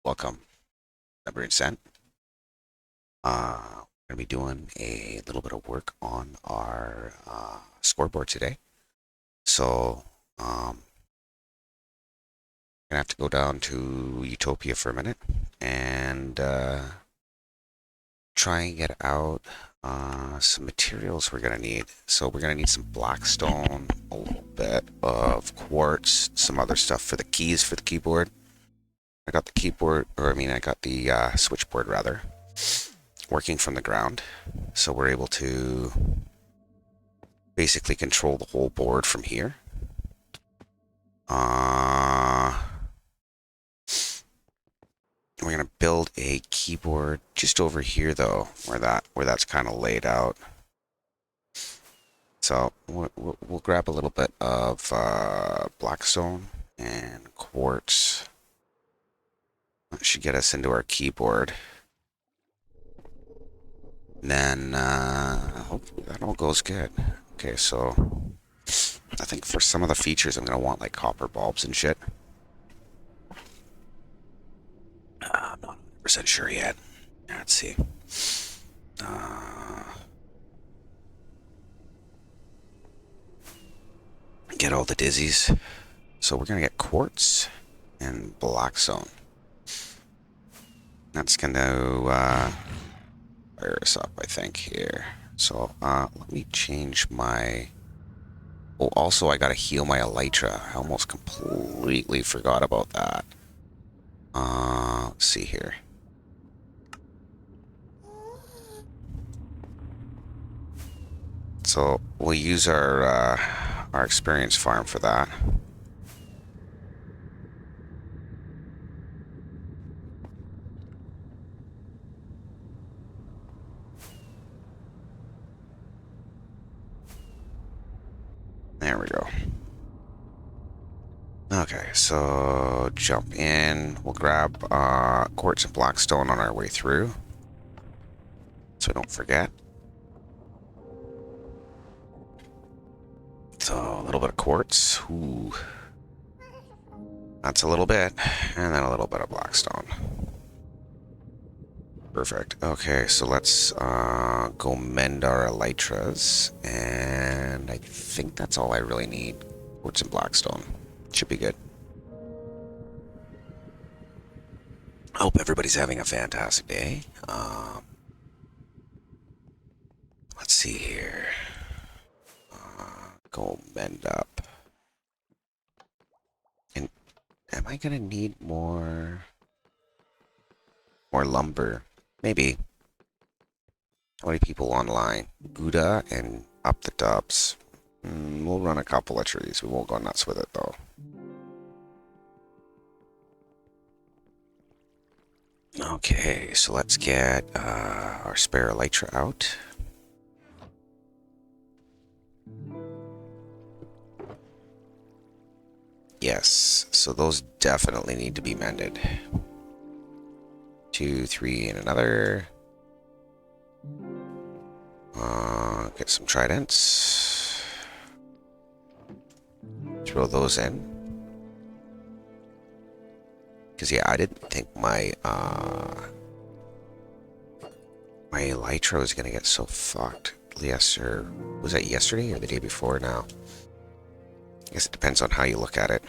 Welcome, Number and Cent. We're going to be doing a little bit of work on our scoreboard today. So, gonna have to go down to Utopia for a minute and try and get out some materials we're gonna need. So we're gonna need some blackstone, a little bit of quartz, some other stuff for the keys for the keyboard. I got the keyboard, or I mean, I got the switchboard rather, working from the ground. So we're able to basically control the whole board from here. We're gonna build a keyboard just over here though, where that's kind of laid out. So we'll grab a little bit of blackstone and quartz. That should get us into our keyboard. And then hopefully that all goes good. Okay, so I think for some of the features I'm gonna want like copper bulbs and shit. I'm not 100% sure yet. Let's see. Get all the dizzies. So we're gonna get quartz and blackstone. That's gonna fire us up, I think, here. So let me change my... Oh, also I gotta heal my elytra. I almost completely forgot about that. Let's see here. So we'll use our experience farm for that. There we go. Okay, so jump in. We'll grab quartz and blackstone on our way through, so don't forget. So a little bit of quartz. Ooh. That's a little bit. And then a little bit of blackstone. Perfect. Okay, so let's go mend our elytras. And I think that's all I really need. Quartz and blackstone. Should be good. I hope everybody's having a fantastic day. Let's see here. Go mend up. And am I gonna need more lumber? Maybe. How many people online? Gouda and up the dubs. We'll run a couple of trees. We won't go nuts with it though. Okay, so let's get our spare elytra out. Yes, so those definitely need to be mended. 2, 3, and another. Get some tridents. Throw those in. Because, yeah, I didn't think my elytra was going to get so fucked. Yes, or was that yesterday or the day before now? I guess it depends on how you look at it.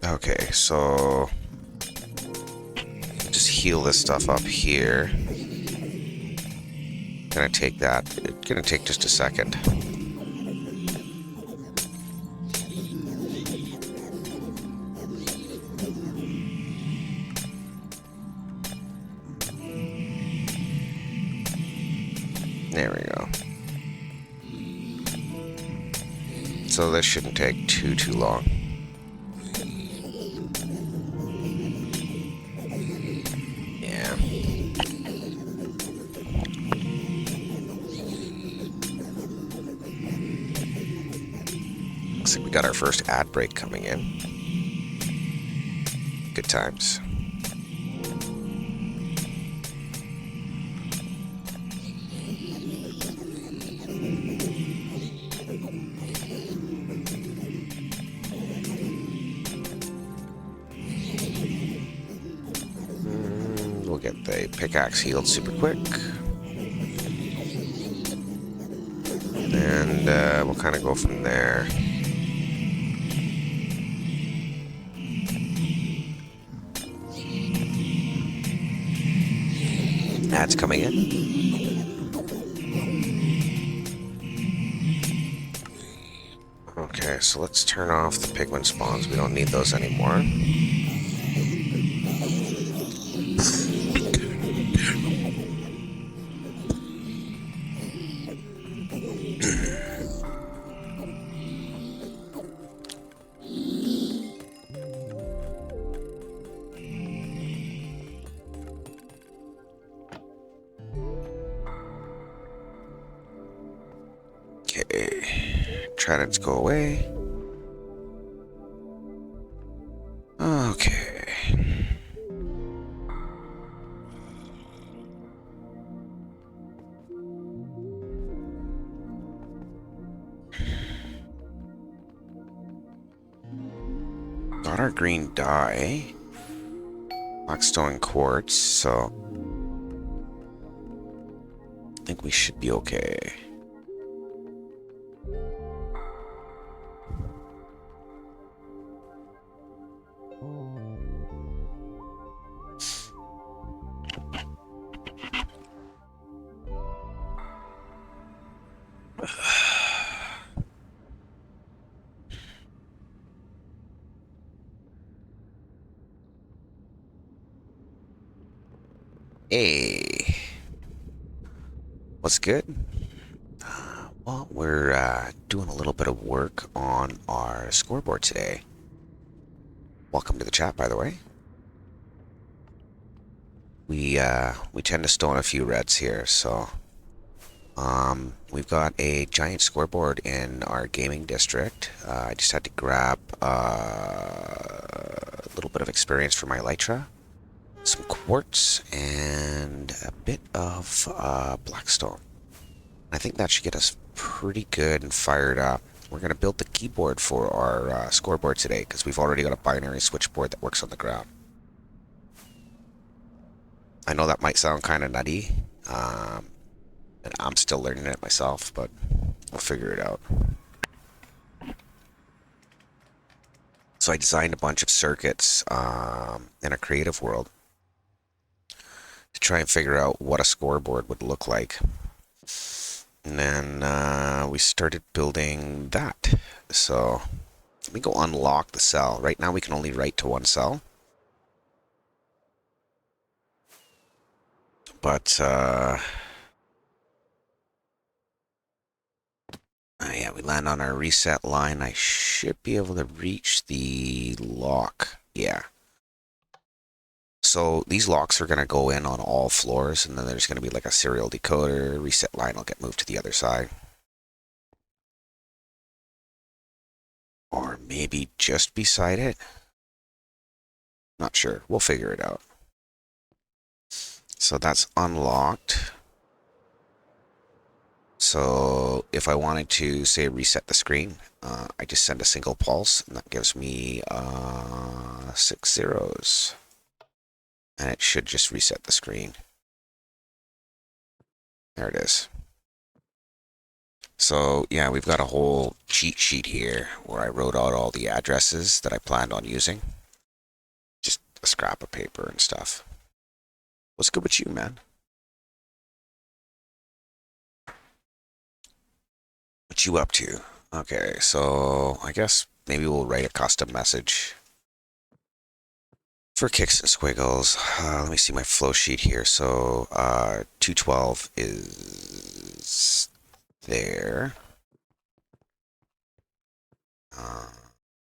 Okay, so just heal this stuff up here. Gonna take that. It's gonna take just a second. There we go. So this shouldn't take too long. Yeah. Looks like we got our first ad break coming in. Good times. we'll get the pickaxe healed super quick. And we'll kind of go from there. Ads coming in. Okay, so let's turn off the pigman spawns. We don't need those anymore. Okay, tridents go away. Okay. Got our green dye. Blackstone quartz, so I think we should be okay. Hey, what's good? Well, we're doing a little bit of work on our scoreboard today. Welcome to the chat, by the way. We tend to stone a few reds here, so we've got a giant scoreboard in our gaming district. I just had to grab a little bit of experience for my elytra, some quartz, and a bit of blackstone. I think that should get us pretty good and fired up. We're going to build the keyboard for our scoreboard today because we've already got a binary switchboard that works on the ground. I know that might sound kind of nutty, and I'm still learning it myself, but we'll figure it out. So I designed a bunch of circuits in a creative world to try and figure out what a scoreboard would look like. And then we started building that. So let me go unlock the cell. Right now we can only write to one cell. But yeah, we land on our reset line. I should be able to reach the lock. Yeah. So these locks are going to go in on all floors, and then there's going to be like a serial decoder. Reset line will get moved to the other side. Or maybe just beside it. Not sure. We'll figure it out. So that's unlocked. So if I wanted to, say, reset the screen, I just send a single pulse, and that gives me 6 zeros. And it should just reset the screen. There it is. So yeah, we've got a whole cheat sheet here where I wrote out all the addresses that I planned on using. Just a scrap of paper and stuff. What's good with you, man? What you up to? Okay, so I guess maybe we'll write a custom message for kicks and squiggles. Let me see my flow sheet here. So 212 is there.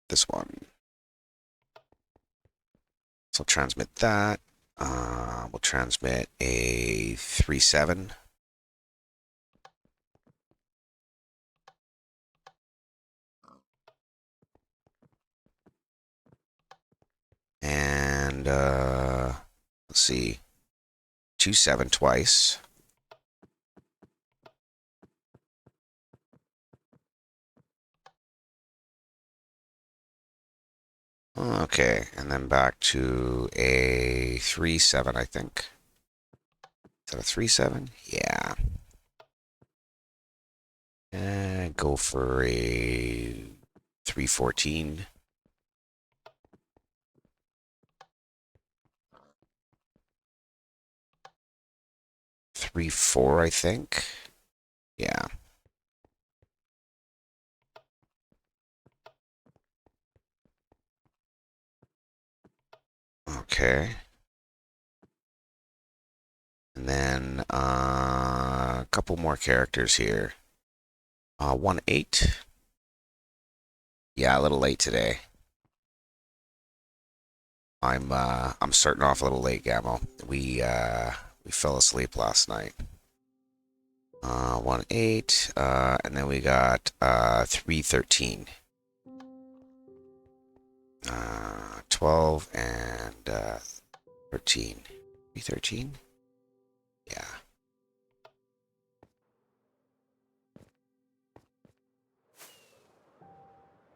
This one. So transmit that. We'll transmit a 37. And let's see, 27 twice. Okay, and then back to a 3-7, I think. Is that a 3-7? Yeah. And go for a 3-14. 3-4, I think. Yeah. Okay. And then a couple more characters here. 1-8. Yeah, a little late today. I'm starting off a little late, Gamo. We fell asleep last night. 1-8, and then we got 3-13. 12 and 13. 3-13? Yeah.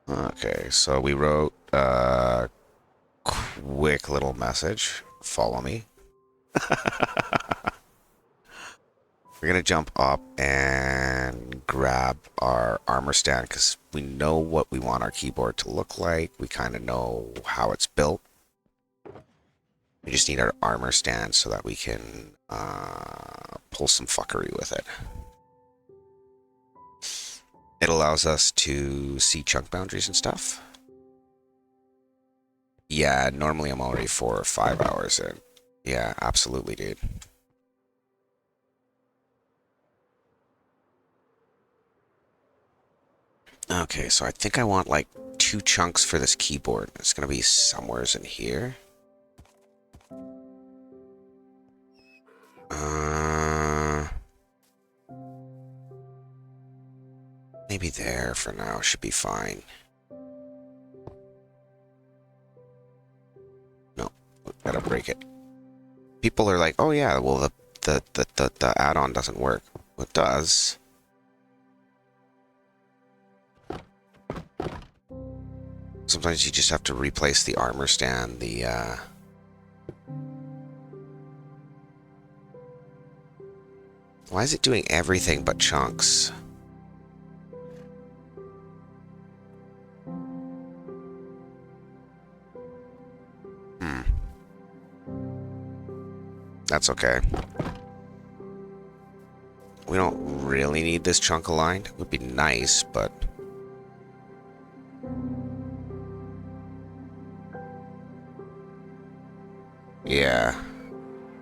Okay, so we wrote a quick little message. Follow me. We're gonna jump up and grab our armor stand because we know what we want our keyboard to look like. We kind of know how it's built. We just need our armor stand so that we can pull some fuckery with it. It allows us to see chunk boundaries and stuff. Yeah, normally I'm already 4 or 5 hours in. Yeah, absolutely, dude. Okay, so I think I want like 2 chunks for this keyboard. It's gonna be somewheres in here. Maybe there for now should be fine. No, gotta break it. People are like, oh yeah, well the add-on doesn't work. Well, it does. Sometimes you just have to replace the armor stand, Why is it doing everything but chunks? That's okay. We don't really need this chunk aligned. It would be nice, but... Yeah.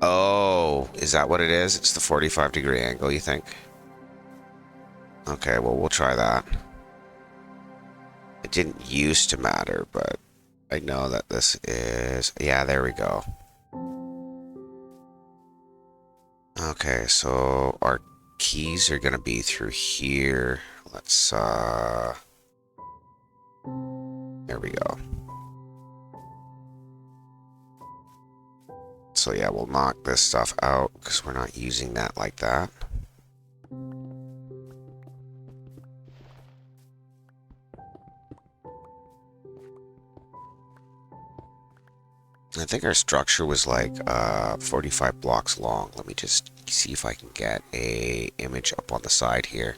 Oh, is that what it is? It's the 45-degree angle, you think? Okay, well, we'll try that. It didn't used to matter, but I know that this is... Yeah, there we go. Okay, so our keys are gonna be through here. Let's, there we go. So yeah, we'll knock this stuff out because we're not using that like that. I think our structure was like 45 blocks long. Let me just see if I can get a image up on the side here.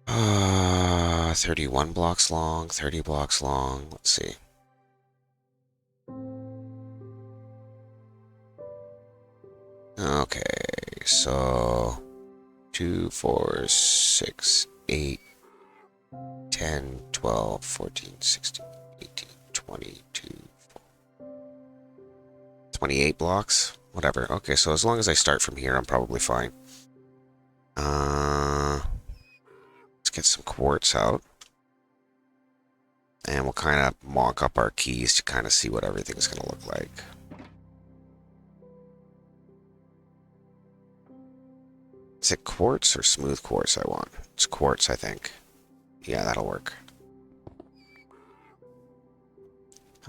31 blocks long, 30 blocks long. Let's see. Okay, so 2, 4, 6, 8, 10, 12, 14, 16, 18, 22, 28 blocks. Whatever. Okay, so as long as I start from here, I'm probably fine. Let's get some quartz out. And we'll kind of mock up our keys to kind of see what everything's going to look like. Is it quartz or smooth quartz I want? It's quartz, I think. Yeah, that'll work.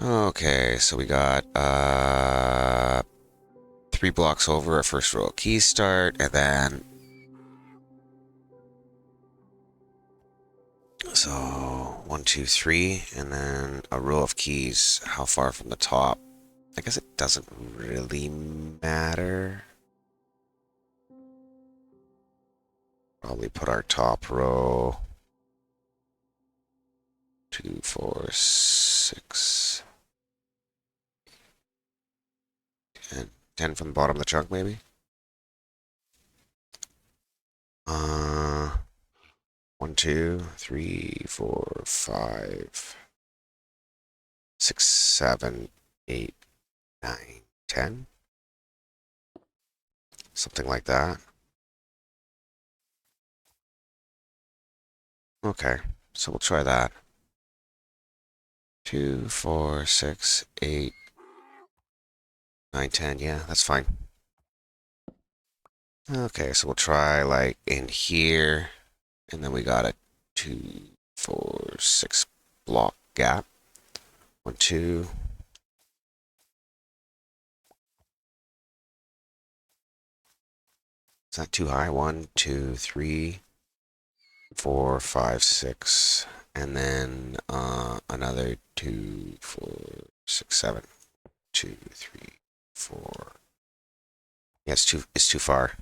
Okay, so we got 3 blocks over our first row of keys start, and then... So, 1, 2, 3, and then a row of keys. How far from the top? I guess it doesn't really matter. Probably put our top row 2, 4, 6, 10. 10 from the bottom of the chunk, maybe. 1, 2, 3, 4, 5, 6, 7, 8, 9, 10. Something like that. Okay, so we'll try that. 2, 4, 6, 8, 9, 10. Yeah, that's fine. Okay, so we'll try like in here, and then we got a 2, 4, 6 block gap. 1, 2. Is that too high? 1, 2, 3, 4, 5, 6, and then another 2, 4, 6, 7. 2, 3, 4. Yeah, it's too far.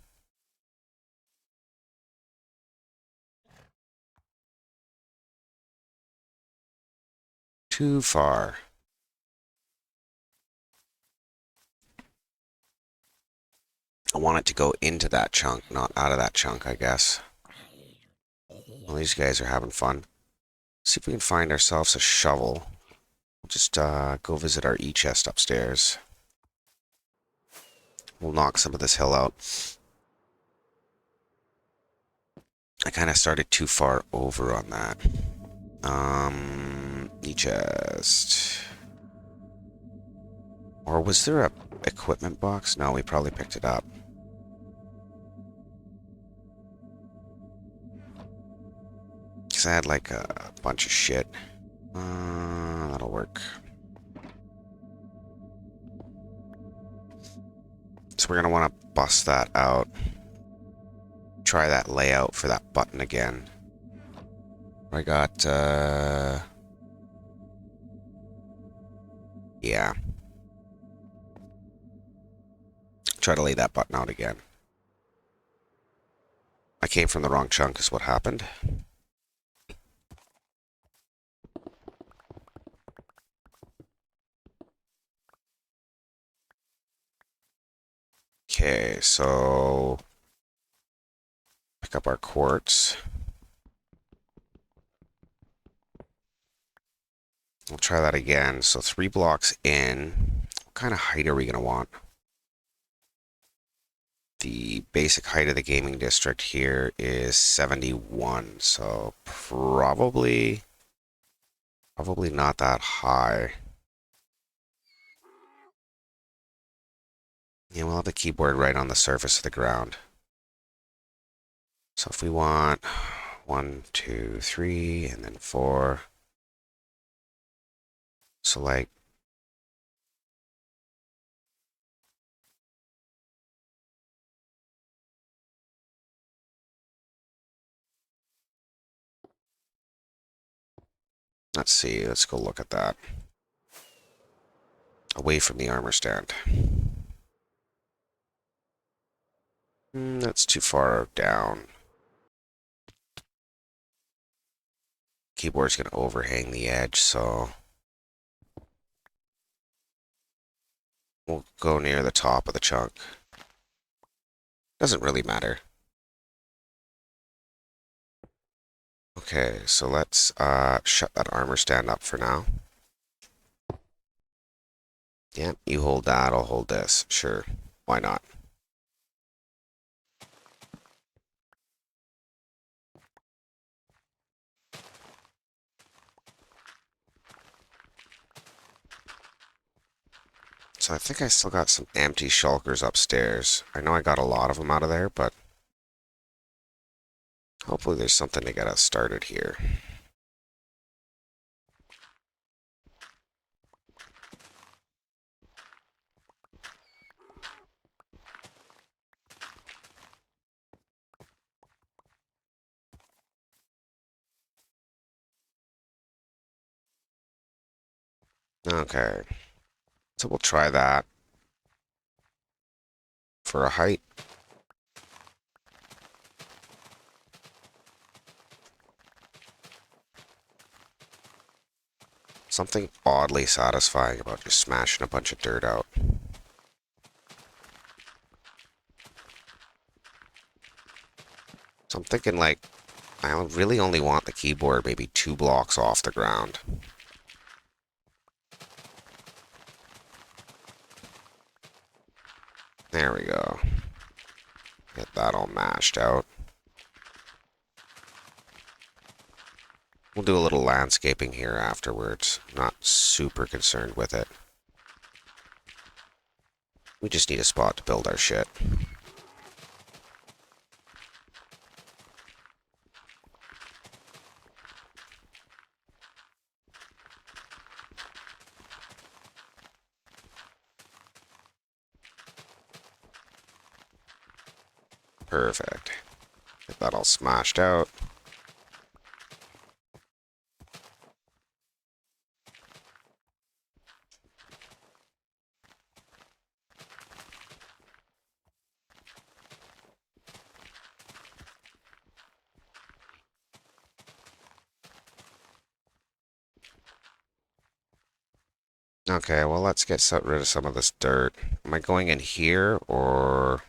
Too far. I want it to go into that chunk, not out of that chunk, I guess. Well, these guys are having fun. See if we can find ourselves a shovel. We'll just go visit our E-chest upstairs. We'll knock some of this hill out. I kind of started too far over on that. E-chest. Or was there a equipment box? No, we probably picked it up. Because I had like a bunch of shit. That'll work. So we're going to want to bust that out. Try that layout for that button again. I got, yeah. Try to lay that button out again. I came from the wrong chunk is what happened. Okay, so pick up our quartz. We'll try that again. So 3 blocks in. What kind of height are we going to want? The basic height of the gaming district here is 71. So probably not that high. Yeah, we'll have the keyboard right on the surface of the ground. So if we want 1, 2, 3, and then 4. So like, let's see, let's go look at that. Away from the armor stand. That's too far down. Keyboard's going to overhang the edge, so we'll go near the top of the chunk. Doesn't really matter. Okay, so let's shut that armor stand up for now. Yeah, you hold that, I'll hold this. Sure, why not? So I think I still got some empty shulkers upstairs. I know I got a lot of them out of there, but hopefully there's something to get us started here. Okay, so we'll try that for a height. Something oddly satisfying about just smashing a bunch of dirt out. So I'm thinking like, I really only want the keyboard maybe 2 blocks off the ground. There we go. Get that all mashed out. We'll do a little landscaping here afterwards. Not super concerned with it. We just need a spot to build our shit. Perfect. Get that all smashed out. Okay, well, let's get rid of some of this dirt. Am I going in here, or...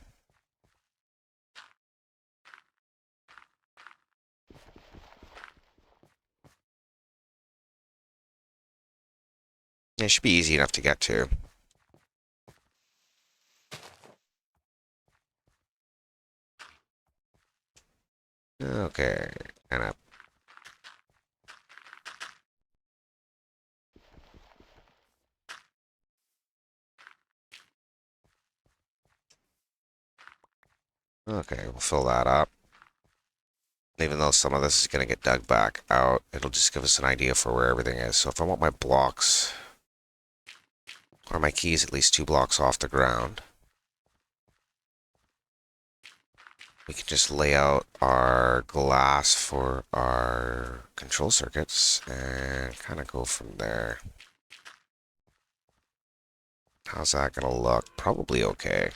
It should be easy enough to get to. Okay, and up. Okay, we'll fill that up. Even though some of this is going to get dug back out, it'll just give us an idea for where everything is. So if I want my blocks, or my keys at least 2 blocks off the ground, we can just lay out our glass for our control circuits and kind of go from there. How's that going to look? Probably okay.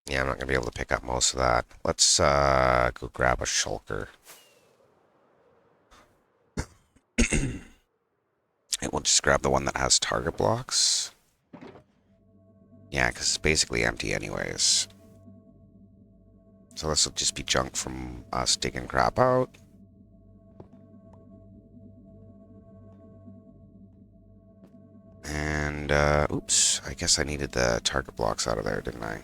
Yeah, I'm not going to be able to pick up most of that. Let's go grab a shulker. And we'll just grab the one that has target blocks. Yeah, because it's basically empty anyways. So this will just be junk from us digging crap out. And, oops, I guess I needed the target blocks out of there, didn't I?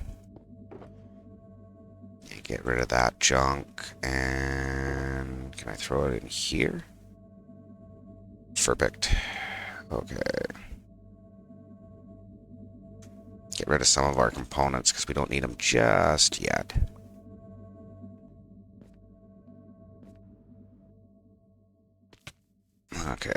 Yeah, get rid of that junk. And can I throw it in here? Perfect. Okay. Get rid of some of our components because we don't need them just yet. Okay.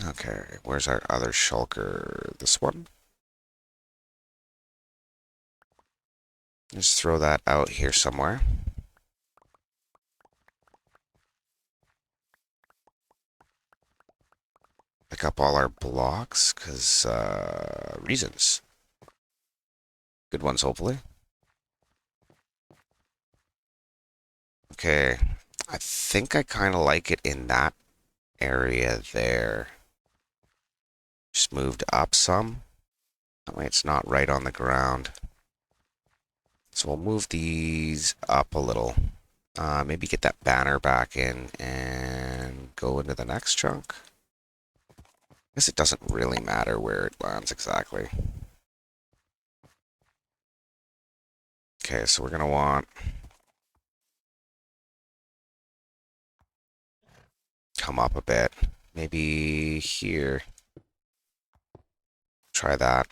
Okay, where's our other shulker? This one? Just throw that out here somewhere. Pick up all our blocks, because, reasons. Good ones, hopefully. Okay, I think I kind of like it in that area there. Just moved up some. That way it's not right on the ground. So we'll move these up a little. Maybe get that banner back in and go into the next chunk. I guess it doesn't really matter where it lands exactly. Okay, so we're going to want... come up a bit. Maybe here. Try that.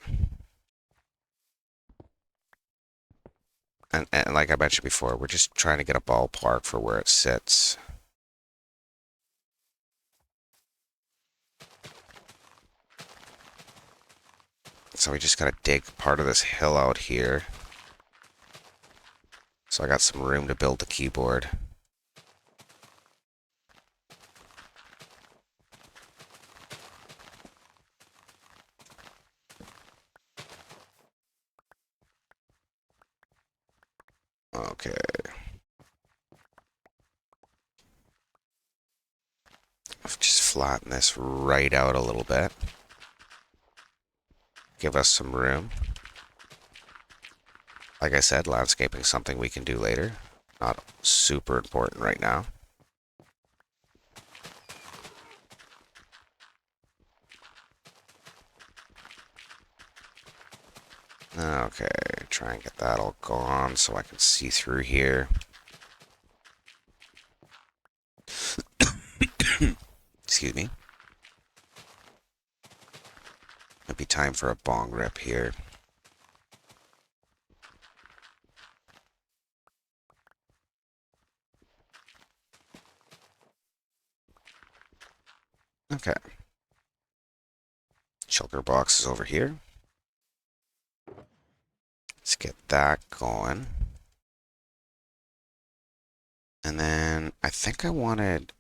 And like I mentioned before, we're just trying to get a ballpark for where it sits. So we just gotta dig part of this hill out here. So I got some room to build the keyboard. Okay. Just flatten this right out a little bit. Give us some room. Like I said, landscaping is something we can do later. Not super important right now. Okay, try and get that all gone so I can see through here. Excuse me. Might be time for a bong rip here. Okay. Shulker box is over here. Let's get that going. And then I think I wanted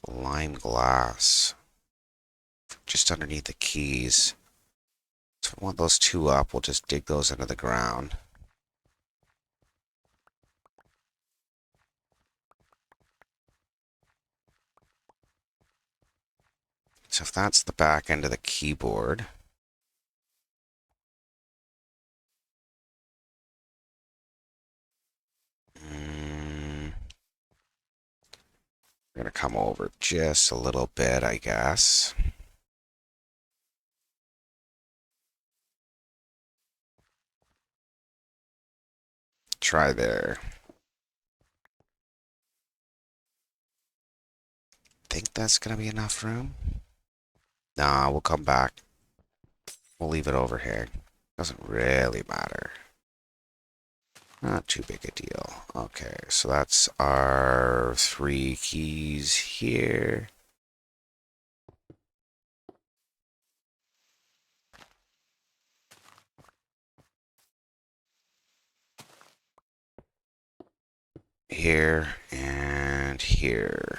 lime glass just underneath the keys. So if I want those two up, we'll just dig those into the ground. So if that's the back end of the keyboard, we're going to come over just a little bit, I guess. Try there. Think that's going to be enough room? Nah, we'll come back. We'll leave it over here. Doesn't really matter. Not too big a deal. Okay, so that's our 3 keys here. Here and here.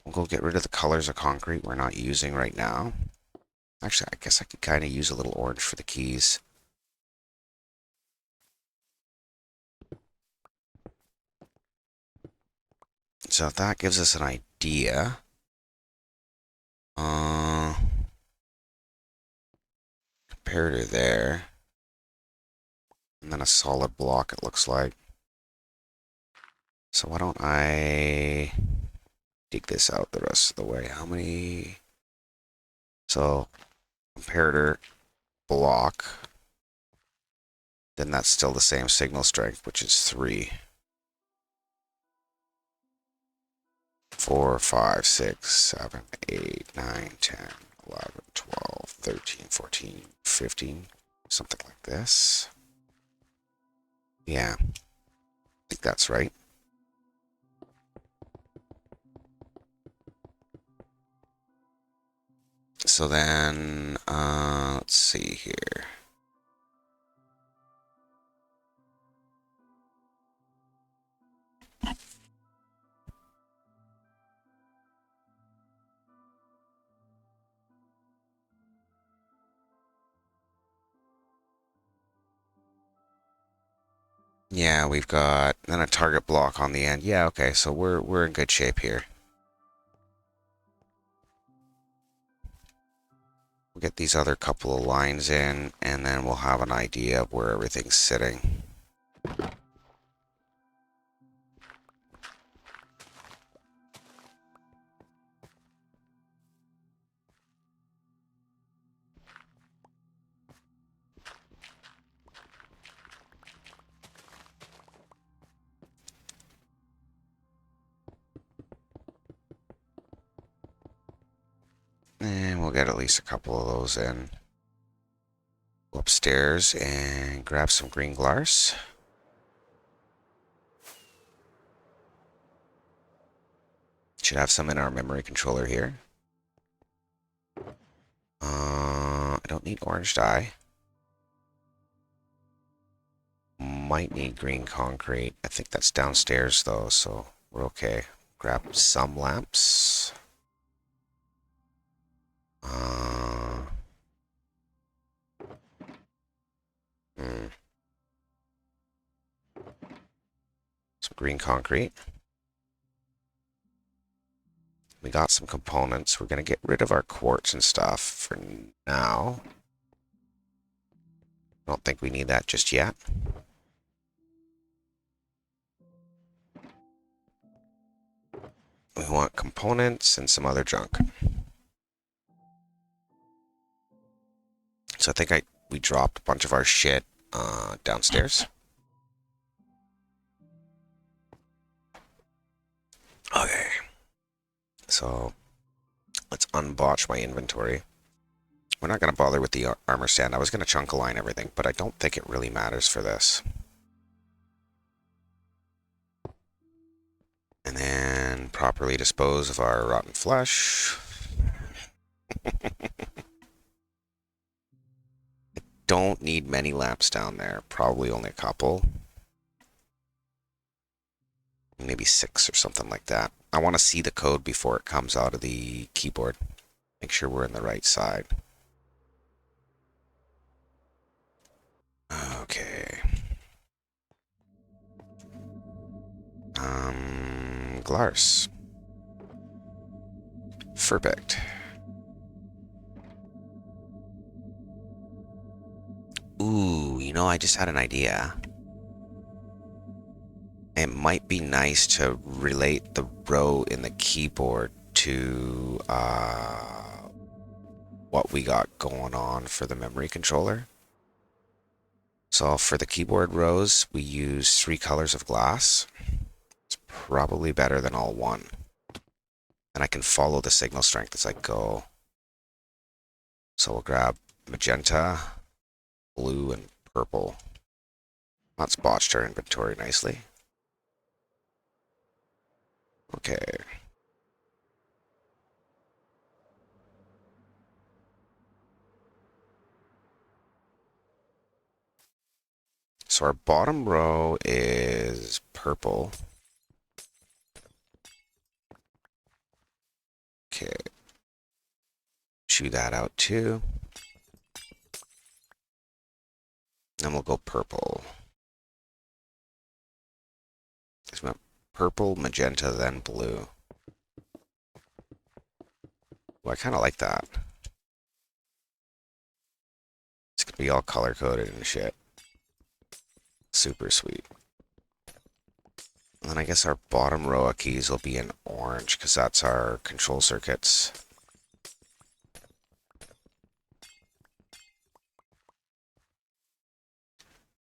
We'll go get rid of the colors of concrete we're not using right now. Actually, I guess I could kind of use a little orange for the keys. So if that gives us an idea, comparator there, and then a solid block it looks like. So why don't I dig this out the rest of the way? How many? So comparator block, then that's still the same signal strength, which is 3. 4, 5, 6, 7, 8, 9, 10, 11, 12, 13, 14, 15, something like this. Yeah, I think that's right. So then, let's see here. Yeah, we've got then a target block on the end. Yeah, okay, so we're in good shape here. We'll get these other couple of lines in, and then we'll have an idea of where everything's sitting. And we'll get at least a couple of those in. Whoops. upstairs and grab some green glass. Should have some in our memory controller here. I don't need orange dye. Might need green concrete. I think that's downstairs though, so we're okay. Grab some lamps. Some green concrete. We got some components. We're going to get rid of our quartz and stuff for now. Don't think we need that just yet. We want components and some other junk. So I think we dropped a bunch of our shit downstairs. Okay. So let's unbotch my inventory. We're not going to bother with the armor stand. I was going to chunk align everything, but I don't think it really matters for this. And then properly dispose of our rotten flesh. Don't need many lamps down there. Probably only a couple. Maybe 6 or something like that. I want to see the code before it comes out of the keyboard. Make sure we're in the right side. Okay. Glars. Perfect. Ooh, you know, I just had an idea. It might be nice to relate the row in the keyboard to what we got going on for the memory controller. So for the keyboard rows, we use 3 colors of glass. It's probably better than all one. And I can follow the signal strength as I go. So we'll grab magenta, blue, and purple. That's botched our inventory nicely. Okay. So our bottom row is purple. Okay. Chew that out too. Then we'll go purple. There's my purple, magenta, then blue. Well, I kind of like that. It's going to be all color-coded and shit. Super sweet. And then I guess our bottom row of keys will be in orange, because that's our control circuits.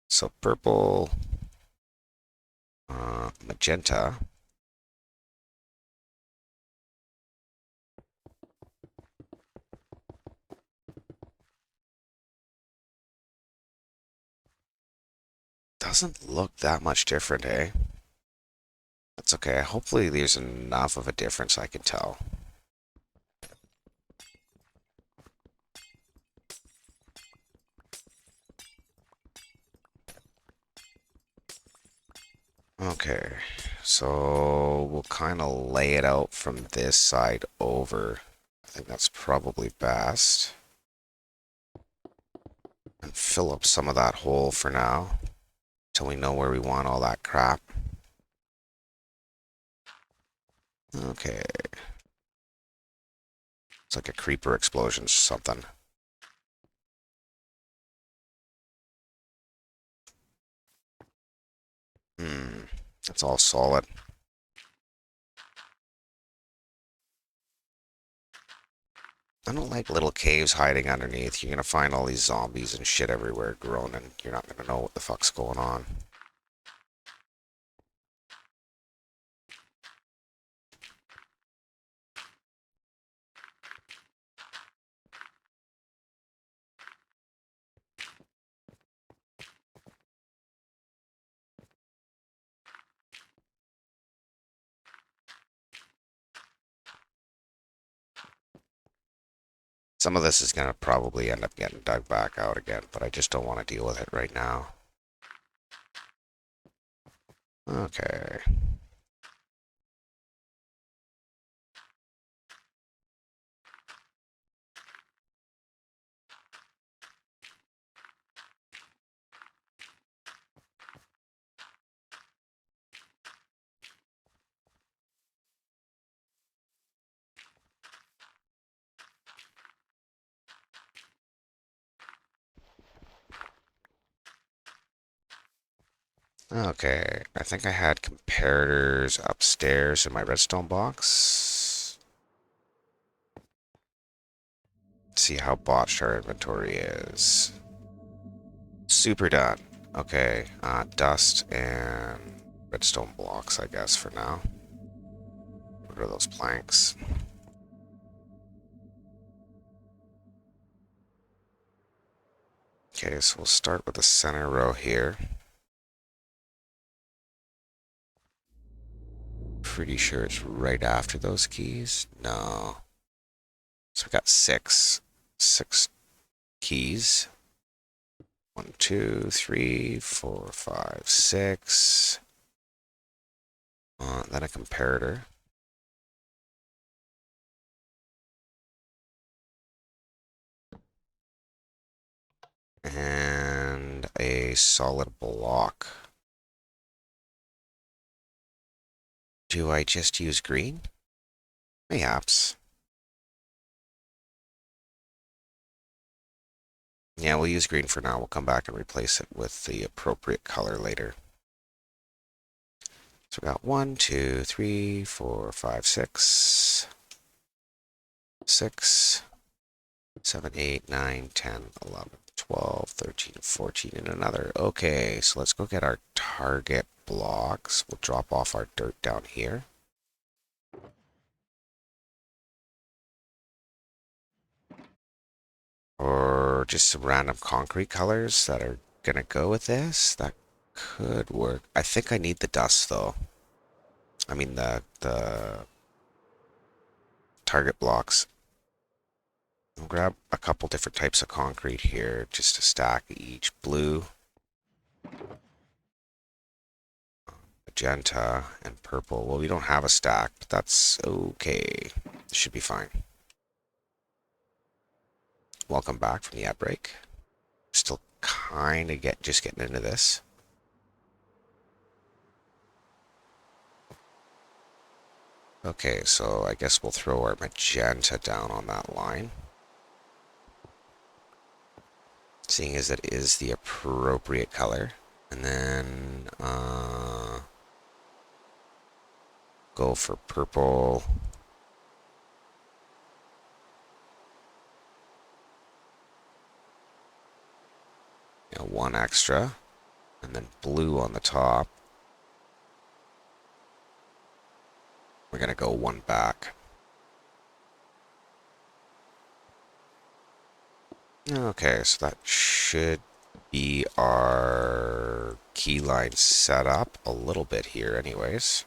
So purple, magenta. Doesn't look that much different, eh? That's okay. Hopefully there's enough of a difference I can tell. Okay, so we'll kind of lay it out from this side over. I think that's probably best. And fill up some of that hole for now, till we know where we want all that crap. Okay. It's like a creeper explosion or something. It's all solid. I don't like little caves hiding underneath. You're gonna find all these zombies and shit everywhere groaning. You're not gonna know what the fuck's going on. Some of this is going to probably end up getting dug back out again, but I just don't want to deal with it right now. Okay. Okay, I think I had comparators upstairs in my redstone box. See how botched our inventory is. Super done. Okay, dust and redstone blocks, I guess, for now. What are those planks? Okay, so we'll start with the center row here. Pretty sure it's right after those keys. No. So we got six keys. 1, 2, 3, 4, 5, 6. Then a comparator. And a solid block. Do I just use green? Mayhaps. Yeah, we'll use green for now. We'll come back and replace it with the appropriate color later. So we got 1, 2, 3, 4, 5, 6. 6, 7, 8, 9, 10, 11, 12, 13, 14, and another. Okay, so let's go get our target blocks. We'll drop off our dirt down here. Or just some random concrete colors that are gonna go with this. That could work. I think I need the dust though. I mean the target blocks. I'll grab a couple different types of concrete here just to stack each. Blue, magenta, and purple. Well, we don't have a stack, but that's okay. Should be fine. Welcome back from the ad break. Still kind of just getting into this. Okay, so I guess we'll throw our magenta down on that line. Seeing as it is the appropriate color. And then go for purple. One extra. And then blue on the top. We're going to go one back. Okay, so that should be our key line set up a little bit here anyways.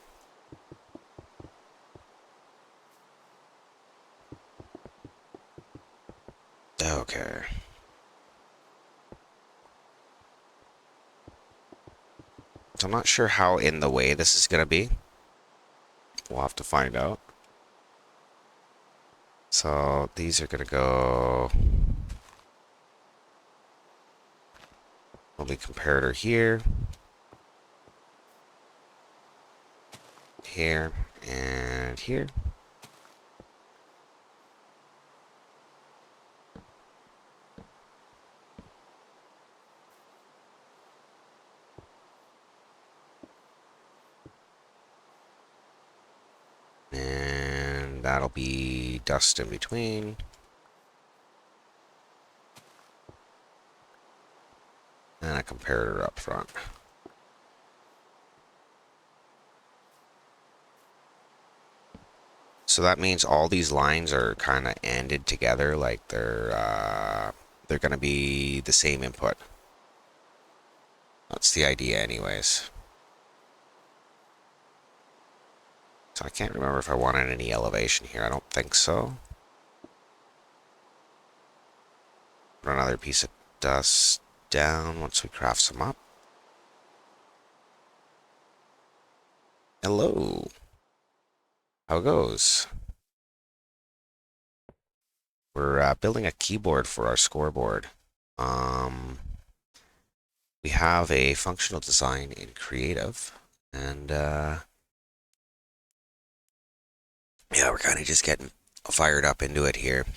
Okay. So I'm not sure how in the way this is going to be. We'll have to find out. So these are going to go... Will be comparator here. Here. And here. And that'll be dust in between. And a comparator up front. So that means all these lines are kind of ended together, like they're going to be the same input. That's the idea anyways. So I can't remember if I wanted any elevation here. I don't think so. Put another piece of dust down once we craft some up. Hello. How it goes? We're building a keyboard for our scoreboard. Um, we have a functional design in creative, and yeah, we're kind of just getting fired up into it here.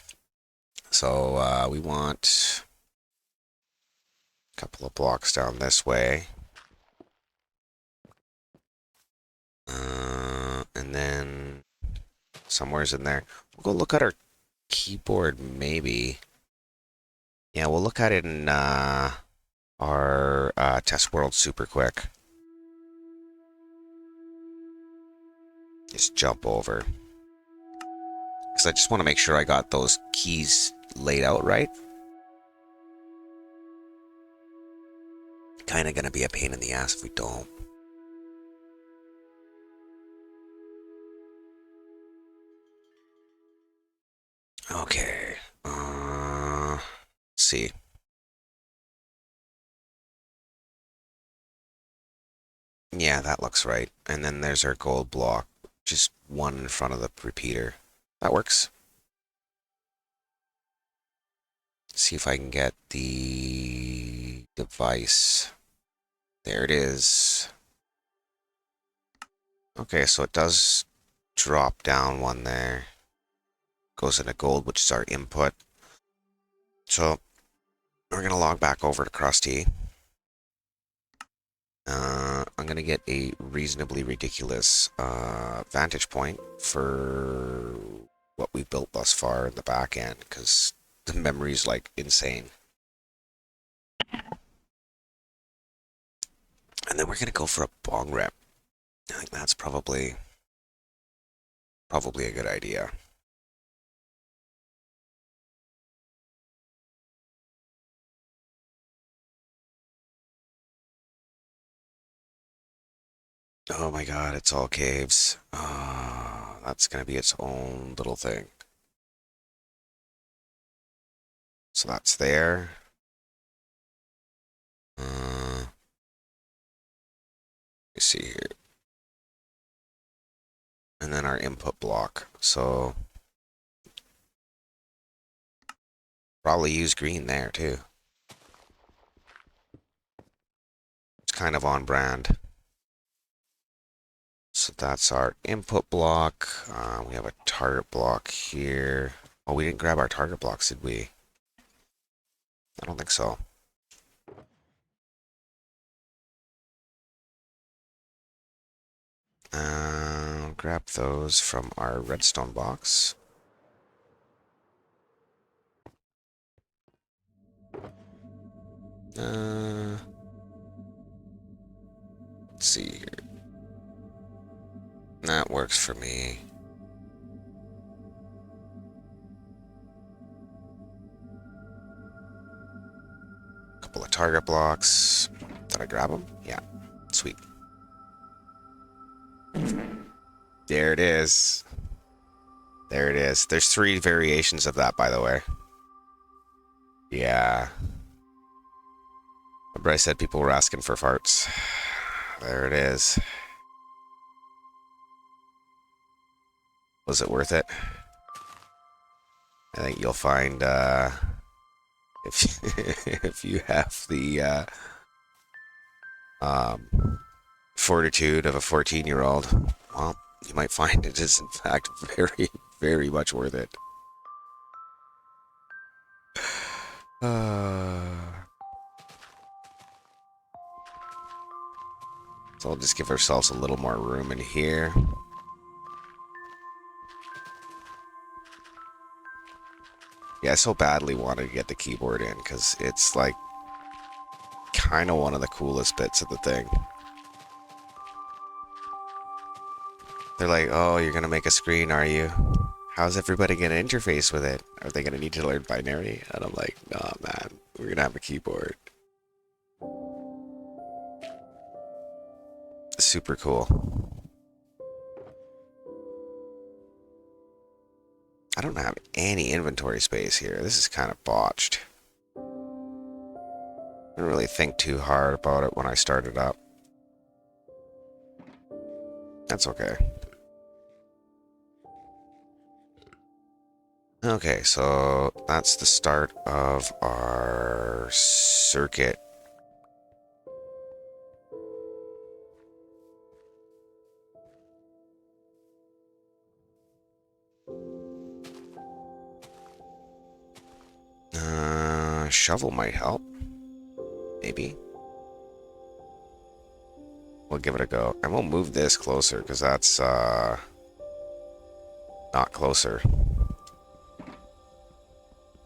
So we want a couple of blocks down this way. And then somewhere's in there. We'll go look at our keyboard, maybe. Yeah, we'll look at it in our test world super quick. Just jump over. Because I just want to make sure I got those keys laid out right. Kind of going to be a pain in the ass if we don't. Okay. Let's see. Yeah, that looks right. And then there's our gold block. Just one in front of the repeater. That works. See if I can get the device. There it is. Okay, so it does drop down one there. Goes into gold, which is our input. So we're going to log back over to Krusty. I'm going to get a reasonably ridiculous vantage point for what we built thus far in the back end, because the memory's like insane. And then we're going to go for a bong rip. I think that's probably a good idea. Oh my god, it's all caves. That's going to be its own little thing. So that's there. Let me see here. And then our input block. So probably use green there too. It's kind of on brand. So that's our input block. We have a target block here. Oh, we didn't grab our target blocks, did we? I don't think so. Grab those from our redstone box. Let's see here. That works for me. Couple of target blocks. Did I grab them? Yeah. Sweet. There it is. There it is. There's 3 variations of that, by the way. Yeah. Remember I said people were asking for farts. There it is. Was it worth it? I think you'll find if if you have the fortitude of a 14-year-old, well, you might find it is in fact very, very much worth it. So I'll just give ourselves a little more room in here. Yeah, I so badly wanted to get the keyboard in because it's like kind of one of the coolest bits of the thing. They're like, oh, you're going to make a screen, are you? How's everybody going to interface with it? Are they going to need to learn binary? And I'm like, nah, man, we're going to have a keyboard. Super cool. I don't have any inventory space here. This is kind of botched. Didn't really think too hard about it when I started up. That's okay. Okay, so that's the start of our circuit. Shovel might help. Maybe. We'll give it a go. And we'll move this closer, because that's, not closer.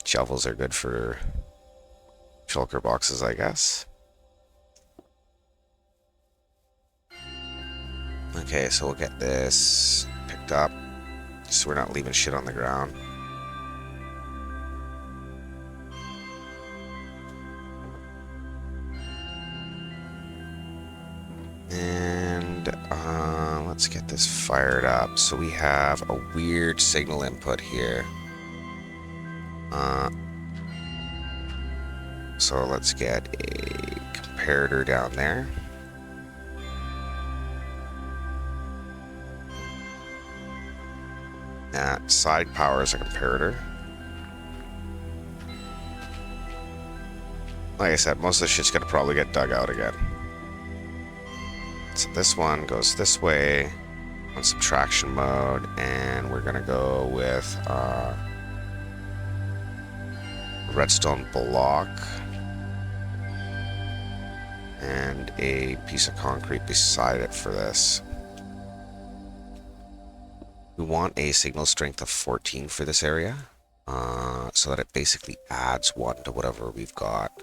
Shovels are good for shulker boxes, I guess. Okay, so we'll get this picked up, so we're not leaving shit on the ground. And let's get this fired up. So we have a weird signal input here. So let's get a comparator down there. That side powers a comparator. Like I said, most of the shit's gonna probably get dug out again. So this one goes this way on subtraction mode, and we're gonna go with redstone block and a piece of concrete beside it for this. We want a signal strength of 14 for this area, so that it basically adds 1 to whatever we've got.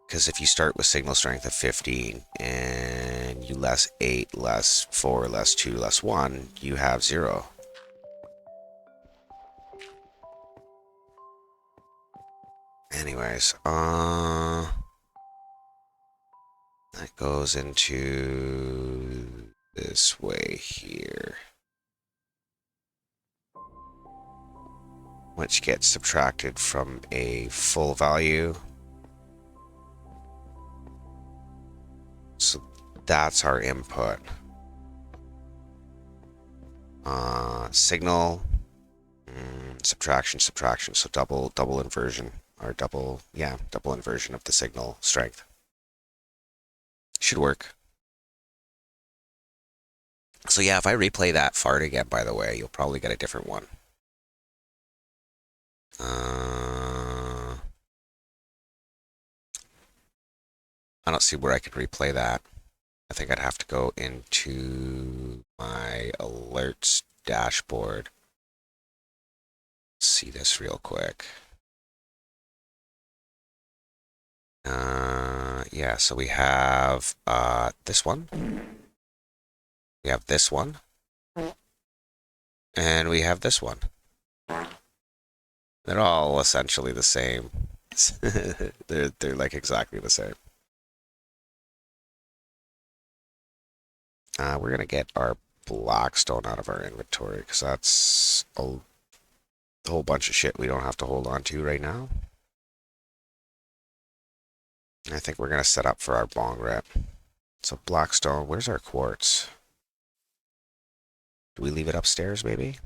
Because if you start with signal strength of 15 and you less 8, less 4, less 2, less 1, you have 0. Anyways, that goes into this way here, which gets subtracted from a full value. So that's our input. Signal, subtraction, subtraction. So double inversion, or double inversion of the signal strength. Should work. So yeah, if I replay that fart again, by the way, you'll probably get a different one. I don't see where I could replay that. I think I'd have to go into my alerts dashboard. See this real quick. Yeah, so we have this one. We have this one. And we have this one. They're all essentially the same. they're like exactly the same. We're gonna get our blackstone out of our inventory, because that's a whole bunch of shit we don't have to hold on to right now. I think we're gonna set up for our bong rep. So blackstone, where's our quartz? Do we leave it upstairs, maybe?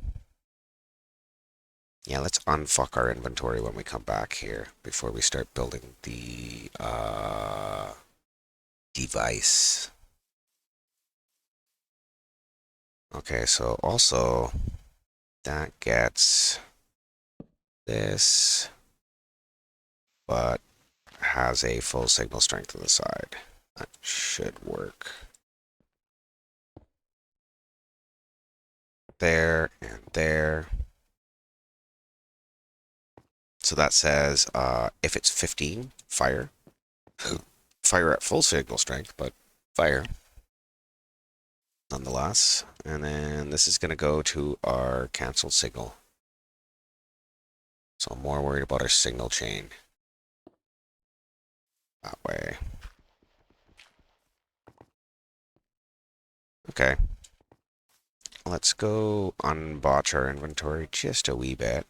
Yeah, let's unfuck our inventory when we come back here before we start building the device. Okay, so also that gets this, but has a full signal strength on the side. That should work. There and there. So that says if it's 15, fire. Fire at full signal strength, but fire nonetheless. And then this is going to go to our canceled signal. So I'm more worried about our signal chain. That way. Okay. Let's go unbotch our inventory just a wee bit.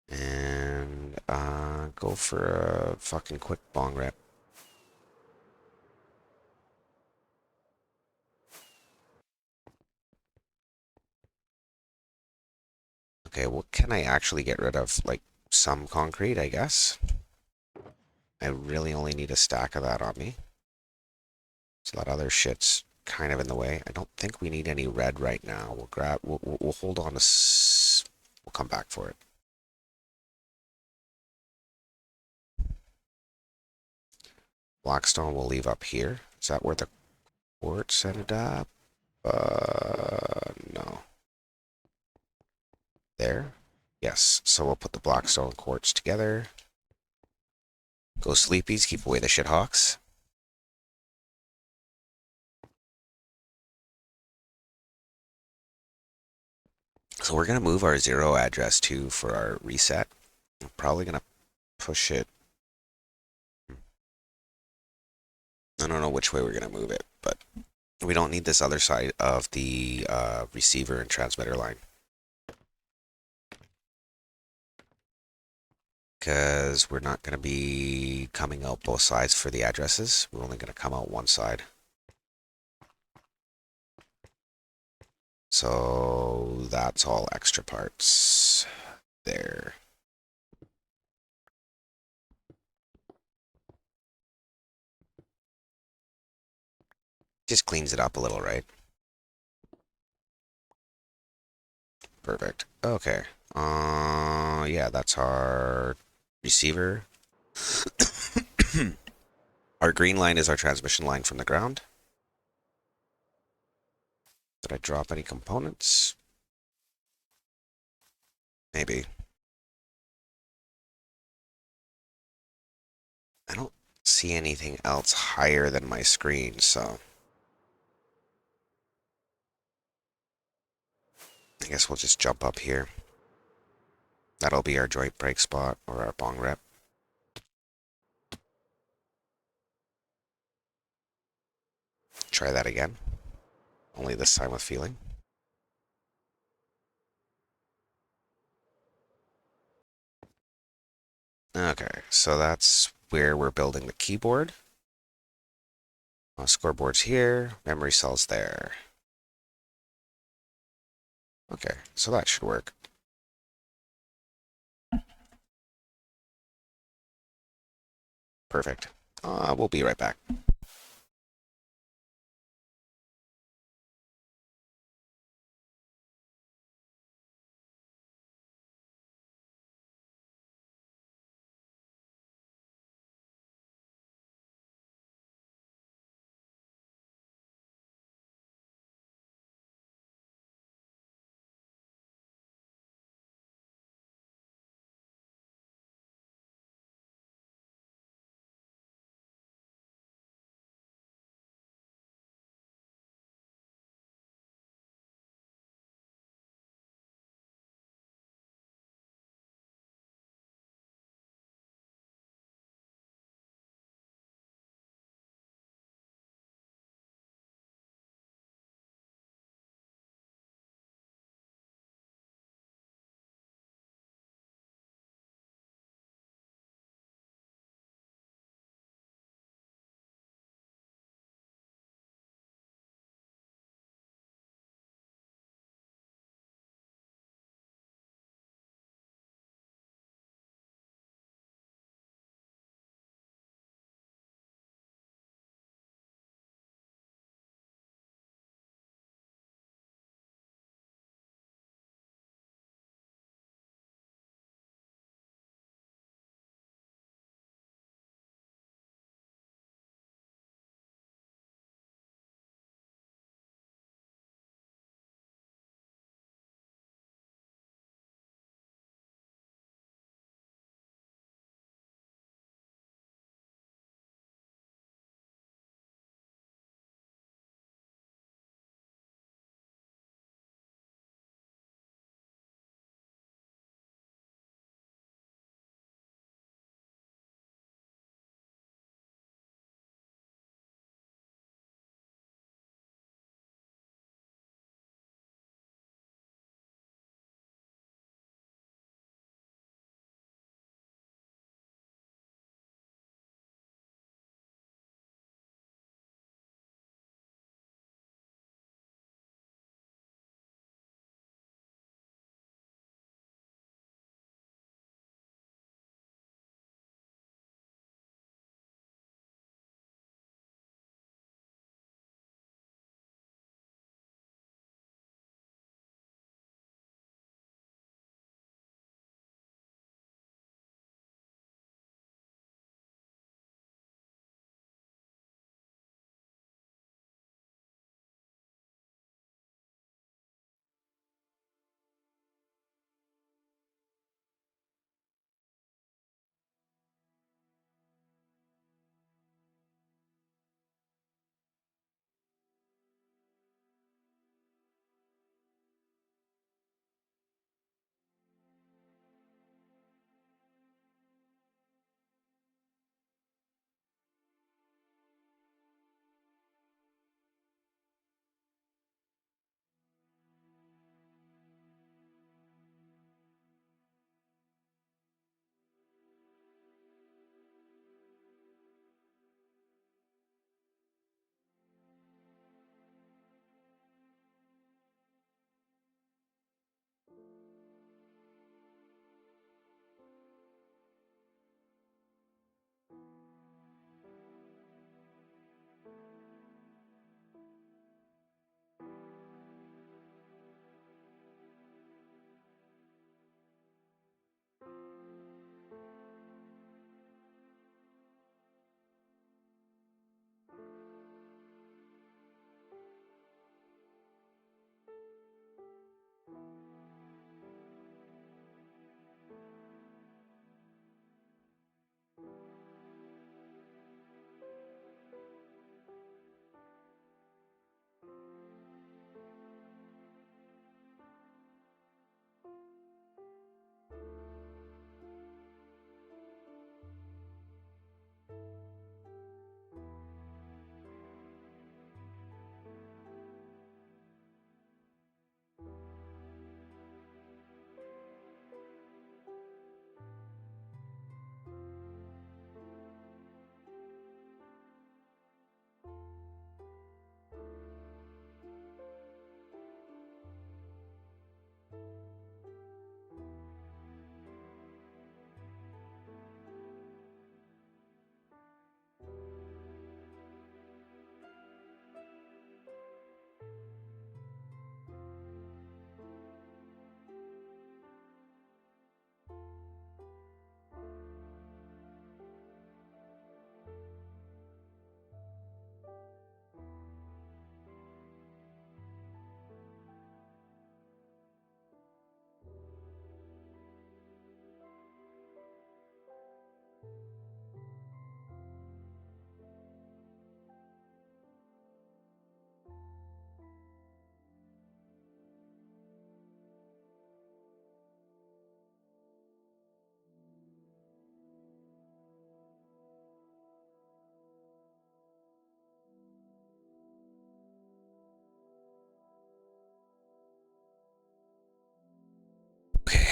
And and go for a fucking quick bong rip. Okay, what can I actually get rid of? Like some concrete, I guess. I really only need a stack of that on me. So that other shit's kind of in the way. I don't think we need any red right now. We'll grab. We'll hold on to. We'll come back for it. Blackstone we'll leave up here. Is that where the quartz ended up? No. There? Yes. So we'll put the Blackstone quartz together. Go sleepies, keep away the shithawks. So we're gonna move our 0 address too for our reset. I'm probably gonna push it. I don't know which way we're gonna move it, but we don't need this other side of the receiver and transmitter line. Because we're not going to be coming out both sides for the addresses. We're only going to come out one side. So that's all extra parts there. Just cleans it up a little, right? Perfect. Okay. Yeah, that's our receiver. Our green line is our transmission line from the ground. Did I drop any components? Maybe. I don't see anything else higher than my screen, so I guess we'll just jump up here. That'll be our joint break spot or our bong rep. Try that again. Only this time with feeling. Okay, so that's where we're building the keyboard. Scoreboard's here, memory cell's there. Okay, so that should work. Perfect. We'll be right back.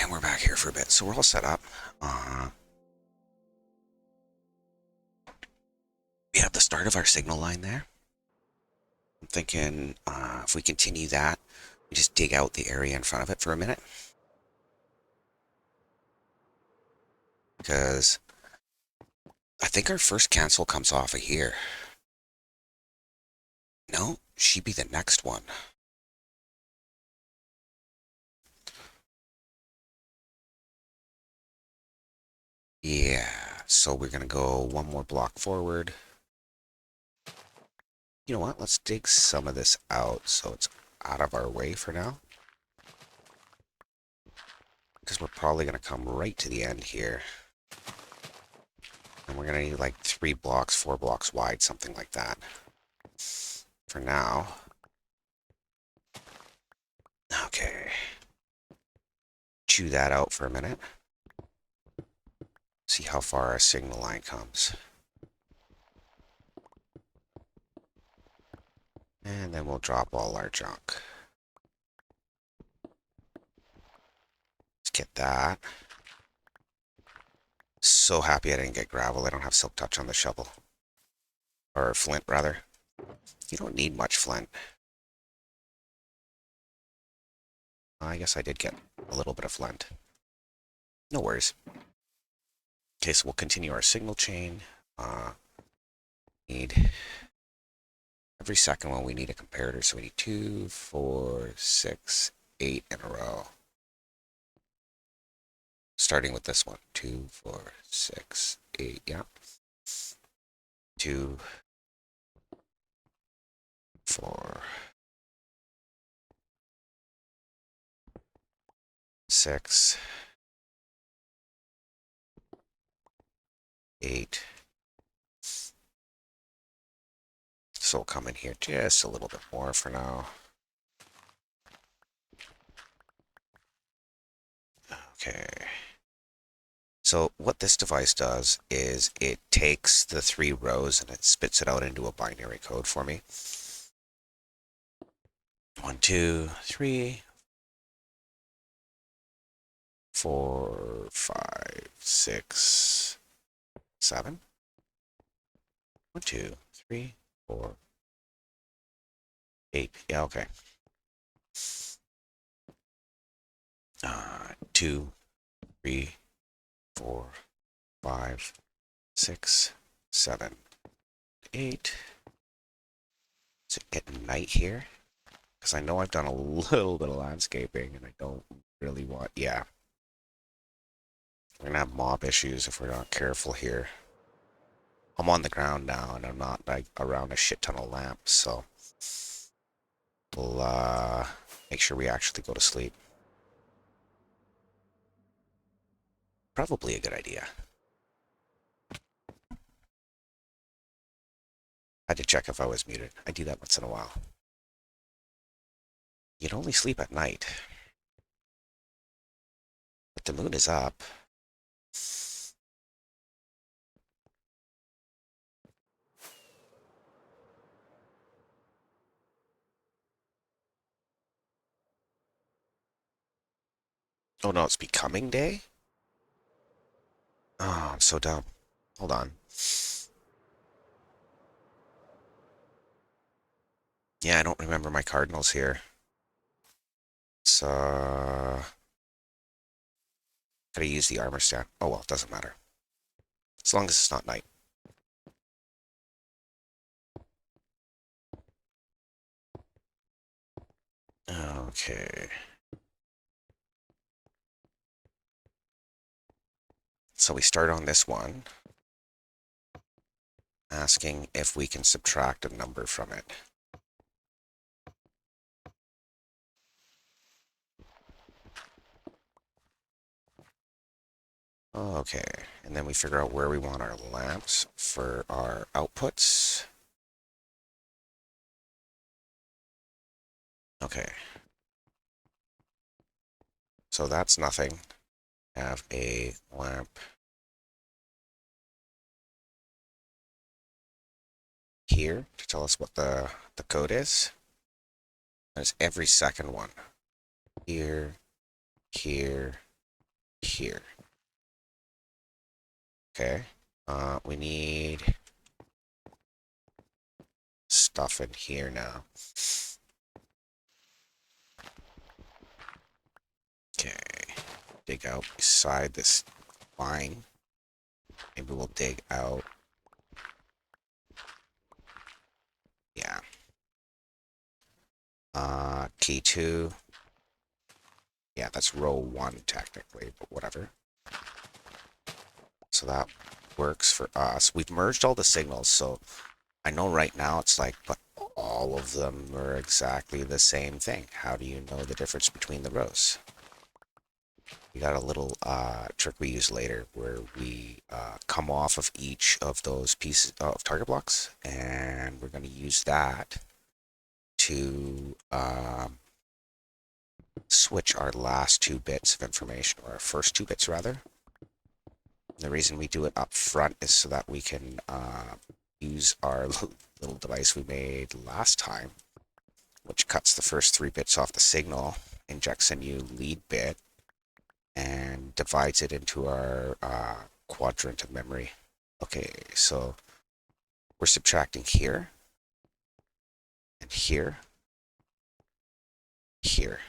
And we're back here for a bit. So we're all set up. We have the start of our signal line there. I'm thinking if we continue that, we just dig out the area in front of it for a minute. Because I think our first cancel comes off of here. No, she'd be the next one. Yeah, so we're going to go one more block forward. You know what? Let's dig some of this out so it's out of our way for now. Because we're probably going to come right to the end here. And we're going to need like 3 blocks, 4 blocks wide, something like that. For now. Okay. Chew that out for a minute. See how far our signal line comes. And then we'll drop all our junk. Let's get that. So happy I didn't get gravel. I don't have silk touch on the shovel. Or flint, rather. You don't need much flint. I guess I did get a little bit of flint. No worries. Okay, so we'll continue our signal chain. Need every second one we need a comparator, so we need 2, 4, 6, 8 in a row. Starting with this one. 2, 4, 6, 8, yeah. 2, 4, 6, 8. So we'll come in here just a little bit more for now. Okay. So what this device does is it takes the 3 rows and it spits it out into a binary code for me. 1, 2, 3, 4, 5, 6, 7. 1, 2, 3, 4, 8. Yeah, okay. 2, 3, 4, 5, 6, 7, 8. Is it getting night here? Because I know I've done a little bit of landscaping and I don't really want... Yeah. We're going to have mob issues if we're not careful here. I'm on the ground now and I'm not like around a shit ton of lamps, so we'll make sure we actually go to sleep. Probably a good idea. I had to check if I was muted. I do that once in a while. You'd only sleep at night. But the moon is up. Oh no, it's becoming day? Oh, I'm so dumb. Hold on. Yeah, I don't remember my cardinals here. It's, gotta use the armor stand. Oh well, it doesn't matter. As long as it's not night. Okay. So we start on this one, asking if we can subtract a number from it. Okay, and then we figure out where we want our lamps for our outputs. Okay. So that's nothing. Have a lamp here to tell us what the code is. There's every second one. Here, here, here. Okay. We need stuff in here now. Okay. Dig out beside this line. Maybe we'll dig out. Yeah. Key 2. Yeah, that's row 1 technically, but whatever. So that works for us. We've merged all the signals, so I know right now it's like, but all of them are exactly the same thing. How do you know the difference between the rows? We got a little trick we use later where we come off of each of those pieces of target blocks, and we're going to use that to switch our last 2 bits of information, or our first 2 bits rather. The reason we do it up front is so that we can use our little device we made last time, which cuts the first 3 bits off the signal, injects a new lead bit, and divides it into our quadrant of memory. Okay, so we're subtracting here, and here, here.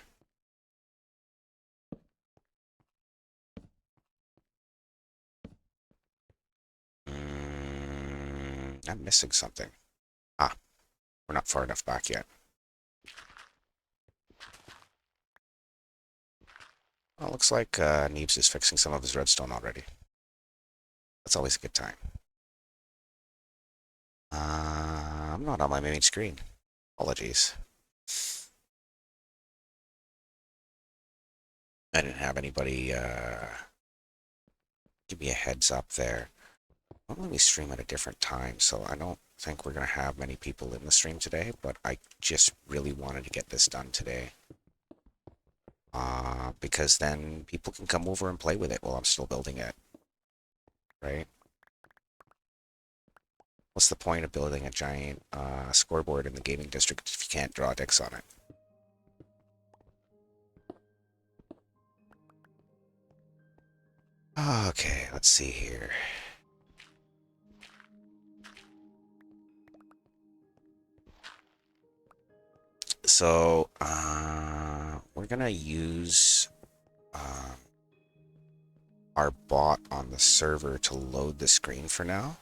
I'm missing something. Ah, we're not far enough back yet. Well, looks like Neebs is fixing some of his redstone already. That's always a good time. I'm not on my main screen. Apologies. I didn't have anybody give me a heads up there. Normally we stream at a different time, so I don't think we're going to have many people in the stream today, but I just really wanted to get this done today. Because then people can come over and play with it while I'm still building it, right? What's the point of building a giant scoreboard in the gaming district if you can't draw dicks on it? Okay, let's see here. So, we're gonna use our bot on the server to load the screen for now.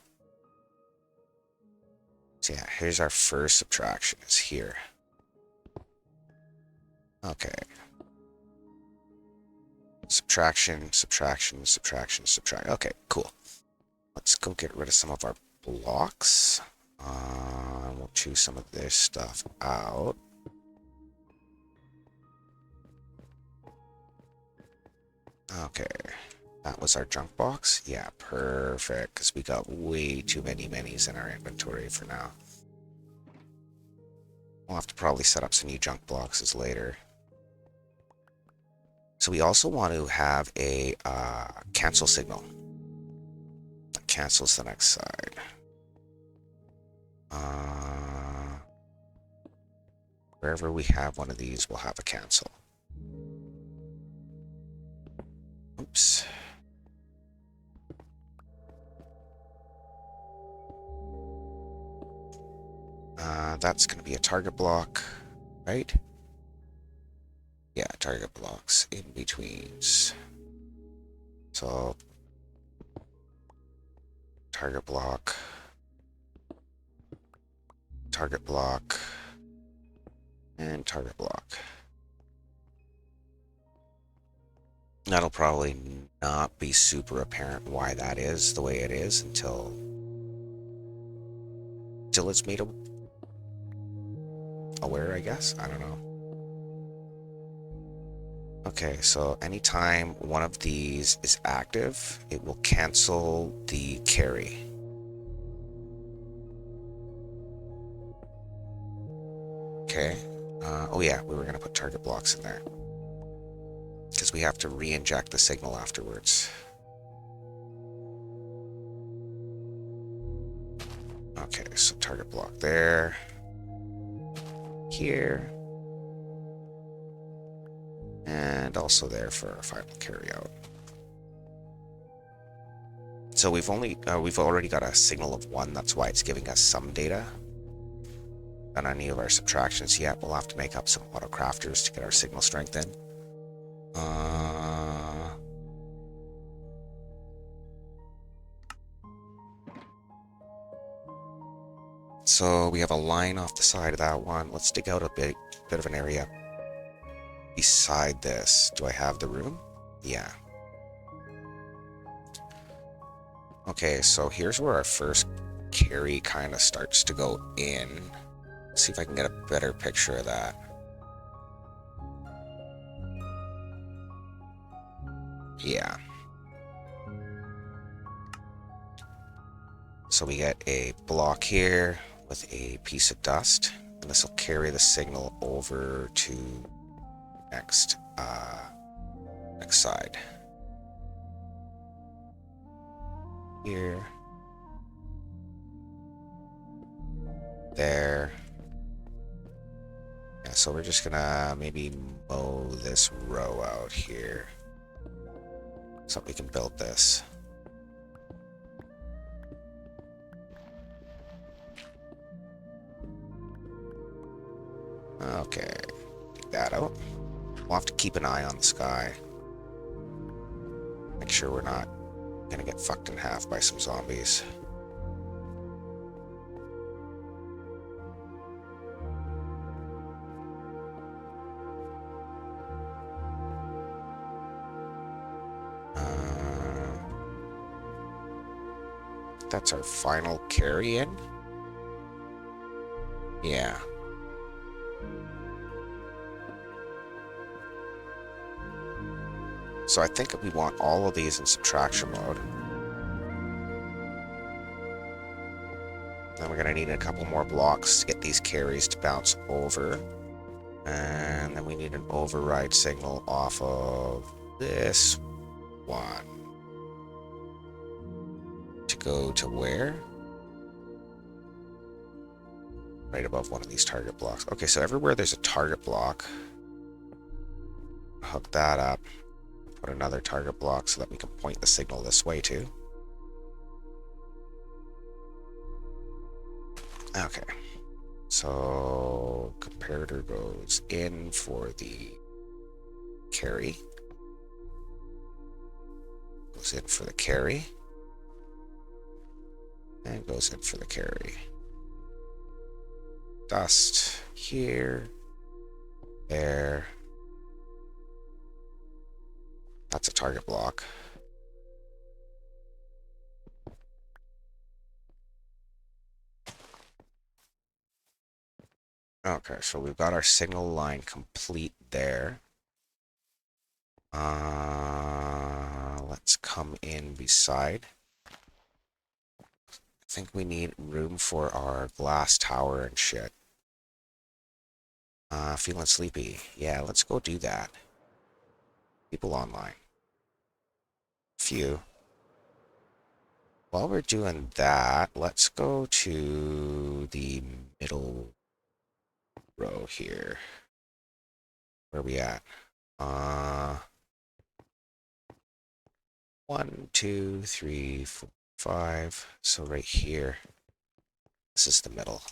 So yeah, here's our first subtraction, is here. Okay. Subtraction, subtraction, subtraction, subtract. Okay, cool. Let's go get rid of some of our blocks. We'll choose some of this stuff out. Okay, that was our junk box. Yeah, perfect, because we got way too many minis in our inventory for now. We'll have to probably set up some new junk boxes later. So we also want to have a cancel signal. That cancels the next side. Wherever we have one of these, we'll have a cancel. Oops. That's going to be a target block, right? Yeah, target blocks in betweens. So, target block, and target block. That'll probably not be super apparent why that is the way it is until it's made aware, I guess. I don't know. Okay, so anytime one of these is active, it will cancel the carry. Okay. Oh yeah, we were going to put target blocks in there, because we have to re-inject the signal afterwards. Okay, so target block there. Here. And also there for our final carry out. So we've already got a signal of 1. That's why it's giving us some data. Not any of our subtractions yet. We'll have to make up some auto crafters to get our signal strength in. So we have a line off the side of that one. Let's dig out a bit of an area beside this. Do I have the room? Yeah. Okay, so here's where our first carry kind of starts to go in. Let's see if I can get a better picture of that. Yeah. So we get a block here with a piece of dust, and this will carry the signal over to next side. Here. There. Yeah, so we're just gonna maybe mow this row out here so we can build this. Okay, take that out. We'll have to keep an eye on the sky. Make sure we're not gonna get fucked in half by some zombies. That's our final carry in. Yeah. So I think we want all of these in subtraction mode. Then we're going to need a couple more blocks to get these carries to bounce over. And then we need an override signal off of this one. To go to where? Right above one of these target blocks. Okay, so everywhere there's a target block, hook that up. Put another target block so that we can point the signal this way too. Okay. So comparator goes in for the carry. Goes in for the carry. And goes in for the carry. Dust here. There. That's a target block. Okay, so we've got our signal line complete there. Let's come in beside. I think we need room for our glass tower and shit. Feeling sleepy. Yeah, let's go do that. People online. Few. While we're doing that, let's go to the middle row here. Where are we at? 1, 2, 3, 4, 5. So right here. This is the middle.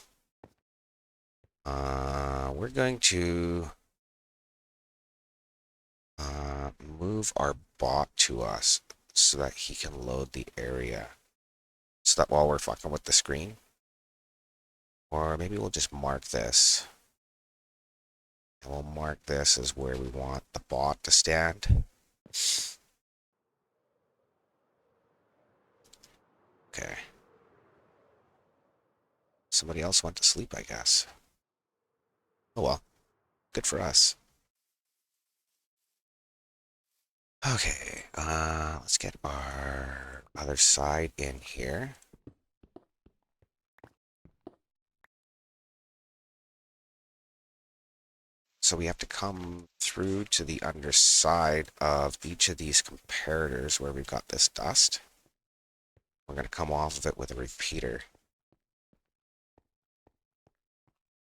We're going to move our bot to us so that he can load the area. So that while we're fucking with the screen. Or maybe we'll just mark this. And we'll mark this as where we want the bot to stand. Okay. Somebody else went to sleep, I guess. Oh well. Good for us. Okay, let's get our other side in here. So we have to come through to the underside of each of these comparators where we've got this dust. We're going to come off of it with a repeater.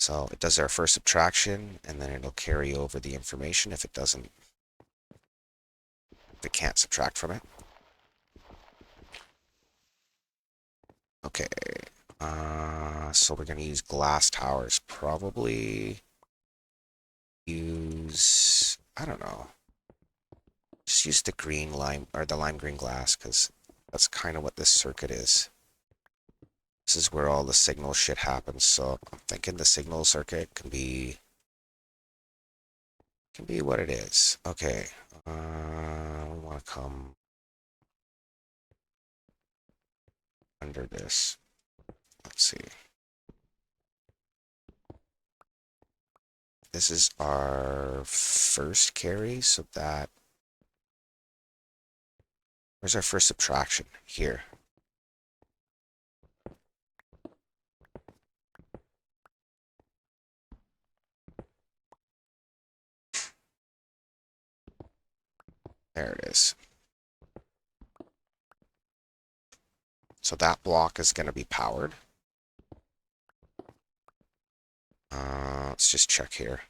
So it does our first subtraction, and then it'll carry over the information if it can't subtract from it. Okay. So we're gonna use glass towers. Probably use, I don't know. Just use the green lime or the lime green glass because that's kind of what this circuit is. This is where all the signal shit happens. So I'm thinking the signal circuit can be what it is. Okay. We want to come under this. Let's see. This is our first carry, so that where's our first subtraction? Here. There it is. So that block is going to be powered. Let's just check here.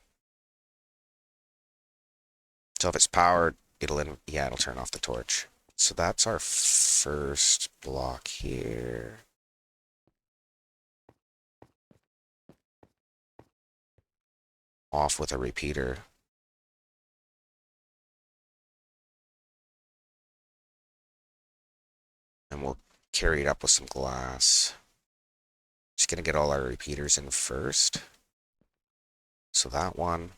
So if it's powered, it'll turn off the torch. So that's our first block here. Off with a repeater. And we'll carry it up with some glass. Just gonna get all our repeaters in first. So that one.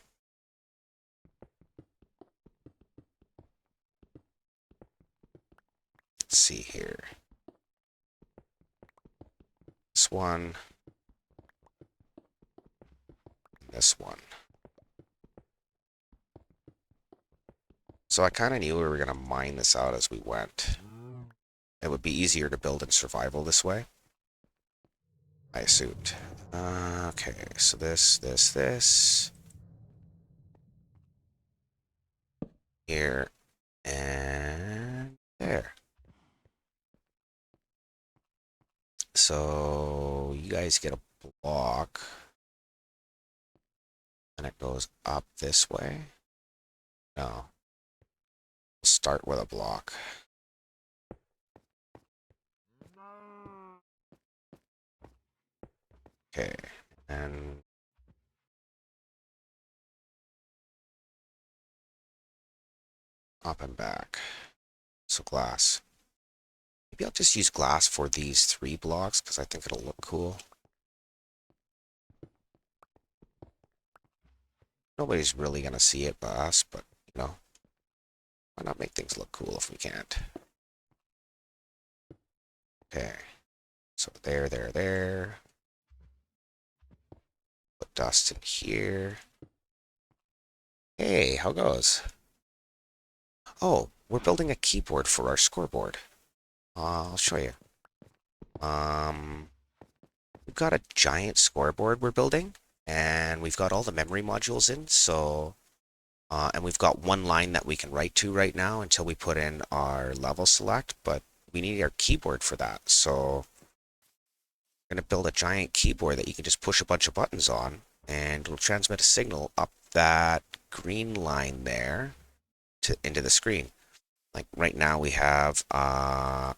Let's see here. This one. This one. So I kind of knew we were going to mine this out as we went. It would be easier to build in survival this way, I assumed. Okay, so this. Here. And there. So you guys get a block. And it goes up this way. No. We'll start with a block. Okay. And up and back. So glass. Maybe I'll just use glass for these 3 blocks because I think it'll look cool. Nobody's really going to see it but us, but, you know, why not make things look cool if we can't? Okay. So there. Put dust in here. Hey, how goes? Oh, we're building a keyboard for our scoreboard. I'll show you. We've got a giant scoreboard we're building, and we've got all the memory modules in, so and we've got one line that we can write to right now until we put in our level select, but we need our keyboard for that. So I'm going to build a giant keyboard that you can just push a bunch of buttons on, and it'll transmit a signal up that green line there into the screen. Like right now we have a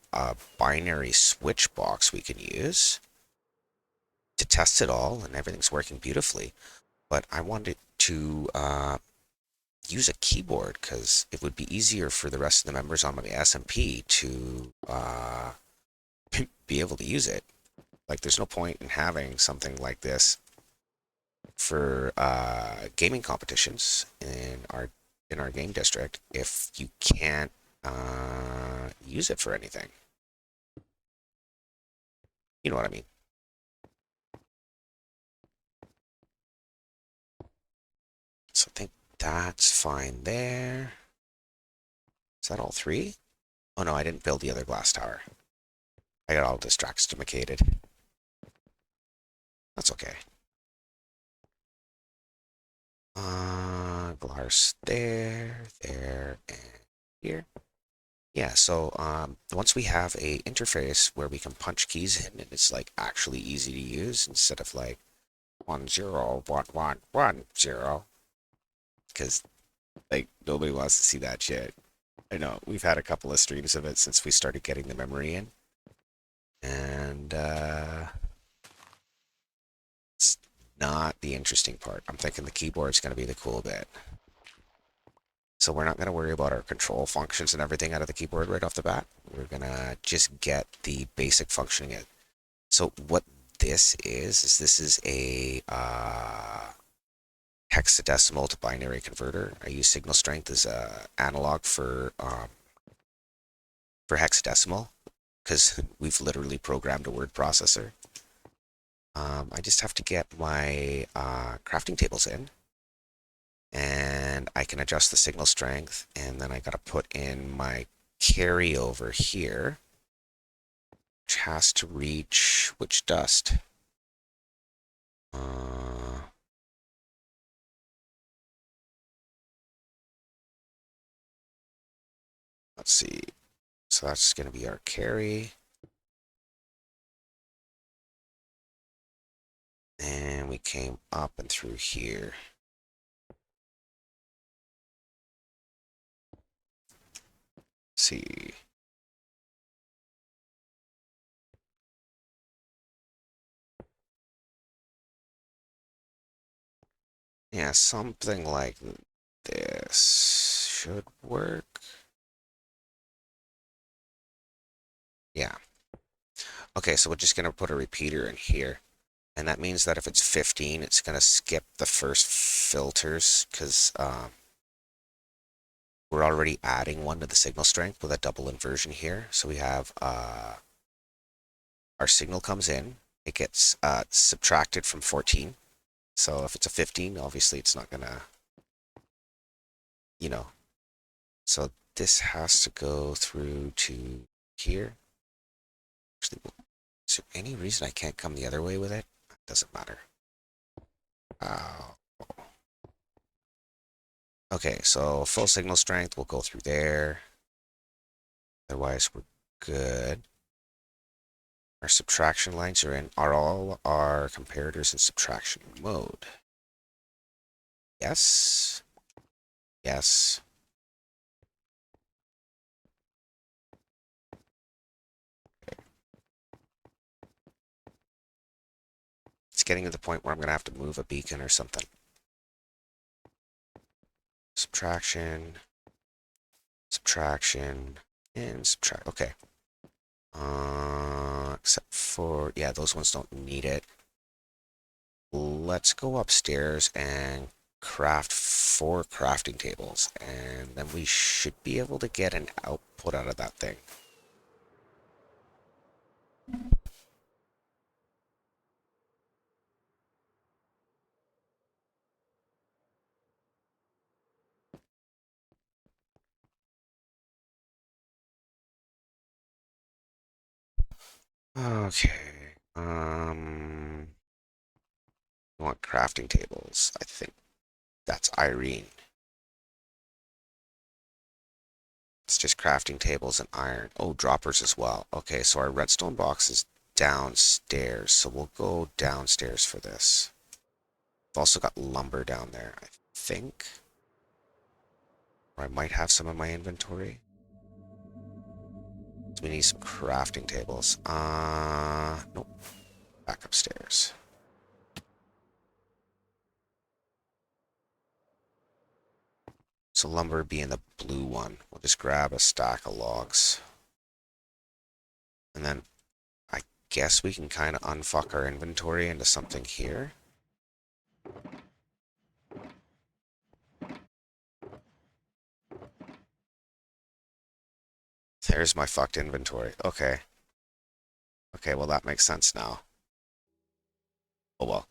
binary switch box we can use to test it all, and everything's working beautifully. But I wanted to use a keyboard because it would be easier for the rest of the members on my SMP to be able to use it. Like, there's no point in having something like this for gaming competitions in our game district if you can't use it for anything. You know what I mean? So I think that's fine there. Is that all 3? Oh no, I didn't build the other glass tower. I got all distractimated. That's okay. Glass there, and here. Yeah, so once we have a interface where we can punch keys in and it's like actually easy to use instead of like 1 0 1 1 1 0, because like nobody wants to see that shit. I know we've had a couple of streams of it since we started getting the memory in, And it's not the interesting part. I'm thinking the keyboard's going to be the cool bit. So we're not going to worry about our control functions and everything out of the keyboard right off the bat. We're going to just get the basic functioning. So what this is this is a hexadecimal to binary converter. I use signal strength as a analog for hexadecimal because we've literally programmed a word processor. I just have to get my crafting tables in, and I can adjust the signal strength, and then I got to put in my carry over here, which has to reach which dust? Let's see. So that's going to be our carry. And we came up and through here. Let's see. Yeah, something like this should work. Yeah. Okay, so we're just going to put a repeater in here. And that means that if it's 15, it's going to skip the first filters because we're already adding one to the signal strength with a double inversion here. So we have our signal comes in. It gets subtracted from 14. So if it's a 15, obviously it's not going to, you know. So this has to go through to here. Actually, is there any reason I can't come the other way with it? It doesn't matter. Okay, so full signal strength will go through there. Otherwise, we're good. Our subtraction lines are in. Are all our comparators in subtraction mode? Yes. Yes. It's getting to the point where I'm going to have to move a beacon or something. Subtraction. Subtraction. And subtract. Okay. Except for, yeah, those ones don't need it. Let's go upstairs and craft 4 crafting tables, and then we should be able to get an output out of that thing. Okay. I want crafting tables. I think that's Irene. It's just crafting tables and iron. Oh, droppers as well. Okay, so our redstone box is downstairs, so we'll go downstairs for this. I've also got lumber down there, I think. Or I might have some in my inventory. So we need some crafting tables. Nope. Back upstairs. So lumber being the blue one. We'll just grab a stack of logs. And then I guess we can kind of unfuck our inventory into something here. There's my fucked inventory. Okay. Okay, well that makes sense now. Oh well.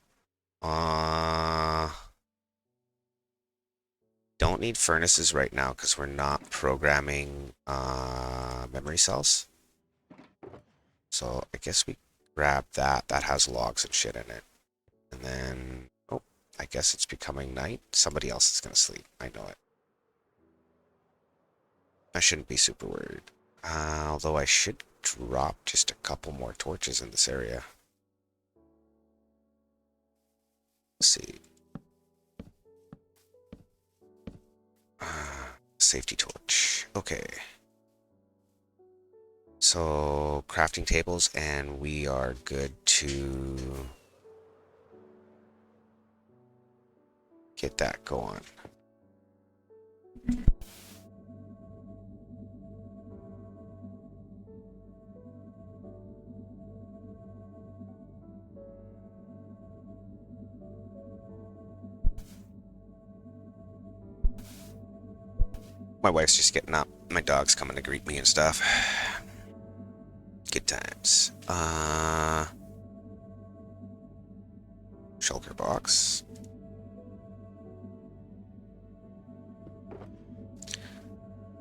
Don't need furnaces right now because we're not programming memory cells. So I guess we grab that. That has logs and shit in it. And then, oh, I guess it's becoming night. Somebody else is going to sleep. I know it. I shouldn't be super worried. Although I should drop just a couple more torches in this area. Let's see. Safety torch. Okay. So crafting tables, and we are good to get that going. My wife's just getting up. My dog's coming to greet me and stuff. Good times. Shulker box.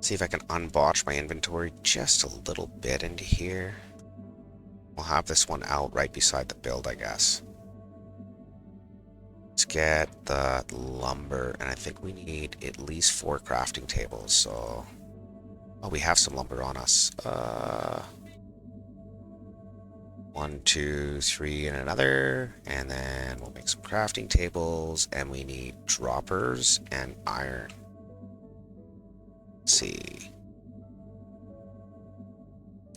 See if I can unbotch my inventory just a little bit into here. We'll have this one out right beside the build, I guess. Let's get the lumber, and I think we need at least 4 crafting tables, so... Oh, we have some lumber on us. 1, 2, 3, and another. And then we'll make some crafting tables, and we need droppers and iron. Let's see.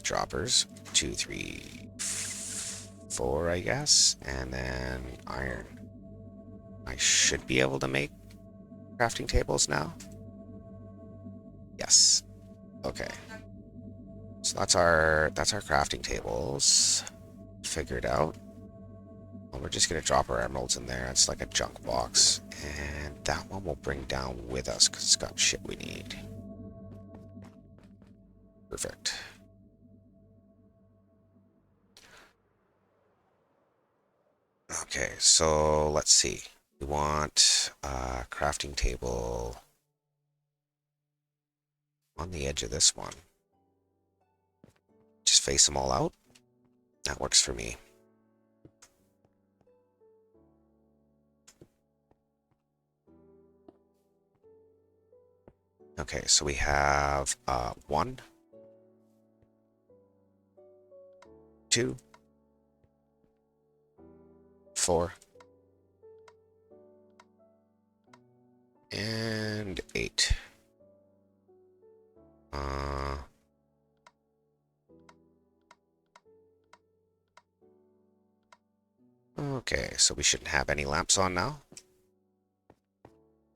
Droppers, 2, 3, 4, I guess, and then iron. I should be able to make crafting tables now. Yes. Okay. So that's our crafting tables figured out. Well, we're just gonna drop our emeralds in there. It's like a junk box, and that one we'll bring down with us because it's got shit we need. Perfect. Okay, so let's see. We want a crafting table on the edge of this one. Just face them all out. That works for me. Okay, so we have 1, 2, 4, and 8. Okay, so we shouldn't have any lamps on now.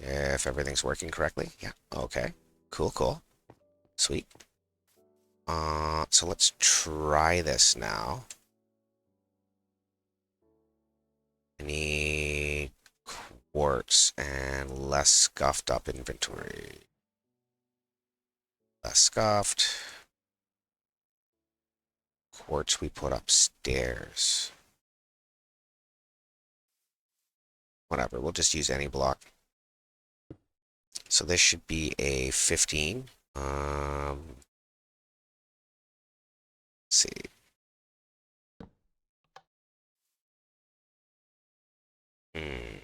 If everything's working correctly. Yeah, okay. Cool, cool. Sweet. So let's try this now. I need quartz and less scuffed up inventory. Less scuffed. Quartz we put upstairs. Whatever, we'll just use any block. So this should be a 15. Let's see. Hmm.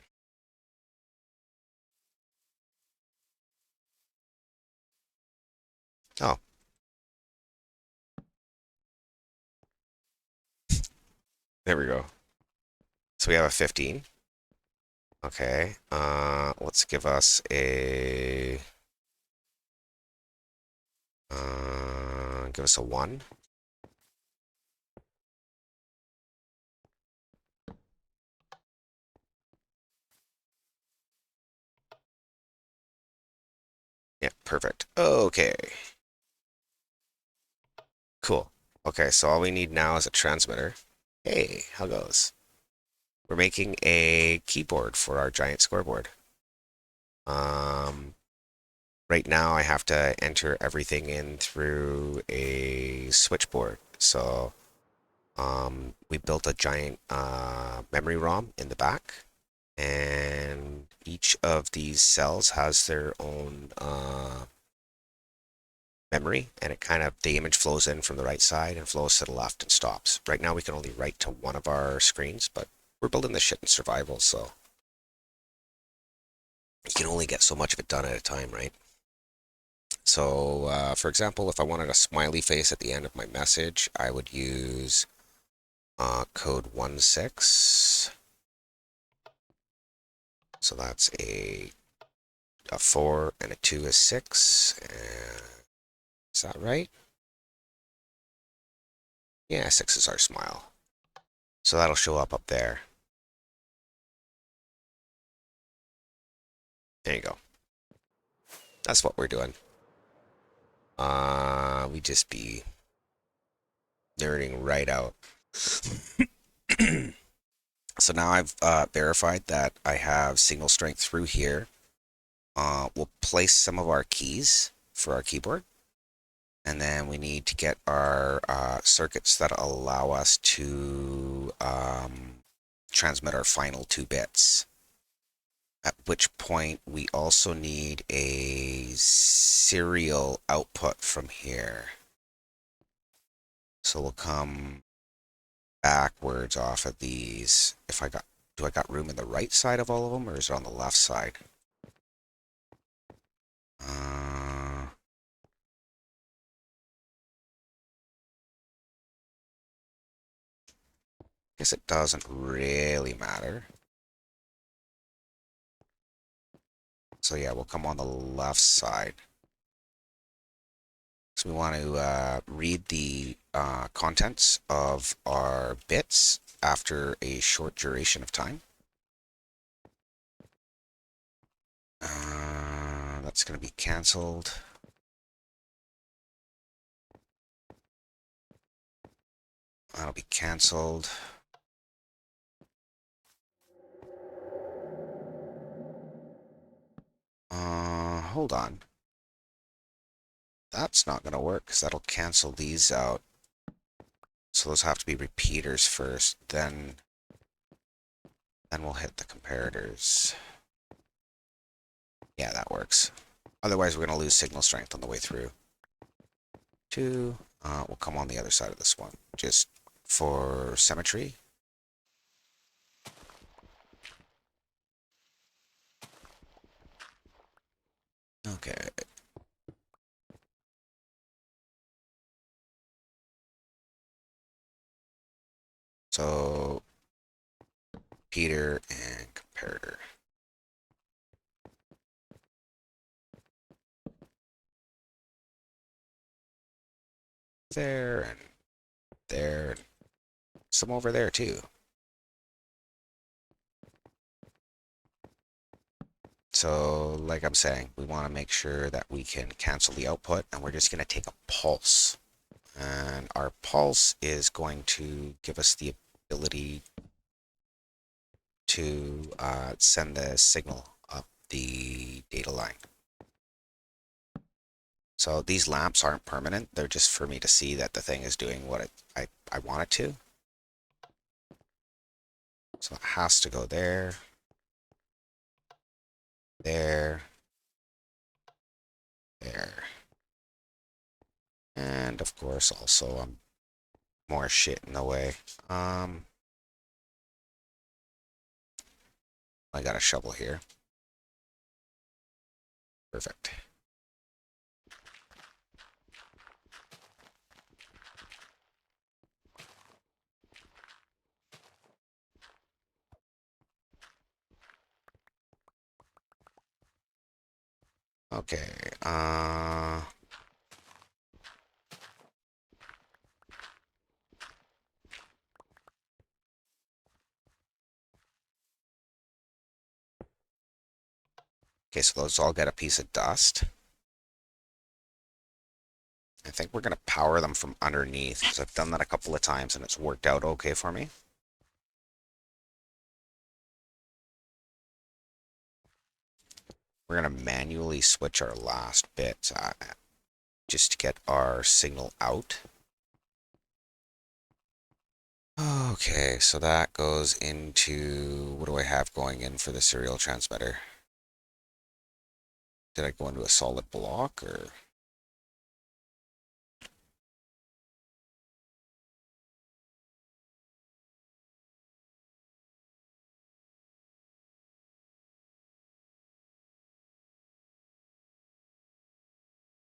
Oh, there we go. So we have a 15. Okay. Let's give us a give us a 1. Yeah, perfect. Okay. Cool. Okay, so all we need now is a transmitter. Hey, how goes? We're making a keyboard for our giant scoreboard. Um, right now I have to enter everything in through a switchboard. So, we built a giant memory ROM in the back, and each of these cells has their own memory, and it kind of, the image flows in from the right side and flows to the left and stops. Right now we can only write to one of our screens, but we're building this shit in survival, so you can only get so much of it done at a time, right? So, for example, if I wanted a smiley face at the end of my message, I would use code 16. So that's a 4 and a 2 is 6. Is that right? Yeah, 6 is our smile. So that'll show up there. There you go. That's what we're doing. We just be nerding right out. So now I've verified that I have signal strength through here. We'll place some of our keys for our keyboard. And then we need to get our circuits that allow us to transmit our final 2 bits. At which point we also need a serial output from here. So we'll come backwards off of these. Do I got room in the right side of all of them, or is it on the left side? Uh, guess it doesn't really matter. So yeah, we'll come on the left side. So we want to read the contents of our bits after a short duration of time. That's going to be cancelled. That'll be cancelled. Hold on. That's not going to work because that'll cancel these out. So those have to be repeaters first, then we'll hit the comparators. Yeah, that works. Otherwise, we're going to lose signal strength on the way through. 2. We'll come on the other side of this one, just for symmetry. Okay. So, Peter and comparator. There and there. And some over there too. So, like I'm saying, we want to make sure that we can cancel the output, and we're just going to take a pulse. And our pulse is going to give us the ability to send the signal up the data line. So these lamps aren't permanent. They're just for me to see that the thing is doing what I want it to. So it has to go there, there, there. And of course, also more shit in the way. I got a shovel here. Perfect. Okay. Okay, so those all get a piece of dust. I think we're gonna power them from underneath because I've done that a couple of times and it's worked out okay for me. We're gonna manually switch our last bit just to get our signal out. Okay, so that goes into, what do I have going in for the serial transmitter? Did I go into a solid block or?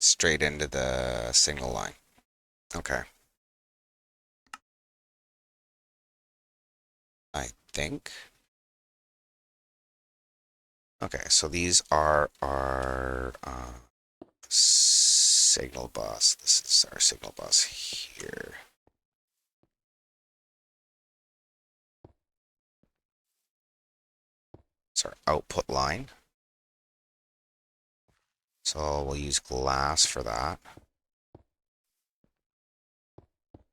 Straight into the signal line. Okay. I think. Okay, so these are our signal bus. This is our signal bus here. It's our output line. So we'll use glass for that.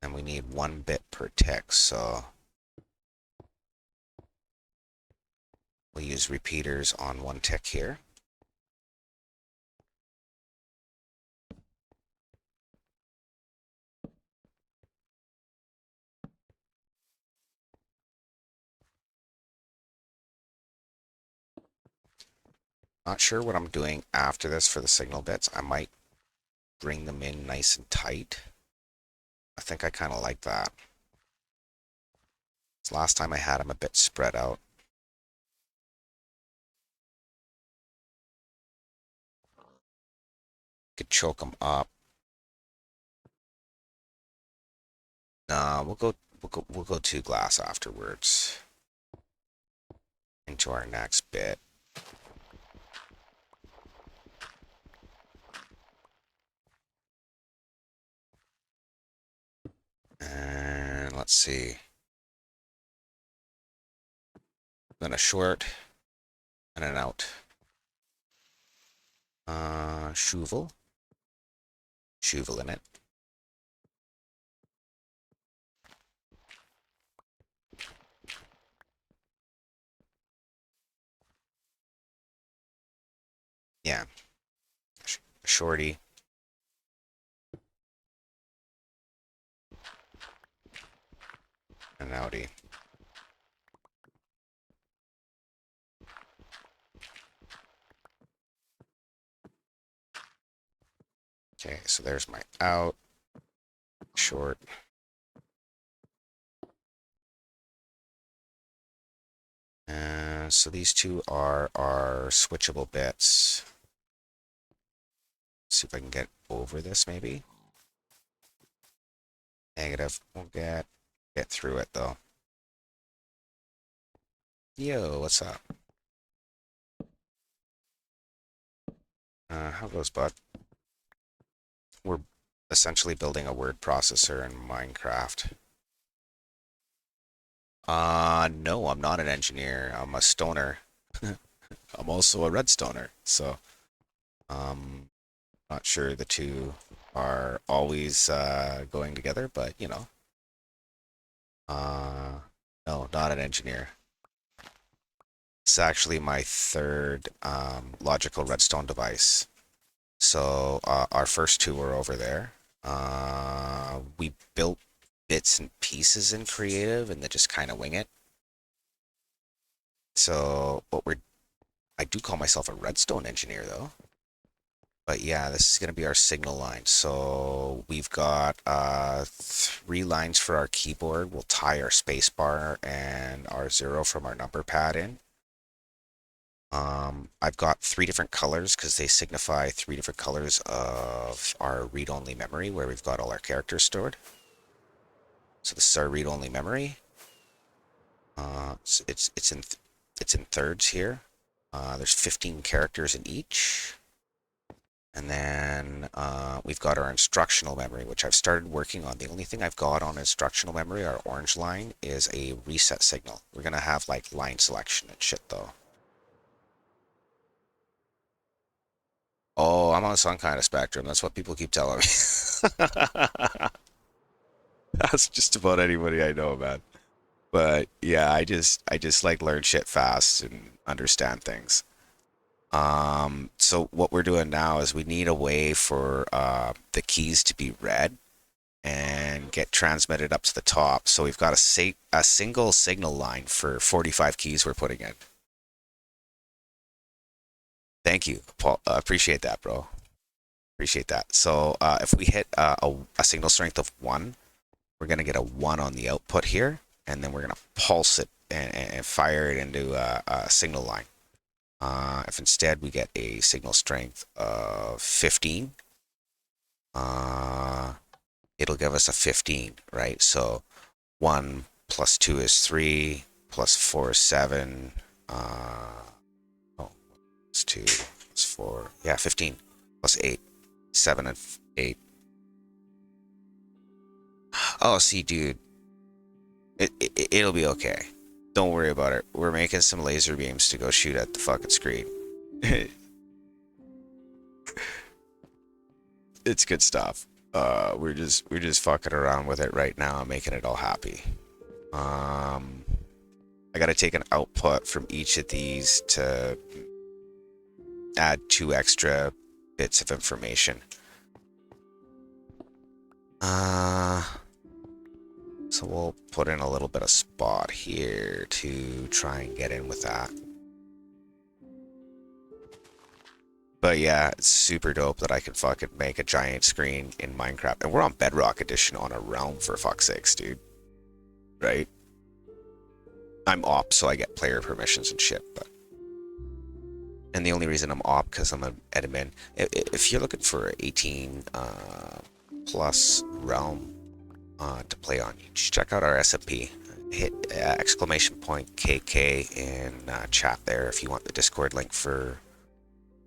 And we need 1 bit per tick, so we'll use repeaters on 1 tick here. Not sure what I'm doing after this for the signal bits. I might bring them in nice and tight. I think I kind of like that. Last time I had them a bit spread out. Could choke them up. Nah, we'll go 2 glass afterwards. Into our next bit. And let's see. Then a short and an out. Shuvel. Shuvel in it. Yeah. Shorty. And outie. Okay, so there's my out. Short. And so these two are our switchable bits. Let's see if I can get over this maybe. Negative. We'll get through it though. Yo, what's up? How goes, bud? We're essentially building a word processor in Minecraft. No, I'm not an engineer. I'm a stoner. I'm also a redstoner. So, not sure the two are always going together, but you know. No, not an engineer. It's actually my third logical redstone device. So our first two were over there. We built bits and pieces in creative and then just kind of wing it. So I do call myself a redstone engineer though. But yeah, this is going to be our signal line. So we've got 3 lines for our keyboard. We'll tie our space bar and our 0 from our number pad in. I've got 3 different colors because they signify 3 different colors of our read-only memory where we've got all our characters stored. So this is our read-only memory. It's in thirds here. There's 15 characters in each. And then we've got our instructional memory, which I've started working on. The only thing I've got on instructional memory, our orange line, is a reset signal. We're going to have like line selection and shit though. Oh, I'm on some kind of spectrum. That's what people keep telling me. That's just about anybody I know, man. But yeah, I just like learn shit fast and understand things. So what we're doing now is we need a way for the keys to be read and get transmitted up to the top. So we've got a single signal line for 45 keys we're putting in. Thank you, Paul. Appreciate that, bro. Appreciate that. So if we hit a signal strength of 1, we're going to get a 1 on the output here, and then we're going to pulse it and fire it into a signal line. If instead we get a signal strength of 15, it'll give us a 15, right? So 1 plus 2 is 3, plus 4 is 7. Oh, it's 2, plus 4. Yeah, 15, plus 8. 7 and 8. Oh, see, dude, it'll be okay. Don't worry about it. We're making some laser beams to go shoot at the fucking screen. It's good stuff. We're just fucking around with it right now and making it all happy. I gotta take an output from each of these to add 2 extra bits of information. So we'll put in a little bit of spot here to try and get in with that. But yeah, it's super dope that I can fucking make a giant screen in Minecraft. And we're on Bedrock Edition on a realm, for fuck's sakes, dude. Right? I'm op, so I get player permissions and shit, but... And the only reason I'm op, because I'm an admin. If you're looking for 18 plus realm to play on, you just check out our SMP. Hit exclamation point KK in chat there if you want the Discord link for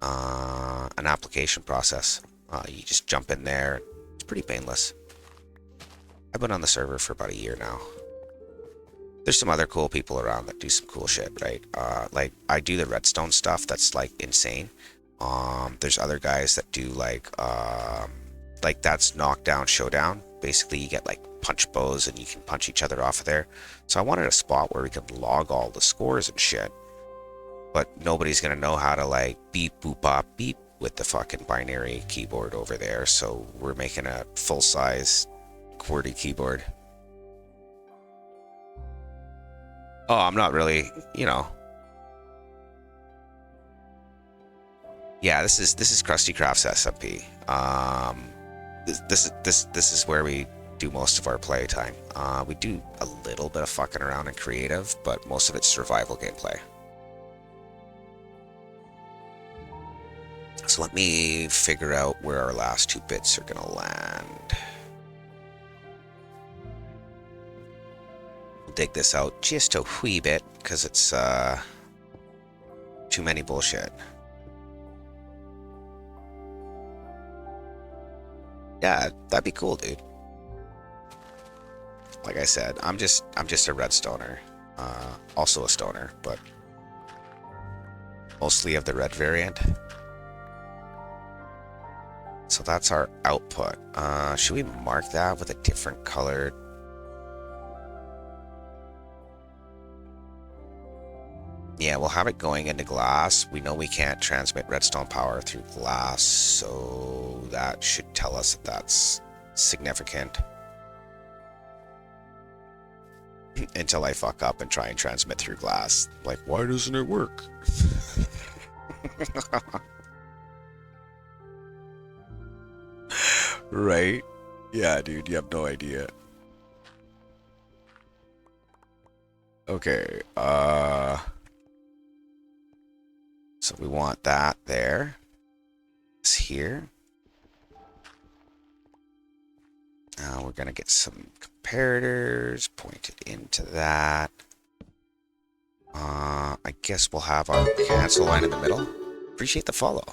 an application process. You just jump in there. It's pretty painless. I've been on the server for about a year now. There's some other cool people around that do some cool shit, right? Like I do the redstone stuff that's like insane. There's other guys that do like that's knockdown showdown. Basically, you get like punch bows and you can punch each other off of there. So I wanted a spot where we could log all the scores and shit. But nobody's gonna know how to like beep boop bop beep with the fucking binary keyboard over there. So we're making a full size QWERTY keyboard. Oh, I'm not really, you know. Yeah, this is Krusty Craft's SMP. This is where we do most of our playtime. We do a little bit of fucking around in creative, but most of it's survival gameplay. So let me figure out where our last 2 bits are gonna land. We'll dig this out just a wee bit, because it's too many bullshit. Yeah, that'd be cool, dude. Like I said, I'm just a redstoner. Also a stoner, but mostly of the red variant. So that's our output. Should we mark that with a different color? Yeah, we'll have it going into glass. We know we can't transmit redstone power through glass, so that should tell us that that's significant. Until I fuck up and try and transmit through glass. Like, why doesn't it work? Right? Yeah, dude, you have no idea. Okay, so we want that there. It's here. Now we're gonna get some comparators pointed into that. I guess we'll have our cancel line in the middle. Appreciate the follow.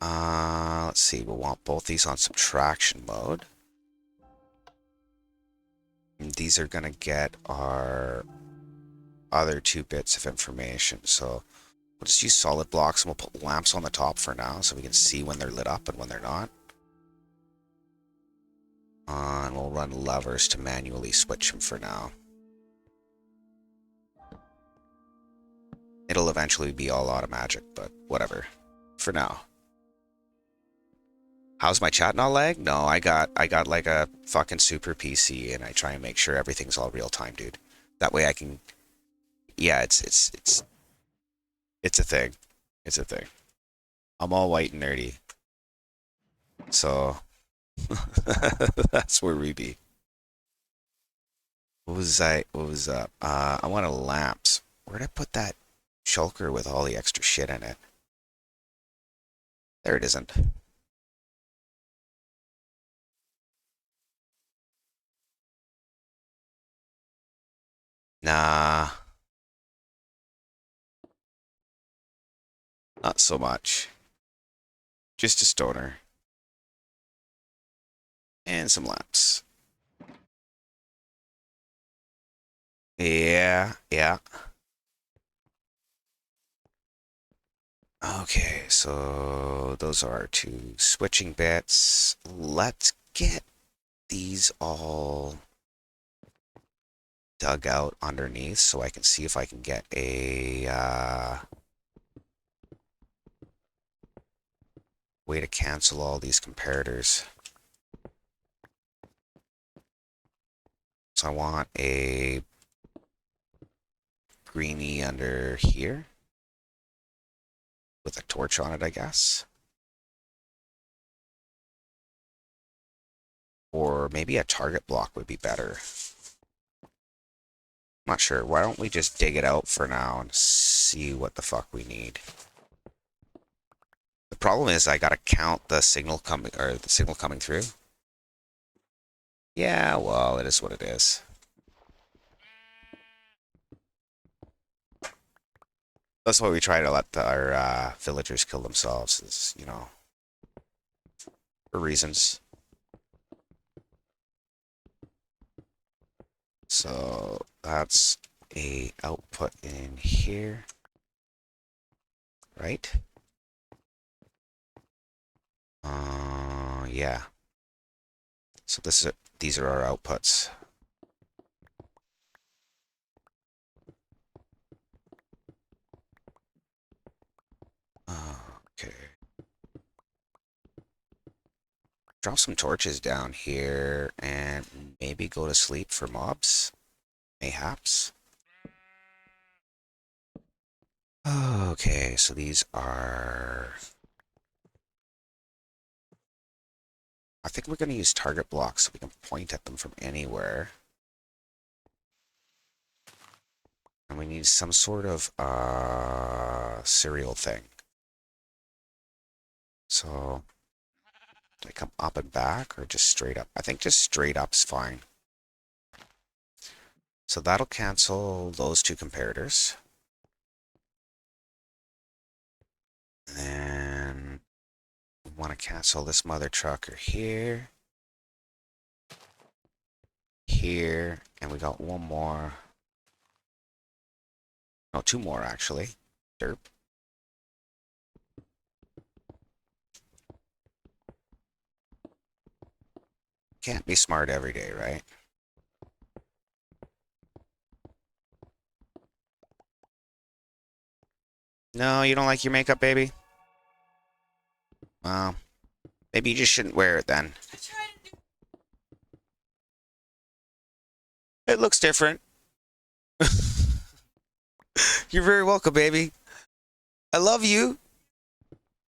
Let's see, we'll want both these on subtraction mode. And these are gonna get our other 2 bits of information. So we'll just use solid blocks and we'll put lamps on the top for now so we can see when they're lit up and when they're not. And we'll run levers to manually switch them for now. It'll eventually be all automatic, but whatever. For now. How's my chat not lag? No, I got like a fucking super PC and I try and make sure everything's all real time, dude. That way I can... Yeah, it's a thing. It's a thing. I'm all white and nerdy. So that's where we be. What was up? I wanted lamps. Where'd I put that shulker with all the extra shit in it? There it isn't. Nah. Not so much. Just a stoner. And some lamps. Yeah, yeah. Okay, so those are our two switching bits. Let's get these all dug out underneath so I can see if I can get a way to cancel all these comparators. So I want a greenie under here with a torch on it, I guess. Or maybe a target block would be better. I'm not sure. Why don't we just dig it out for now and see what the fuck we need? The problem is I gotta count the signal coming through. Yeah, well, it is what it is. That's why we try to let our villagers kill themselves, is, you know, for reasons. So that's a output in here, right? Yeah. So these are our outputs. Okay. Drop some torches down here and maybe go to sleep for mobs. Mayhaps. Okay, so these are... I think we're going to use target blocks so we can point at them from anywhere. And we need some sort of serial thing. So, do I come up and back or just straight up? I think just straight up's fine. So that'll cancel those two comparators. And we want to cancel this mother trucker here. Here. And we got one more. No, two more actually. Derp. Can't be smart every day, right? No, you don't like your makeup, baby? Well, maybe you just shouldn't wear it then. It looks different. You're very welcome, baby. I love you.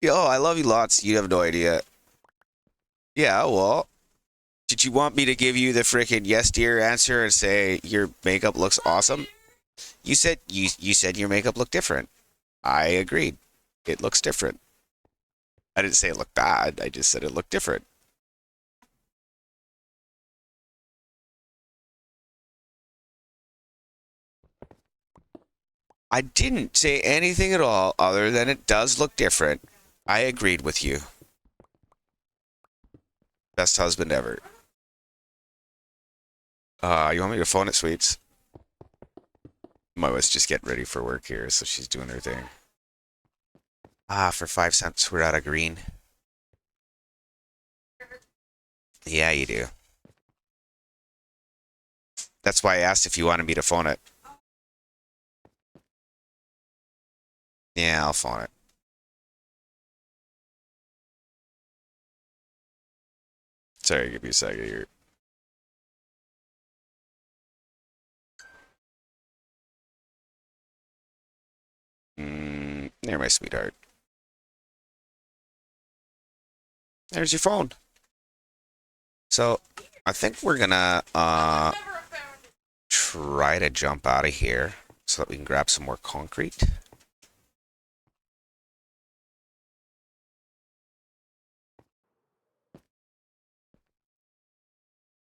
Yo, I love you lots. You have no idea. Yeah, well, did you want me to give you the freaking yes dear answer and say your makeup looks awesome? You said your makeup looked different. I agreed. It looks different. I didn't say it looked bad. I just said it looked different. I didn't say anything at all other than it does look different. I agreed with you. Best husband ever. You want me to phone it, sweets? My wife's just getting ready for work here, so she's doing her thing. For 5 cents, we're out of green. Yeah, you do. That's why I asked if you wanted me to phone it. Yeah, I'll phone it. Sorry, give me a second here. There, my sweetheart. There's your phone. So, I think we're gonna try to jump out of here so that we can grab some more concrete.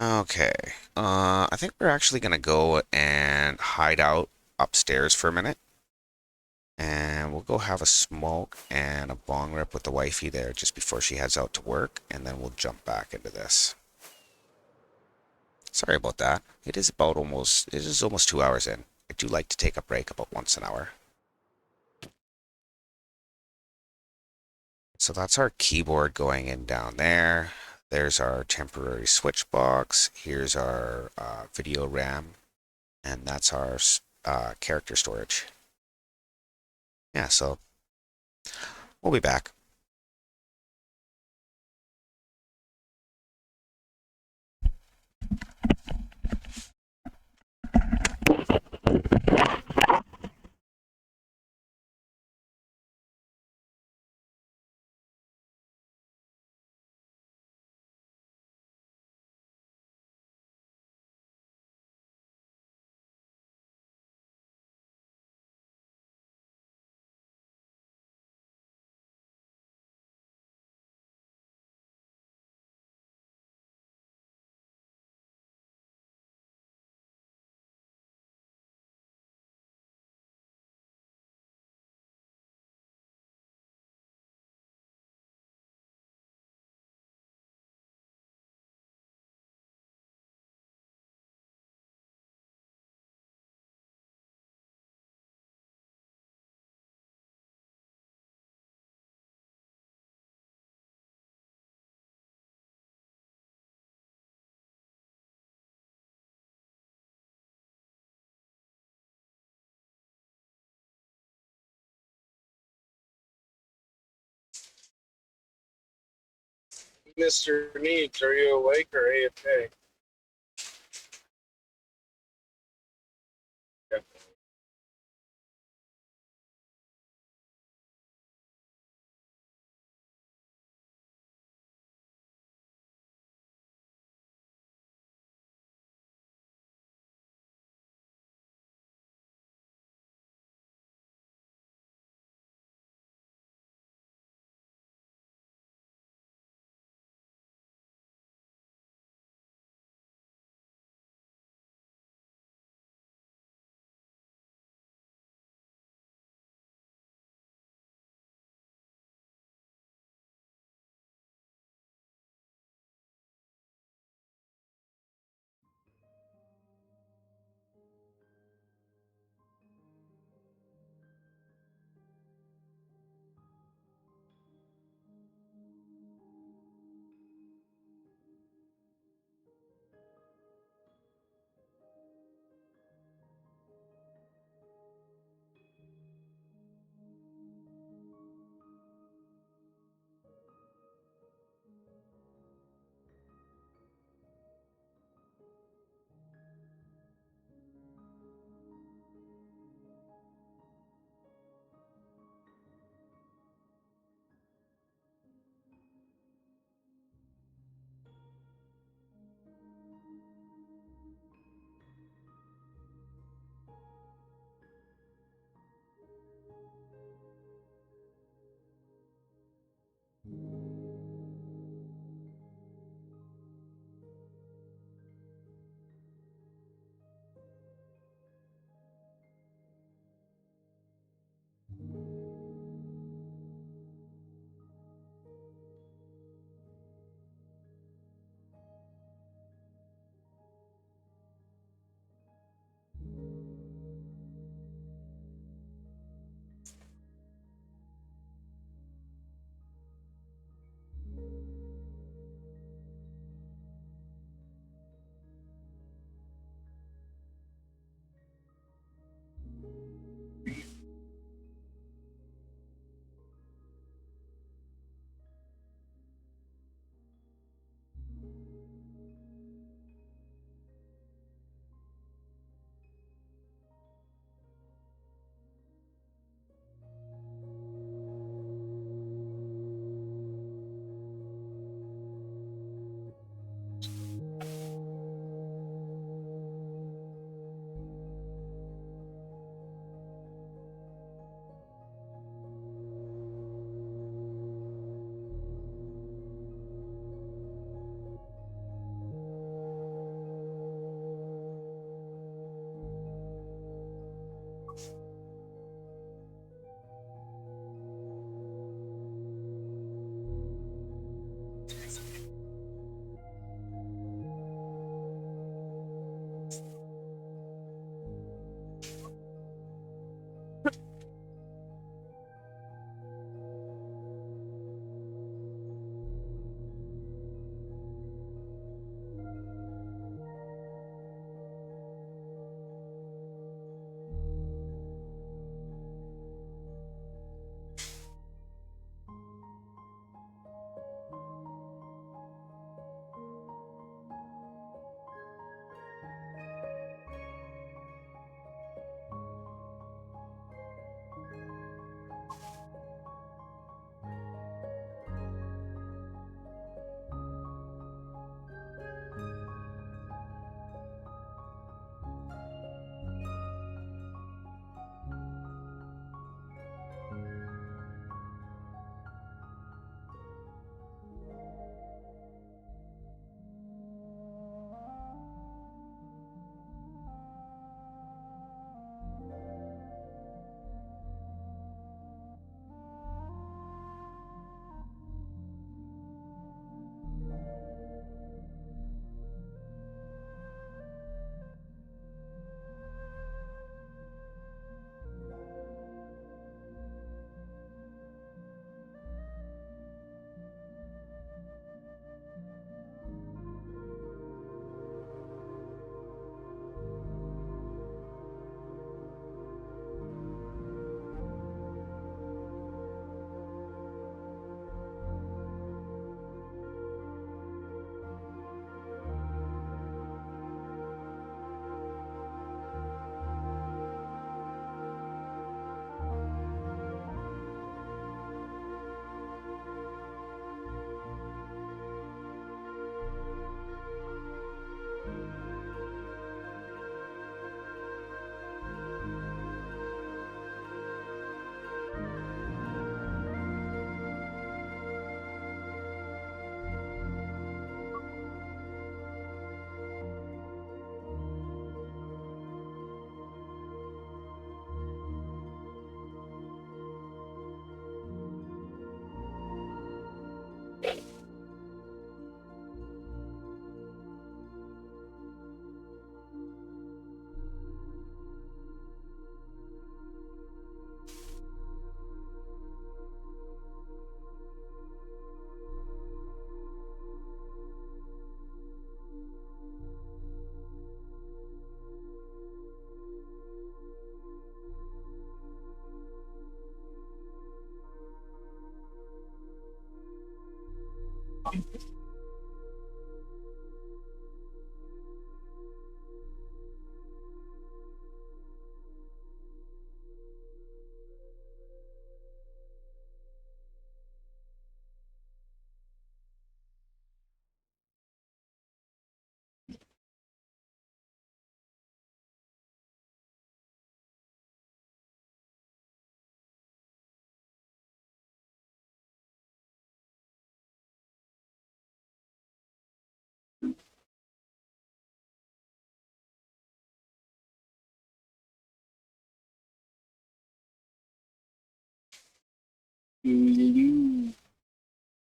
Okay. I think we're actually gonna go and hide out upstairs for a minute. And we'll go have a smoke and a bong rip with the wifey there just before she heads out to work, and then we'll jump back into this. Sorry about that. It is almost 2 hours in. I do like to take a break about once an hour. So that's our keyboard going in down there. There's our temporary switch box. Here's our video RAM, and that's our character storage. Yeah, so we'll be back. Mr. Needs, are you awake or AFK? Yeah.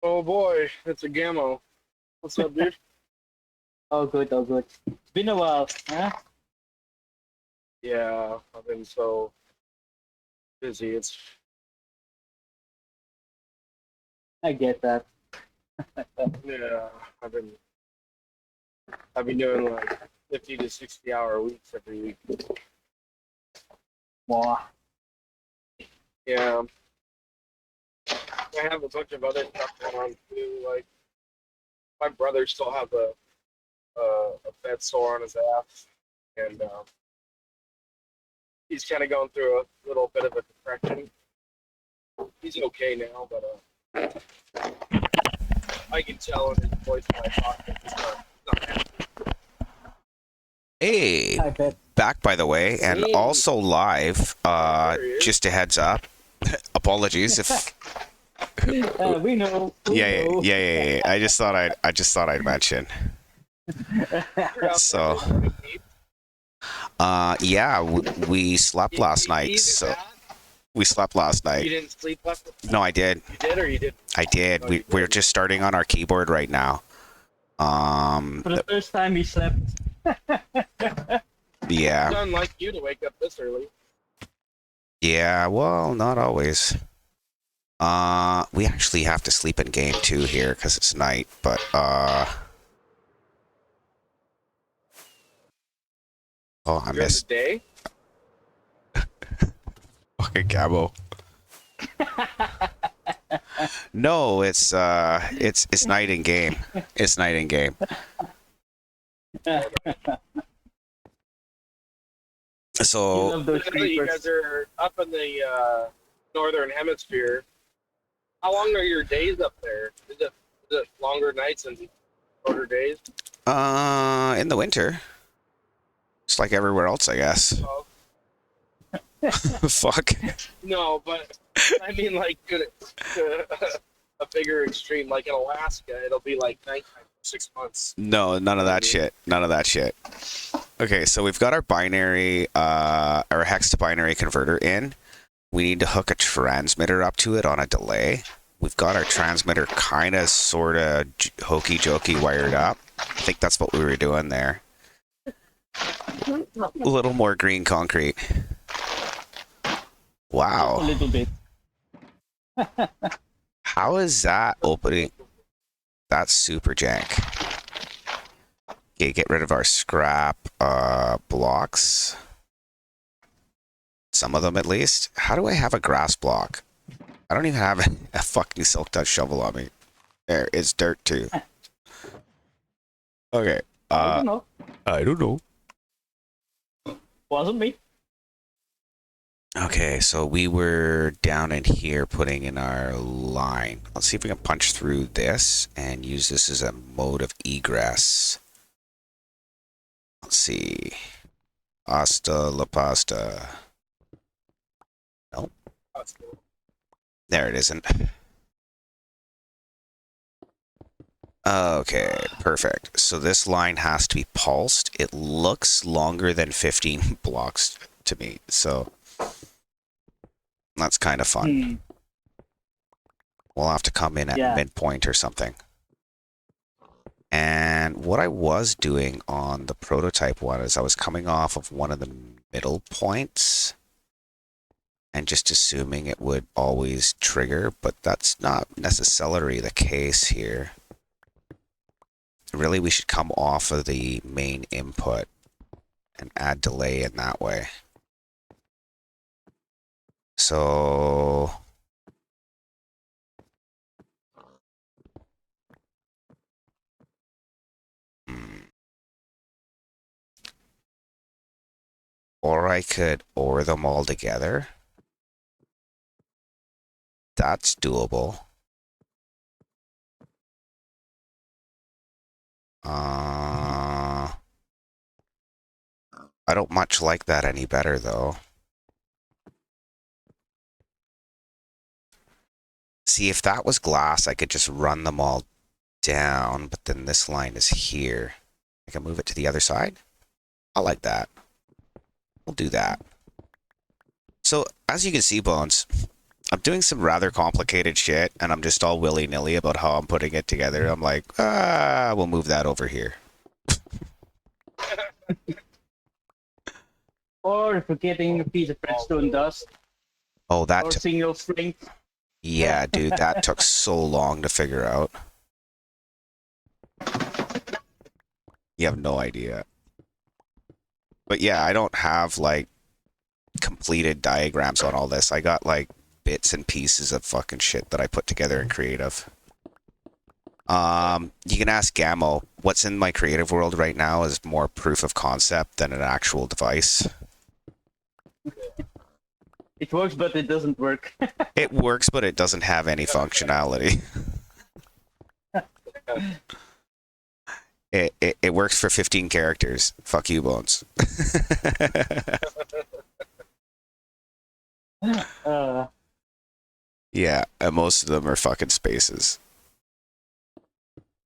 Oh boy, it's a Gammo. What's up, dude? Oh, good, oh, good. It's been a while, huh? Yeah, I've been so busy. I get that. Yeah, I've been I've been doing like 50 to 60 hour weeks every week. Wow. Yeah, I have a bunch of other stuff going on too. Like my brother still has a bed sore on his ass, and he's kind of going through a little bit of a depression. He's okay now, but I can tell in his voice when I talk that he's not happy. Hey, I bet. back by the way, and Hey. also live. There he is. Just a heads up. Apologies if. We know. We Yeah, know. yeah. I just thought I'd mention. You're out So, there running deep. yeah, we slept last night. You do So that? we slept last You night. didn't sleep last night? No, I did. You did or you didn't? I did. Oh, you We're did. just starting on our keyboard right now. For the first time he slept. Yeah. It's unlike you to wake up this early. Yeah, well, not always. We actually have to sleep in game too here because it's night, but oh, I During the missed day? fucking Gabo. No, it's night in game. It's night in game. You So love those You creepers. guys are up in the northern hemisphere. How long are your days up there? Is it longer nights and shorter days? in the winter, it's like everywhere else, I guess. Oh, Fuck. no, but I mean like to a bigger extreme, like in Alaska, it'll be like nighttime for 6 months. No, none of that shit. None of that shit. Okay, so we've got our binary, our hex to binary converter in. We need to hook a transmitter up to it on a delay. We've got our transmitter kind of, sort of, hokey jokey wired up. I think that's what we were doing there. A little more green concrete. A Wow. little bit. How is that opening? That's super jank. Okay, get rid of our scrap blocks. Some of them at least. How do I have a grass block? I don't even have a fucking silk touch shovel on me. There, it's dirt too. Okay. I don't know. I don't know. Wasn't me. Okay, so we were down in here putting in our line. Let's see if we can punch through this and use this as a mode of egress. Let's see. Hasta la pasta. Nope. There it isn't. Okay, perfect. So this line has to be pulsed. It looks longer than 15 blocks to me, so that's kind of fun. Hmm. We'll have to come in at Yeah. midpoint or something. And what I was doing on the prototype one is I was coming off of one of the middle points and just assuming it would always trigger, but that's not necessarily the case here. Really, we should come off of the main input and add delay in that way. So Or I could ore them all together. That's doable. I don't much like that any better, though. See, if that was glass, I could just run them all down, but then this line is here. I can move it to the other side. I like that. We'll do that. So, as you can see, Bones, I'm doing some rather complicated shit, and I'm just all willy-nilly about how I'm putting it together. I'm like, we'll move that over here. Or if we're getting a piece of redstone dust Oh, or single strength. yeah, dude, that took so long to figure out. You have no idea. But yeah, I don't have, like, completed diagrams on all this. I got, like, bits and pieces of fucking shit that I put together in creative. You can ask Gammo. What's in my creative world right now is more proof of concept than an actual device. It works, but it doesn't work. It works, but it doesn't have any functionality. It works for 15 characters. Fuck you, Bones. Yeah, and most of them are fucking spaces.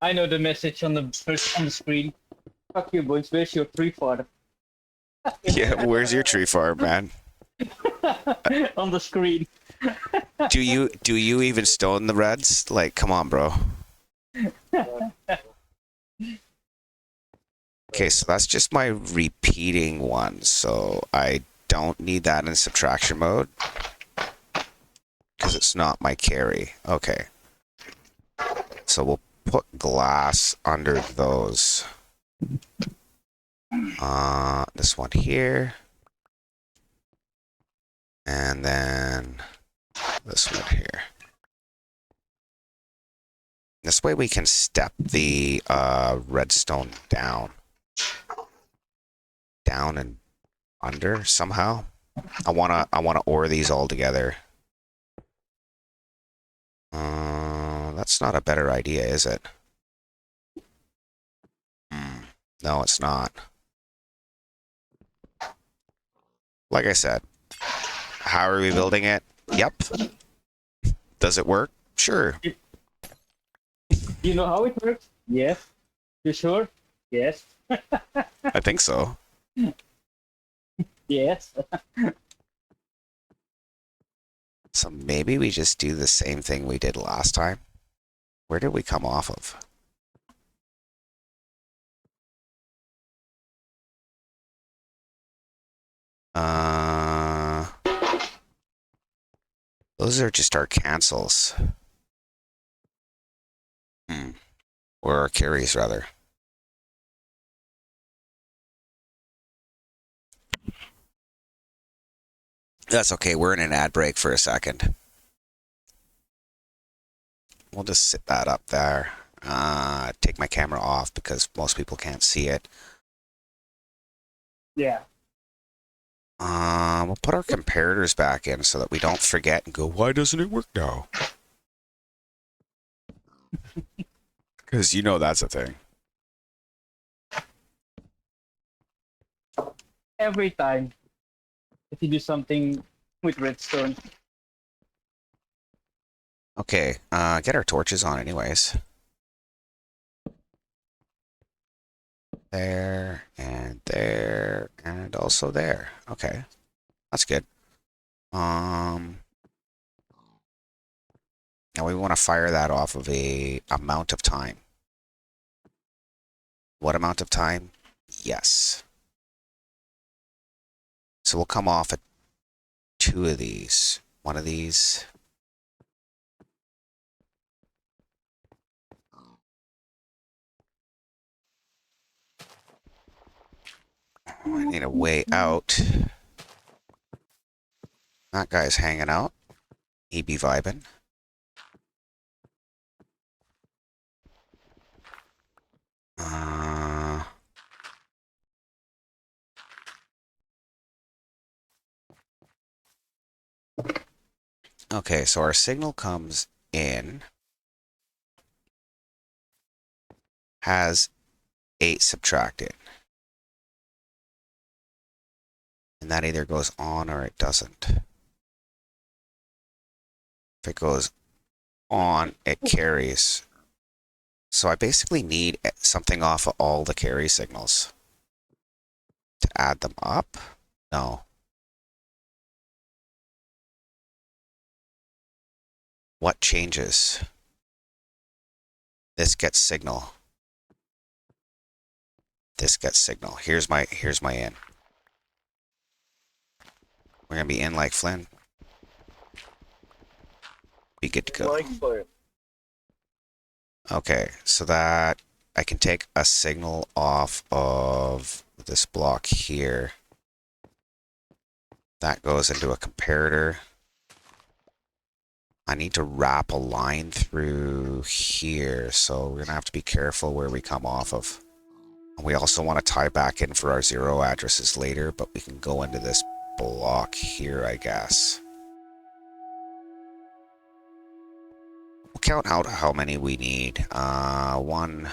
I know the message on the screen. Fuck you, boys. Where's your tree farm? Yeah, where's your tree farm, man? On the screen. Do you even stone the reds? Like, come on, bro. Okay, so that's just my repeating one, so I don't need that in subtraction mode because it's not my carry. Okay, so we'll put glass under those. This one here, and then this one here. This way we can step the redstone down and under somehow. I wanna ore these all together. That's not a better idea, is it? No, it's not. Like I said, how are we building it? Yep. Does it work? Sure. You know how it works? Yes. You sure? Yes. I think so. Yes. So maybe we just do the same thing we did last time. Where did we come off of? Those are just our cancels. Or our carries, rather. That's okay. We're in an ad break for a second. We'll just sit that up there. Take my camera off because most people can't see it. Yeah. We'll put our comparators back in so that we don't forget and go, why doesn't it work now? Because you know that's a thing. Every time if you do something with redstone. Okay, get our torches on anyways. There, and also there. Okay, that's good. Now we want to fire that off of a amount of time. What amount of time? Yes. So we'll come off at 2 of these. 1 of these. Oh, I need a way out. That guy's hanging out. He be vibing. Okay, so our signal comes in, has 8 subtracted. And that either goes on or it doesn't. If it goes on, it carries. So I basically need something off of all the carry signals to add them up. No. What changes? This gets signal. This gets signal. Here's my in. We're gonna be in like Flynn. Be good to go. Like Flint. Okay, so that I can take a signal off of this block here. That goes into a comparator. I need to wrap a line through here, so we're gonna have to be careful where we come off of. We also want to tie back in for our 0 addresses later, but we can go into this block here, I guess. We'll count out how many we need. 1,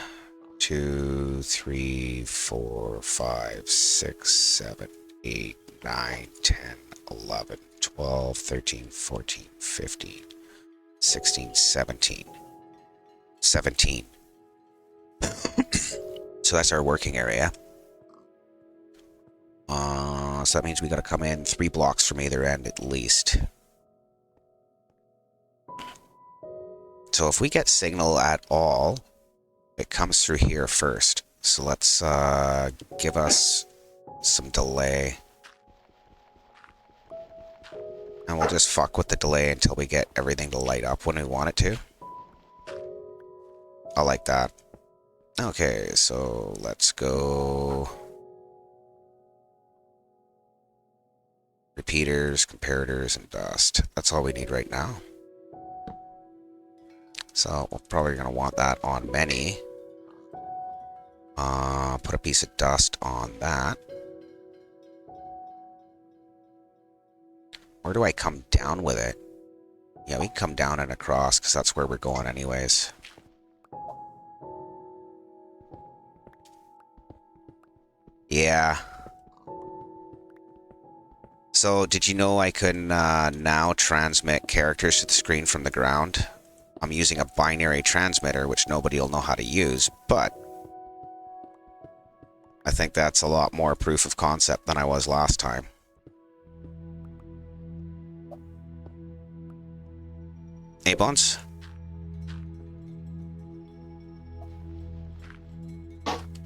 2, 3, 4, 5, 6, 7, 8, 9, 10, 11, 12, 13, 14, 15, 16, 17. 17. So that's our working area. So that means we gotta come in 3 blocks from either end at least. So if we get signal at all, it comes through here first. So let's give us some delay. And we'll just fuck with the delay until we get everything to light up when we want it to. I like that. Okay, so let's go. Repeaters, comparators, and dust. That's all we need right now. So we're probably going to want that on many. Put a piece of dust on that. Where do I come down with it? Yeah, we can come down and across because that's where we're going anyways. Yeah. So did you know I can now transmit characters to the screen from the ground? I'm using a binary transmitter, which nobody will know how to use, but I think that's a lot more proof of concept than I was last time. Hey, Bones?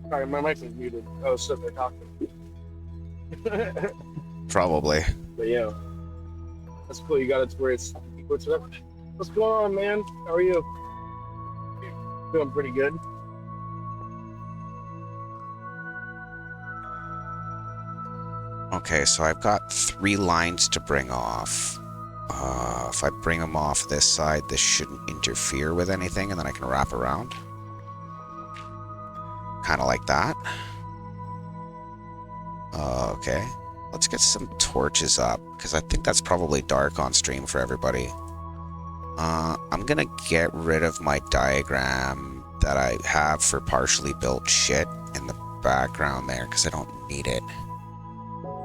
Sorry, my mic was muted. I was sitting there talking. Probably. But yeah, that's cool. You got it to where it's what's up. What's going on, man? How are you? Doing pretty good. Okay, so I've got 3 lines to bring off. If I bring them off this side, this shouldn't interfere with anything, and then I can wrap around. Kind of like that. Okay. Let's get some torches up, because I think that's probably dark on stream for everybody. I'm gonna get rid of my diagram that I have for partially built shit in the background there, because I don't need it.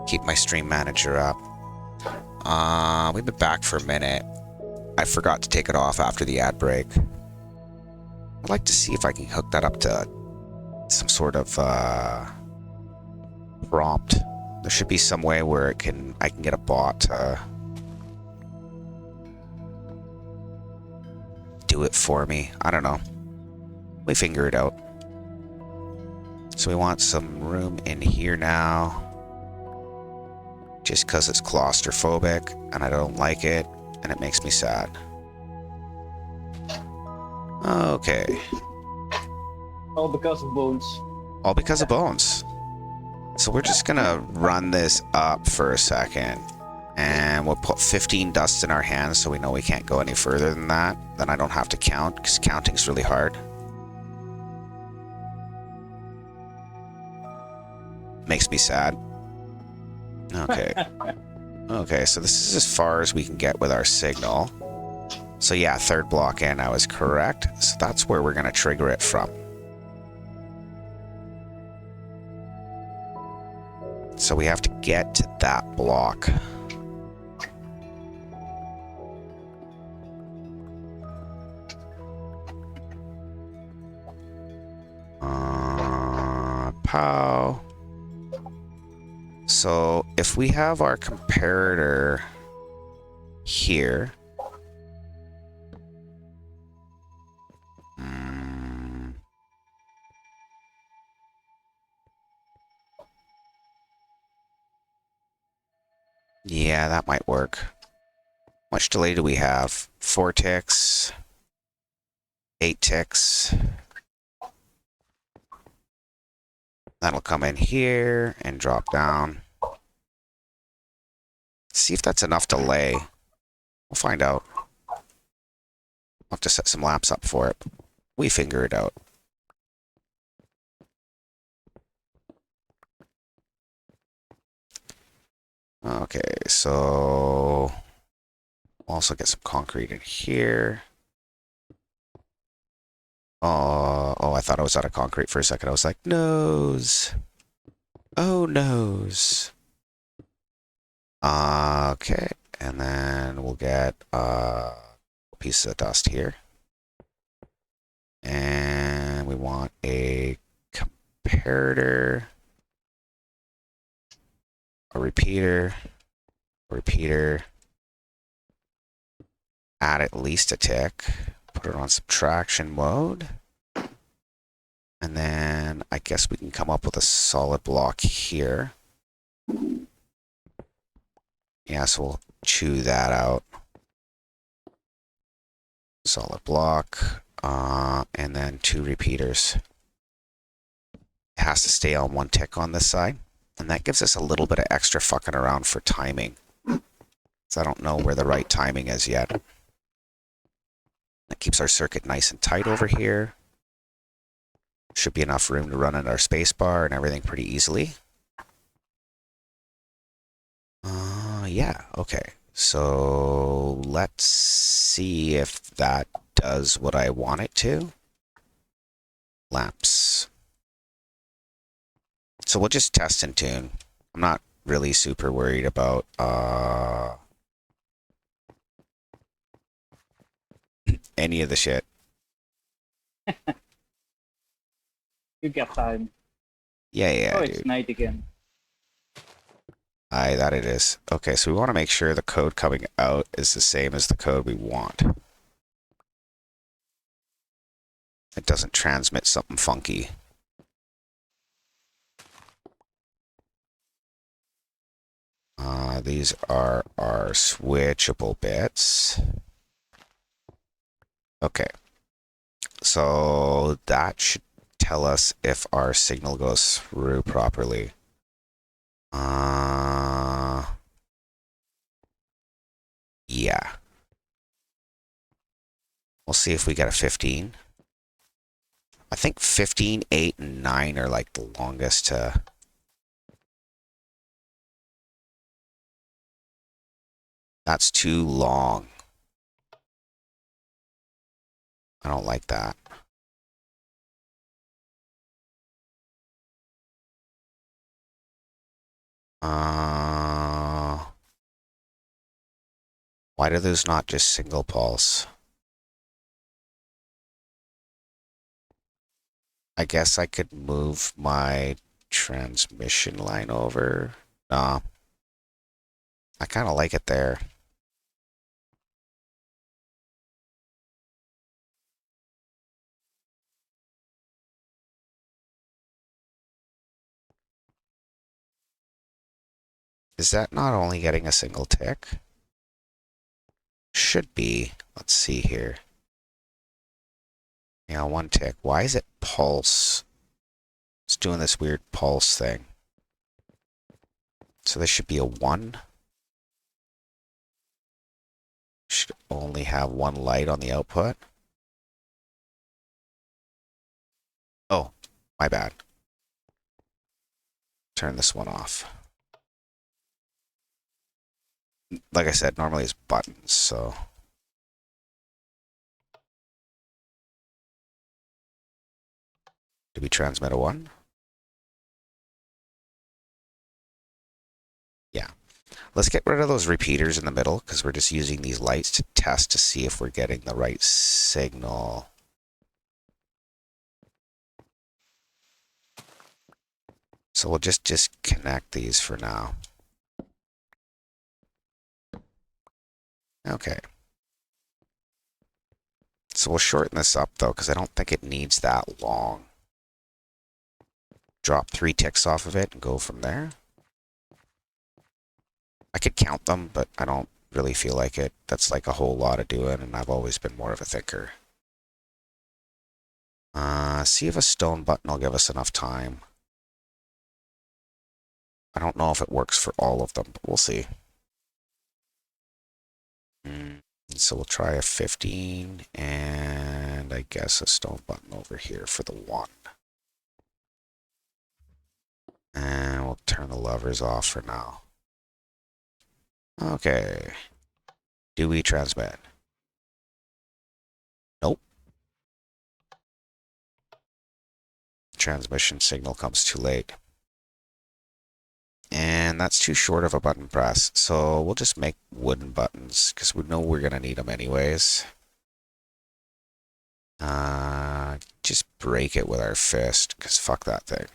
Keep my stream manager up. We've been back for a minute. I forgot to take it off after the ad break. I'd like to see if I can hook that up to some sort of prompt. There should be some way where I can get a bot to do it for me. I don't know. We figure it out. So we want some room in here now. Just because it's claustrophobic and I don't like it and it makes me sad. Okay. All because of bones. All because of bones. So we're just gonna run this up for a second. And we'll put 15 dust in our hands so we know we can't go any further than that. Then I don't have to count, because counting's really hard. Makes me sad. Okay. Okay, so this is as far as we can get with our signal. So yeah, third block in, I was correct. So that's where we're going to trigger it from. So we have to get to that block. Pow. So if we have our comparator here, yeah, that might work. How much delay do we have? 4 ticks, 8 ticks. That'll come in here and drop down. See if that's enough delay. We'll find out. I'll have to set some laps up for it. We figure it out. Okay, so also get some concrete in here. Oh, I thought I was out of concrete for a second. I was like, noes. Oh, noes. Okay, and then we'll get a piece of dust here. And we want a comparator, a repeater, add at least a tick, put it on subtraction mode. And then I guess we can come up with a solid block here. Yeah, so we'll chew that out. Solid block, and then 2 repeaters. It has to stay on 1 tick on this side. And that gives us a little bit of extra fucking around for timing. So I don't know where the right timing is yet. That keeps our circuit nice and tight over here. Should be enough room to run in our spacebar and everything pretty easily. Yeah, okay. So let's see if that does what I want it to. Laps. So we'll just test and tune. I'm not really super worried about any of the shit. You get time. Yeah, Oh, dude. it's night again. Aye, that it is. Okay, so we want to make sure the code coming out is the same as the code we want. It doesn't transmit something funky. These are our switchable bits. Okay. So that should tell us if our signal goes through properly. Yeah. We'll see if we get a 15. I think 15, 8, and 9 are like the longest to... That's too long. I don't like that. Why do those not just single pulse? I guess I could move my transmission line over. Nah. I kind of like it there. Is that not only getting a single tick? Should be. Let's see here. Yeah, 1 tick. Why is it pulse? It's doing this weird pulse thing. So this should be a 1. Should only have 1 light on the output. Oh, my bad. Turn this one off. like I said, normally it's buttons, so. Did we transmit a 1? Yeah. Let's get rid of those repeaters in the middle because we're just using these lights to test to see if we're getting the right signal. So we'll just disconnect these for now. Okay. So we'll shorten this up though because I don't think it needs that long. Drop 3 ticks off of it and go from there. I could count them, but I don't really feel like it. That's like a whole lot of doing, and I've always been more of a thinker. See if a stone button will give us enough time. I don't know if it works for all of them, but we'll see. So we'll try a 15, and I guess a stone button over here for the 1. And we'll turn the levers off for now. Okay. Do we transmit? Nope. Transmission signal comes too late. And that's too short of a button press. So we'll just make wooden buttons because we know we're going to need them anyways. Just break it with our fist because fuck that thing.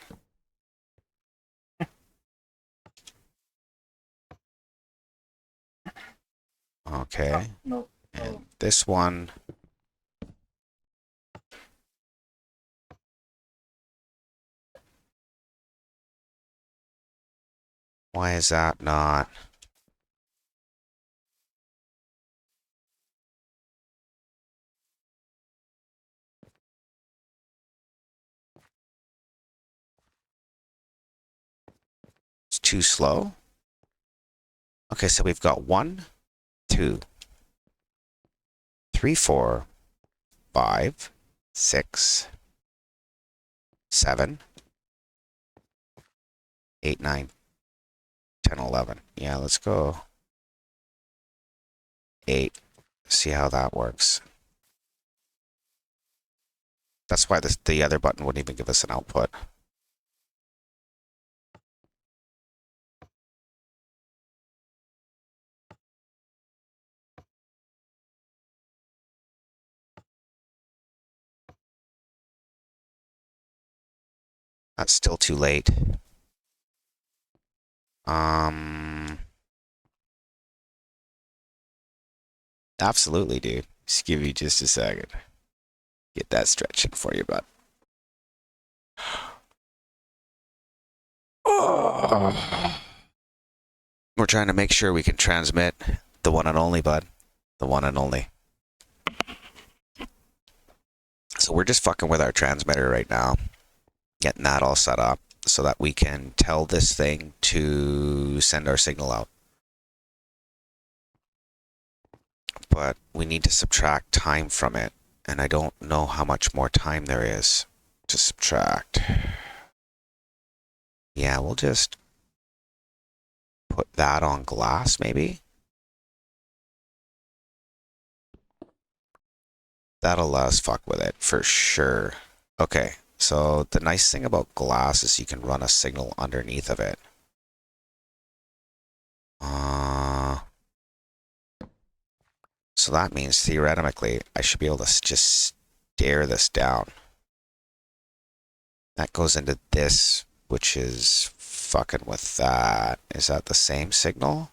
Okay. No. And this one. Why is that not? It's too slow. Okay, so we've got 1, 2, 3, 4, 5, 6, 7, 8, 9, 10, 11. Yeah, let's go 8. See how that works. That's why the other button wouldn't even give us an output. That's still too late. Absolutely, dude. Just give you just a second. Get that stretching for you, bud. We're trying to make sure we can transmit the one and only, bud. The one and only. So we're just fucking with our transmitter right now. Getting that all set up so that we can tell this thing to send our signal out. But we need to subtract time from it. And I don't know how much more time there is to subtract. Yeah, we'll just put that on glass, maybe. That'll let us fuck with it for sure. Okay, so the nice thing about glass is you can run a signal underneath of it. So that means theoretically I should be able to just stare this down. That goes into this, which is fucking with that. Is that the same signal?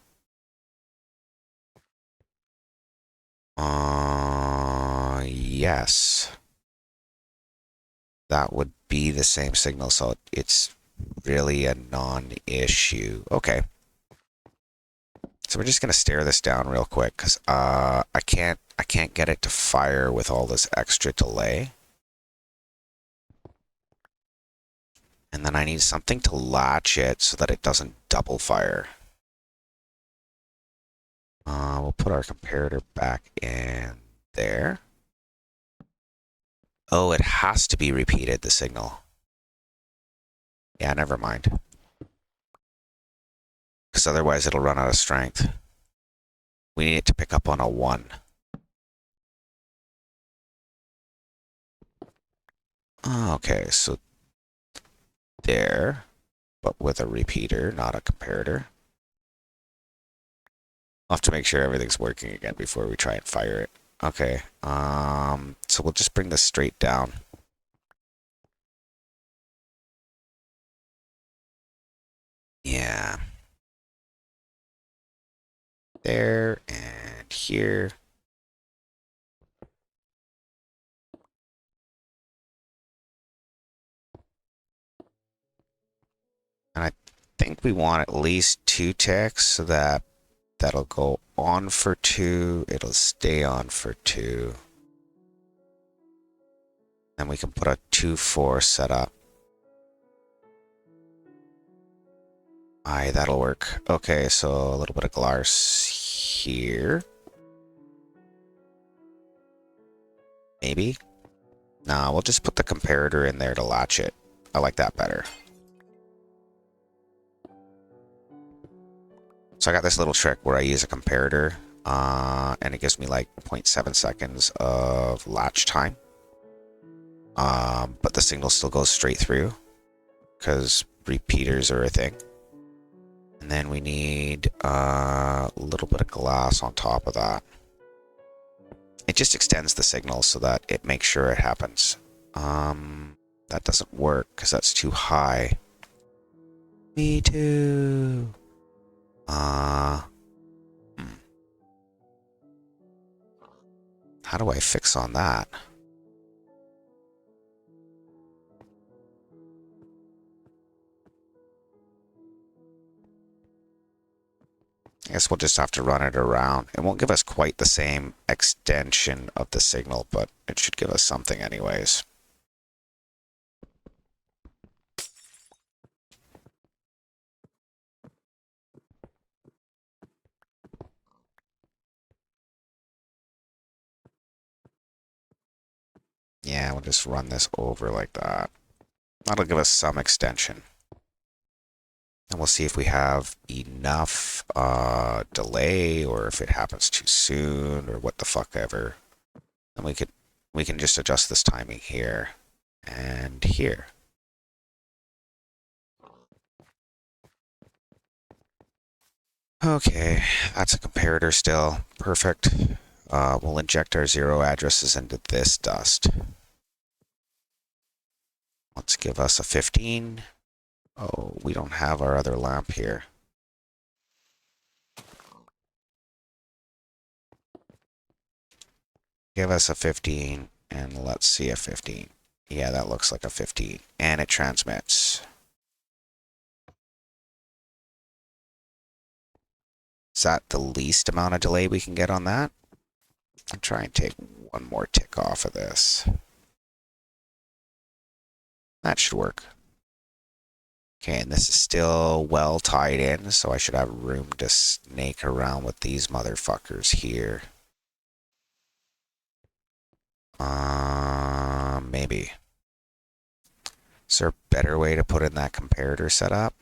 Yes. That would be the same signal, so it's really a non-issue. Okay. So we're just gonna stare this down real quick because I can't get it to fire with all this extra delay. And then I need something to latch it so that it doesn't double fire. We'll put our comparator back in there. Oh, it has to be repeated, the signal. Yeah, never mind. Because otherwise it'll run out of strength. We need it to pick up on a 1. Okay, so there, but with a repeater, not a comparator. I'll have to make sure everything's working again before we try and fire it. Okay, so we'll just bring this straight down. Yeah. There and here. And I think we want at least 2 ticks so that that'll go on for 2. It'll stay on for 2. And we can put a 2-4 setup. Aye, that'll work. Okay, so a little bit of glass here. Maybe? Nah, we'll just put the comparator in there to latch it. I like that better. So I got this little trick where I use a comparator, and it gives me like 0.7 seconds of latch time. But the signal still goes straight through, because repeaters are a thing. And then we need a little bit of glass on top of that. It just extends the signal so that it makes sure it happens. That doesn't work because that's too high. Me too. How do I fix on that? I guess we'll just have to run it around. It won't give us quite the same extension of the signal, but it should give us something anyways. Yeah, we'll just run this over like that. That'll give us some extension. And we'll see if we have enough delay or if it happens too soon or what the fuck ever. And we can just adjust this timing here and here. Okay, that's a comparator still. Perfect. We'll inject our 0 addresses into this dust. Let's give us a 15. Oh, we don't have our other lamp here. Give us a 15, and let's see a 15. Yeah, that looks like a 15. And it transmits. Is that the least amount of delay we can get on that? I'll try and take one more tick off of this. That should work. Okay, and this is still well tied in, so I should have room to snake around with these motherfuckers here. Maybe. Is there a better way to put in that comparator setup?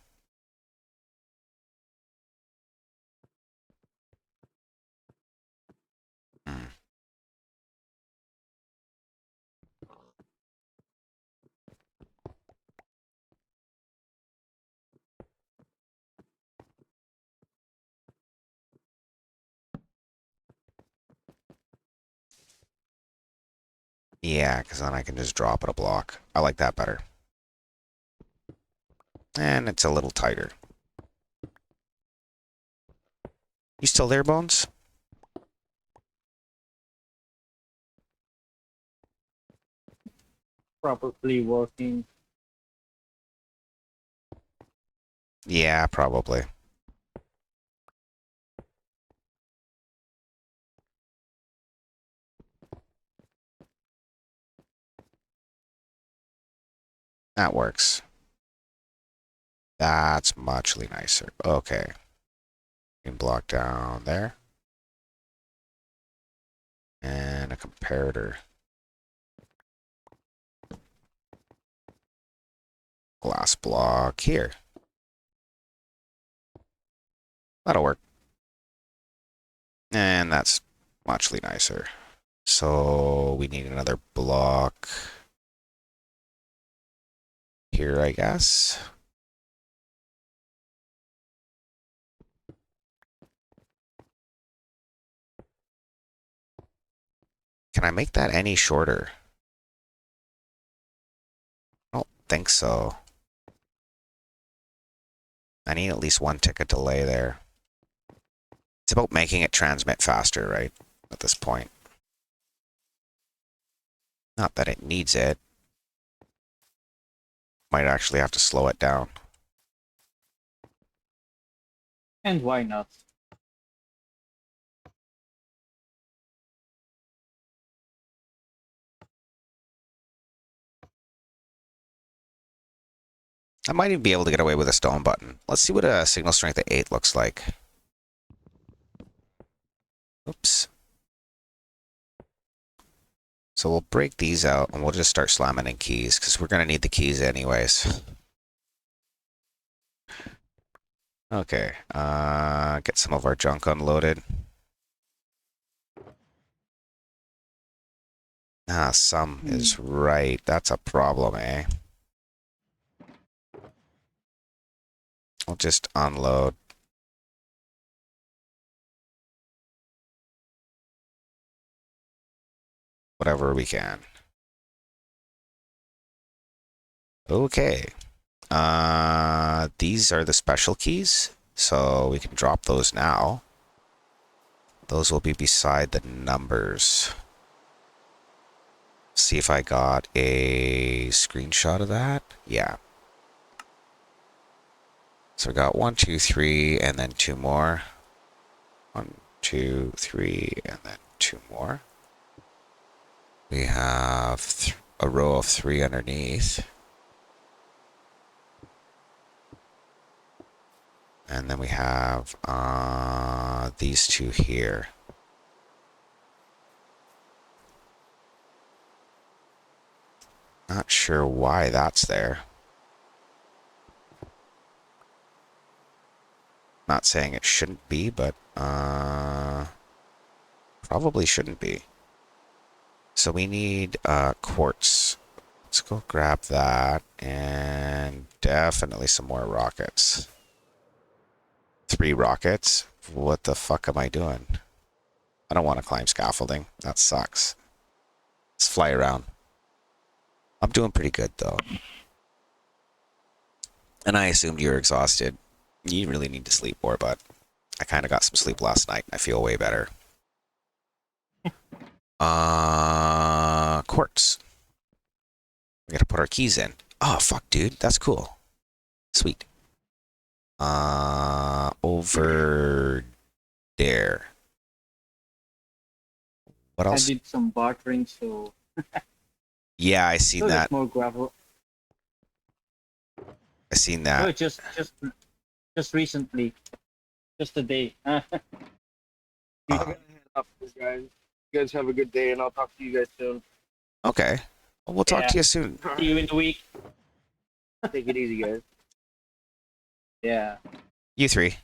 Hmm. Yeah, because then I can just drop it a block. I like that better. And it's a little tighter. You still there, Bones? Probably working. Yeah, probably. That works. That's muchly nicer. Okay. You can block down there. And a comparator. Glass block here. That'll work. And that's muchly nicer. So we need another block here, I guess. Can I make that any shorter? I don't think so. I need at least 1 tick delay there. It's about making it transmit faster, right? At this point. Not that it needs it. Might actually have to slow it down. And why not? I might even be able to get away with a stone button. Let's see what a signal strength of 8 looks like. Oops. So we'll break these out and we'll just start slamming in keys because we're going to need the keys anyways. Okay, get some of our junk unloaded. Ah, some is right. That's a problem, eh? I'll just unload. Whatever we can. Okay. These are the special keys, so we can drop those now. Those will be beside the numbers. See if I got a screenshot of that. Yeah. So we got 1, 2, 3, and then 2 more. 1, 2, 3, and then 2 more. We have a row of 3 underneath. And then we have these 2 here. Not sure why that's there. Not saying it shouldn't be, but probably shouldn't be. So we need quartz. Let's go grab that and definitely some more rockets. 3 rockets? What the fuck am I doing? I don't want to climb scaffolding. That sucks. Let's fly around. I'm doing pretty good though. And I assumed you were exhausted. You really need to sleep more, but I kind of got some sleep last night. I feel way better. Quartz. We gotta put our keys in. Oh, fuck, dude. That's cool. Sweet. Over there. What I else? did some bartering, so Yeah, I seen so that. there's more gravel. I seen No, that. just recently, just a day. I gotta head off, guys. You guys have a good day, and I'll talk to you guys soon. Okay. Well, we'll talk Yeah. to you soon. See you in the week. Take it easy, guys. Yeah. You 3.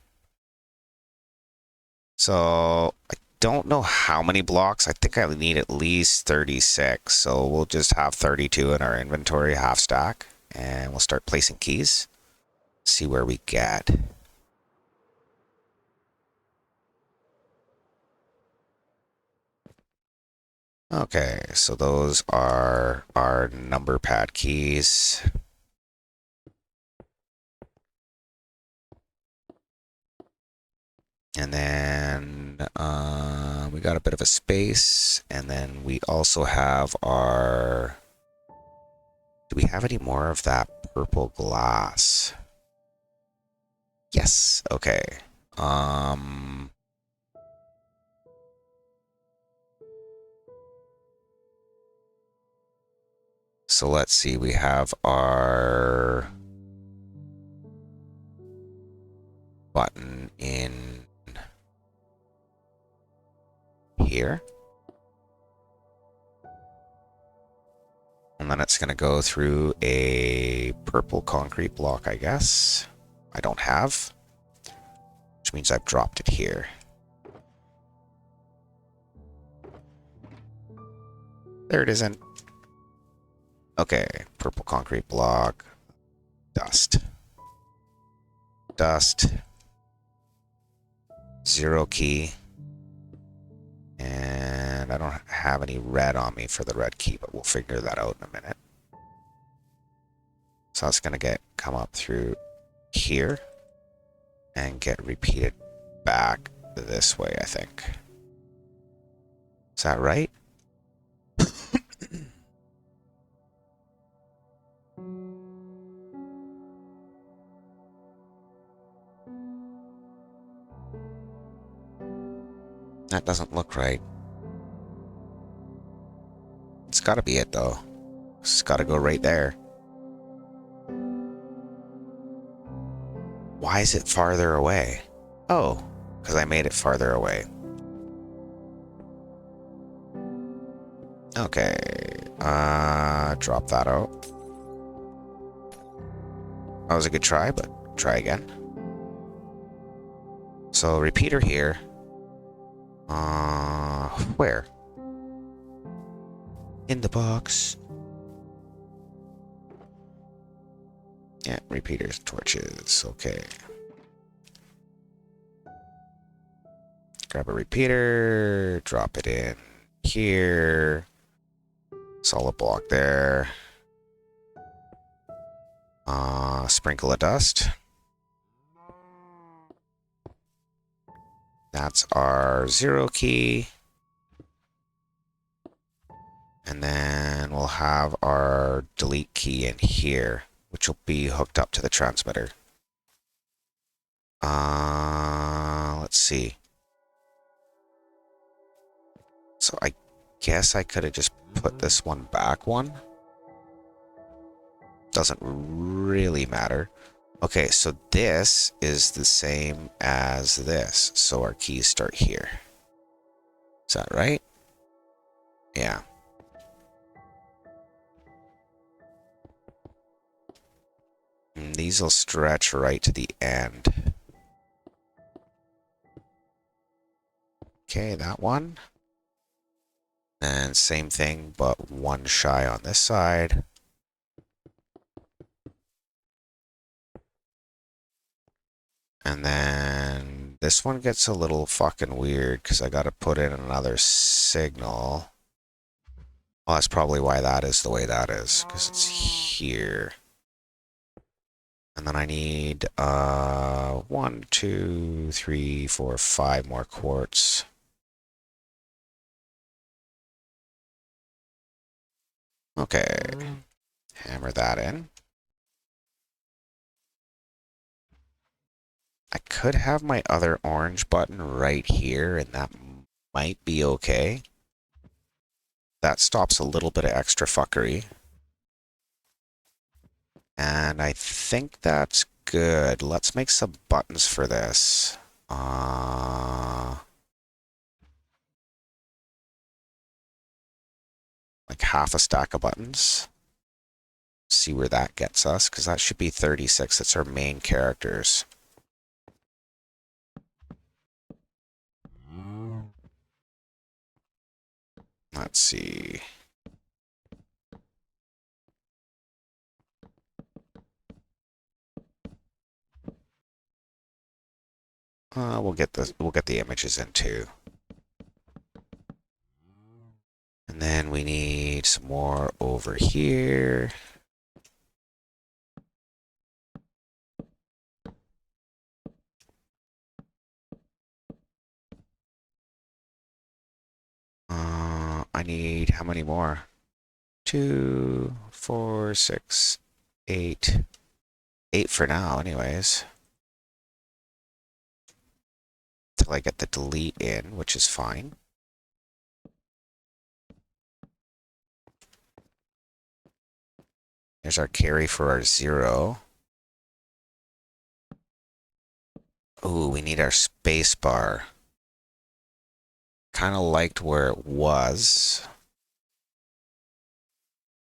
So I don't know how many blocks. I think I need at least 36. So we'll just have 32 in our inventory, half stack, and we'll start placing keys. See where we get. Okay, so those are our number pad keys. And then we got a bit of a space. And then we also have our... Do we have any more of that purple glass? Yes. Okay. So let's see. We have our button in here. And then it's going to go through a purple concrete block, I guess. I don't have. Which means I've dropped it here. there it isn't. Okay, purple concrete block. Dust. Dust. 0 key. And I don't have any red on me for the red key, but we'll figure that out in a minute. So that's going to come up through here and get repeated back this way, I think. Is that right? That doesn't look right. It's got to be it, though. It's got to go right there. Why is it farther away? Oh, because I made it farther away. Okay. Drop that out. That was a good try, but try again. So, repeater here. Where? In the box. Yeah, repeaters, torches, okay. Grab a repeater, drop it in here. Solid block there. Sprinkle of dust. That's our 0 key. And then we'll have our delete key in here, which will be hooked up to the transmitter. Let's see. So I guess I could have just put this one back one. Doesn't really matter. Okay, so this is the same as this. So our keys start here. Is that right? Yeah. And these will stretch right to the end. Okay, that one. And same thing, but one shy on this side. And then this one gets a little fucking weird because I got to put in another signal. Well, that's probably why that is the way that is, because it's here. And then I need 1, 2, 3, 4, 5 more quartz. Okay. Hammer that in. I could have my other orange button right here, and that might be okay. That stops a little bit of extra fuckery. And I think that's good. Let's make some buttons for this. Like half a stack of buttons. See where that gets us, because that should be 36. That's our main characters. Let's see. We'll get the images in too. And then we need some more over here. I need how many more? 2, 4, 6, 8. 8 for now, anyways. Till I get the delete in, which is fine. There's our carry for our 0. Ooh, we need our space bar. Kind of liked where it was.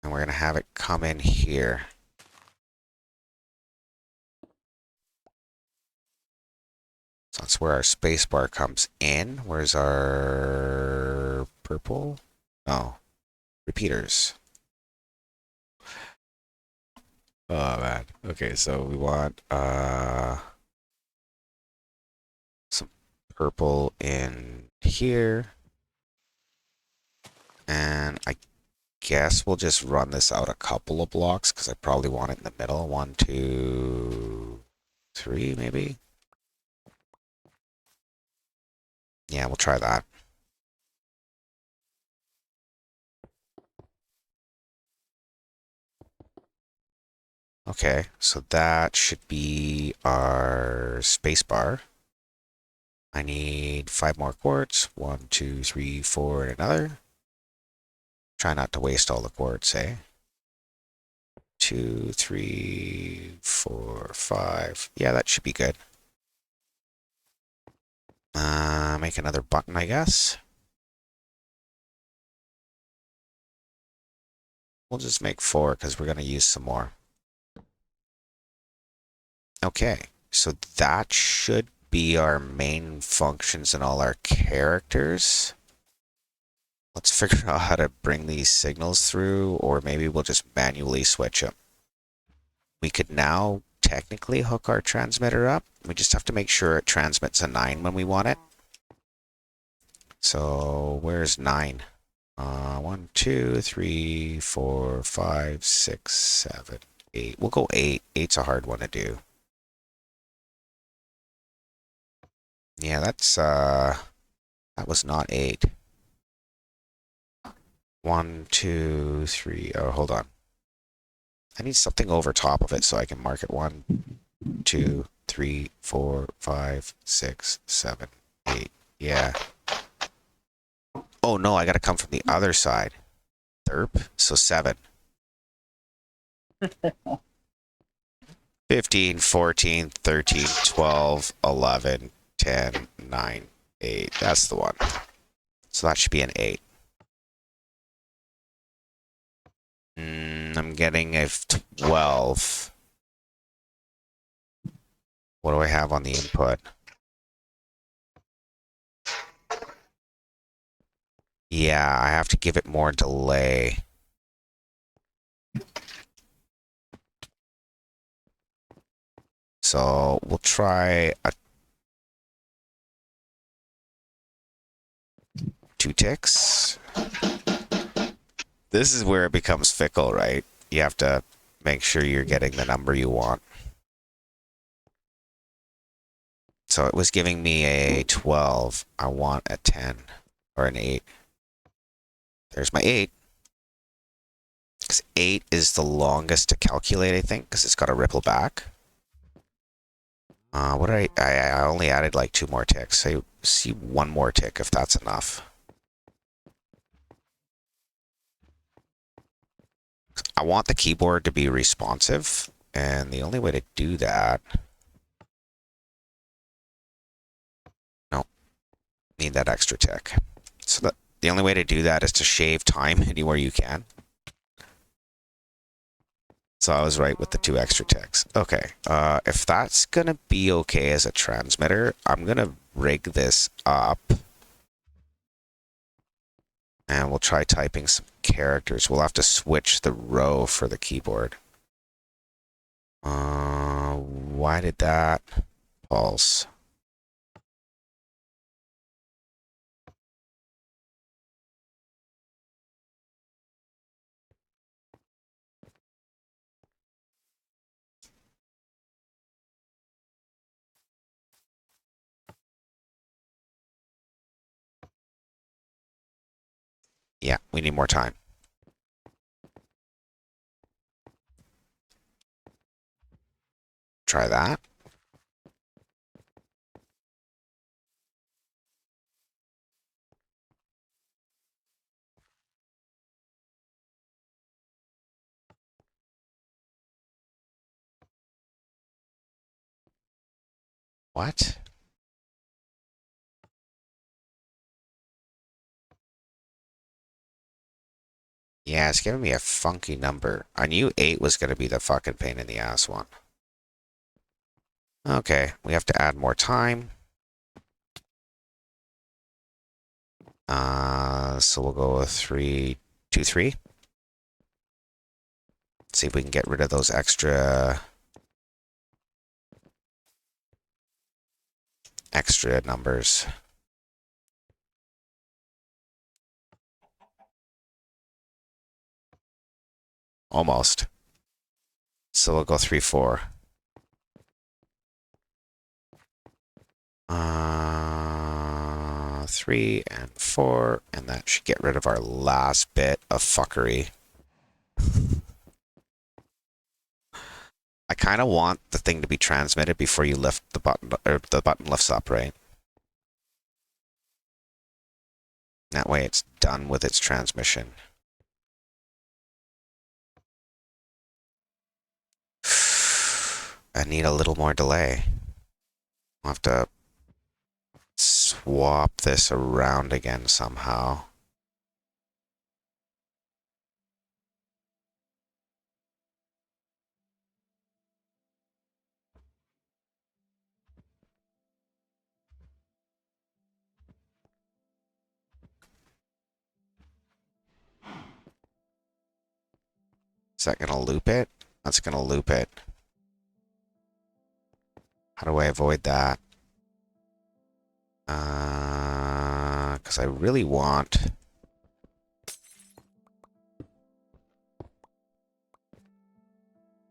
And we're going to have it come in here. So that's where our space bar comes in. Where's our purple? Oh. repeaters. Oh man. Okay, so we want some purple in here. And I guess we'll just run this out a couple of blocks because I probably want it in the middle. 1, 2, 3, maybe. Yeah, we'll try that. Okay, so that should be our space bar. I need 5 more quartz. 1, 2, 3, 4, and another. Try not to waste all the quartz, eh? 2, 3, 4, 5. Yeah, that should be good. Make another button, I guess. We'll just make 4 because we're going to use some more. Okay, so that should be our main functions and all our characters. Let's figure out how to bring these signals through, or maybe we'll just manually switch them. We could now technically hook our transmitter up. We just have to make sure it transmits a 9 when we want it. So where's 9? 1, 2, 3, 4, 5, 6, 7, 8. We'll go 8. 8's a hard one to do. Yeah, that was not 8. 1, 2, 3. Oh, hold on. I need something over top of it so I can mark it. 1, 2, 3, 4, 5, 6, 7, 8. Yeah. Oh no, I gotta come from the other side. Derp. So 7. 15, 14, 13, 12, 11, 10, 9, 8. That's the one. So that should be an 8. I'm getting a 12. What do I have on the input? Yeah, I have to give it more delay. So we'll try a 2 ticks. This is where it becomes fickle, right? You have to make sure you're getting the number you want. So it was giving me a 12. I want a 10 or an 8. There's my 8. Because 8 is the longest to calculate, I think, because it's got a ripple back. What did I only added like 2 more ticks. So see 1 more tick if that's enough. I want the keyboard to be responsive, and the only way to do that... No, need that extra tick. So the only way to do that is to shave time anywhere you can. So I was right with the 2 extra ticks. Okay, if that's gonna be okay as a transmitter, I'm gonna rig this up. And we'll try typing some characters. We'll have to switch the row for the keyboard. Why did that pulse? Yeah, we need more time. Try that. What? Yeah, it's giving me a funky number. I knew 8 was going to be the fucking pain in the ass one. Okay, we have to add more time. So we'll go with 3, 2, 3. See if we can get rid of those extra numbers. Almost. So we'll go 3, 4. 3 and 4, and that should get rid of our last bit of fuckery. I kind of want the thing to be transmitted before you lift the button, or the button lifts up, right? That way it's done with its transmission. I need a little more delay. I'll have to swap this around again somehow. Is that going to loop it? That's going to loop it. How do I avoid that? Because I really want...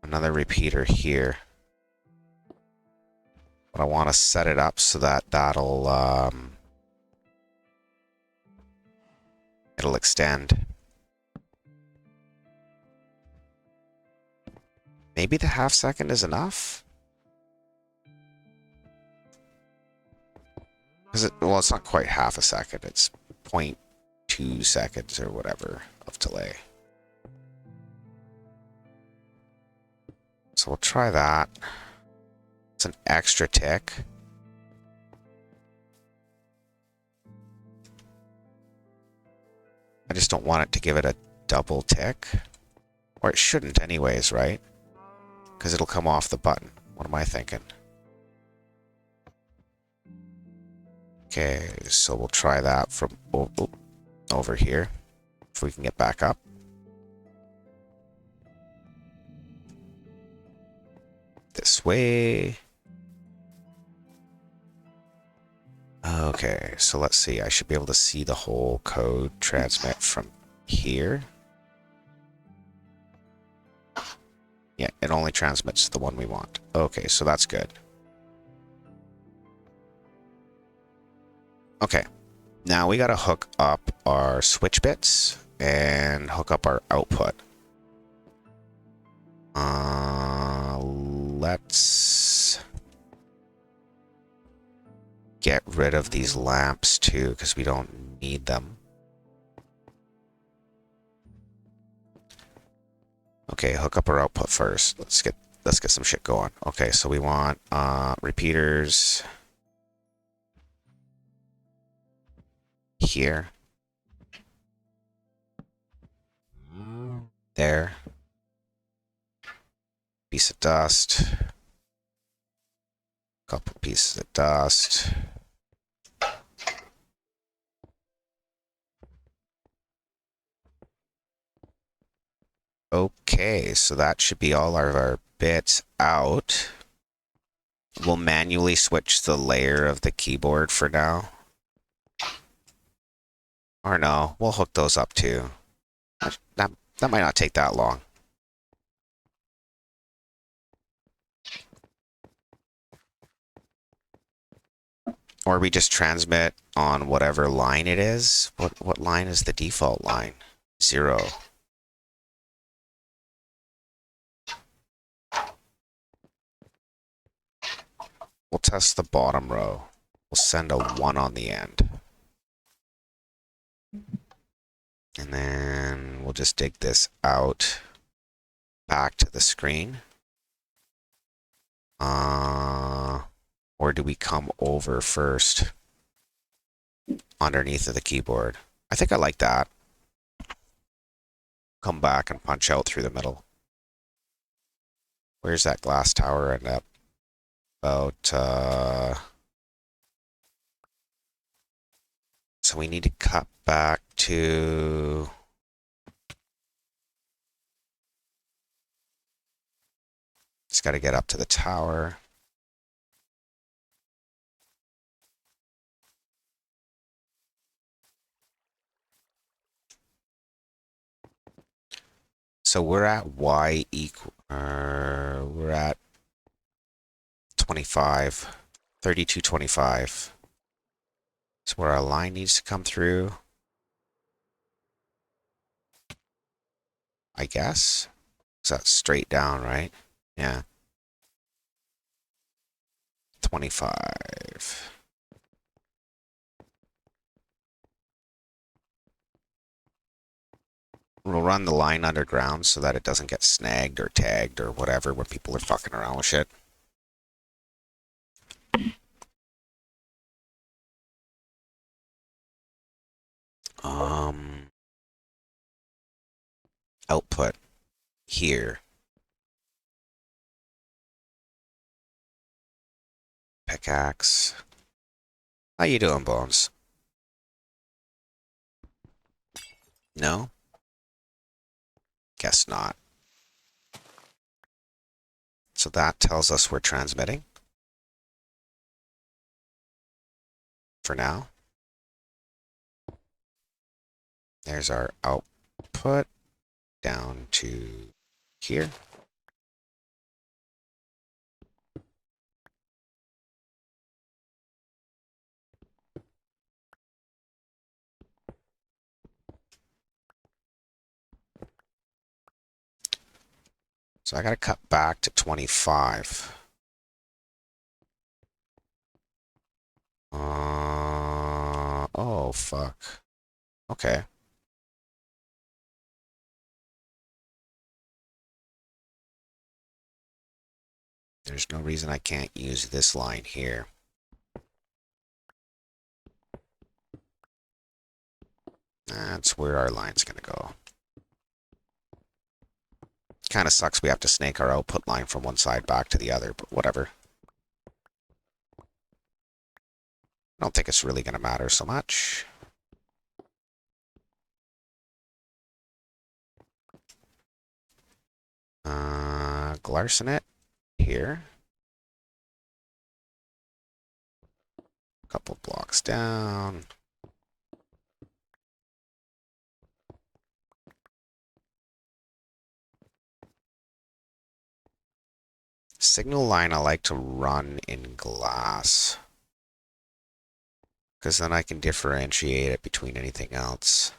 another repeater here. But I want to set it up so that it'll extend. Maybe the half second is enough? Well, it's not quite half a second. It's 0.2 seconds or whatever of delay. So we'll try that. It's an extra tick. I just don't want it to give it a double tick. Or it shouldn't anyways, right? Because it'll come off the button. What am I thinking? Okay, so we'll try that from over here. If we can get back up. This way. Okay, so let's see. I should be able to see the whole code transmit from here. Yeah, it only transmits to the one we want. Okay, so that's good. Okay, now we gotta hook up our switch bits and hook up our output. Let's get rid of these lamps too, because we don't need them. Okay, hook up our output first. Let's get some shit going. Okay, so we want repeaters here. There. Piece of dust. Couple pieces of dust. Okay, so that should be all of our bits out. We'll manually switch the layer of the keyboard for now. Or no, we'll hook those up too. That might not take that long. Or we just transmit on whatever line it is. What line is the default line? 0. We'll test the bottom row. We'll send a 1 on the end. And then we'll just dig this out back to the screen. Or do we come over first underneath of the keyboard? I think I like that. Come back and punch out through the middle. Where's that glass tower end up? About, so we need to cut back to Just got to get up to the tower. So we're at y equal, we're at 25, 32.25. That's where our line needs to come through, I guess. So that's straight down, right? Yeah. 25. We'll run the line underground so that it doesn't get snagged or tagged or whatever when people are fucking around with shit. Um, Output here. Pickaxe. How you doing, Bones? No? Guess not. So that tells us we're transmitting. For now. There's our output down to here. So I gotta cut back to 25. Oh, fuck. Okay. There's no reason I can't use this line here. That's where our line's gonna go. Kind of sucks we have to snake our output line from one side back to the other, but whatever. I don't think it's really gonna matter so much. Glarson it here. Couple blocks down. Signal line I like to run in glass, because then I can differentiate it between anything else.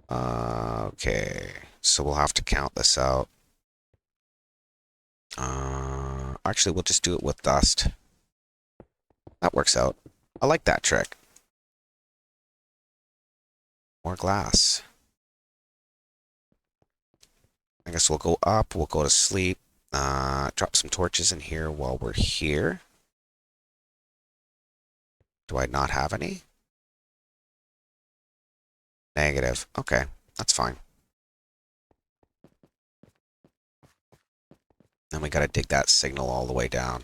Okay, so we'll have to count this out. Actually, we'll just do it with dust. That works out. I like that trick. More glass. I guess we'll go up, we'll go to sleep. Drop some torches in here while we're here. Do I not have any? Negative. Okay, that's fine. Then we gotta dig that signal all the way down.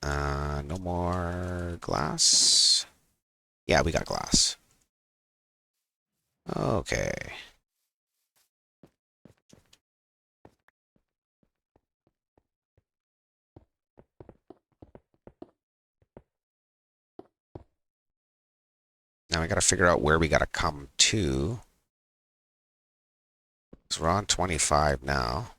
No more glass. Yeah, we got glass. Okay. Now we gotta figure out where we gotta come to. So we're on 25 now.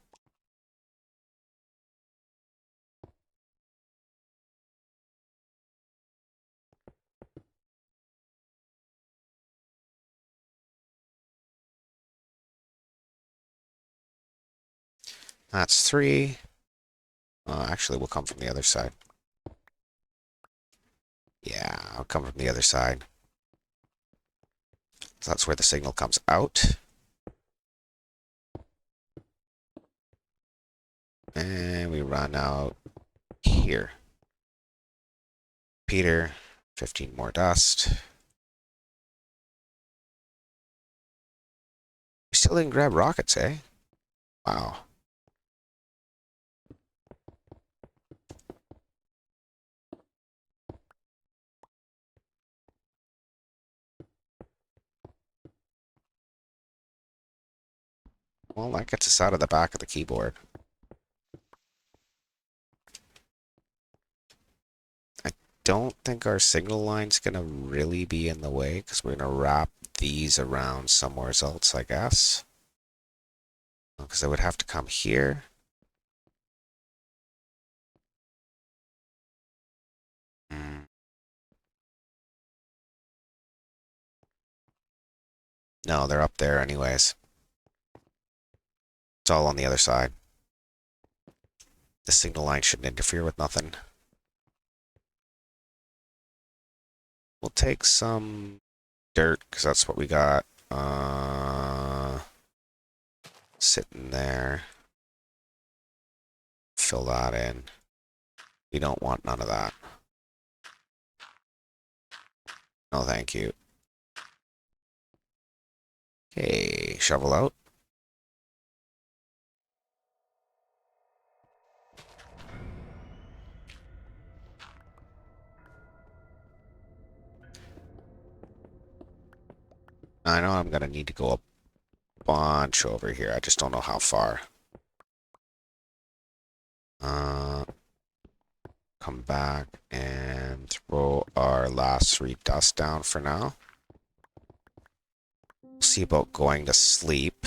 That's 3. Actually, we'll come from the other side. Yeah, I'll come from the other side. So that's where the signal comes out. And we run out here. Peter, 15 more dust. We still didn't grab rockets, eh? Wow. Well, that gets us out of the back of the keyboard. I don't think our signal line's gonna really be in the way because we're gonna wrap these around somewhere else, I guess. Because I would have to come here. Mm. No, they're up there anyways. It's all on the other side. The signal line shouldn't interfere with nothing. We'll take some dirt, because that's what we got. Sitting there. Fill that in. We don't want none of that. No, thank you. Okay, shovel out. I know I'm gonna need to go a bunch over here. I just don't know how far. Come back and throw our last 3 dust down for now. We'll see about going to sleep.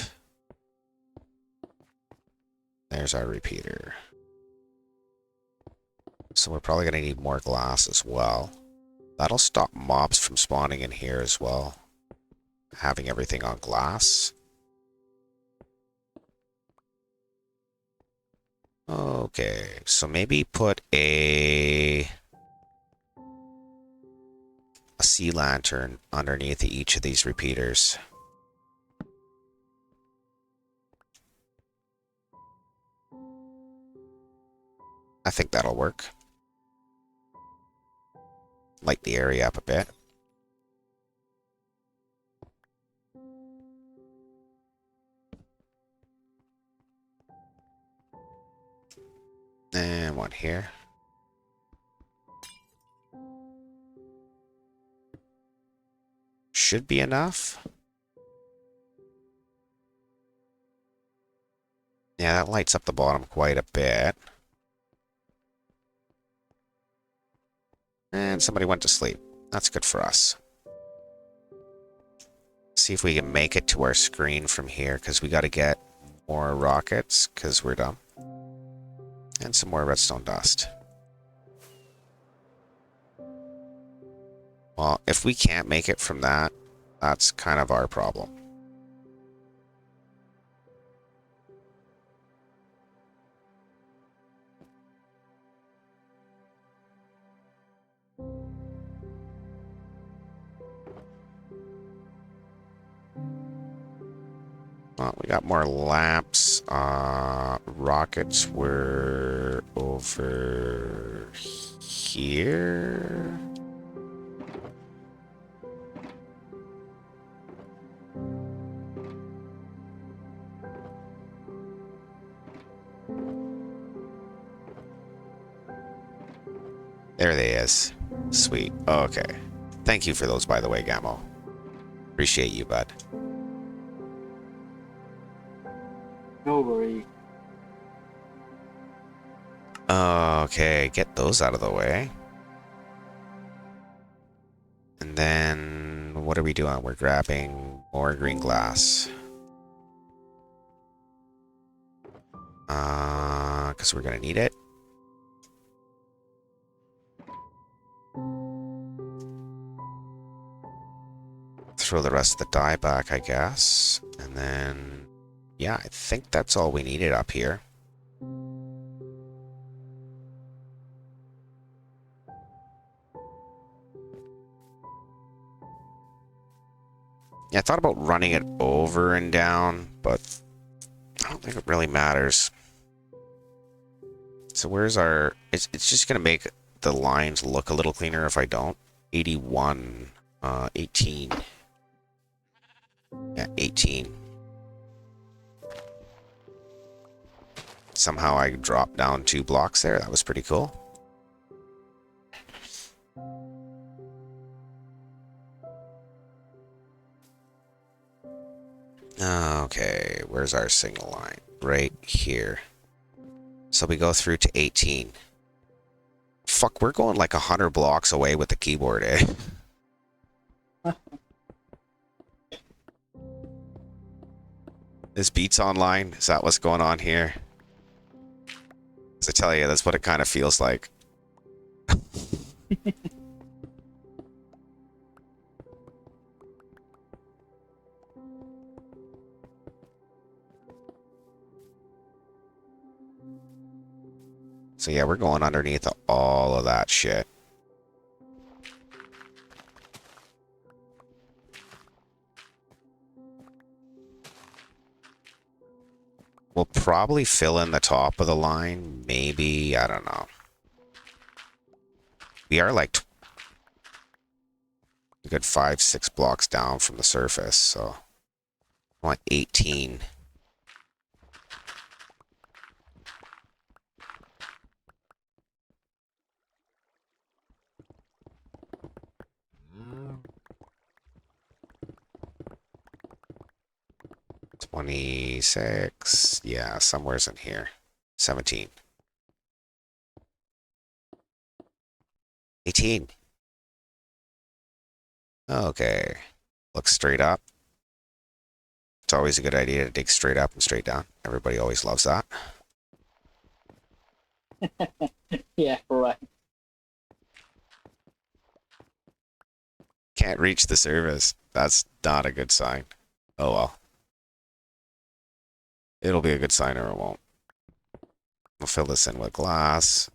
There's our repeater. So we're probably gonna need more glass as well. That'll stop mobs from spawning in here as well. Having everything on glass. Okay, so maybe put a sea lantern underneath each of these repeaters. I think that'll work. Light the area up a bit. And one here. Should be enough. Yeah, that lights up the bottom quite a bit. And somebody went to sleep. That's good for us. See if we can make it to our screen from here, because we got to get more rockets, because we're dumb. And some more redstone dust. Well, if we can't make it from that, that's kind of our problem. Well, we got more lamps. Rockets were over here. There they is. Sweet. Okay. Thank you for those, by the way, Gamo. Appreciate you, bud. No worry. Okay, get those out of the way. And then, what are we doing? We're grabbing more green glass. Because we're gonna need it. Throw the rest of the dye back, I guess. And then, yeah, I think that's all we needed up here. Yeah, I thought about running it over and down, but I don't think it really matters. So where's our... It's just going to make the lines look a little cleaner if I don't. 81, 18. Yeah, 18. Somehow I dropped down 2 blocks there. That was pretty cool. Okay, where's our signal line? Right here. So we go through to 18. Fuck, we're going like 100 blocks away with the keyboard, eh? This beats online? Is that what's going on here? 'Cause I tell you, that's what it kind of feels like. So yeah, we're going underneath all of that shit. We'll probably fill in the top of the line. Maybe, I don't know. We are like a good 5-6 blocks down from the surface, so I want 18. Mm. 26. Yeah, somewhere's in here. 17. 18. Okay. Look straight up. It's always a good idea to dig straight up and straight down. Everybody always loves that. Yeah, right. Can't reach the surface. That's not a good sign. Oh well. It'll be a good sign or it won't. We'll fill this in with glass.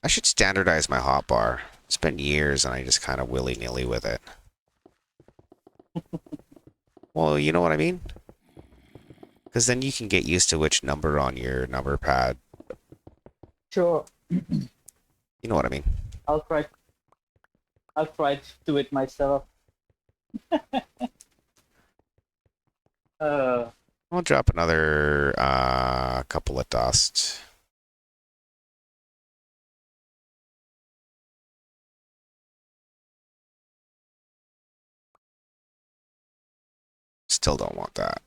I should standardize my hotbar. It's been years and I just kind of willy-nilly with it. Well, you know what I mean? Because then you can get used to which number on your number pad. Sure. You know what I mean? I'll try. I'll try to do it myself. I'll drop another couple of dust. Still don't want that.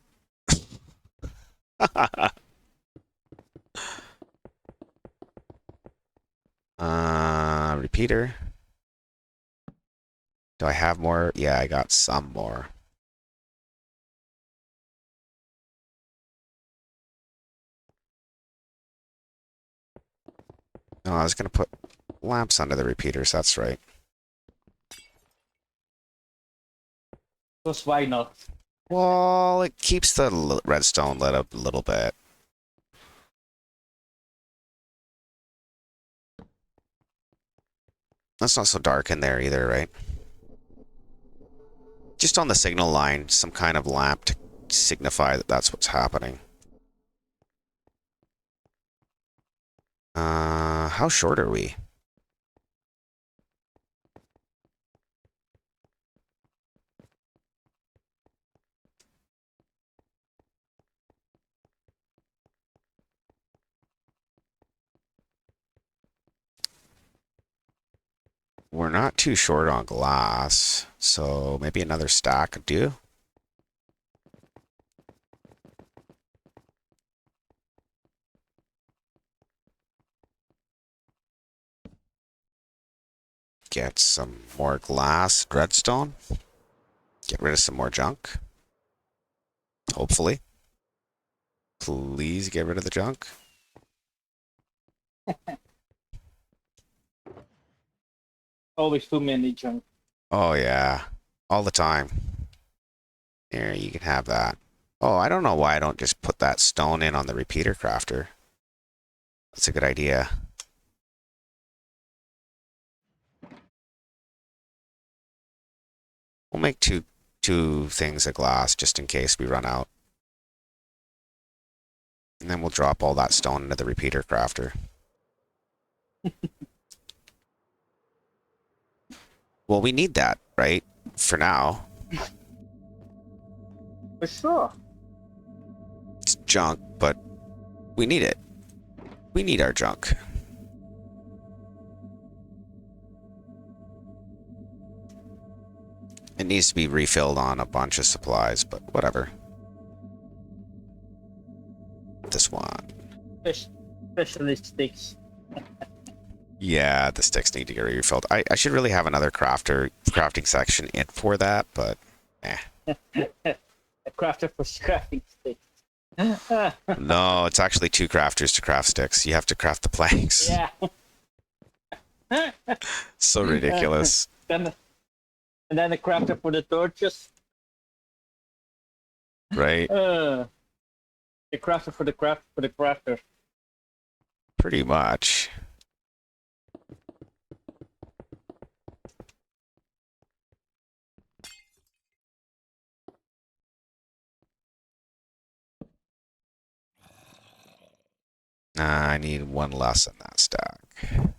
Repeater. Do I have more? Yeah, I got some more. No, I was gonna put lamps under the repeaters. That's right. Because why not? Well, it keeps the redstone lit up a little bit. That's not so dark in there either, right? Just on the signal line, some kind of lamp to signify that that's what's happening. How short are we? We're not too short on glass, so maybe another stack would do. Get some more glass, redstone. Get rid of some more junk. Hopefully. Please get rid of the junk. Always too many junk. Oh, yeah. All the time. Here, you can have that. Oh, I don't know why I don't just put that stone in on the repeater crafter. That's a good idea. We'll make two things of glass just in case we run out. And then we'll drop all that stone into the repeater crafter. Well, we need that, right? For now. For sure. It's junk, but We need it. We need our junk. It needs to be refilled on a bunch of supplies, but whatever. This one. Especially sticks. Yeah, the sticks need to get refilled. I should really have another crafting section in for that, but eh. A crafter for crafting sticks. No, it's actually 2 crafters to craft sticks. You have to craft the planks. Yeah. So ridiculous. And then the crafter for the torches. Right? The crafter for the crafter. Pretty much. I need 1 less in that stack.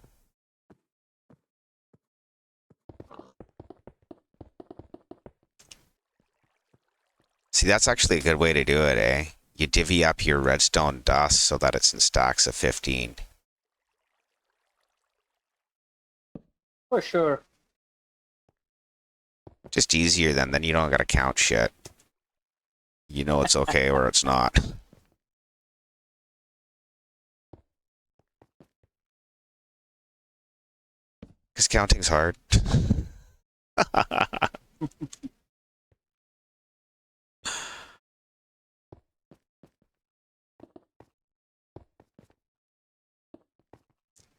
See, that's actually a good way to do it, eh? You divvy up your redstone dust so that it's in stacks of 15. For sure. Just easier then you don't gotta count shit. You know it's okay or it's not. Because counting's hard.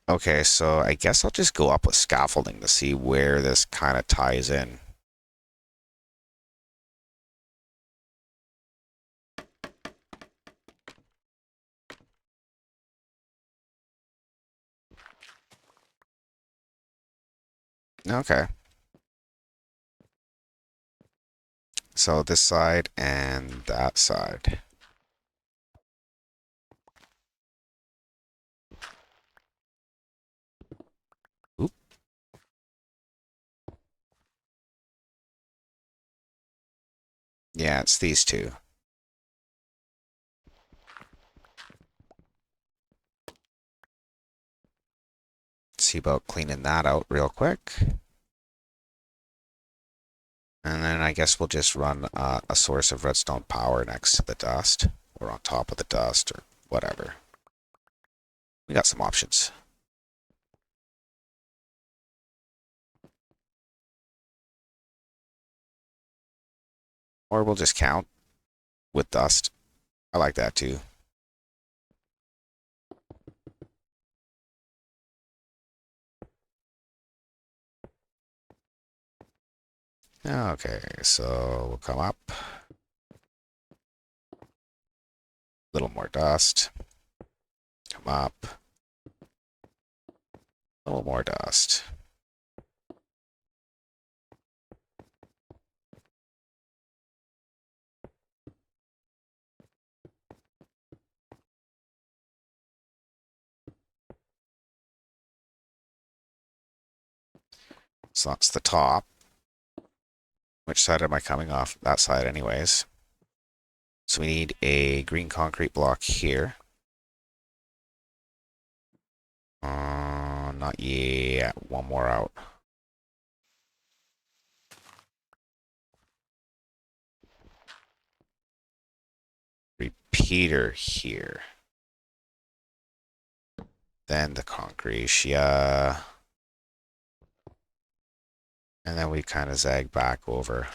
Okay, so I guess I'll just go up with scaffolding to see where this kind of ties in. Okay. So this side and that side. Oop. Yeah, it's these two. See about cleaning that out real quick. And then I guess we'll just run a source of redstone power next to the dust, or on top of the dust, or whatever. We got some options. Or we'll just count with dust. I like that too. Okay, so we'll come up. A little more dust. Come up. A little more dust. So that's the top. Which side am I coming off? That side anyways. So we need a green concrete block here. Not yet. 1 more out. Repeater here. Then the concrete, yeah. And then we kind of zag back over.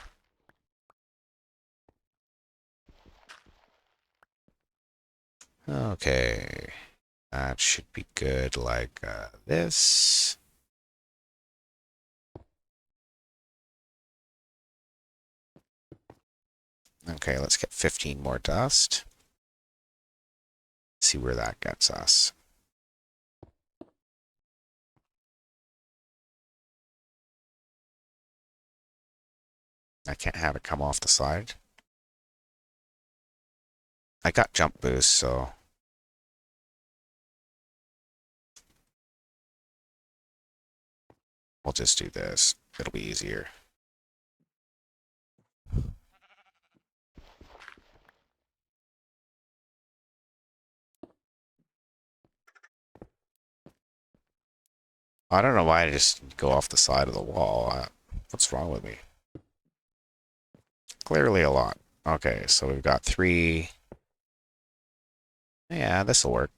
Okay. That should be good like this. Okay, let's get 15 more dust. See where that gets us. I can't have it come off the side. I got jump boost, so we'll just do this. It'll be easier. I don't know why I just go off the side of the wall. What's wrong with me? Clearly a lot. Okay, so we've got 3. Yeah, this'll work.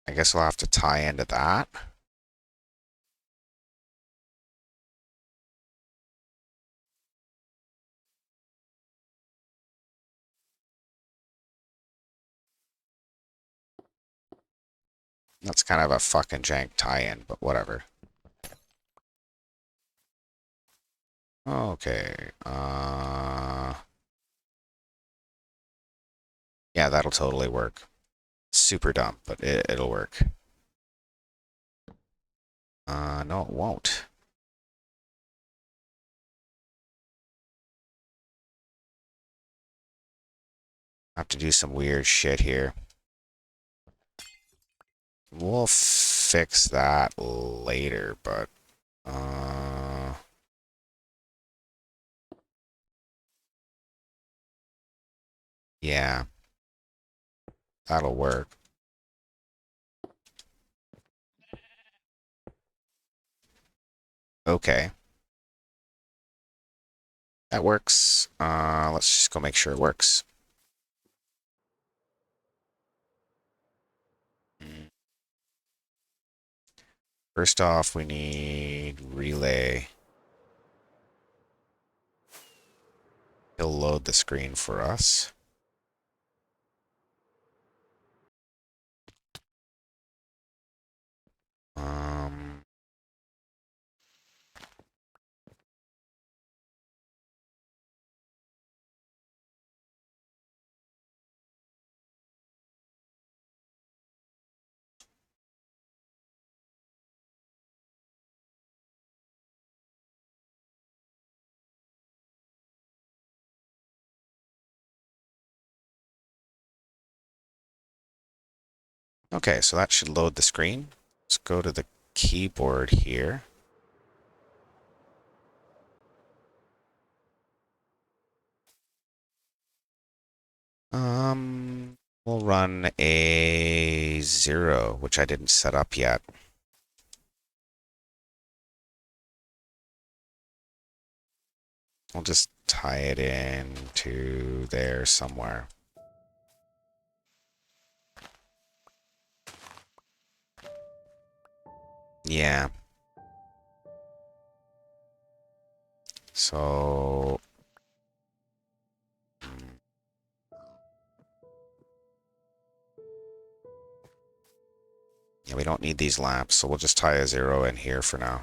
I guess we'll have to tie into that. That's kind of a fucking jank tie-in, but whatever. Okay. Yeah, that'll totally work. Super dumb, but it'll work. No, it won't. I have to do some weird shit here. We'll fix that later, but yeah, that'll work. Okay. That works. Let's just go make sure it works. First off, we need relay. He'll load the screen for us. Um, okay, so that should load the screen. Let's go to the keyboard here. We'll run a 0, which I didn't set up yet. I'll just tie it in to there somewhere. Yeah. So... yeah, we don't need these lamps, so we'll just tie a 0 in here for now.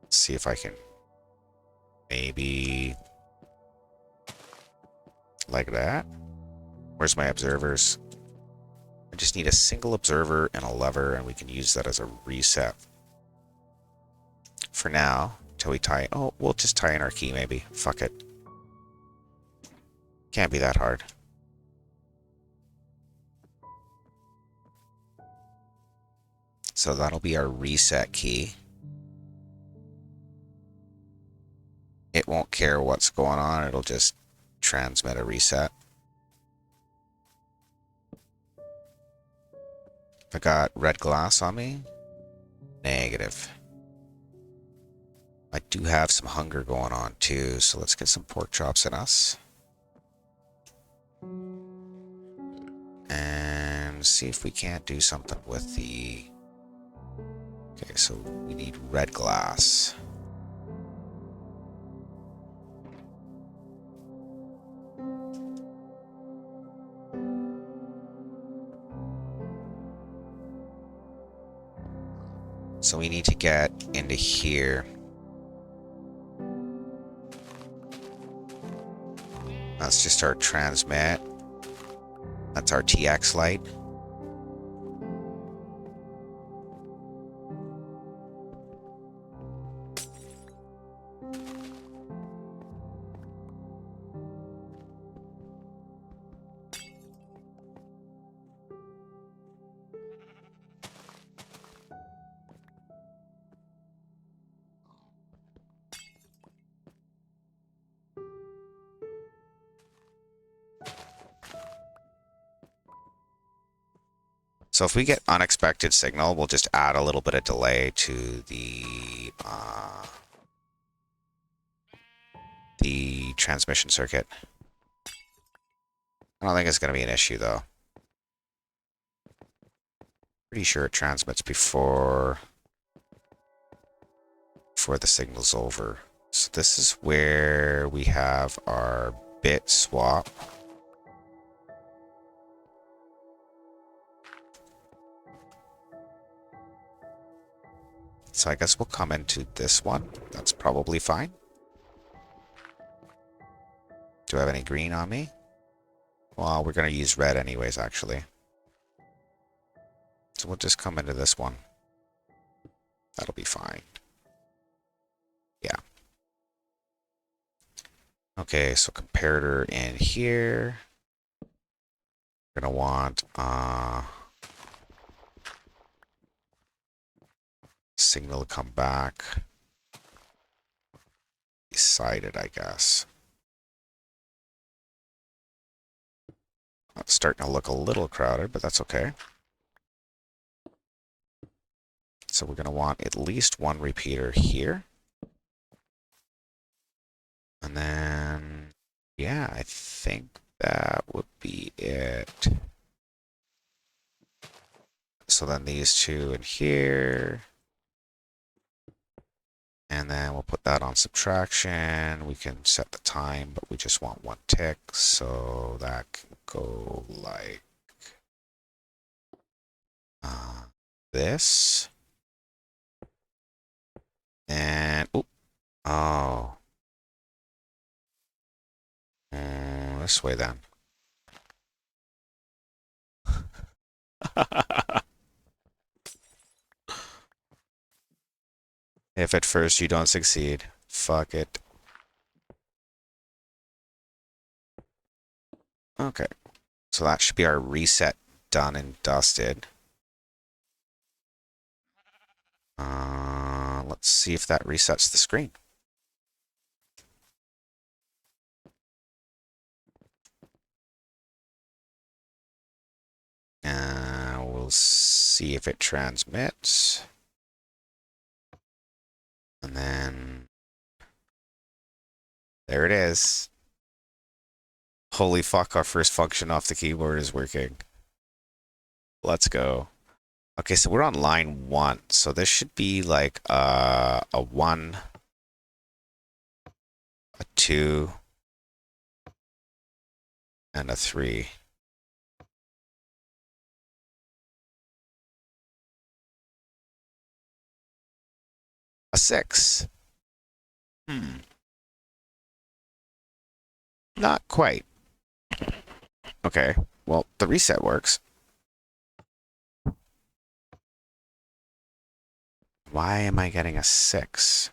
Let's see if I can maybe like that. Where's my observers? I just need a single observer and a lever, and we can use that as a reset. For now, until we tie... oh, we'll just tie in our key, maybe. Fuck it. Can't be that hard. So that'll be our reset key. It won't care what's going on. It'll just transmit a reset. I got red glass on me. Negative. I do have some hunger going on too, so let's get some pork chops in us. And see if we can't do something with the... okay, so we need red glass. So we need to get into here. That's just our transmit. That's our TX light. So if we get unexpected signal, we'll just add a little bit of delay to the transmission circuit. I don't think it's going to be an issue though. Pretty sure it transmits before the signal's over. So this is where we have our bit swap. So I guess we'll come into this one. That's probably fine. Do I have any green on me? Well, we're going to use red anyways, actually. So we'll just come into this one. That'll be fine. Yeah. Okay, so comparator in here. We're going to want signal to come back. Beside it, I guess. It's starting to look a little crowded, but that's okay. So we're going to want at least one repeater here. And then, yeah, I think that would be it. So then these two in here. And then we'll put that on subtraction. We can set the time, but we just want one tick. So that can go like this. And, oh. This way then. If at first you don't succeed, fuck it. Okay. So that should be our reset done and dusted. Let's see if that resets the screen. We'll see if it transmits. And then there it is. Holy fuck, our first function off the keyboard is working. Let's go. Okay, so we're on line 1. So this should be like a 1, a 2, and a 3. A 6. Not quite. Okay, well, the reset works. Why am I getting a 6?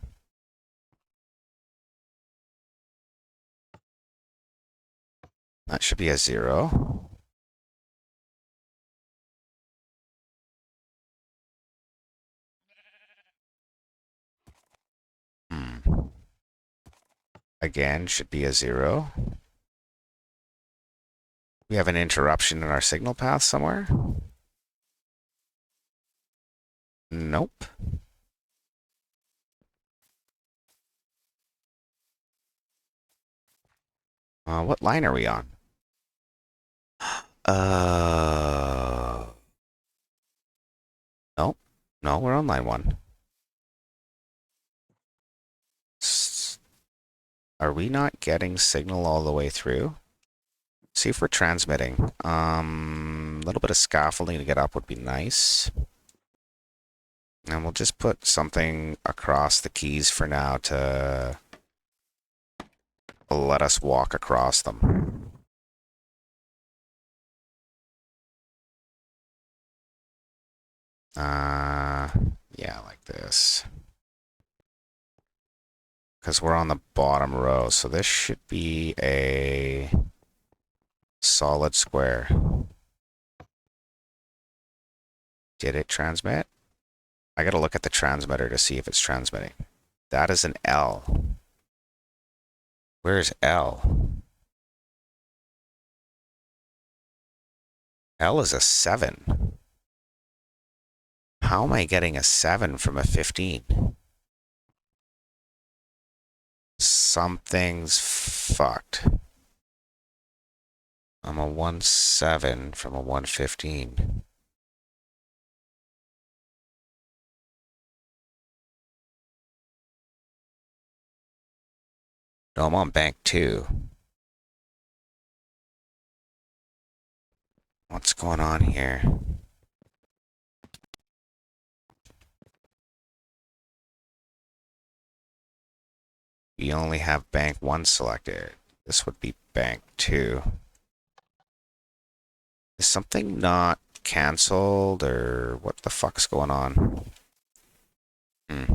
That should be a 0. Again, should be a 0. We have an interruption in our signal path somewhere. Nope. What line are we on? Nope. No, we're on line 1. Are we not getting signal all the way through? See if we're transmitting. A little bit of scaffolding to get up would be nice. And we'll just put something across the keys for now to let us walk across them. Yeah, like this. Because we're on the bottom row, so this should be a solid square. Did it transmit? I gotta look at the transmitter to see if it's transmitting. That is an L. Where's L? L is a 7. How am I getting a 7 from a 15? Something's fucked. I'm a 1-7 from a 115. No, I'm on bank 2. What's going on here? You only have bank 1 selected. This would be bank 2. Is something not canceled or what the fuck's going on? The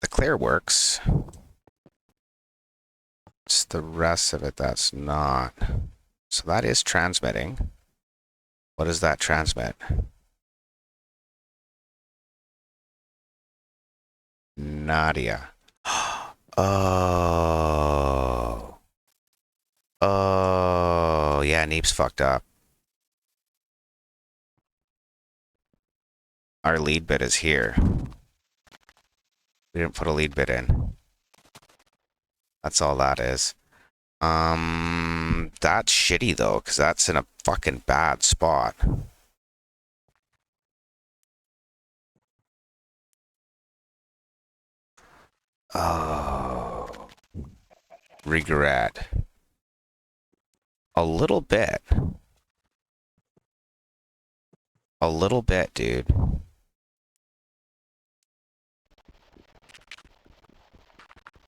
clear works. It's the rest of it that's not. So that is transmitting. What does that transmit? Nadia. Oh. Oh, yeah, Neep's fucked up. Our lead bit is here. We didn't put a lead bit in. That's all that is. That's shitty though, because that's in a fucking bad spot. Oh. Regret. A little bit. A little bit, dude.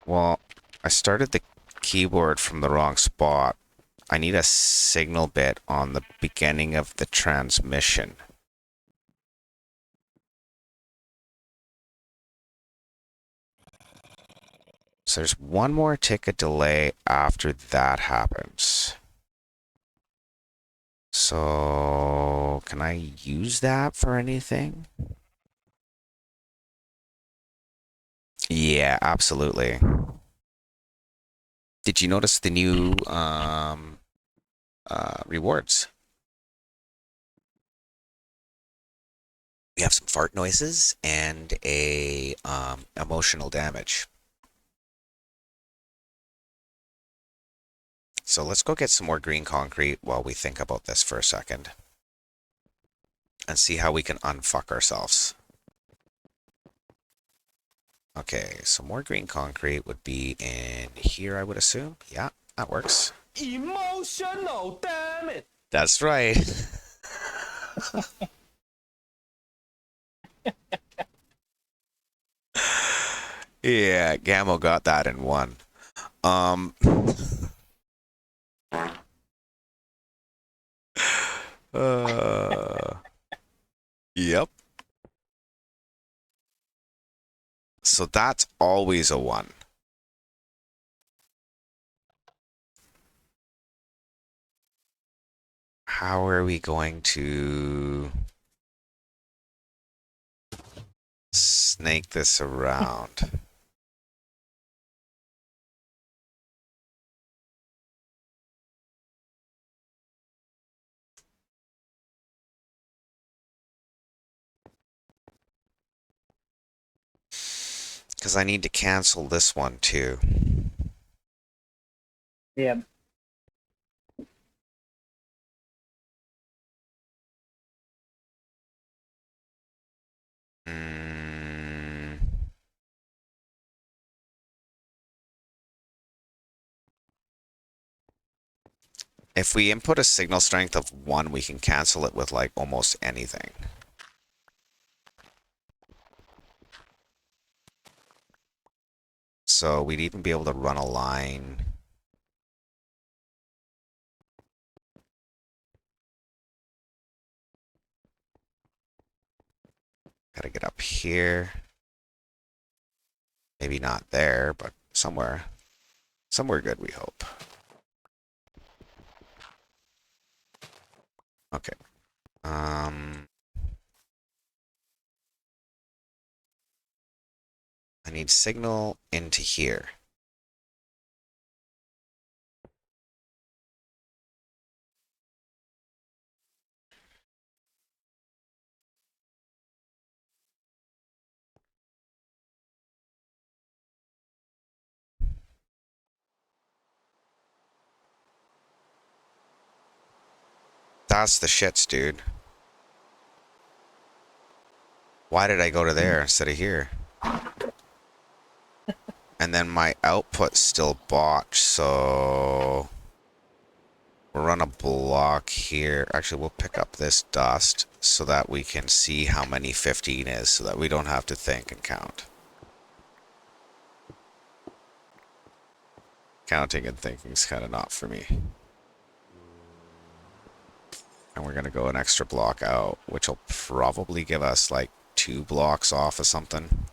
Well, I started the keyboard from the wrong spot. I need a signal bit on the beginning of the transmission. So there's one more ticket delay after that happens. So can I use that for anything? Yeah, absolutely. Did you notice the new rewards? We have some fart noises and a emotional damage. So let's go get some more green concrete while we think about this for a second. And see how we can unfuck ourselves. Okay, so more green concrete would be in here, I would assume. Yeah, that works. Emotional, damn it! That's right. Yeah, Gammo got that in one. Um, uh, yep. So that's always a 1. How are we going to snake this around? Because I need to cancel this one too. Yeah. Mm. If we input a signal strength of 1, we can cancel it with like almost anything. So we'd even be able to run a line. Gotta get up here. Maybe not there, but somewhere. Somewhere good, we hope. Okay. I need signal into here. That's the shits, dude. Why did I go to there instead of here? And then my output's still botched, so we'll run a block here. Actually, we'll pick up this dust so that we can see how many 15 is, so that we don't have to think and count. Counting and thinking is kind of not for me. And we're going to go an extra block out, which will probably give us like 2 blocks off of something.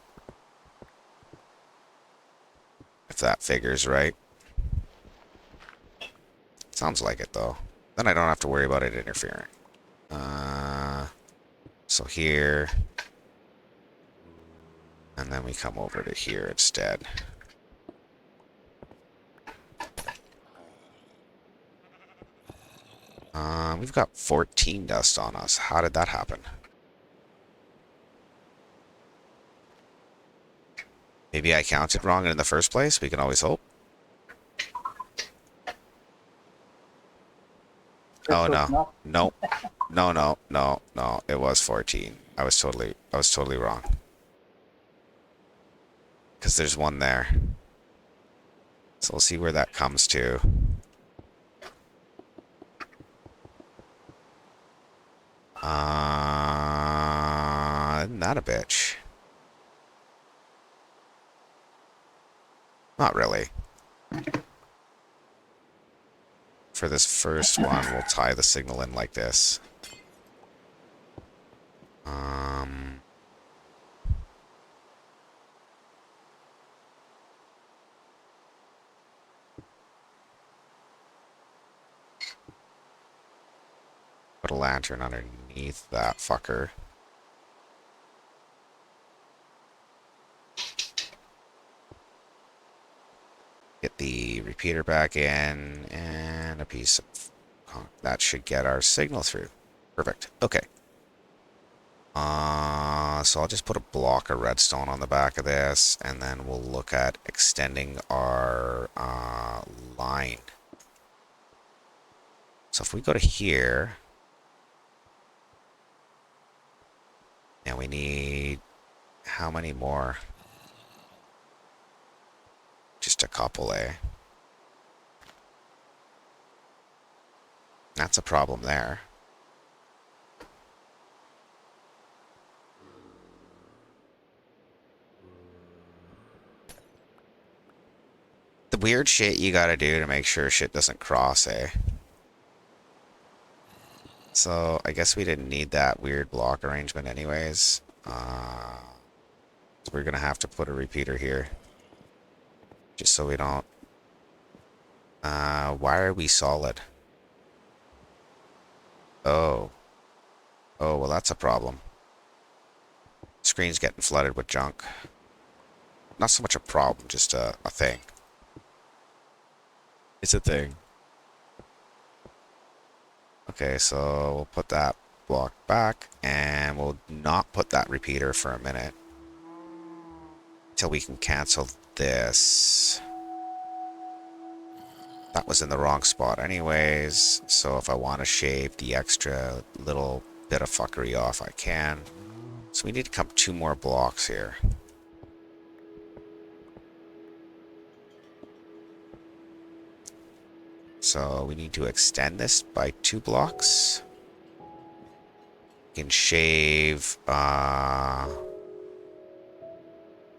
If that figures right. Sounds like it though. Then I don't have to worry about it interfering. So here. And then we come over to here instead. We've got 14 dust on us. How did that happen? Maybe I counted wrong in the first place. We can always hope. Oh no. Nope. No. It was 14. I was totally wrong. Because there's one there. So we'll see where that comes to. Isn't that a bitch? Not really. For this first one, we'll tie the signal in like this. Put a lantern underneath that fucker. Get the repeater back in, and a piece of... that should get our signal through. Perfect. Okay. So I'll just put a block of redstone on the back of this, and then we'll look at extending our line. So if we go to here, and we need... how many more? Just a couple, eh? That's a problem there. The weird shit you gotta do to make sure shit doesn't cross, eh? So, I guess we didn't need that weird block arrangement anyways. So we're gonna have to put a repeater here. Just so we don't... why are we solid? Oh. Oh, well that's a problem. Screen's getting flooded with junk. Not so much a problem, just a thing. It's a thing. Okay, so we'll put that block back, and we'll not put that repeater for a minute. Until we can cancel this. That was in the wrong spot anyways, so if I want to shave the extra little bit of fuckery off, I can. So we need to come 2 more blocks here. So we need to extend this by 2 blocks. We can shave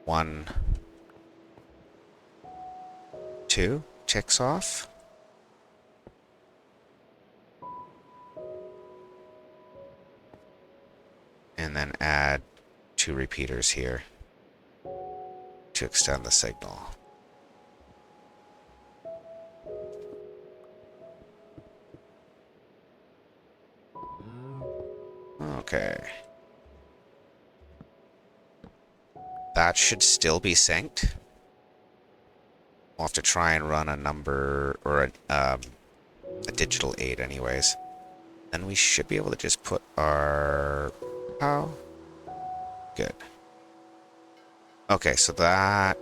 1, 2 ticks off. And then add 2 repeaters here to extend the signal. Okay. That should still be synced. We'll have to try and run a number or a digital 8 anyways. Then we should be able to just put our... oh, good. Okay, so that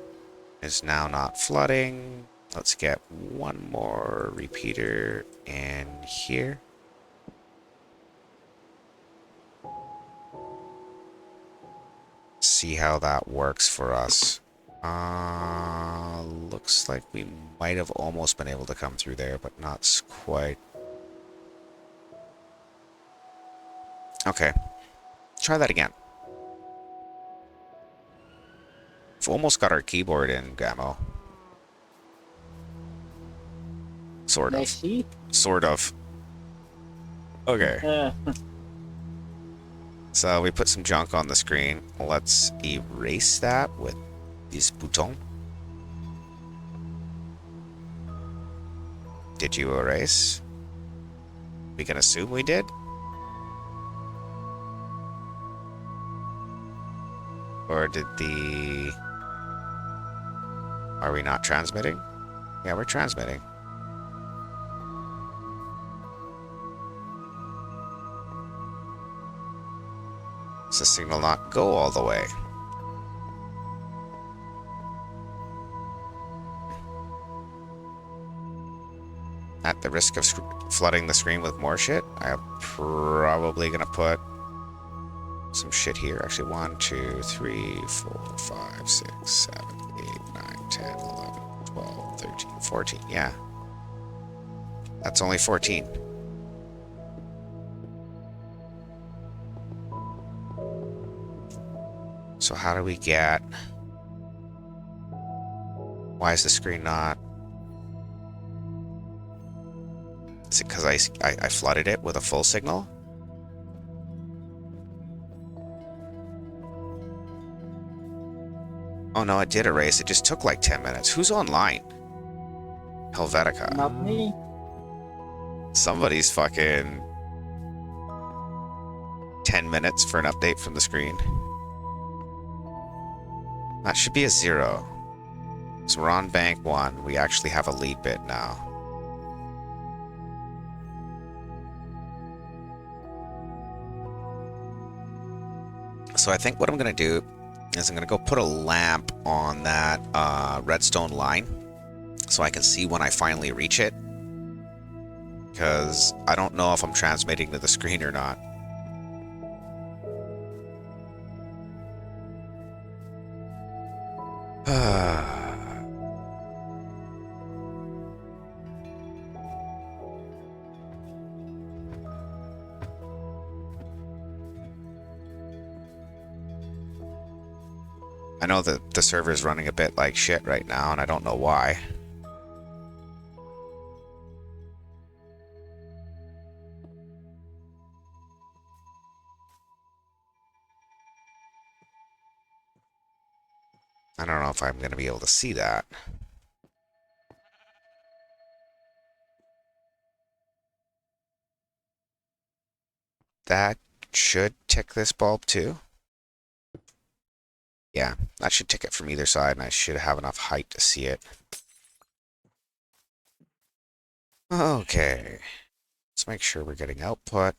is now not flooding. Let's get 1 more repeater in here. see how that works for us. Looks like we might have almost been able to come through there, but not quite. Okay, try that again. We've almost got our keyboard in, Gamo. Sort Can I of. see? Sort of. Okay. So we put some junk on the screen. Let's erase that with this bouton. Did you erase? We can assume we did? Or did the... Are we not transmitting? Yeah, we're transmitting. Does the signal not go all the way? At the risk of flooding the screen with more shit, I'm probably gonna put some shit here. Actually, 1, 2, 3, 4, 5, 6, 7, 8, 9, 10, 11, 12, 13, 14. Yeah. That's only 14. So how do we get... Why is the screen not... Is it because I flooded it with a full signal? Oh no, it did erase. It just took like 10 minutes. Who's online? Helvetica. Not me. Somebody's fucking 10 minutes for an update from the screen. That should be a 0. So we're on bank 1. We actually have a lead bit now. So I think what I'm going to do is I'm going to go put a lamp on that redstone line so I can see when I finally reach it. Because I don't know if I'm transmitting to the screen or not. I know that the server's running a bit like shit right now, and I don't know why. I don't know if I'm going to be able to see that. That should tick this bulb too. Yeah, that should tick it from either side, and I should have enough height to see it. Okay. Let's make sure we're getting output.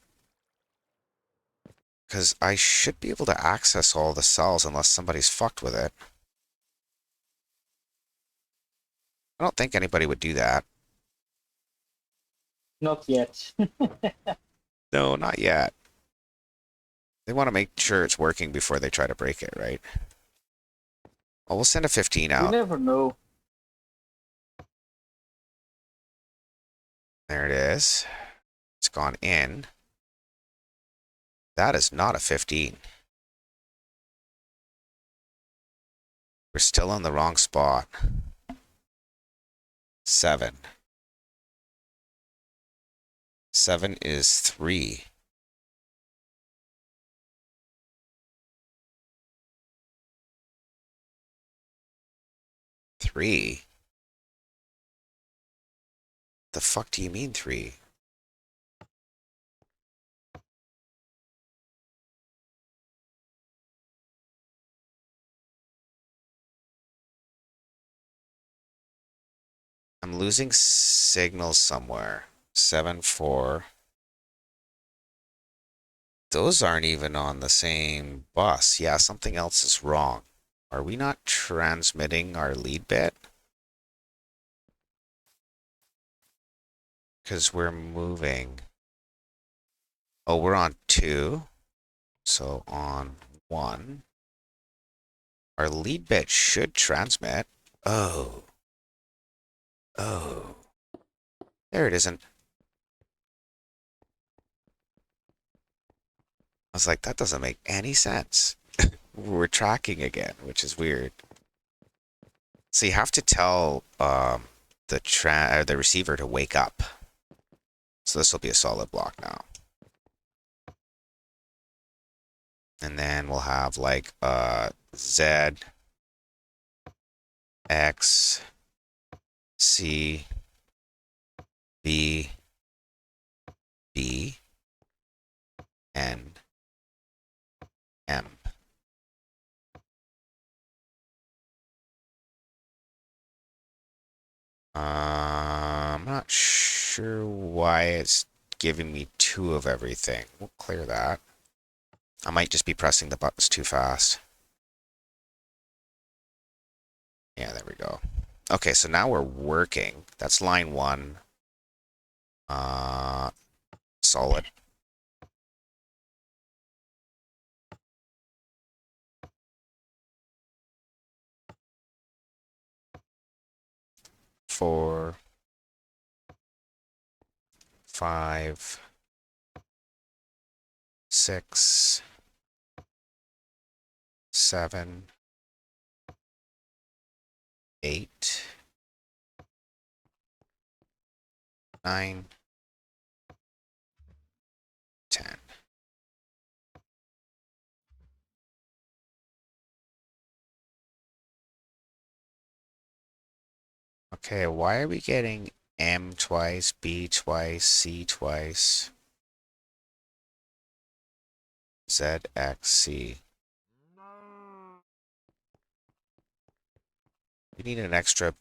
Because I should be able to access all the cells unless somebody's fucked with it. I don't think anybody would do that. Not yet. No, not yet. They want to make sure it's working before they try to break it, right? Well, we'll send a 15 You out. never know. There it is. It's gone in. That is not a 15. We're still in the wrong spot. 7. 7 is 3. Three? The fuck do you mean 3? I'm losing signals somewhere. 7, 4. Those aren't even on the same bus. Yeah, something else is wrong. Are we not transmitting our lead bit? Because we're moving. Oh, we're on 2. So on 1. Our lead bit should transmit. Oh. Oh. There it isn't. I was like, that doesn't make any sense. We're tracking again, which is weird. So you have to tell the receiver to wake up. So this will be a solid block now. And then we'll have like Z, X, C, B, B, N, M. I'm not sure why it's giving me 2 of everything. We'll clear that. I might just be pressing the buttons too fast. Yeah, there we go. Okay, so now we're working. That's line 1. Solid. Four, 5, 6, 7, 8, 9, 10. Okay, why are we getting M twice, B twice, C twice, Z, X, C? We need an extra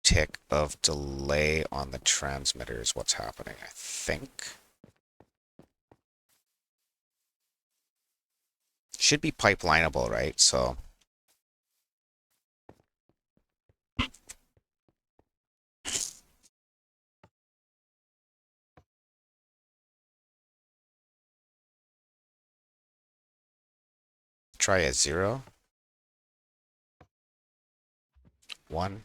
tick of delay on the transmitters. What's happening, I think. Should be pipelinable, right? So try a 0, 1,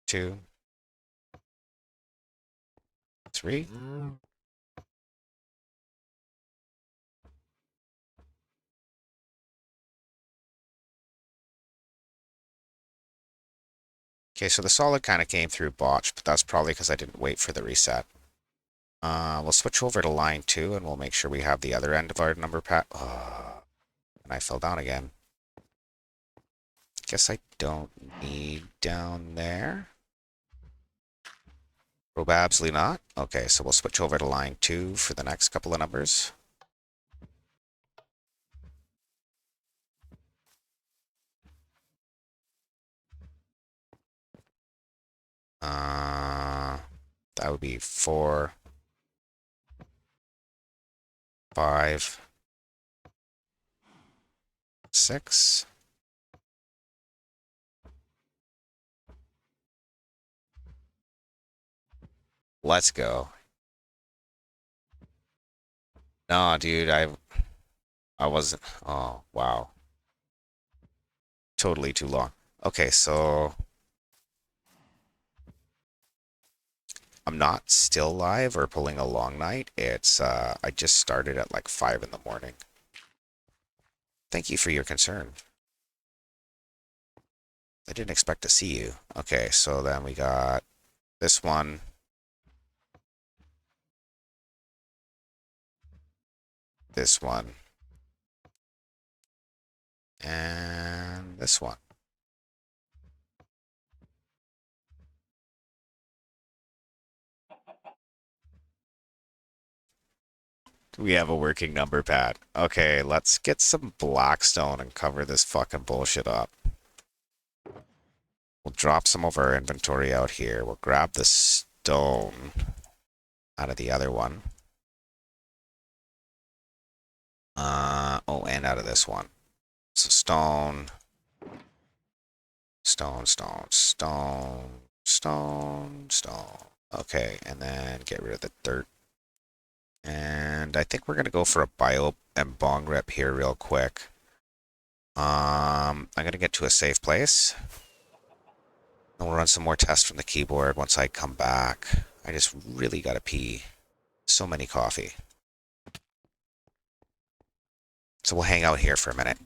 2, 3. Okay, so the solid kind of came through botched, but that's probably because I didn't wait for the reset. We'll switch over to line 2 and we'll make sure we have the other end of our number pad. Oh, and I fell down again. Guess I don't need down there. Probably not. Okay, so we'll switch over to line 2 for the next couple of numbers. That would be 4, 5, 6. Let's go. No, dude, I wasn't. Oh, wow. Totally too long. Okay, so I'm not still live or pulling a long night. It's I just started at like 5 in the morning. Thank you for your concern. I didn't expect to see you. Okay, so then we got this one. This one. And this one. We have a working number pad. Okay, let's get some blackstone and cover this fucking bullshit up. We'll drop some of our inventory out here. We'll grab the stone out of the other one. Oh, and out of this one. So stone, stone, stone, stone, stone, stone. Okay, and then get rid of the dirt. And I think we're going to go for a bio and bong rep here real quick. I'm gonna get to a safe place. And we'll run some more tests from the keyboard once I come back. I just really gotta pee. So many coffee. So we'll hang out here for a minute.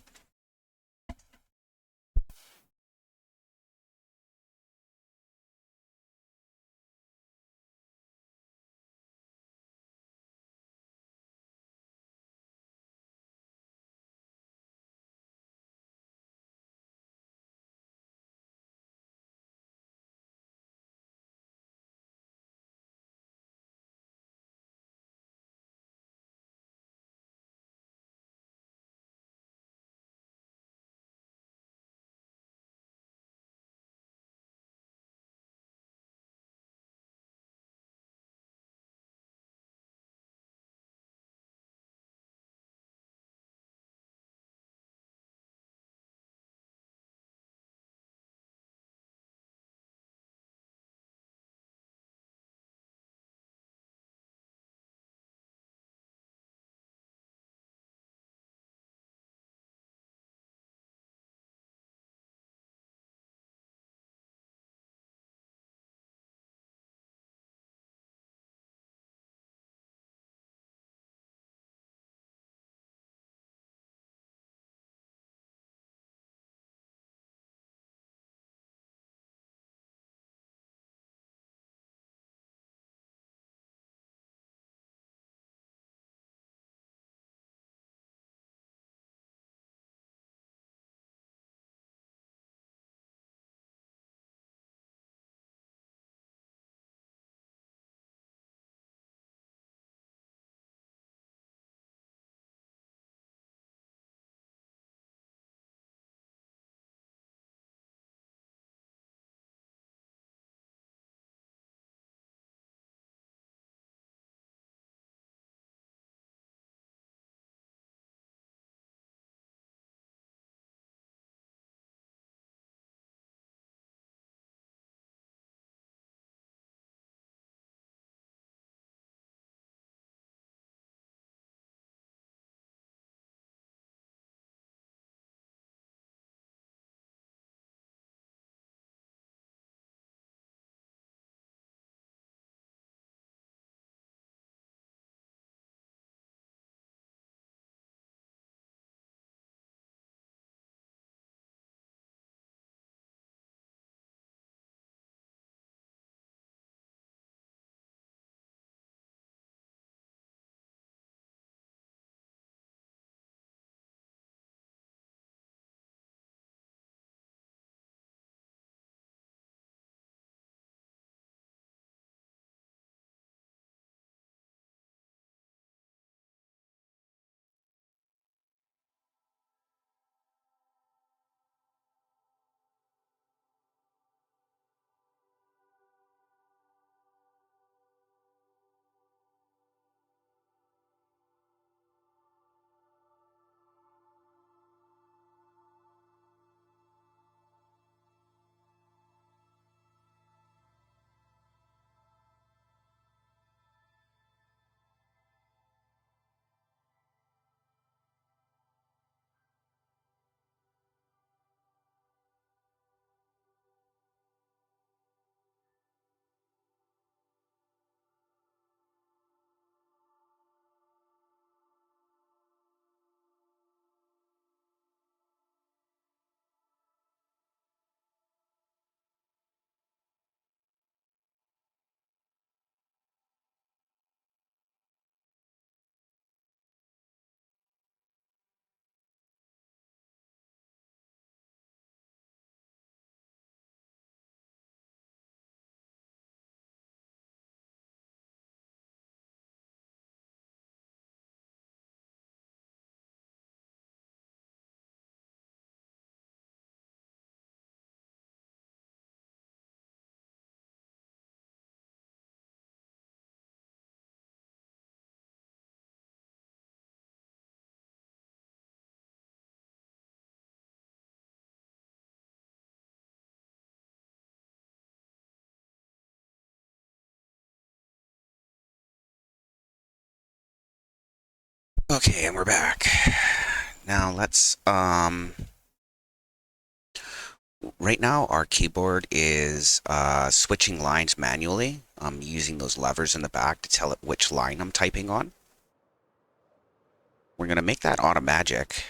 Okay, and we're back. Now let's right now our keyboard is switching lines manually. I'm using those levers in the back to tell it which line I'm typing on. We're going to make that automagic.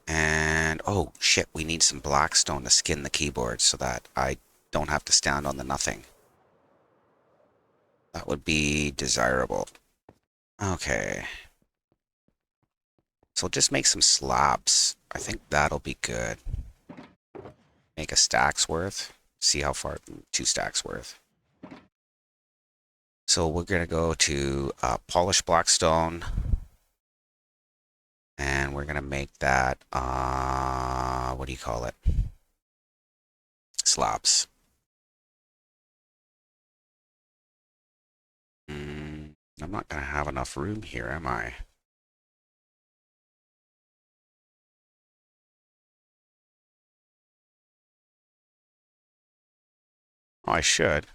And, oh shit, we need some blackstone to skin the keyboard so that I don't have to stand on the nothing. That would be desirable. Okay. So we'll just make some slabs. I think that'll be good. Make a stack's worth. See how far, 2 stacks worth. So we're going to go to polished blackstone. And we're going to make that, what do you call it? Slabs. I'm not going to have enough room here, am I? Oh, I should.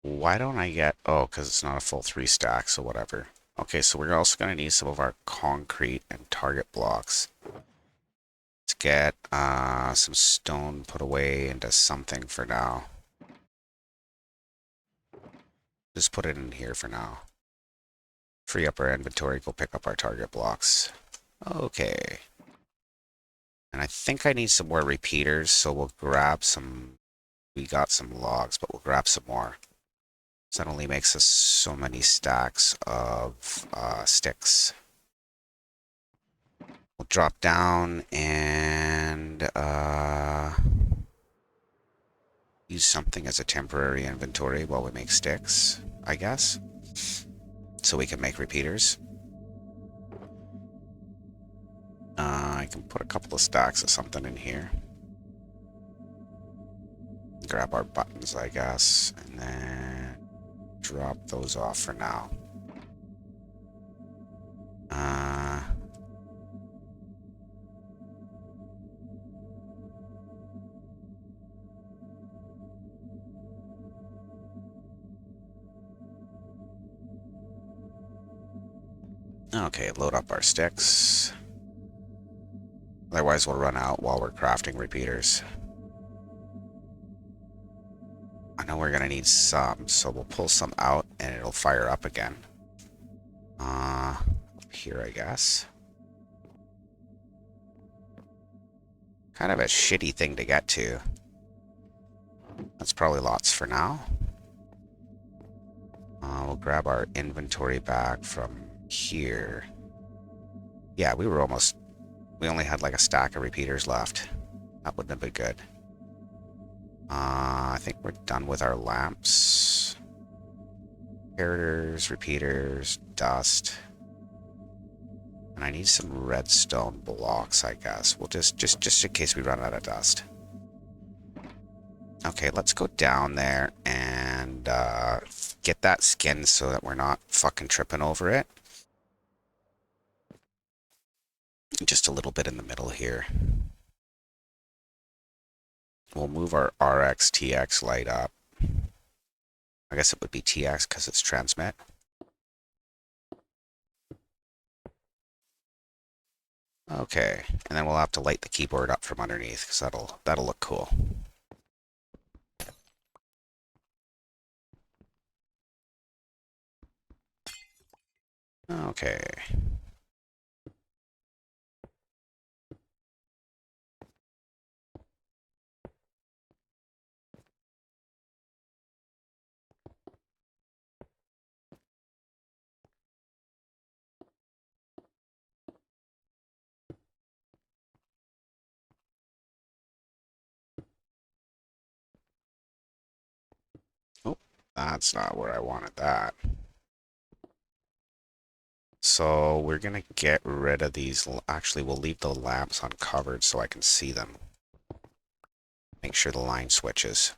Why don't I get... Oh, because it's not a full 3 stack, so whatever. Okay, so we're also going to need some of our concrete and target blocks. Let's get some stone put away into something for now. Just put it in here for now. Free up our inventory, go pick up our target blocks. Okay. And I think I need some more repeaters, so we'll grab some... We got some logs, but we'll grab some more. So that only makes us so many stacks of sticks. We'll drop down and use something as a temporary inventory while we make sticks, I guess. So we can make repeaters. I can put a couple of stacks of something in here. Grab our buttons, I guess, and then drop those off for now. Okay, load up our sticks. Otherwise, we'll run out while we're crafting repeaters. I know we're going to need some, so we'll pull some out and it'll fire up again. Up here, I guess. Kind of a shitty thing to get to. That's probably lots for now. We'll grab our inventory back from here. Yeah, we only had like a stack of repeaters left. That wouldn't have been good. I think we're done with our lamps. Inheritors, repeaters, dust. And I need some redstone blocks, I guess. We'll just in case we run out of dust. Okay, let's go down there and get that skin so that we're not fucking tripping over it. Just a little bit in the middle here. We'll move our RX TX light up. I guess it would be TX because it's transmit. Okay, and then we'll have to light the keyboard up from underneath because that'll look cool. Okay. Oh, that's not where I wanted that. So we're gonna get rid of these. Actually, we'll leave the lamps uncovered so I can see them. Make sure the line switches.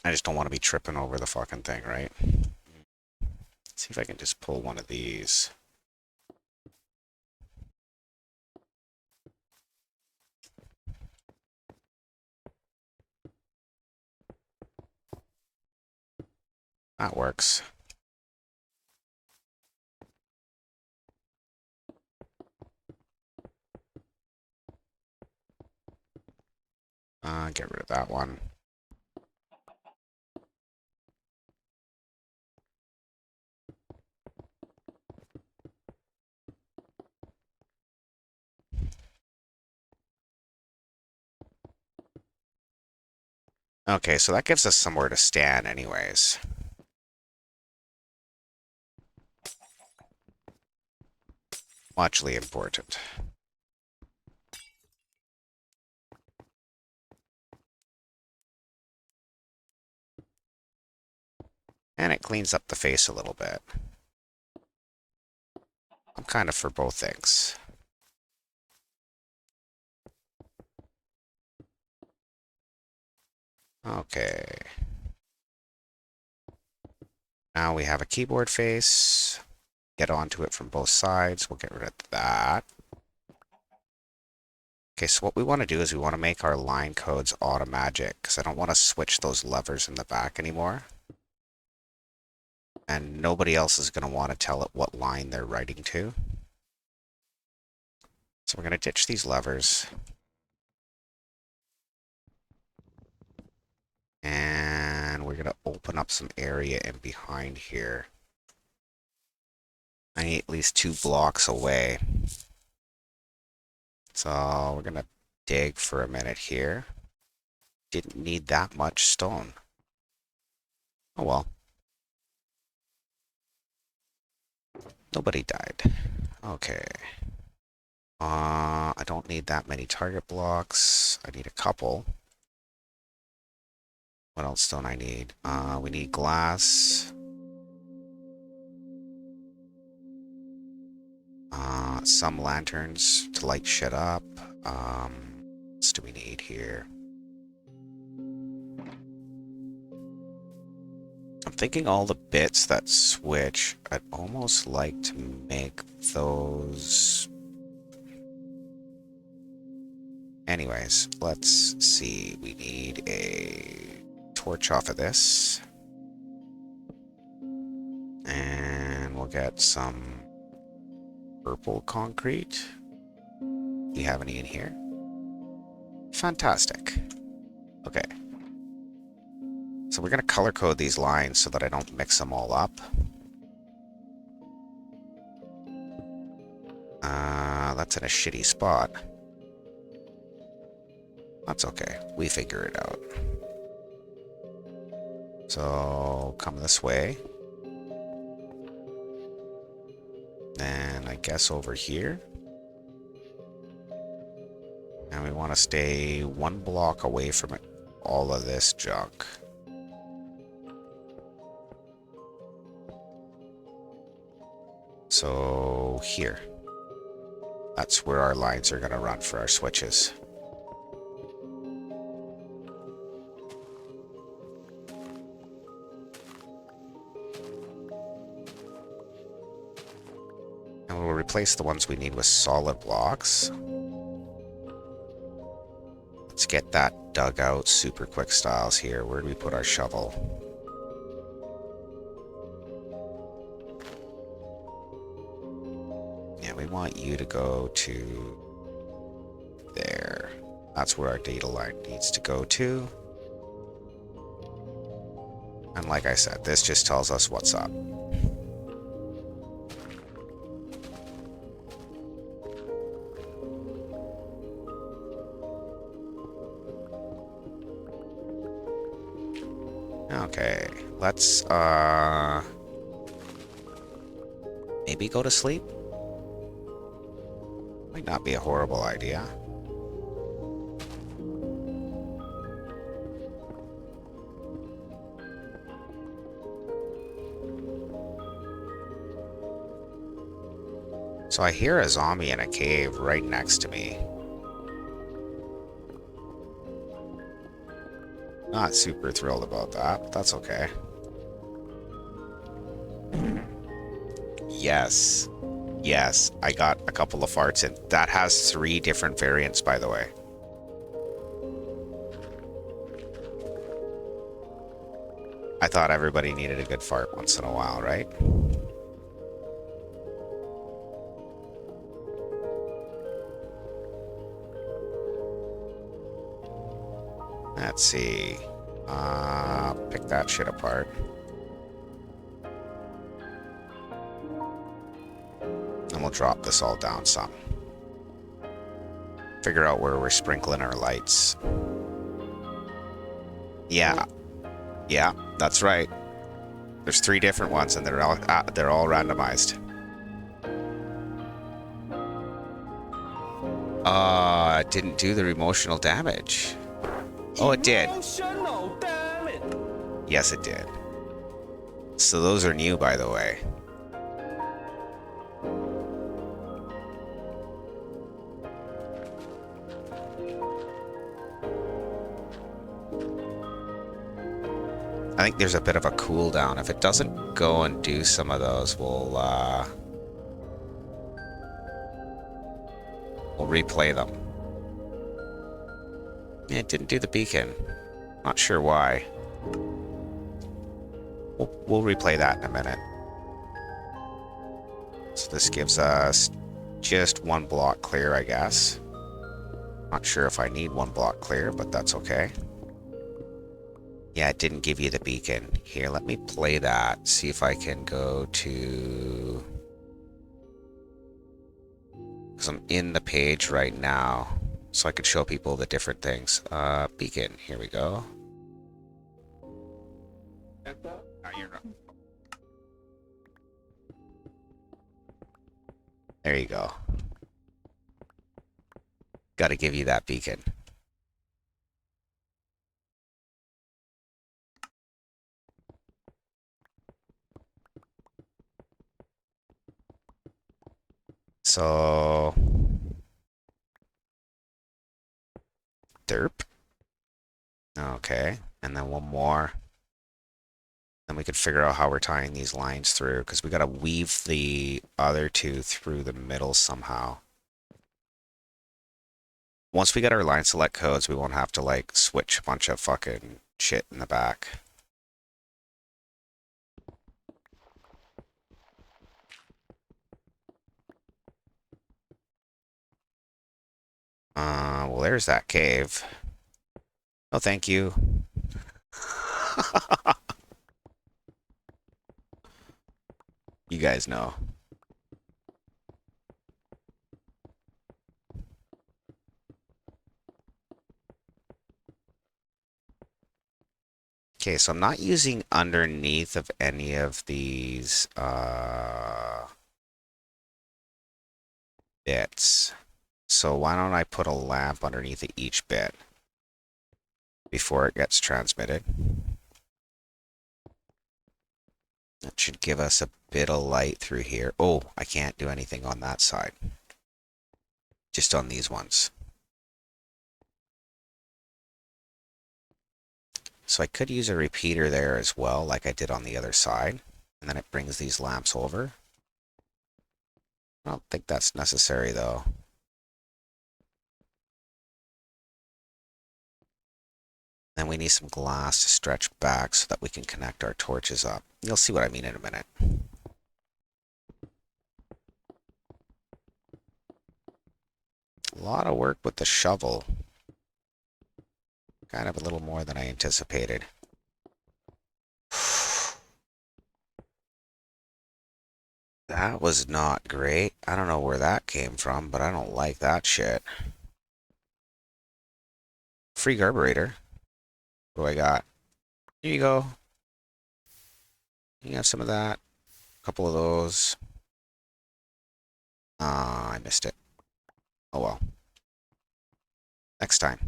I just don't want to be tripping over the fucking thing, right? Let's see if I can just pull one of these. That works. Get rid of that one. Okay, so that gives us somewhere to stand anyways. Muchly important. And it cleans up the face a little bit. I'm kind of for both things. Okay. Now we have a keyboard face. Get onto it from both sides. We'll get rid of that. Okay, so what we want to do is we want to make our line codes automagic because I don't want to switch those levers in the back anymore. And nobody else is going to want to tell it what line they're writing to. So we're going to ditch these levers. And we're going to open up some area in behind here. I need at least 2 blocks away. So we're going to dig for a minute here. Didn't need that much stone. Oh well. Nobody died. Okay. I don't need that many target blocks. I need a couple. What else don't I need? We need glass. Some lanterns to light shit up. What else do we need here? I'm thinking all the bits that switch, I'd almost like to make those. Anyways, let's see. We need a torch off of this. And we'll get some purple concrete. Do you have any in here? Fantastic. Okay. So we're going to color code these lines so that I don't mix them all up. That's in a shitty spot. That's okay. We figure it out. So come this way. Then I guess over here. And we want to stay 1 block away from it, all of this junk. So here. That's where our lines are going to run for our switches. And we'll replace the ones we need with solid blocks. Let's get that dug out super quick styles here. Where do we put our shovel? Yeah, we want you to go to there. That's where our data line needs to go to. And like I said, this just tells us what's up. Okay, let's maybe go to sleep. Might not be a horrible idea. So I hear a zombie in a cave right next to me. Not super thrilled about that, but that's okay. Yes. Yes, I got a couple of farts in. That has 3 different variants, by the way. I thought everybody needed a good fart once in a while, right? Let's see. Pick that shit apart. And we'll drop this all down some. Figure out where we're sprinkling our lights. Yeah. Yeah, that's right. There's 3 different ones and they're all randomized. It didn't do the emotional damage. Oh, it did. Emotional, damn it! Yes, it did. So those are new, by the way. I think there's a bit of a cooldown. If it doesn't go and do some of those, we'll replay them. It didn't do the beacon. Not sure why. We'll replay that in a minute. So this gives us just 1 block clear, I guess. Not sure if I need 1 block clear, but that's okay. Yeah, it didn't give you the beacon. Here, let me play that. See if I can go to... Because I'm in the page right now. So I could show people the different things. Beacon, here we go. There you go. Got to give you that beacon. So... Derp. Okay, and then 1 more. Then we could figure out how we're tying these lines through, because we got to weave the other 2 through the middle somehow. Once we get our line select codes, we won't have to, like, switch a bunch of fucking shit in the back. Well, there's that cave. Oh, thank you. You guys know. Okay, so I'm not using underneath of any of these bits. So why don't I put a lamp underneath of each bit before it gets transmitted? That should give us a bit of light through here. Oh, I can't do anything on that side. Just on these ones. So I could use a repeater there as well, like I did on the other side. And then it brings these lamps over. I don't think that's necessary though. Then we need some glass to stretch back so that we can connect our torches up. You'll see what I mean in a minute. A lot of work with the shovel. Kind of a little more than I anticipated. That was not great. I don't know where that came from, but I don't like that shit. Free carburetor. What do I got? Here you go. You have some of that. A couple of those. Ah, I missed it. Oh well. Next time.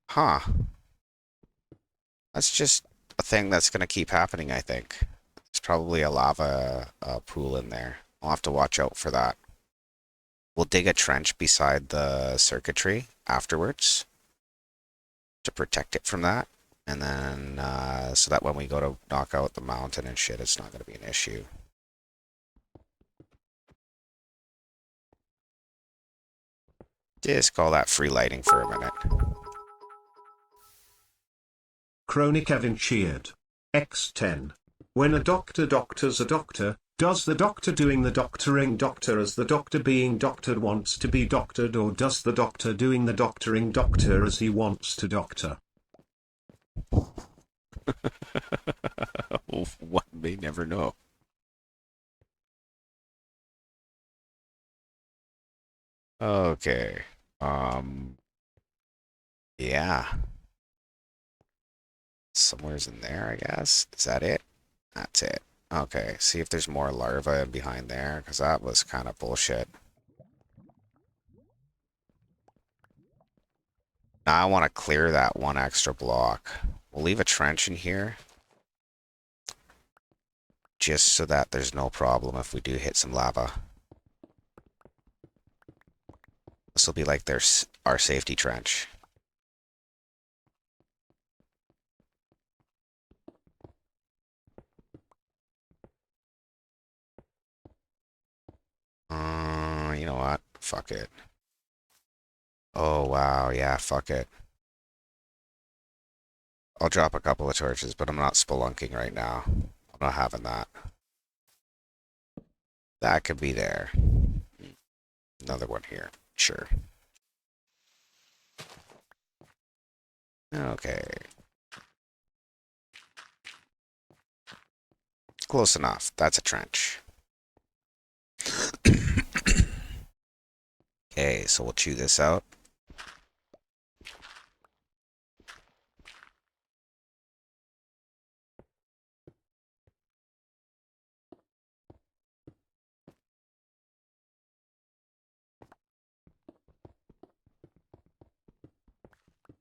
Huh. That's just a thing that's going to keep happening, I think. There's probably a lava pool in there. I'll have to watch out for that. We'll dig a trench beside the circuitry afterwards to protect it from that. And then, so that when we go to knock out the mountain and shit, it's not going to be an issue. Just call that free lighting for a minute. Chronic Evan cheered. X10. When a doctor doctors a doctor, does the doctor doing the doctoring doctor as the doctor being doctored wants to be doctored, or does the doctor doing the doctoring doctor as he wants to doctor? One may never know. Okay. Yeah. Somewhere's in there, I guess. Is that it? That's it. Okay, see if there's more larvae behind there, because that was kind of bullshit. Now I want to clear that one extra block. We'll leave a trench in here, just so that there's no problem if we do hit some lava. This will be like our safety trench. You know what? Fuck it. Oh, wow. Yeah, fuck it. I'll drop a couple of torches, but I'm not spelunking right now. I'm not having that. That could be there. Another one here. Sure. Okay. Close enough. That's a trench. Okay, so we'll chew this out.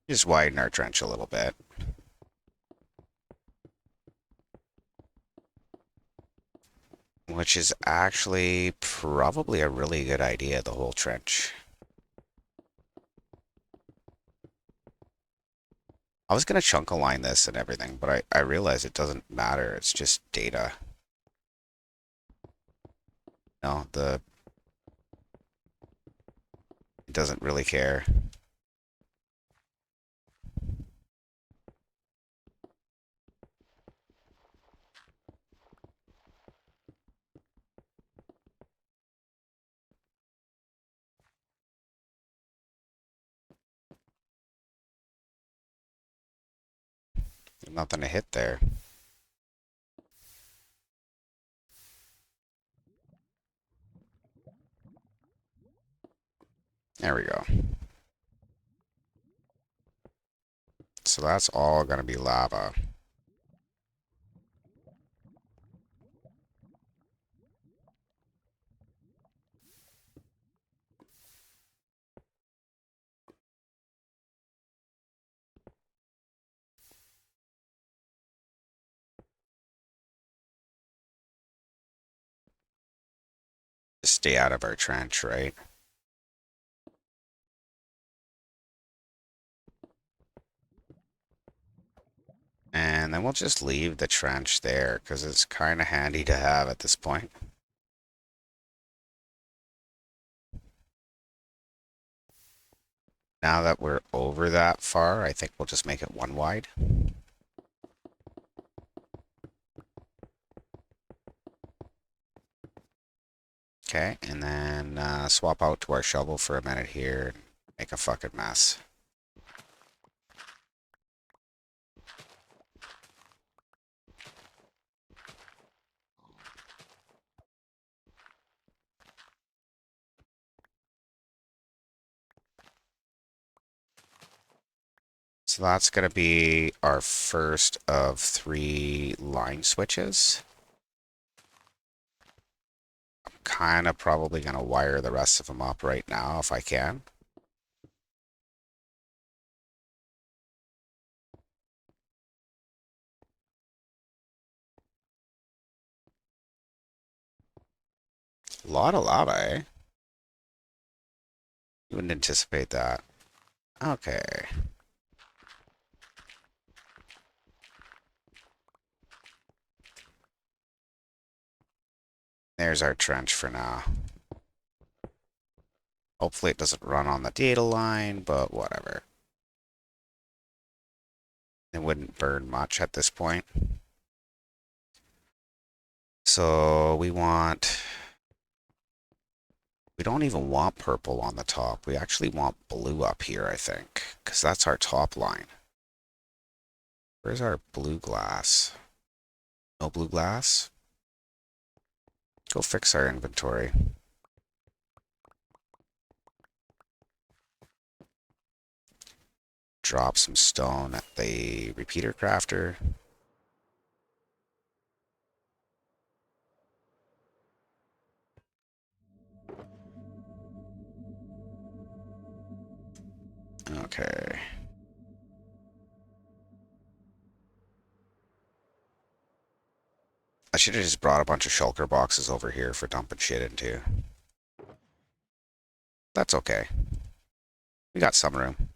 Just widen our trench a little bit. Which is actually probably a really good idea, the whole trench. I was going to chunk align this and everything, but I realized it doesn't matter. It's just data. No, it doesn't really care. Nothing to hit there. There we go. So that's all going to be lava. Just stay out of our trench, right? And then we'll just leave the trench there because it's kind of handy to have at this point. Now that we're over that far, I think we'll just make it one wide. Okay, and then swap out to our shovel for a minute here and make a fucking mess. So that's going to be our first of 3 line switches. I'm kind of probably going to wire the rest of them up right now if I can. A lot of lava, eh? You wouldn't anticipate that. Okay. There's our trench for now. Hopefully it doesn't run on the data line, but whatever. It wouldn't burn much at this point. So we don't even want purple on the top. We actually want blue up here, I think, because that's our top line. Where's our blue glass? No blue glass? Go fix our inventory. Drop some stone at the repeater crafter. Okay. I should have just brought a bunch of shulker boxes over here for dumping shit into. That's okay. We got some room.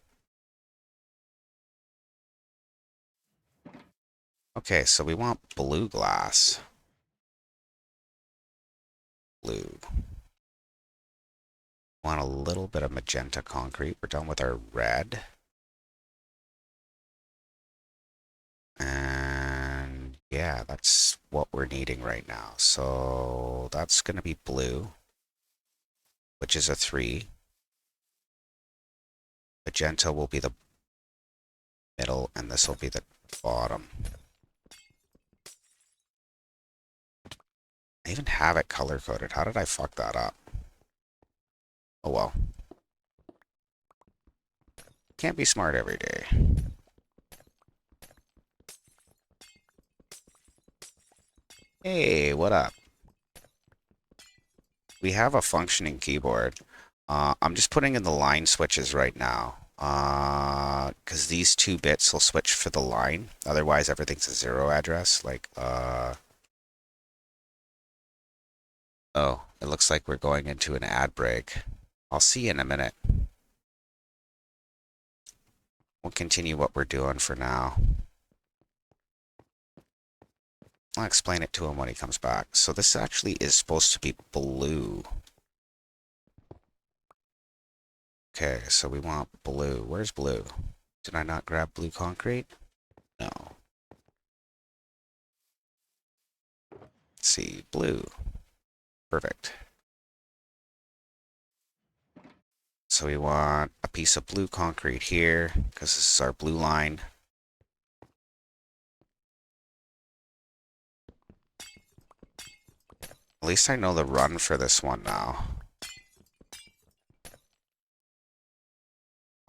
Okay, so we want blue glass. Blue. Want a little bit of magenta concrete. We're done with our red. And yeah, that's what we're needing right now. So that's going to be blue, which is a 3. Magenta will be the middle, and this will be the bottom. I even have it color-coded. How did I fuck that up? Oh well. Can't be smart every day. Hey, what up? We have a functioning keyboard. I'm just putting in the line switches right now. Because these 2 bits will switch for the line. Otherwise, everything's a 0 address. Like, oh, it looks like we're going into an ad break. I'll see you in a minute. We'll continue what we're doing for now. I'll explain it to him when he comes back. So this actually is supposed to be blue. Okay, so we want blue. Where's blue? Did I not grab blue concrete? No. Let's see, blue. Perfect. So we want a piece of blue concrete here, because this is our blue line. At least I know the run for this one now.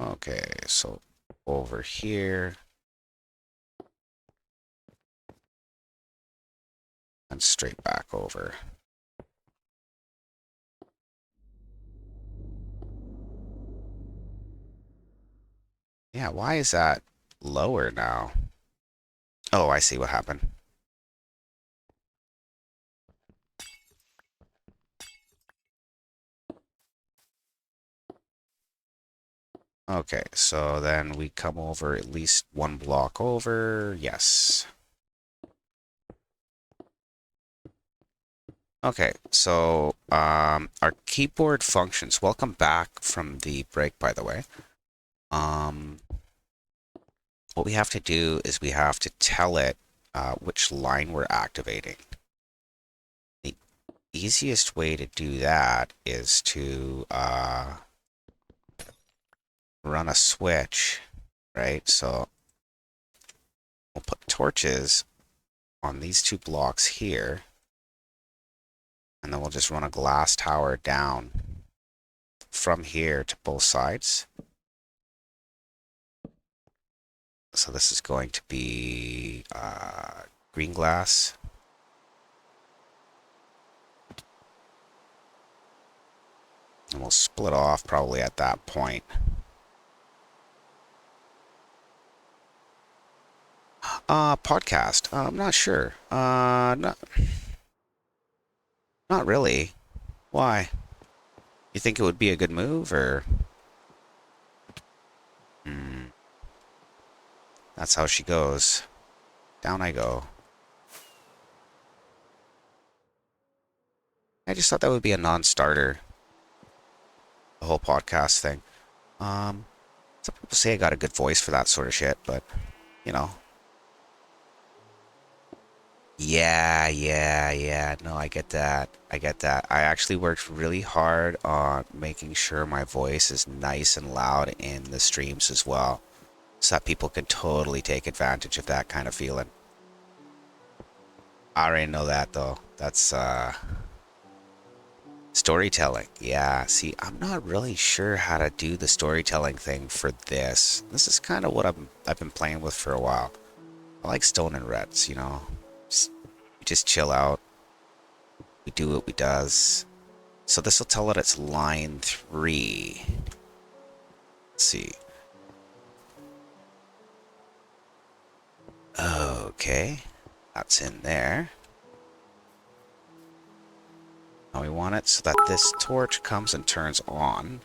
Okay, so over here. And straight back over. Yeah, why is that lower now? Oh, I see what happened. Okay, so then we come over at least 1 block over. Yes. Okay, so our keyboard functions. Welcome back from the break, by the way. What we have to do is we have to tell it which line we're activating. The easiest way to do that is to run a switch, right? So we'll put torches on these 2 blocks here, and then we'll just run a glass tower down from here to both sides. So this is going to be green glass. And we'll split off probably at that point. Podcast. I'm not sure. Not really. Why? You think it would be a good move, or? That's how she goes. Down I go. I just thought that would be a non-starter. the whole podcast thing. Um, some people say I got a good voice for that sort of shit, but you know. Yeah. No, I get that. I get that. I actually worked really hard on making sure my voice is nice and loud in the streams as well, so that people can totally take advantage of that kind of feeling. I already know that though. That's storytelling. Yeah, see, I'm not really sure how to do the storytelling thing for this. This is kind of what I've been playing with for a while. I like Stone and Reds, you know. We just chill out. We do what we does. So this will tell it it's line 3. Let's see. Okay. That's in there. Now we want it so that this torch comes and turns on.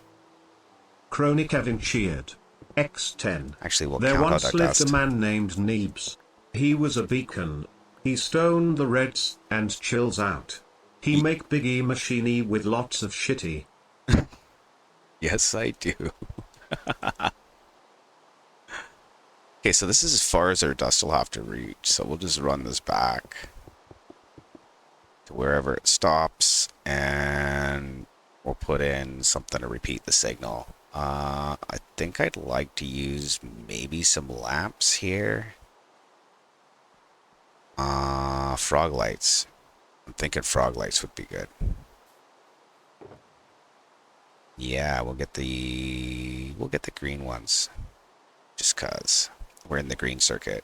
Chronic Evin cheered. X10. Actually, we'll There count out once our lived a dust. man named Neebs. He was a beacon. He stoned the Reds and chills out. He Ye- make biggie machiny with lots of shitty. Yes, I do. Okay, so this is as far as our dust will have to reach. So we'll just run this back to wherever it stops, and we'll put in something to repeat the signal. I think I'd like to use maybe some lamps here. Frog lights. I'm thinking frog lights would be good. Yeah, we'll get the green ones. Just cause we're in the green circuit.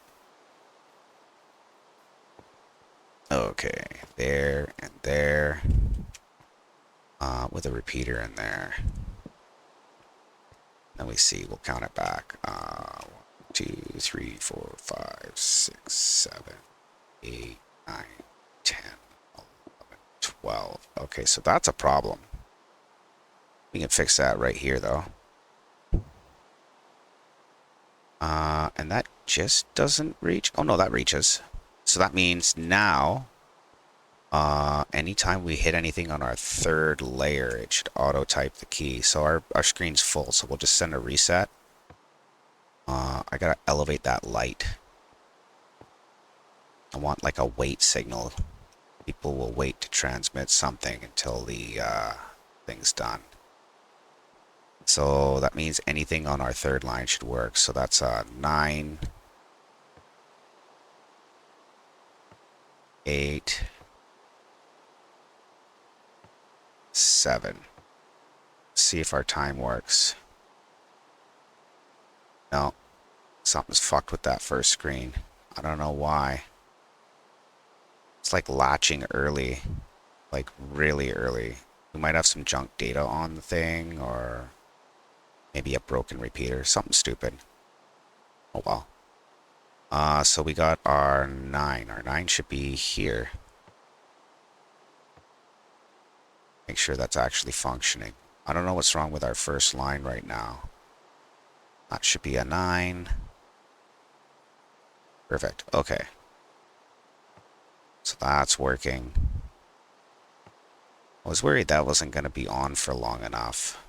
Okay, there and there. With a repeater in there. Then we see, we'll count it back. 1, 2, 3, 4, 5, 6, 7, 8, 9, 10, 11, 12. Okay, so that's a problem. We can fix that right here, though. And that just doesn't reach. Oh, no, that reaches. So that means now, anytime we hit anything on our third layer, it should auto-type the key. So our screen's full, so we'll just send a reset. I gotta elevate that light. I want like a wait signal. People will wait to transmit something until the thing's done. So that means anything on our third line should work. So that's 9, 8, 7. See if our time works. No, something's fucked with that first screen. I don't know why. It's like latching early, like really early. We might have some junk data on the thing, or maybe a broken repeater, something stupid. Oh well. So we got our 9. Our 9 should be here. Make sure that's actually functioning. I don't know what's wrong with our first line right now. That should be a 9. Perfect. Okay. So that's working. I was worried that wasn't going to be on for long enough.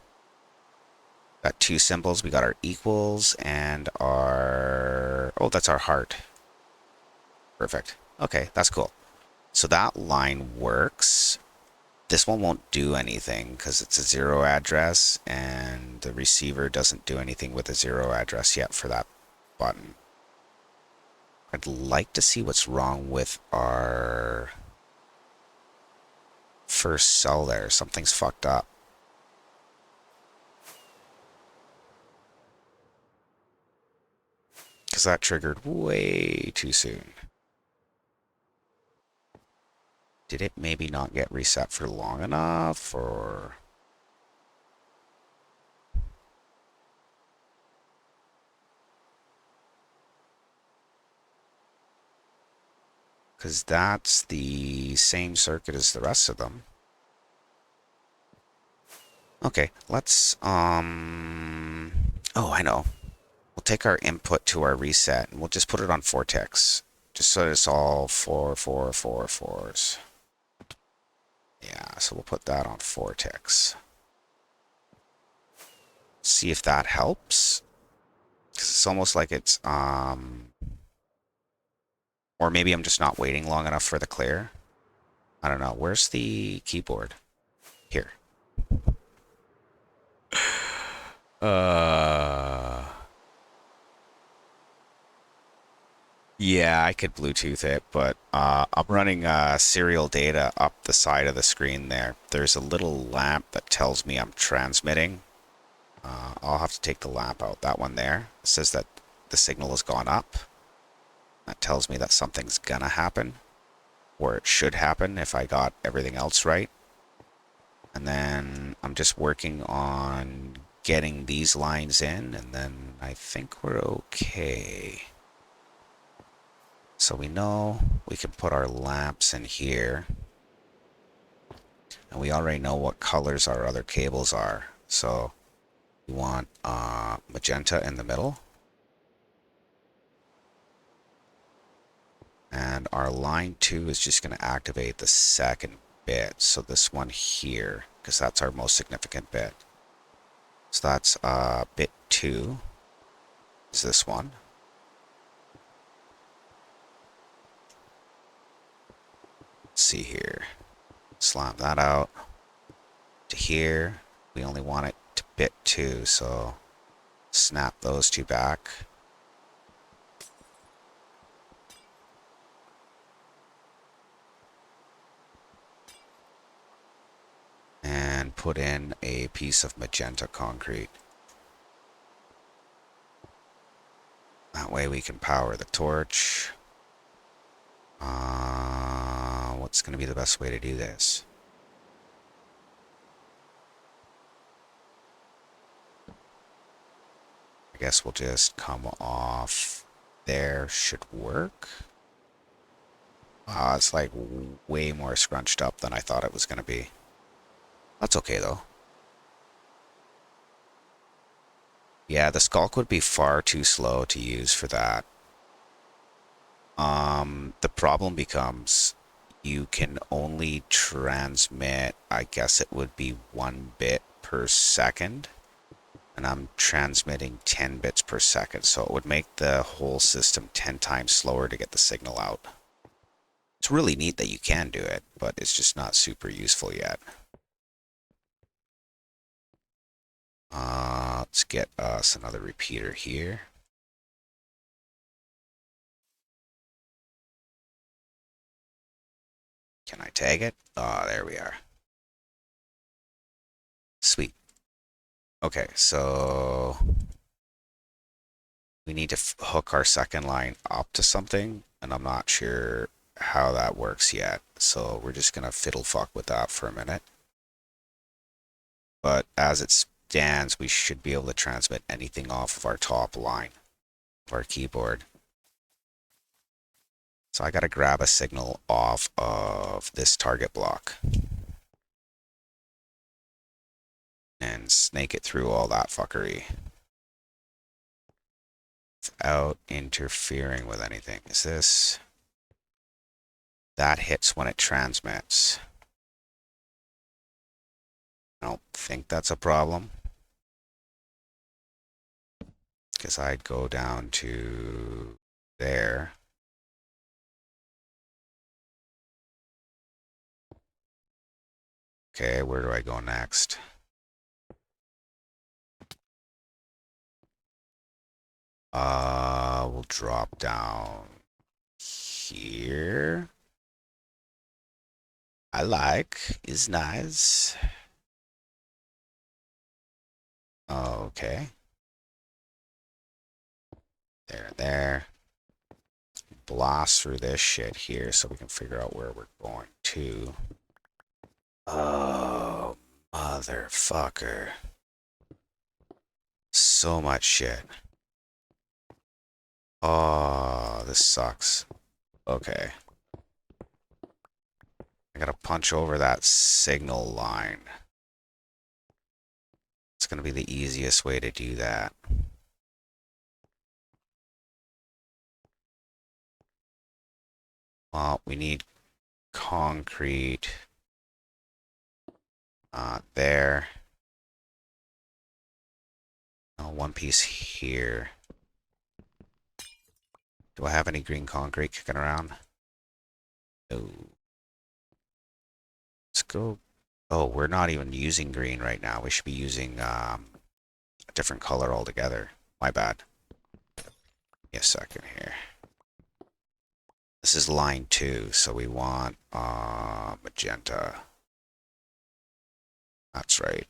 Got 2 symbols. We got our equals and our... Oh, that's our heart. Perfect. Okay, that's cool. So that line works. This one won't do anything because it's a 0 address, and the receiver doesn't do anything with a 0 address yet for that button. I'd like to see what's wrong with our first cell there. Something's fucked up. Because that triggered way too soon. Did it maybe not get reset for long enough, or... Because that's the same circuit as the rest of them. Okay, let's, oh, I know. We'll take our input to our reset, and we'll just put it on 4 ticks. Just so it's all 4, 4, 4, 4s. Yeah, so we'll put that on 4 ticks. See if that helps. 'Cause it's almost like it's, or maybe I'm just not waiting long enough for the clear. I don't know. Where's the keyboard? Here. Uh, yeah, I could Bluetooth it, but I'm running serial data up the side of the screen there. There's a little lamp that tells me I'm transmitting. I'll have to take the lamp out. That one there. It says that the signal has gone up. That tells me that something's gonna happen, or it should happen if I got everything else right. And then I'm just working on getting these lines in, and then I think we're okay. So we know we can put our lamps in here. And we already know what colors our other cables are. So we want magenta in the middle. And our line 2 is just going to activate the second bit. So this one here, because that's our most significant bit. So that's bit 2 is this one. Let's see here. Slam that out to here. We only want it to bit 2, so snap those two back. And put in a piece of magenta concrete. That way we can power the torch. What's going to be the best way to do this? I guess we'll just come off there. Should work. It's like way more scrunched up than I thought it was going to be. That's okay though. Yeah, the skulk would be far too slow to use for that. The problem becomes you can only transmit, I guess it would be 1 bit per second. And I'm transmitting 10 bits per second, so it would make the whole system 10 times slower to get the signal out. It's really neat that you can do it, but it's just not super useful yet. Let's get us another repeater here. Can I tag it? There we are. Sweet. Okay, so we need to hook our second line up to something, and I'm not sure how that works yet. So we're just gonna fiddle fuck with that for a minute. But as it stands, we should be able to transmit anything off of our top line of our keyboard. So I gotta grab a signal off of this target block and snake it through all that fuckery without interfering with anything. Is this... That hits when it transmits. I don't think that's a problem, because I'd go down to there. Okay, where do I go next? We'll drop down here. I like, is nice. Okay. There. Blast through this shit here so we can figure out where we're going to. Oh, motherfucker. So much shit. Oh, this sucks. Okay. I gotta punch over that signal line. It's gonna be the easiest way to do that. Well, we need concrete. There. one piece here. Do I have any green concrete kicking around? No. Let's go. Oh, we're not even using green right now. We should be using a different color altogether. My bad. Give me a second here. This is line 2, so we want magenta. That's right.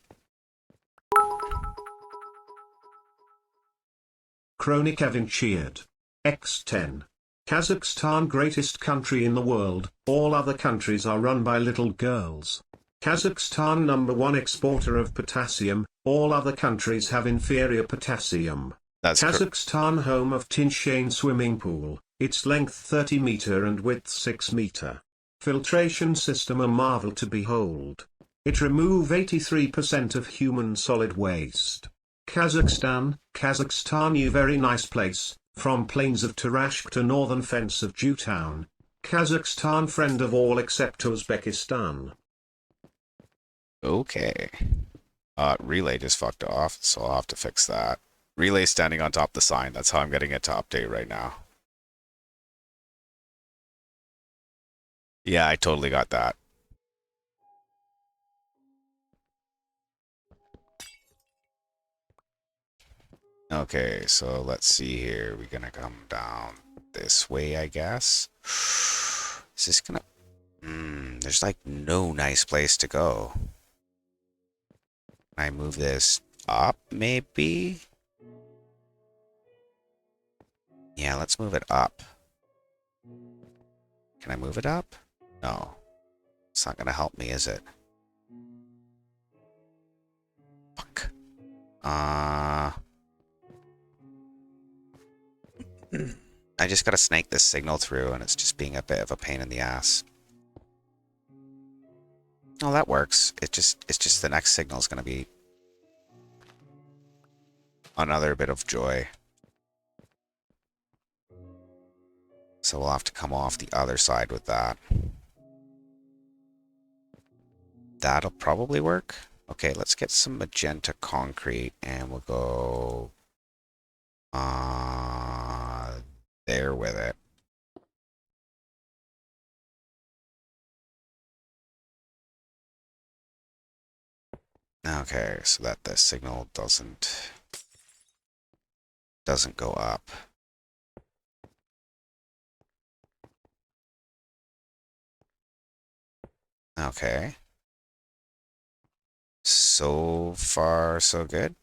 Chronic Evin cheered. X10. Kazakhstan greatest country in the world, all other countries are run by little girls. Kazakhstan #1 exporter of potassium, all other countries have inferior potassium. That's Kazakhstan home of Tinshane swimming pool, its length 30 meter and width 6 meter. Filtration system a marvel to behold. It remove 83% of human solid waste. Kazakhstan you very nice place, from plains of Tarashk to northern fence of Jewtown. Kazakhstan friend of all except Uzbekistan. okay. Relay just fucked off, so I'll have to fix that. Relay standing on top of the sign. That's how I'm getting it to update right now. Yeah, I totally got that. Okay, so let's see here. We're gonna come down this way, I guess. Is this gonna... there's like no nice place to go. Can I move this up, maybe? Yeah, let's move it up. Can I move it up? No. It's not gonna help me, is it? Fuck. I just gotta snake this signal through, and it's just being a bit of a pain in the ass. Oh, that works. It's just the next signal is gonna be another bit of joy. So we'll have to come off the other side with that. That'll probably work. Okay, let's get some magenta concrete, and we'll go there with it. Okay, so that the signal doesn't go up. Okay. So far, so good.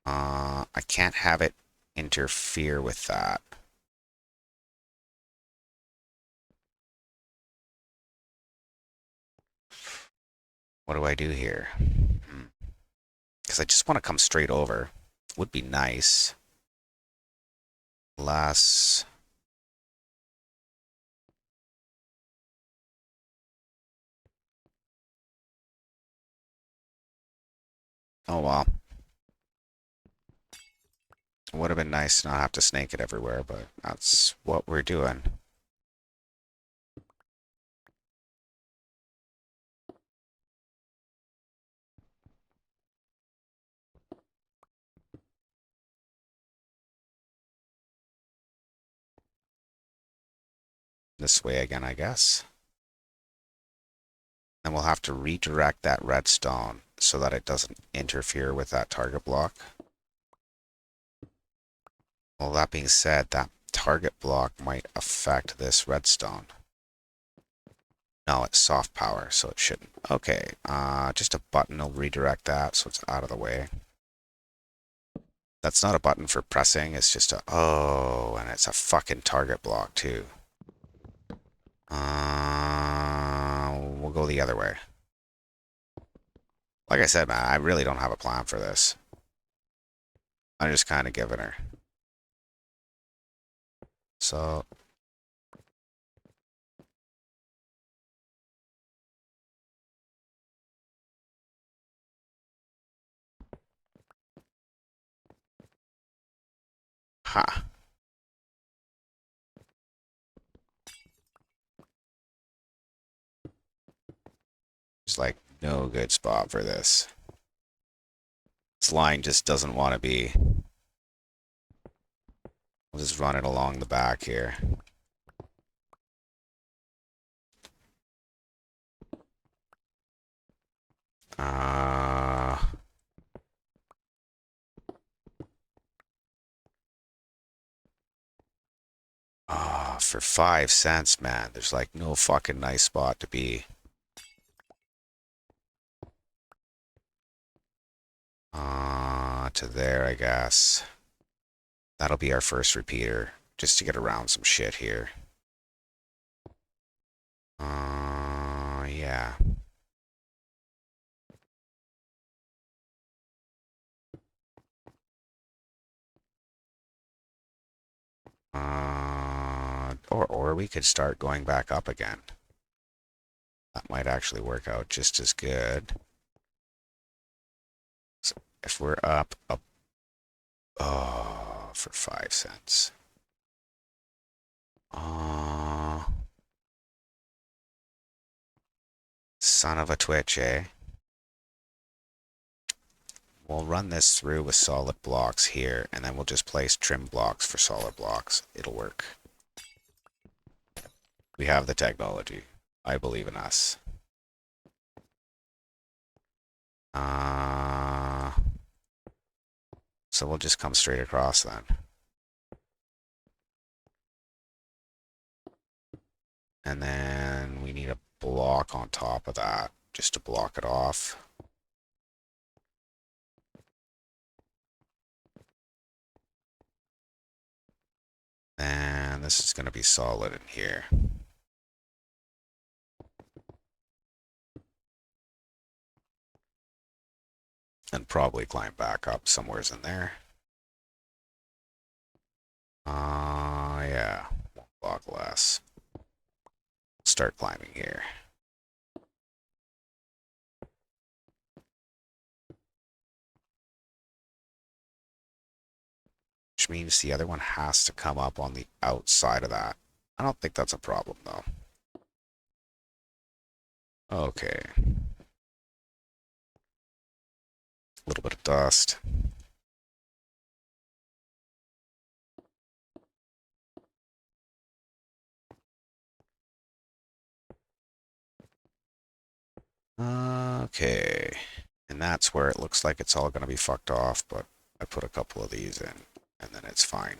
I can't have it interfere with that. What do I do here? Because I just want to come straight over. Would be nice. Less. Oh well. It would have been nice to not have to snake it everywhere, but that's what we're doing. This way again, I guess. And we'll have to redirect that redstone so that it doesn't interfere with that target block. Well, that being said, that target block might affect this redstone. No, it's soft power, so it shouldn't. Okay, just a button will redirect that so it's out of the way. That's not a button for pressing, it's just a... Oh, and it's a fucking target block, too. We'll go the other way. Like I said, man, I really don't have a plan for this. I'm just kind of giving her. So... Ha. There's like no good spot for this. This line just doesn't want to be. We'll just run it along the back here. For 5 cents, man, there's like no fucking nice spot to be. To there, I guess. That'll be our first repeater, just to get around some shit here. Yeah. Or we could start going back up again. That might actually work out just as good. So if we're up, oh, for 5 cents. Son of a twitch, eh? We'll run this through with solid blocks here, and then we'll just place trim blocks for solid blocks. It'll work. We have the technology. I believe in us. So we'll just come straight across then. And then we need a block on top of that, just to block it off. And this is going to be solid in here. And probably climb back up somewheres in there. Yeah, one block less. Start climbing here. Which means the other one has to come up on the outside of that. I don't think that's a problem though. Okay. A little bit of dust. Okay. And that's where it looks like it's all going to be fucked off, but I put a couple of these in, and then it's fine.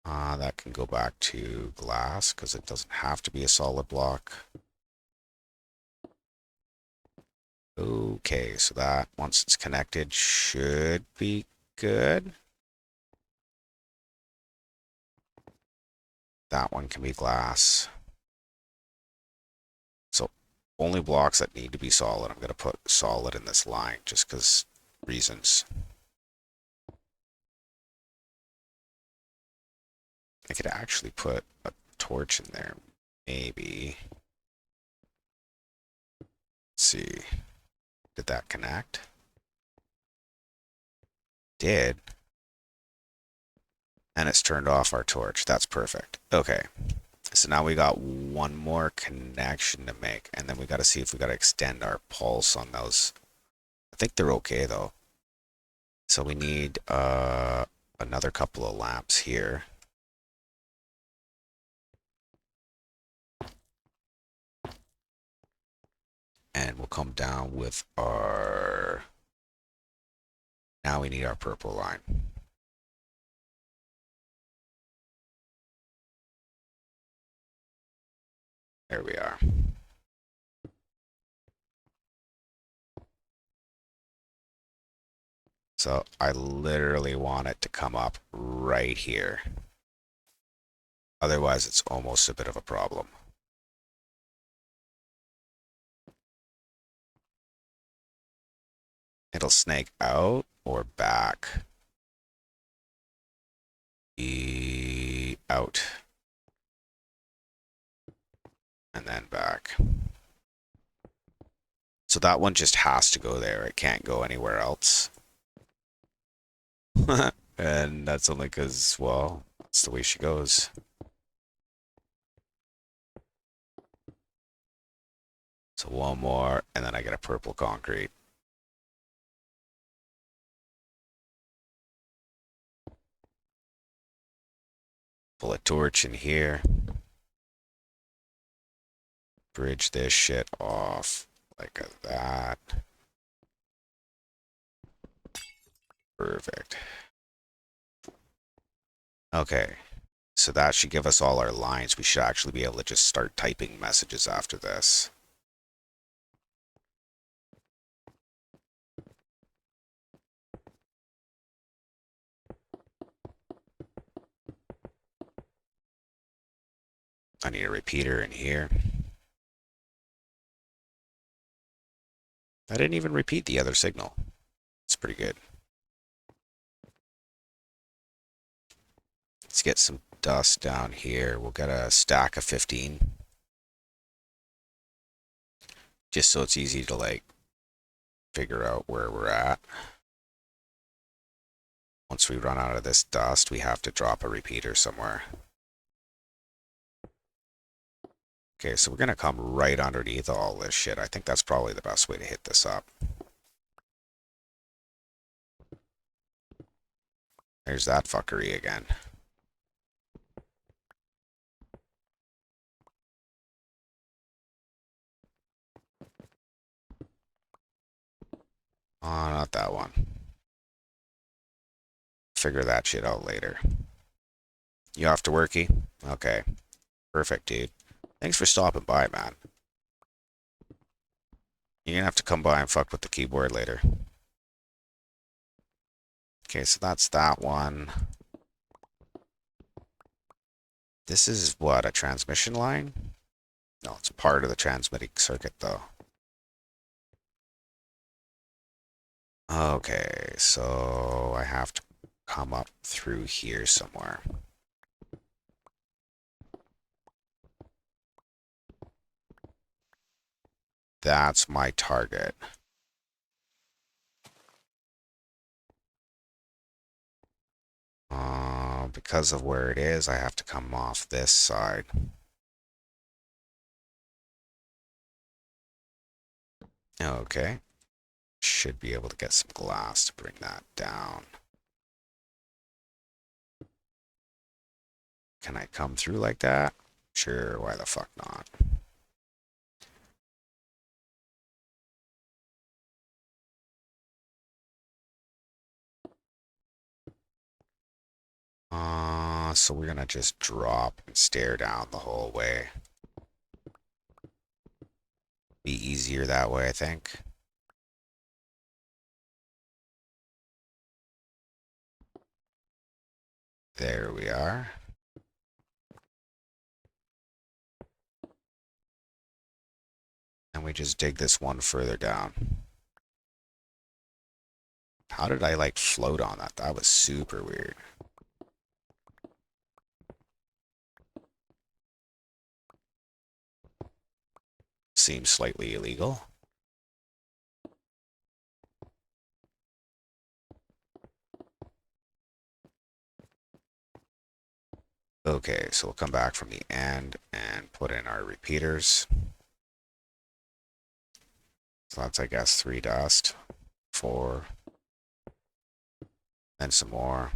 That can go back to glass, because it doesn't have to be a solid block. Okay, so that, once it's connected, should be good. That one can be glass. So only blocks that need to be solid. I'm going to put solid in this line just because reasons. I could actually put a torch in there, maybe. Let's see. Did that connect? Did. And it's turned off our torch. That's perfect. Okay. So now we got one more connection to make, and then we got to see if we got to extend our pulse on those. I think they're okay though. So we need another couple of lamps here. And we'll come down with our... Now we need our purple line. There we are. So I literally want it to come up right here. Otherwise, it's almost a bit of a problem. It'll snake out or back. Out. And then back. So that one just has to go there. It can't go anywhere else. And that's only because, well, that's the way she goes. So one more, and then I get a purple concrete. Pull a torch in here. Bridge this shit off like that. Perfect. Okay. So that should give us all our lines. We should actually be able to just start typing messages after this. I need a repeater in here. I didn't even repeat the other signal. It's pretty good. Let's get some dust down here. We'll get a stack of 15. Just so it's easy to like figure out where we're at. Once we run out of this dust, we have to drop a repeater somewhere. Okay, so we're gonna come right underneath all this shit. I think that's probably the best way to hit this up. There's that fuckery again. Oh, not that one. Figure that shit out later. You off to worky? Okay. Perfect, dude. Thanks for stopping by, man. You're gonna have to come by and fuck with the keyboard later. Okay, so that's that one. This is what, a transmission line? No, it's part of the transmitting circuit, though. Okay, so I have to come up through here somewhere. That's my target. Because of where it is, I have to come off this side. Okay. Should be able to get some glass to bring that down. Can I come through like that? Sure, why the fuck not? So we're gonna just drop and stare down the whole way. Be easier that way, I think. There we are. And we just dig this one further down. How did I like float on that? That was super weird. Seems slightly illegal. Okay, so we'll come back from the end and put in our repeaters. So that's, I guess, 3 dust, 4, then some more.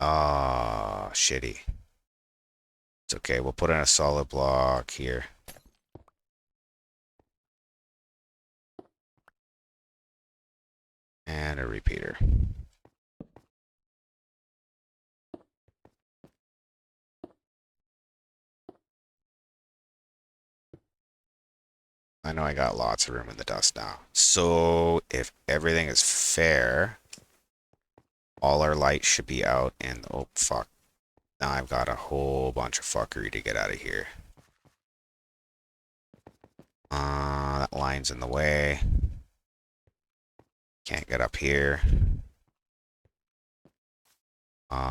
Ah, shitty. It's okay, we'll put in a solid block here. And a repeater. I know I got lots of room in the dust now. So if everything is fair, all our lights should be out and oh fuck. Now I've got a whole bunch of fuckery to get out of here. That line's in the way. Can't get up here.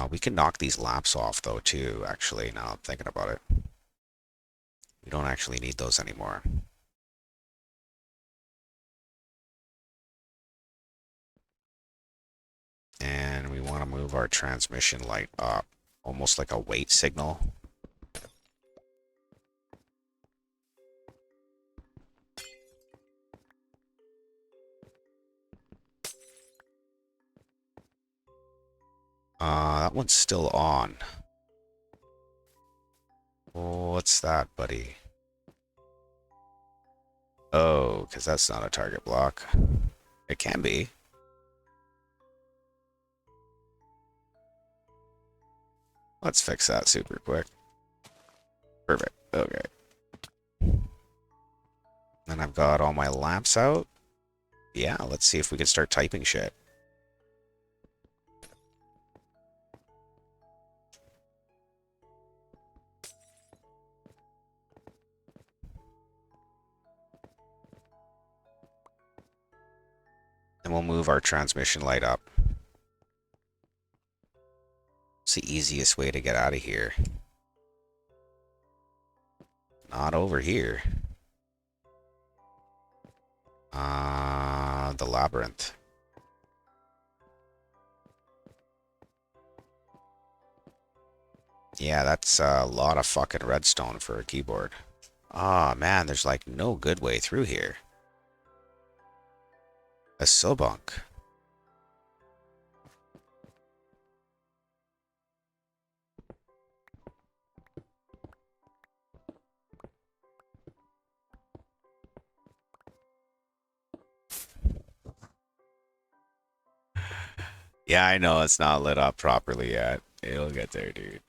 We can knock these lamps off though too, actually, now I'm thinking about it. We don't actually need those anymore. And we want to move our transmission light up, almost like a wait signal. That one's still on. What's that, buddy? Oh, because that's not a target block. It can be. Let's fix that super quick. Perfect. Okay. Then I've got all my lamps out. Yeah, let's see if we can start typing shit. And we'll move our transmission light up. It's the easiest way to get out of here. Not over here. The labyrinth. Yeah, that's a lot of fucking redstone for a keyboard. Ah, man, there's like no good way through here. A sobunk. Yeah, I know it's not lit up properly yet. It'll get there, dude.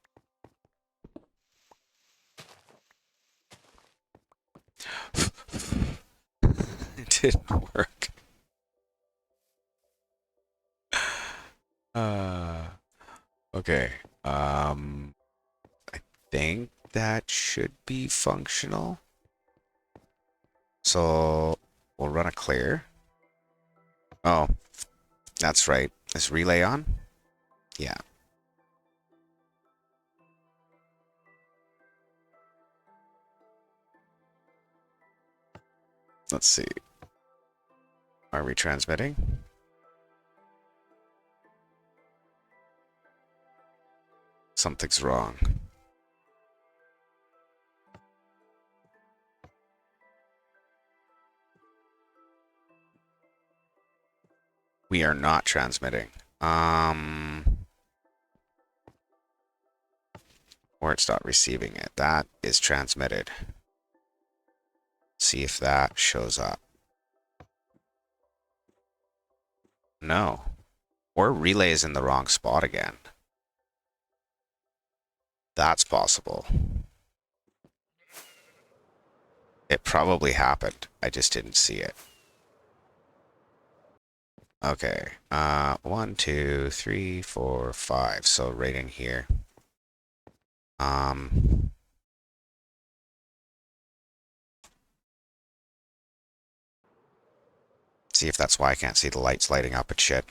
It didn't work. Uh, okay. I think that should be functional. So we'll run a clear. Oh, that's right. Is relay on? Yeah. Let's see. Are we transmitting? Something's wrong. We are not transmitting. Or it's not receiving it. That is transmitted. See if that shows up. No. Or relay is in the wrong spot again. That's possible. It probably happened. I just didn't see it. Okay. 1, 2, 3, 4, 5. So right in here. See if that's why I can't see the lights lighting up and shit.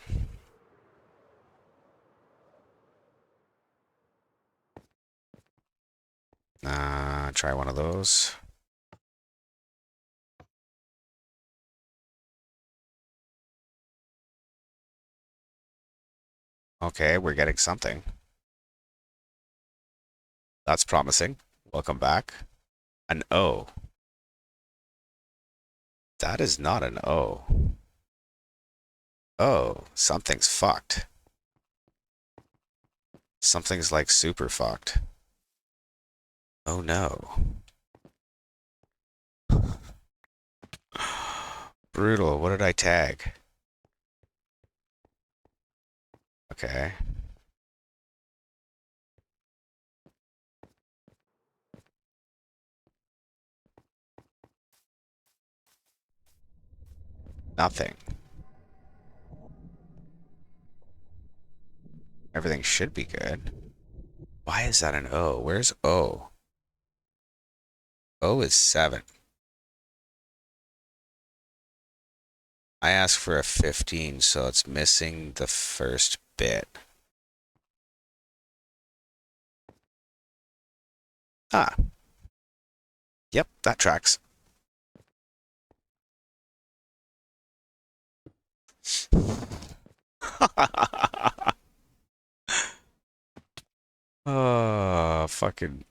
Try one of those. Okay, we're getting something. That's promising. Welcome back. An O. That is not an O. Oh, something's fucked. Something's like super fucked. Oh no. Brutal. What did I tag? Okay. Nothing. Everything should be good. Why is that an O? Where's O? O is 7. I asked for a 15, so it's missing the first bit. Ah. Yep, that tracks. Oh, fucking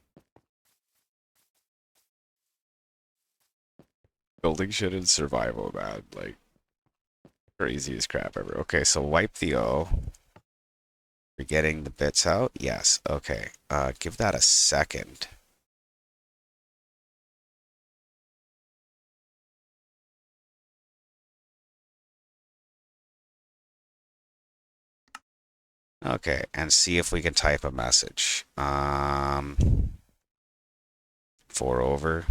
building shit in survival, man. Like, craziest crap ever. Okay, so wipe the O. We're getting the bits out? Yes. Okay. Give that a second. Okay, and see if we can type a message. 4 over.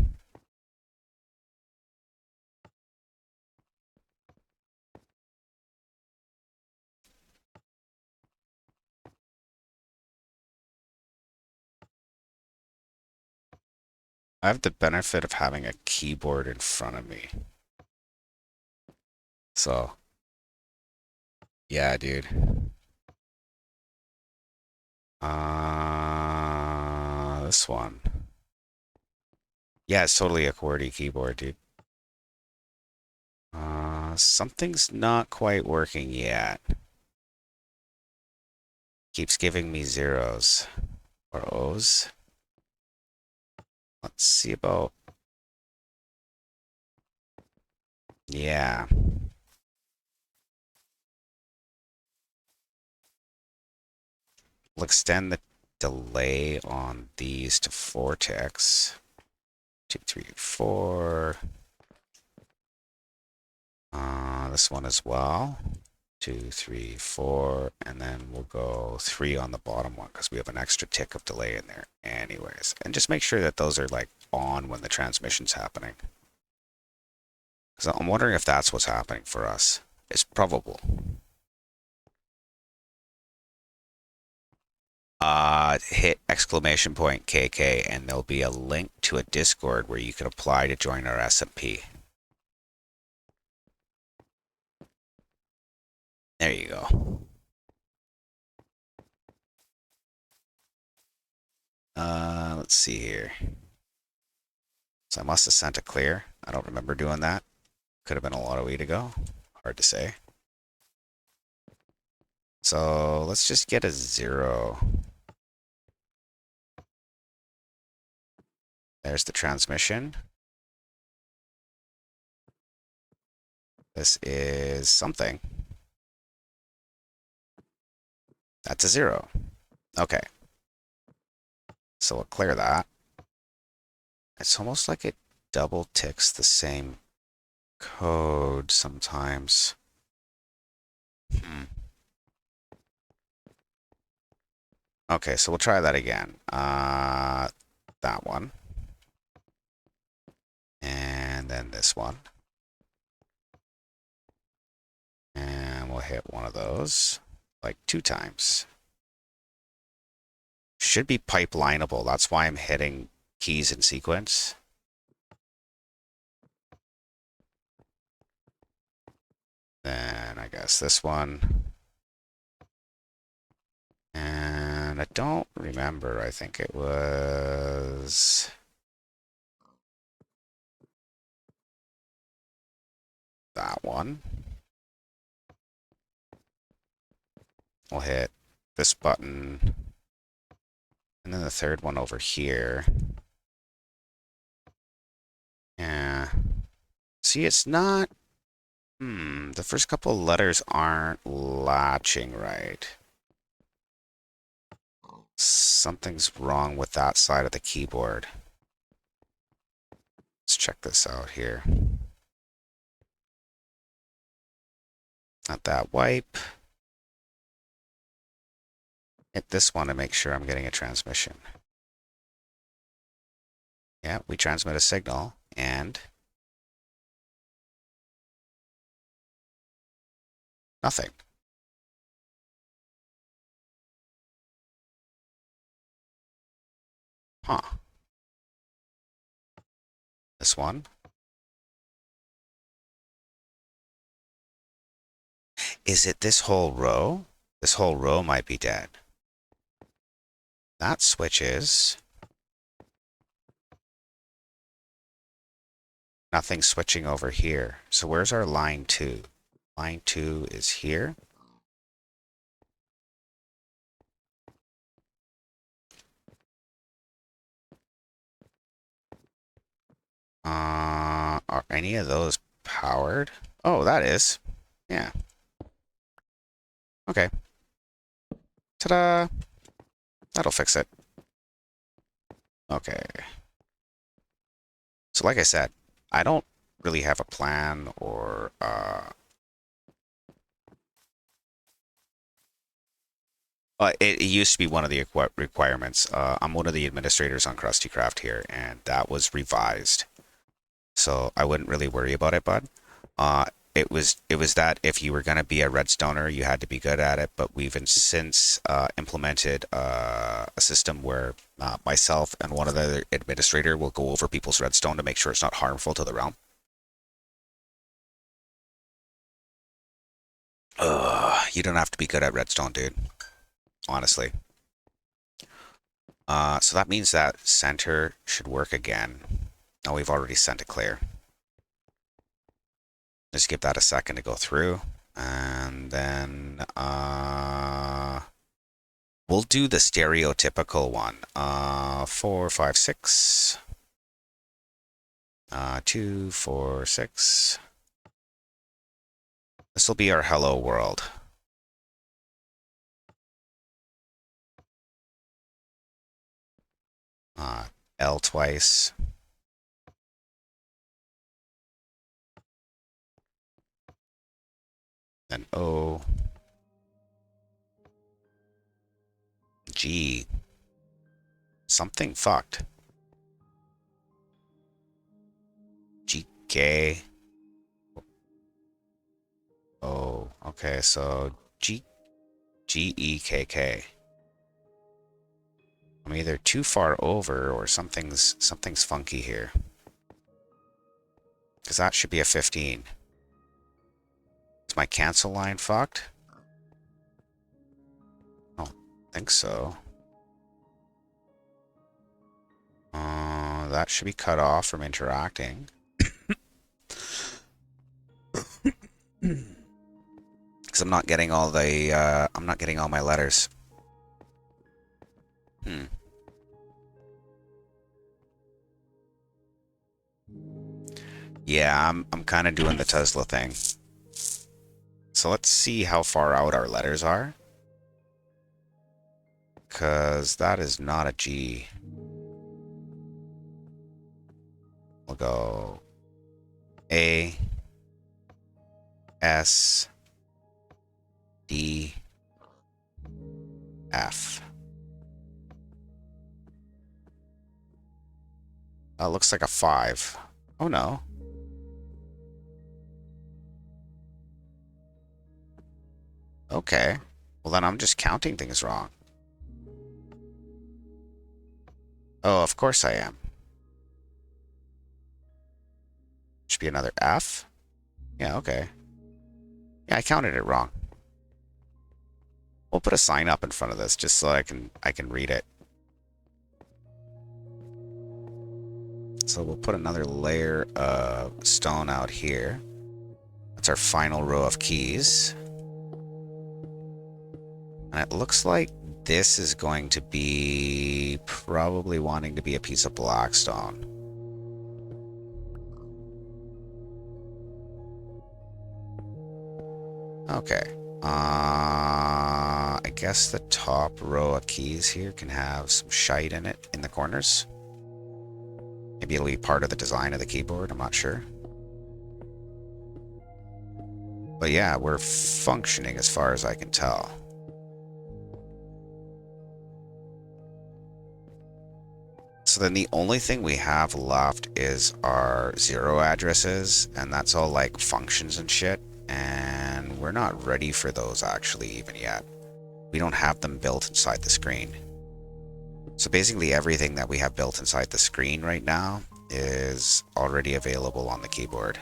I have the benefit of having a keyboard in front of me. So, yeah, dude. This one. Yeah, it's totally a QWERTY keyboard, dude. Something's not quite working yet. Keeps giving me zeros or O's. Let's see about... Yeah. We'll extend the delay on these to 4 ticks. 2, 3, 4. This one as well. 2, 3, 4, and then we'll go 3 on the bottom one because we have an extra tick of delay in there anyways. And just make sure that those are like on when the transmission's happening. Because I'm wondering if that's what's happening for us. It's probable. Hit exclamation point KK and there'll be a link to a Discord where you can apply to join our SMP. There you go. Let's see here. So I must have sent a clear. I don't remember doing that. Could have been a lot of weed ago. Hard to say. So let's just get a 0. There's the transmission. This is something. That's a 0. Okay. So we'll clear that. It's almost like it double ticks the same code sometimes. Okay, so we'll try that again. That one. And then this one. And we'll hit one of those like 2 times. Should be pipelineable. That's why I'm hitting keys in sequence. Then I guess this one. And I don't remember. I think it was that one. We'll hit this button. And then the third one over here. Yeah. See, it's not... the first couple letters aren't latching right. Something's wrong with that side of the keyboard. Let's check this out here. Not that wipe. Hit this one to make sure I'm getting a transmission. Yeah, we transmit a signal and nothing. Huh. This one. Is it this whole row? This whole row might be dead. That switches. Nothing switching over here. So where's our line 2? Line 2 is here. Are any of those powered? Oh, that is. Yeah. Okay. Ta-da! That'll fix it. Okay. So like I said, I don't really have a plan or it used to be one of the requirements. I'm one of the administrators on Krusty Craft here, and that was revised. So I wouldn't really worry about it, bud. It was that if you were gonna be a redstoner, you had to be good at it. But we've since implemented a system where myself and one other administrator will go over people's redstone to make sure it's not harmful to the realm. You don't have to be good at redstone, dude. Honestly. So that means that center should work again. Oh, we've already sent it clear. Just give that a second to go through. And then we'll do the stereotypical one. 4, 5, 6. 2, 4, 6. This will be our hello world. L twice. Then O. G. Something fucked. GK. Oh, okay, so GEKK. I'm either too far over or something's funky here. Because that should be a 15. Is my cancel line fucked? I don't think so. That should be cut off from interacting. Because I'm not getting all the, I'm not getting all my letters. Yeah, I'm kind of doing the Tesla thing. So let's see how far out our letters are. Because that is not a G. We'll go A, S, D, F. Looks like a 5. Oh no. Okay. Well, then I'm just counting things wrong. Oh, of course I am. Should be another F? Yeah, okay. Yeah, I counted it wrong. We'll put a sign up in front of this just so I can read it. So we'll put another layer of stone out here. That's our final row of keys. And it looks like this is going to be probably wanting to be a piece of blackstone. Okay. I guess the top row of keys here can have some shite in it in the corners. Maybe it'll be part of the design of the keyboard, I'm not sure. But yeah, we're functioning as far as I can tell. So then the only thing we have left is our 0 addresses, and that's all like functions and shit, and we're not ready for those actually even yet. We don't have them built inside the screen. So basically everything that we have built inside the screen right now is already available on the keyboard.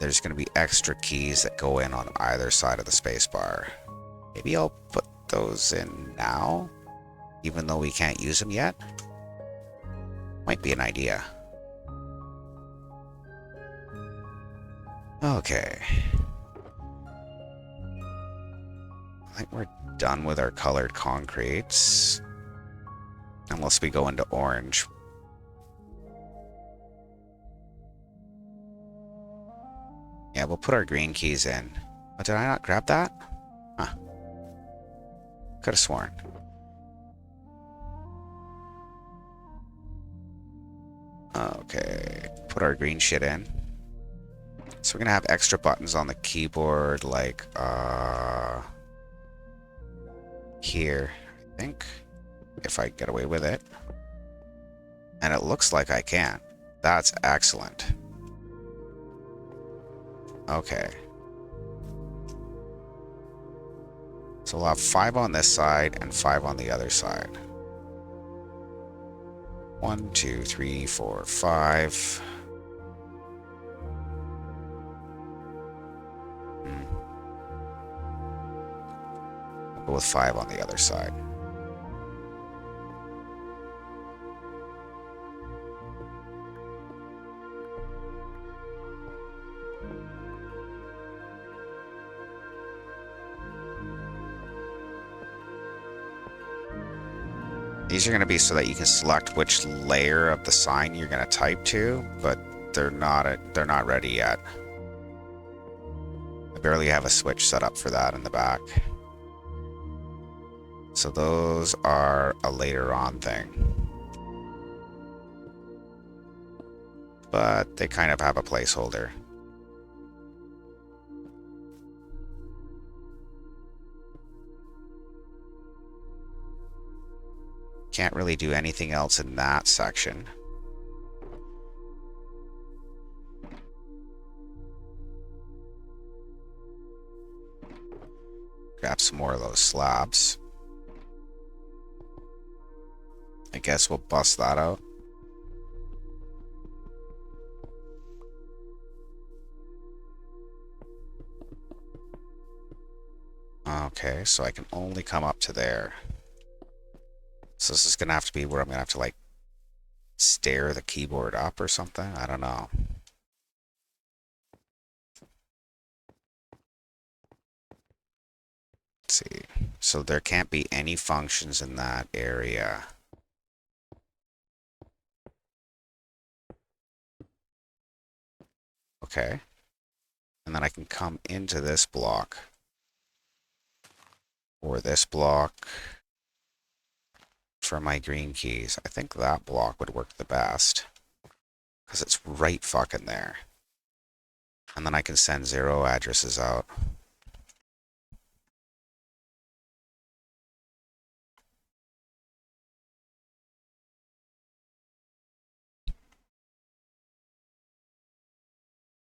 There's going to be extra keys that go in on either side of the spacebar. Maybe I'll put those in now, even though we can't use them yet. Might be an idea. Okay. I think we're done with our colored concretes. Unless we go into orange. Yeah, we'll put our green keys in. Oh, did I not grab that? Huh. Could have sworn. Okay, put our green shit in. So we're gonna have extra buttons on the keyboard, like here, I think, if I get away with it. And it looks like I can. That's excellent. Okay. So we'll have 5 on this side and 5 on the other side. 1, 2, 3, 4, 5. We'll go with 5 on the other side. These are going to be so that you can select which layer of the sign you're going to type to, but they're not ready yet. I barely have a switch set up for that in the back. So those are a later on thing. But they kind of have a placeholder. Can't really do anything else in that section. Grab some more of those slabs. I guess we'll bust that out. Okay, so I can only come up to there. So this is gonna have to be where I'm gonna have to like stare the keyboard up or something. I don't know. Let's see. So there can't be any functions in that area. Okay. And then I can come into this block. Or this block. For my green keys. I think that block would work the best. Because it's right fucking there. And then I can send 0 addresses out.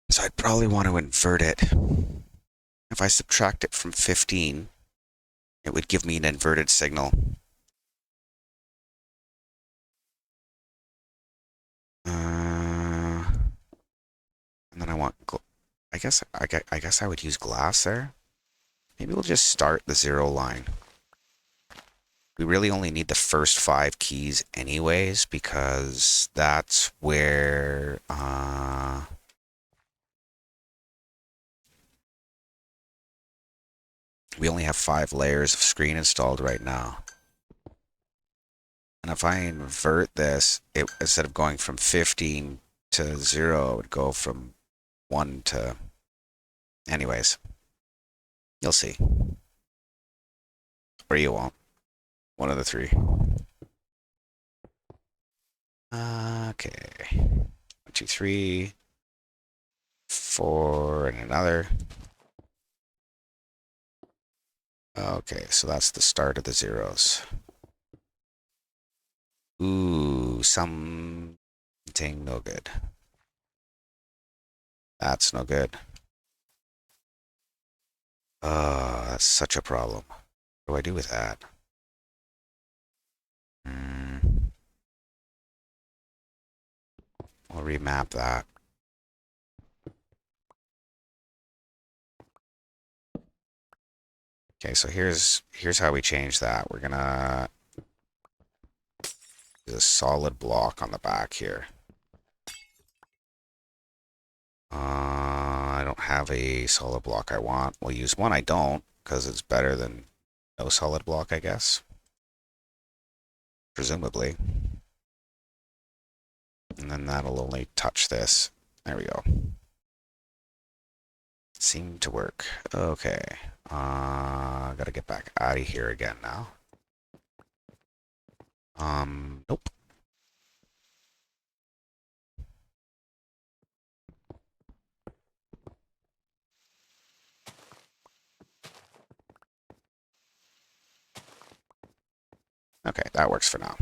So I'd probably want to invert it. If I subtract it from 15, it would give me an inverted signal. And then I want, I guess I would use glass there. Maybe we'll just start the 0 line. We really only need the first 5 keys anyways, because that's where we only have 5 layers of screen installed right now. And if I invert this, it instead of going from 15 to 0, it would go from 1 to... Anyways. You'll see. Or you won't. One of the 3. Okay. 1, 2, 3. 4 and another. Okay, so that's the start of the 0s. Ooh, something no good. That's no good. That's such a problem. What do I do with that? I'll remap that. Okay, so here's how we change that. We're gonna use a solid block on the back here. I don't have a solid block I want. We'll use one I don't, because it's better than no solid block, I guess. Presumably. And then that'll only touch this. There we go. Seemed to work. Okay. Gotta get back out of here again now. Nope. Okay, that works for now.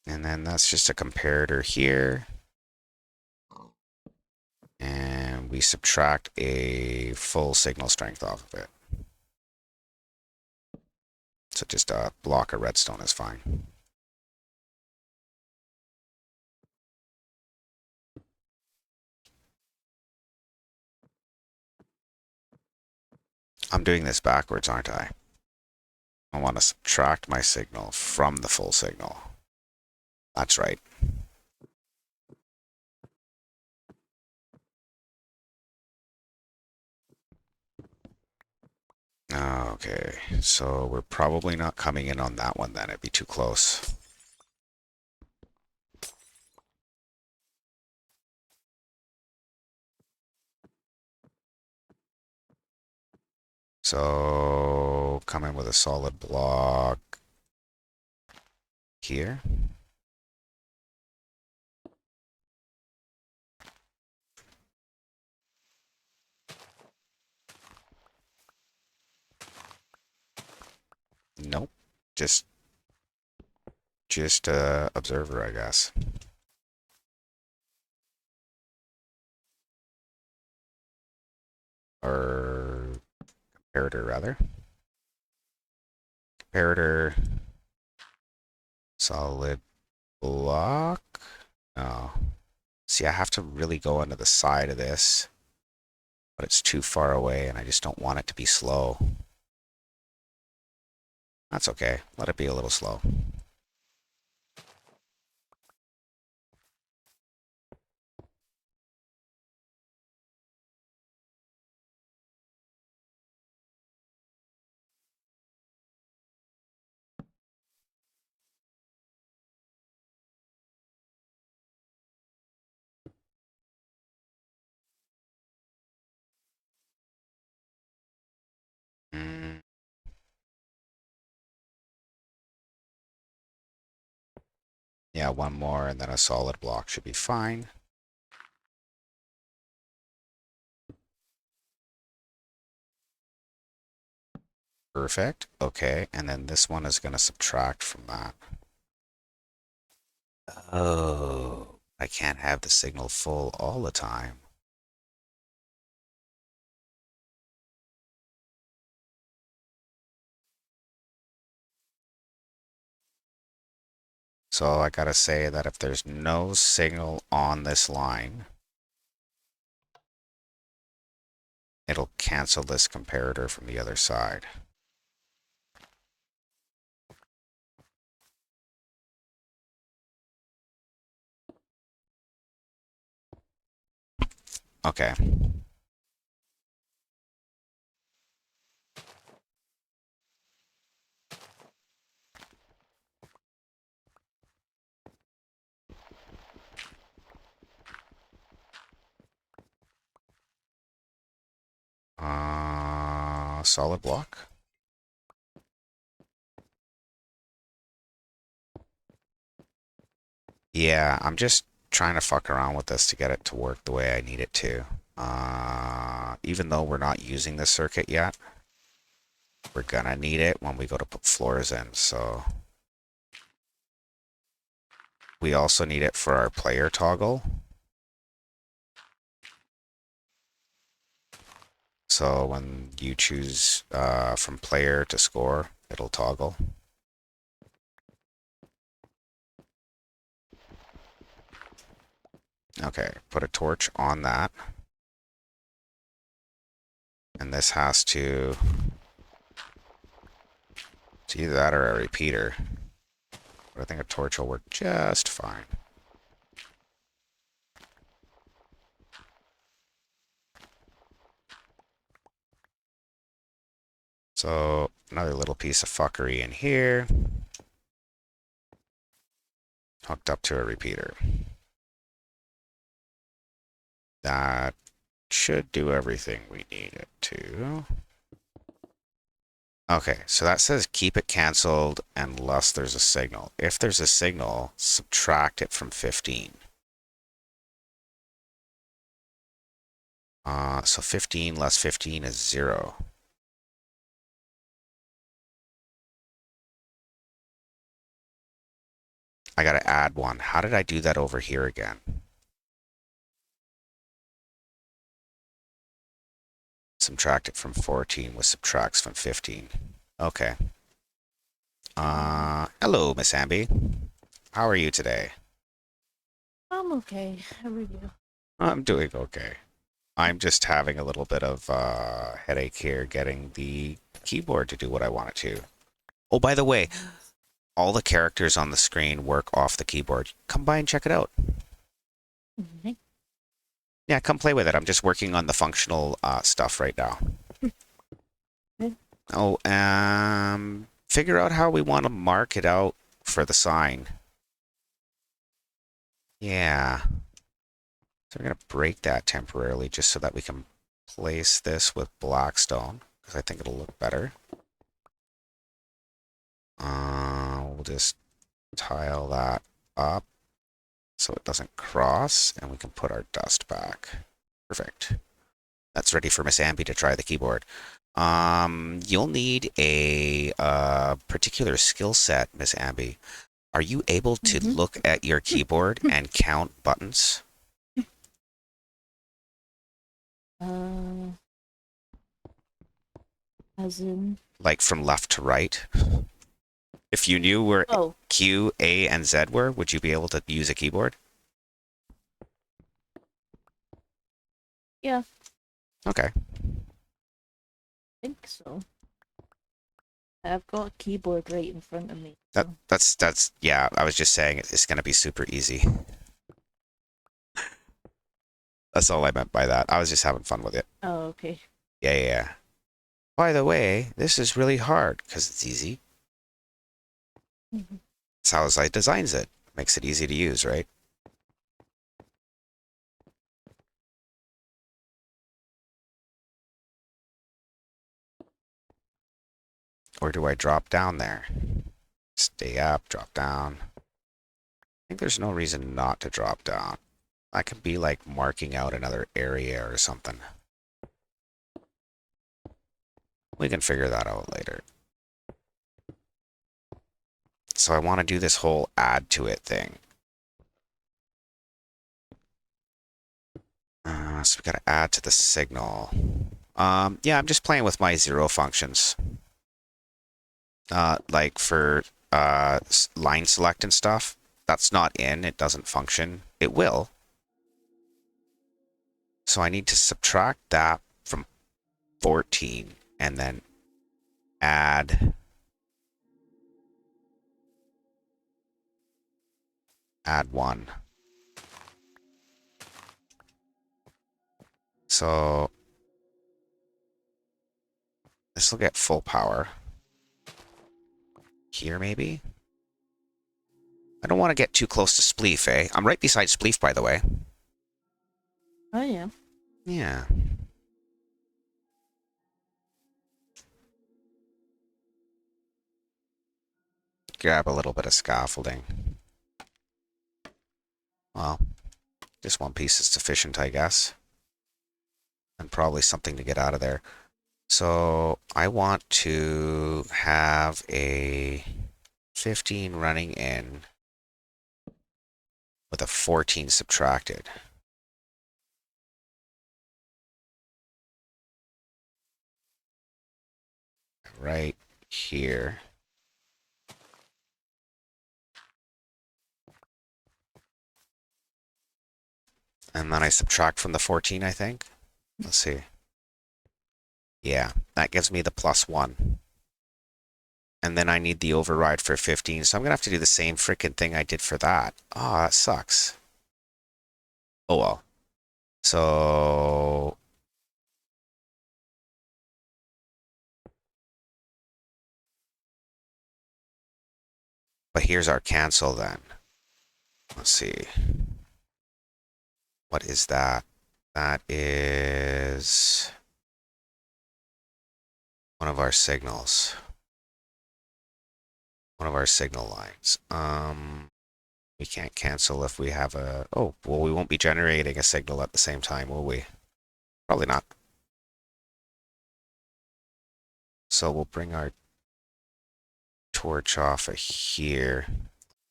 And then that's just a comparator here. And we subtract a full signal strength off of it. So just a block of redstone is fine. I'm doing this backwards, aren't I? I want to subtract my signal from the full signal. That's right. Okay, so we're probably not coming in on that one then. It'd be too close. So come in with a solid block here. Nope. Just observer, I guess. Or comparator, rather. Comparator. Solid block. No. See, I have to really go into the side of this, but it's too far away and I just don't want it to be slow. That's okay. Let it be a little slow. Mm, yeah, one more and then a solid block should be fine. Perfect. Okay, and then this one is going to subtract from that. Oh, I can't have the signal full all the time. So I gotta say that if there's no signal on this line, it'll cancel this comparator from the other side. Okay. Solid block. Yeah, I'm just trying to fuck around with this to get it to work the way I need it to. Even though we're not using this circuit yet, we're gonna need it when we go to put floors in, so. We also need it for our player toggle. So when you choose from player to score, it'll toggle. Okay, put a torch on that. And this has to... It's either that or a repeater. But I think a torch will work just fine. So another little piece of fuckery in here. hooked up to a repeater. That should do everything we need it to. Okay, so that says keep it canceled unless there's a signal. If there's a signal, subtract it from 15. So 15 less 15 is 0. I gotta add one. How did I do that over here again? Subtract it from 14, which subtracts from 15. Okay. Hello, Miss Amby. How are you today? I'm okay. How are you? I'm doing okay. I'm just having a little bit of headache here getting the keyboard to do what I want it to. Oh, by the way, all the characters on the screen work off the keyboard. Come by and check it out. Okay. Yeah, come play with it. I'm just working on the functional stuff right now. Okay. Oh, figure out how we want to mark it out for the sign. Yeah. So we're going to break that temporarily just so that we can place this with blackstone, because I think it'll look better. We'll just tile that up so it doesn't cross, and we can put our dust back. Perfect. That's ready for Miss Amby to try the keyboard. You'll need a particular skill set, Miss Amby. Are you able to look at your keyboard and count buttons? As in? Like from left to right? If you knew where Oh, Q, A, and Z were, would you be able to use a keyboard? yeah, Okay. I think so. I've got a keyboard right in front of me. So. That's yeah, I was just saying it's gonna be super easy. That's all I meant by that. I was just having fun with it. Oh, okay. Yeah. By the way, this is really hard because it's easy. That's how I designs it. Makes it easy to use, right? Or do I drop down there? Stay up, drop down. I think there's no reason not to drop down. I could be like marking out another area or something. We can figure that out later. So I want to do this whole add to it thing. So we got to add to the signal. Yeah, I'm just playing with my zero functions. Like for line select and stuff. That's not in, it doesn't function. It will. So I need to subtract that from 14 and then add 1. So this will get full power. Here, maybe? I don't want to get too close to Spleef, eh? I'm right beside Spleef, by the way. Oh, yeah. Yeah. Grab a little bit of scaffolding. Well, just one piece is sufficient, I guess. And probably something to get out of there. So I want to have a 15 running in with a 14 subtracted. Right here. And then I subtract from the 14, I think. Let's see. Yeah, that gives me the +1. And then I need the override for 15, so I'm going to have to do the same freaking thing I did for that. Oh, that sucks. Oh well. So... But here's our cancel then. Let's see. What is that? That is one of our signals. One of our signal lines. We can't cancel if we have a... Oh, well, we won't be generating a signal at the same time, will we? Probably not. So we'll bring our torch off of here.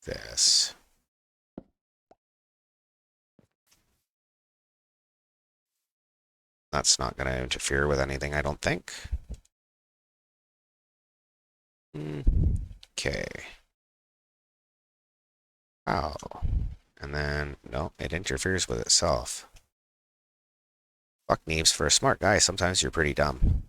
This. That's not going to interfere with anything, I don't think. Okay. Oh. And then, no, it interferes with itself. Fuck Neebs, for a smart guy, sometimes you're pretty dumb.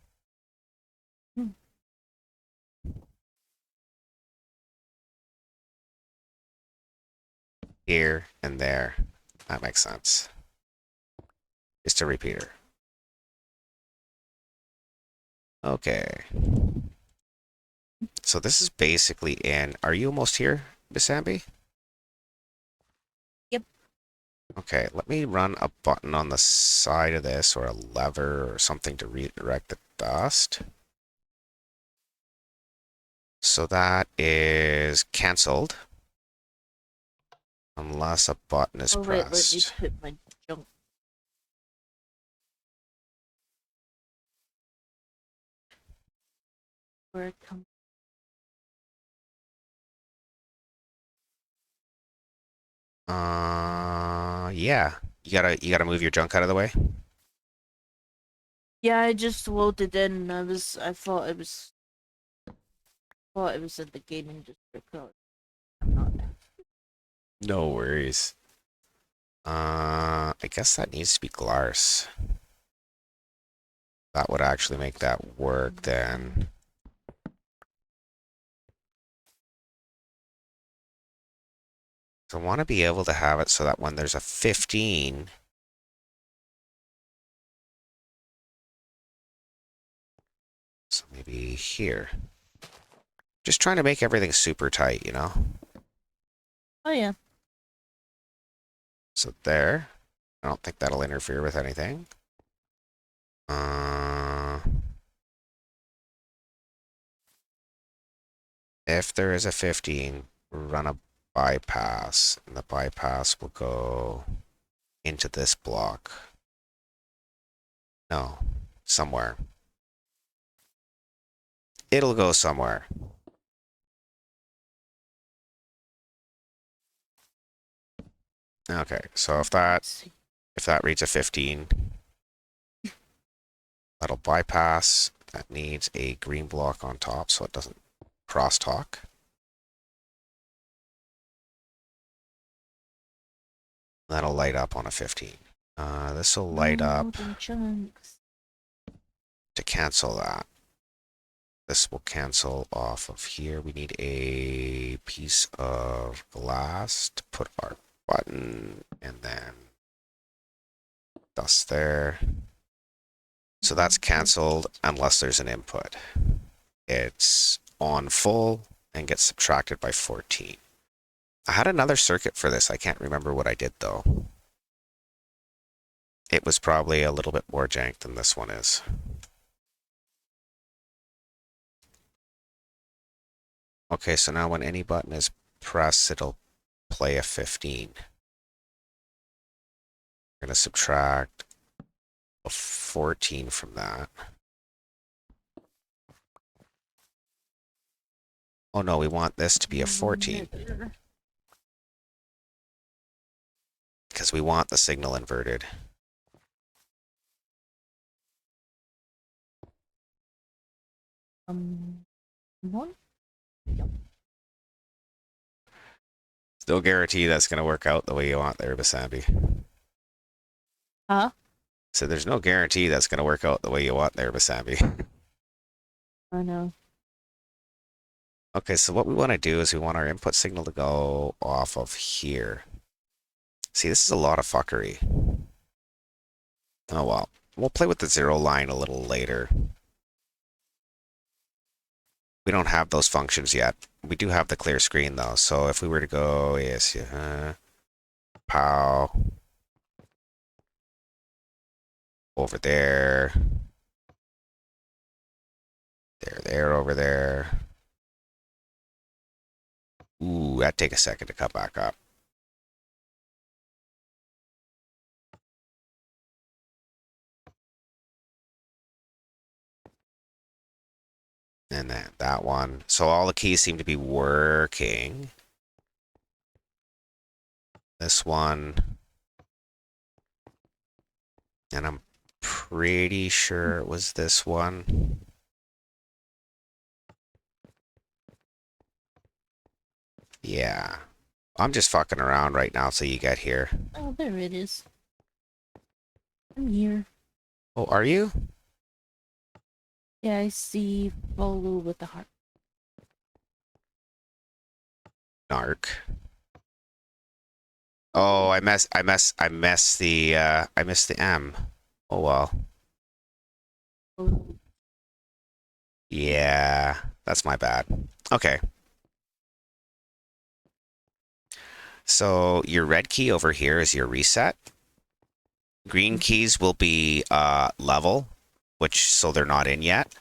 Here and there. That makes sense. Just a repeater. Okay. So this is basically in... Are you almost here, Bisambi? Yep. Okay, let me run a button on the side of this, or a lever or something to redirect the dust. So that is cancelled. Unless a button is Oh wait, let me pressed. put my junk. Where it comes. Yeah. You gotta move your junk out of the way. Yeah, I just loaded in. I thought it was in the gaming district. Oh, I'm not. No worries. I guess that needs to be Glars. That would actually make that work then. So I want to be able to have it so that when there's a 15, so maybe here. Just trying to make everything super tight, you know? Oh yeah. So there. I don't think that'll interfere with anything. If there is a 15, run a bypass, and the bypass will go into this block. No, somewhere. It'll go somewhere. Okay, so if that reads a 15, that'll bypass. That needs a green block on top so it doesn't crosstalk. That'll light up on a 15. This will light up Loading chunks. to cancel that. This will cancel off of here. We need a piece of glass to put our button, and then dust there. So that's canceled unless there's an input. It's on full and gets subtracted by 14. I had another circuit for this. I can't remember what I did though. It was probably a little bit more jank than this one is. Okay, so now when any button is pressed, it'll play a 15. We're going to subtract a 14 from that. Oh no, we want this to be a 14. Because we want the signal inverted. One? No guarantee that's going to work out the way you want there, Basambi. Huh? So there's no guarantee that's going to work out the way you want there, Basambi. I know. Okay, so what we want to do is we want our input signal to go off of here. See, this is a lot of fuckery. Oh well. We'll play with the 0 line a little later. We don't have those functions yet. We do have the clear screen though, so if we were to go, yes, yeah, pow. Over there. There, over there. Ooh, that'd take a second to cut back up. And then that one. So all the keys seem to be working. This one. And I'm pretty sure it was this one. Yeah. I'm just fucking around right now till you get here. Oh, there it is. I'm here. Oh, are you? Yeah, I see follow with the heart. Narc. Oh, I missed the M. Oh well. Oh, Yeah, that's my bad. Okay. So your red key over here is your reset. Green keys will be level, which so they're not in yet.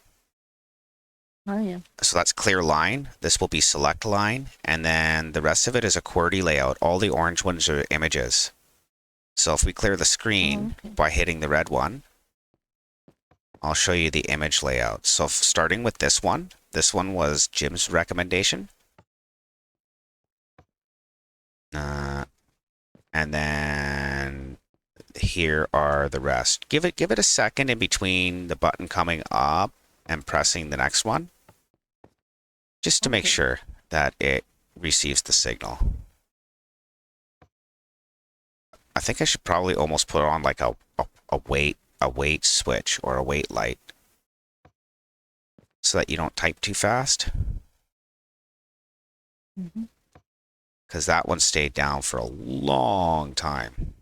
oh yeah. So that's clear line. This will be select line, and then the rest of it is a QWERTY layout. All the orange ones are images. So if we clear the screen Oh, okay. by hitting the red one, I'll show you the image layout. So starting with this one was Jim's recommendation. And then here are the rest. Give it a second in between the button coming up and pressing the next one, just to make Okay. sure that it receives the signal. I think I should probably almost put on like a wait switch or a wait light, so that you don't type too fast, Mm-hmm. because that one stayed down for a long time.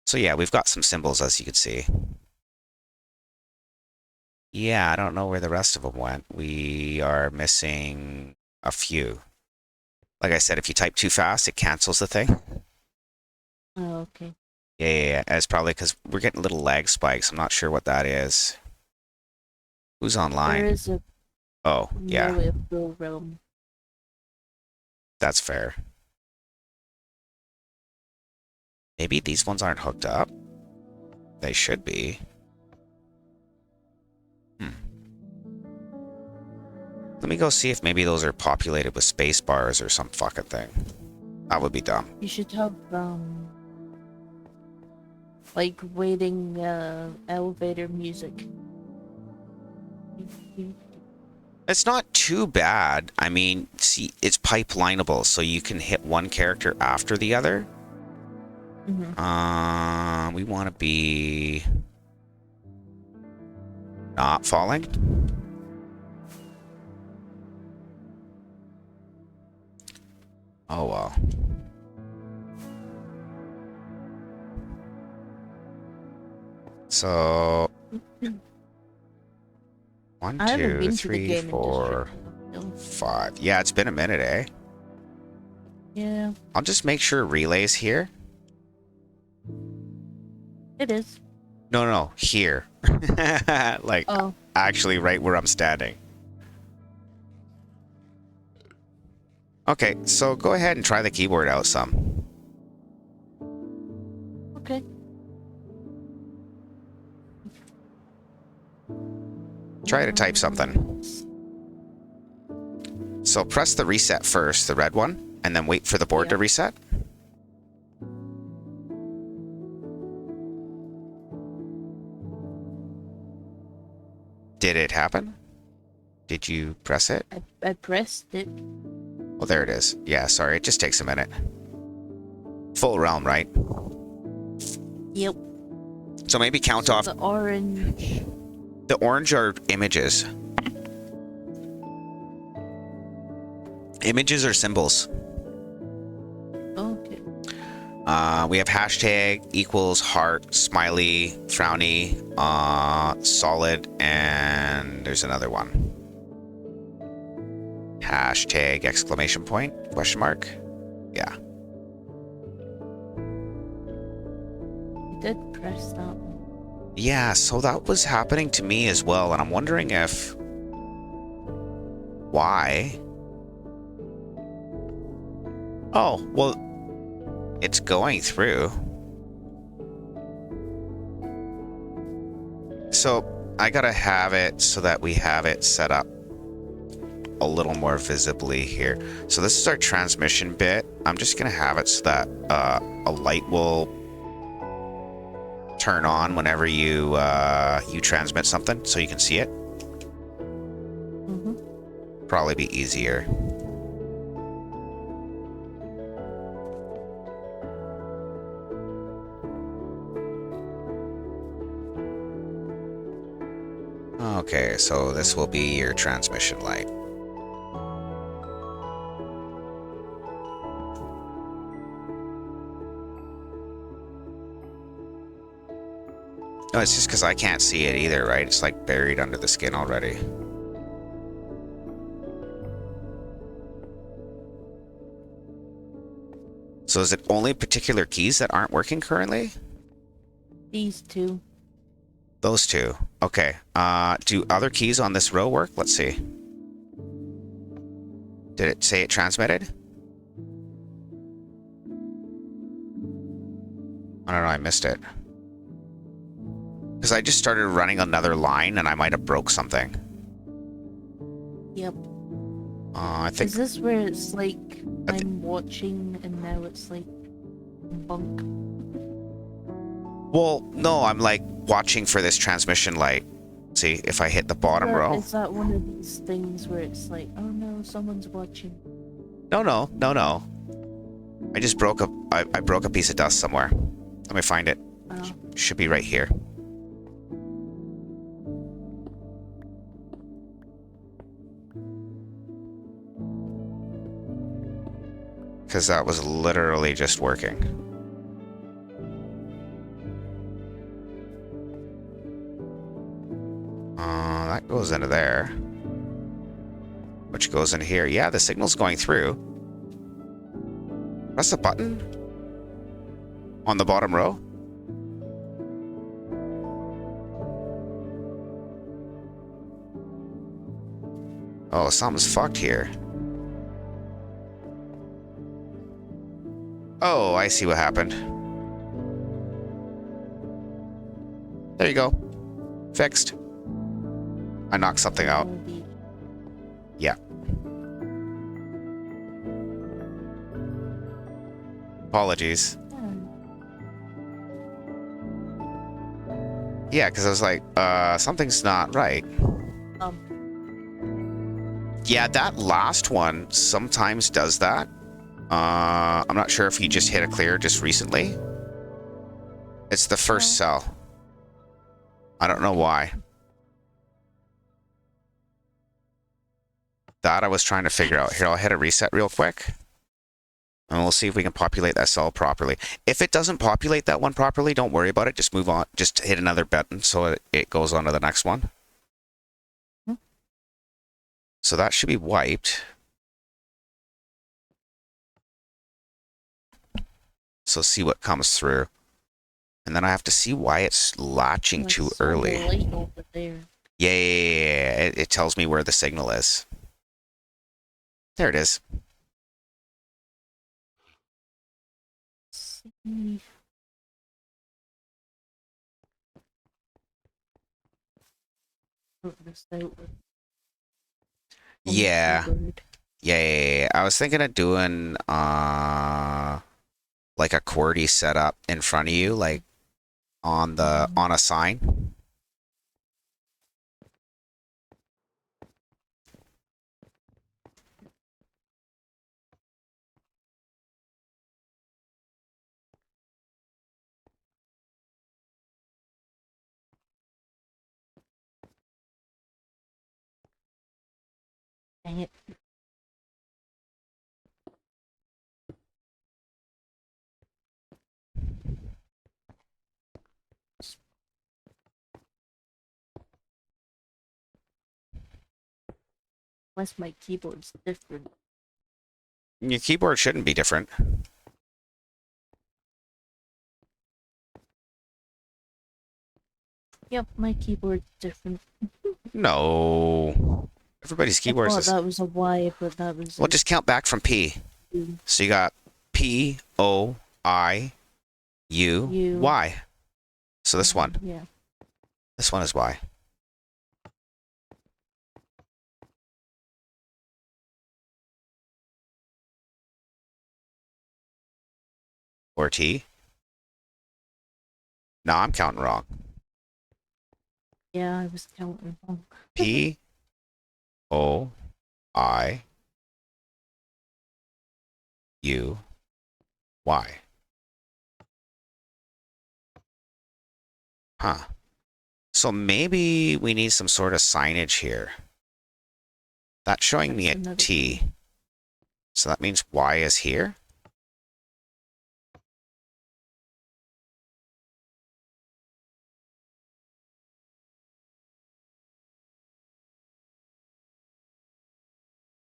So yeah, we've got some symbols, as you can see. Yeah, I don't know where the rest of them went. We are missing a few. Like I said, if you type too fast, it cancels the thing. Oh, okay. Yeah. It's probably because we're getting little lag spikes. I'm not sure what that is. Who's online? There is a Oh, yeah, no flow realm. that's fair. Maybe these ones aren't hooked up. They should be. Let me go see if maybe those are populated with space bars or some fucking thing. That would be dumb. You should have like waiting elevator music. It's not too bad. I mean, see, it's pipelineable, so you can hit one character after the other. Mm-hmm. We want to be not falling. Oh well. So 1, I haven't 2, been to the 3, gaming 4, district. 5. Yeah, it's been a minute, eh? Yeah, I'll just make sure relay's here. it is. No, here. Like, Oh, actually right where I'm standing. Okay, so go ahead and try the keyboard out some. okay. Try to type something. So press the reset first, the red one, and then wait for the board Yeah. to reset. Did it happen? Did you press it? I pressed it. Oh, there it is. Yeah, sorry, it just takes a minute. Full realm, right? Yep. So maybe count So off. the orange. The orange are images. Images are symbols. Okay. We have hashtag, equals, heart, smiley, frowny, solid, and there's another one. Hashtag, exclamation point, question mark. Yeah. did press that one. Yeah, so that was happening to me as well, and I'm wondering if... why? Oh, well, it's going through. So I gotta have it so that we have it set up a little more visibly here. So this is our transmission bit. I'm just gonna have it so that a light will turn on whenever you you transmit something, so you can see it. Probably be easier. Okay, so this will be your transmission light. No, it's just because I can't see it either, right? It's like buried under the skin already. So is it only particular keys that aren't working currently? These two. Those two. Okay. Do other keys on this row work? Let's see. Did it say it transmitted? I don't know, I missed it. Because I just started running another line and I might have broke something. Yep. I think... Is this where it's like I'm watching and now it's like bunk? Well, no, I'm like watching for this transmission light. See, if I hit the bottom row. Is that one of these things where it's like, oh no, someone's watching? No. I just broke a... I broke a piece of dust somewhere. Let me find it. Oh. Should be right here. Because that was literally just working. That goes into there. Which goes in here. Yeah, the signal's going through. Press the button on the bottom row. Oh, something's fucked here. Oh, I see what happened. There you go. Fixed. I knocked something out. Yeah. Apologies. Yeah, because I was like, something's not right. Yeah, that last one sometimes does that. I'm not sure if you just hit a clear just recently. It's the first cell. I don't know why. That I was trying to figure out. Here, I'll hit a reset real quick. And we'll see if we can populate that cell properly. If it doesn't populate that one properly, don't worry about it. Just move on. Just hit another button so it goes on to the next one. So that should be wiped. So see what comes through. And then I have to see why it's latching too early. Light over there. Yeah. It tells me where the signal is. There it is. Yeah. Yeah. I was thinking of doing like a QWERTY setup in front of you, like on a sign. Dang it. Unless my keyboard's different. Your keyboard shouldn't be different. Yep, my keyboard's different. No. Everybody's I keyboards thought is. that was a Y, but that was Well, a just count back from P. U. So you got P O I U U. Y. So this one. Yeah. This one is Y. Or T. No, I'm counting wrong. Yeah, I was counting wrong. P O I U Y. Huh. So maybe we need some sort of signage here. That's showing me a That's another T. thing. So that means Y is here?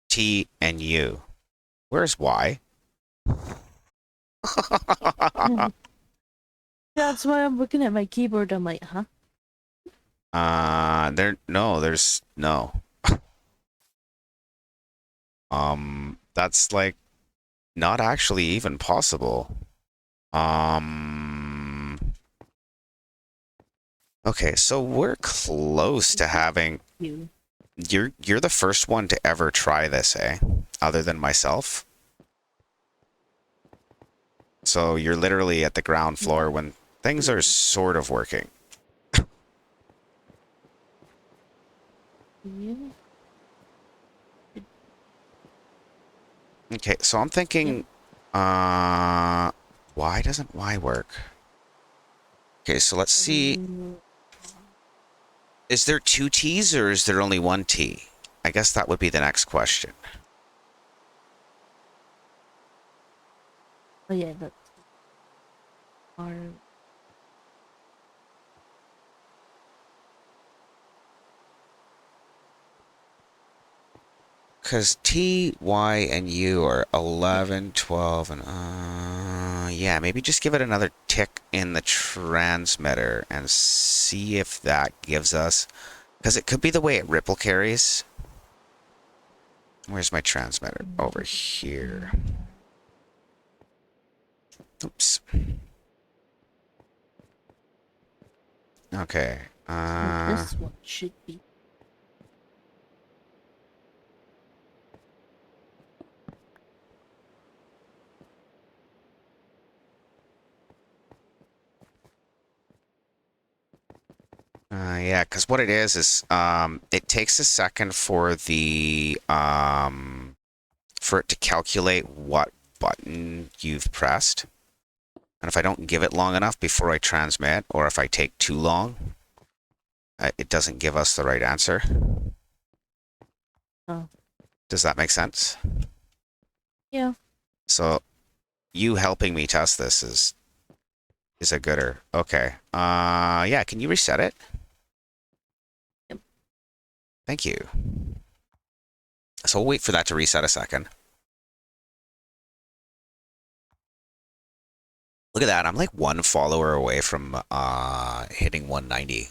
T and U. Where's Y? That's why I'm looking at my keyboard. I'm like, huh? There's no. That's like not actually even possible. Okay, so we're close to having. U. You're the first one to ever try this, eh? Other than myself. So you're literally at the ground floor when things are sort of working. U. Okay, so I'm thinking, why doesn't Y work? Okay, so let's see. U. Is there two T's or is there only one T? I guess that would be the next question. Oh yeah, that's R. Because T, Y, and U are 11, 12, and yeah, maybe just give it another tick in the transmitter and see if that gives us, because it could be the way it ripple carries. Where's my transmitter? Over here. Oops. Okay. This one should be. Yeah, because what it is it takes a second for the for it to calculate what button you've pressed. And if I don't give it long enough before I transmit, or if I take too long, it doesn't give us the right answer. Oh. Does that make sense? Yeah. So you helping me test this is a gooder. Okay. Yeah, can you reset it? Yep. Thank you. So we'll wait for that to reset a second. Look at that. I'm like one follower away from hitting 190.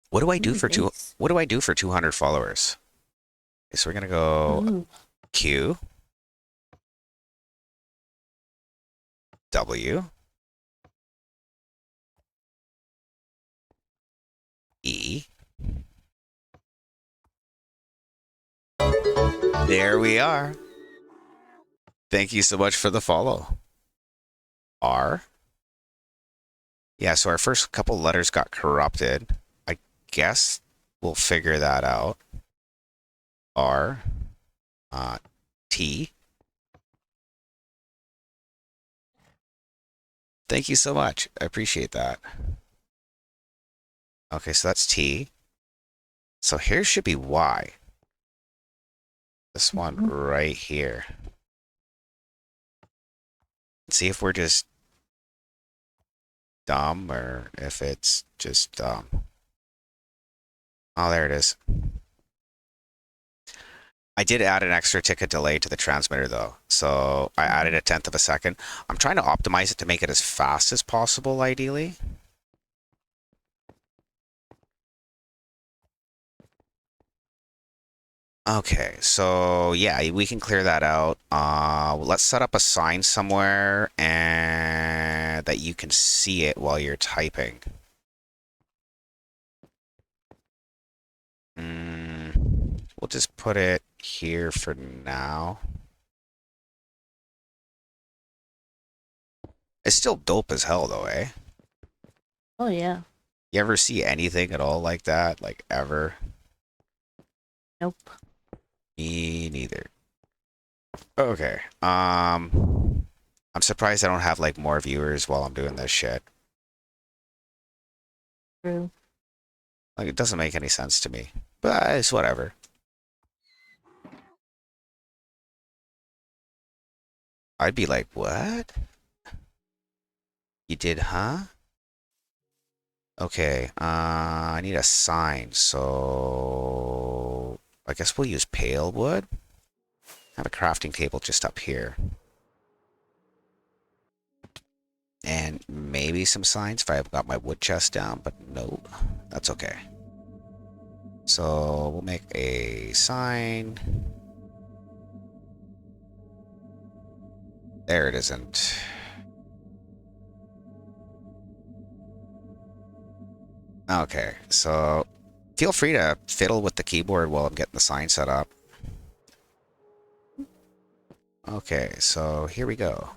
What do I do for Nice. what do I do for 200 followers? Okay, so we're gonna go Ooh. Q W E. There we are. Thank you so much for the follow. R. Yeah, so our first couple letters got corrupted. I guess we'll figure that out. R. T. Thank you so much. I appreciate that. Okay, so that's T. So here should be Y. This one right here. See if we're just dumb or if it's just dumb. Oh, there it is. I did add an extra tick delay to the transmitter though. So I added 1/10 of a second. I'm trying to optimize it to make it as fast as possible, ideally. Okay, so yeah, we can clear that out. Let's set up a sign somewhere and that you can see it while you're typing. We'll just put it here for now. It's still dope as hell though, eh? Oh yeah. You ever see anything at all like that? Like ever? Nope. Me neither. Okay. I'm surprised I don't have like more viewers while I'm doing this shit. True. Like it doesn't make any sense to me. But it's whatever. I'd be like, what? You did, huh? Okay, I need a sign, so I guess we'll use pale wood. I have a crafting table just up here. And maybe some signs if I've got my wood chest down, but no, that's okay. So we'll make a sign. There it isn't. Okay, so feel free to fiddle with the keyboard while I'm getting the sign set up. Okay, so here we go.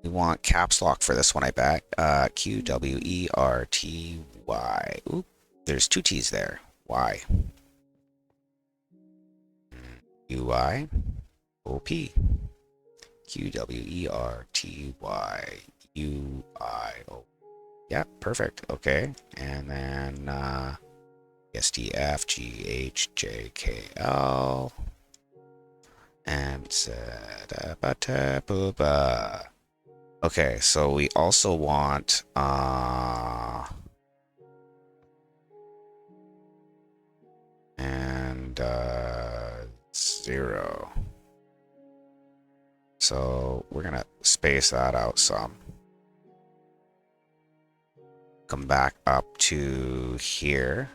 We want caps lock for this one, I bet. Qwerty. Oop, there's two T's there. Y. UI. OP. QWERTY. Yeah, perfect. Okay. And then STFGHJKL. And booba. Okay, so we also want and 0. So we're gonna space that out some. Come back up to here.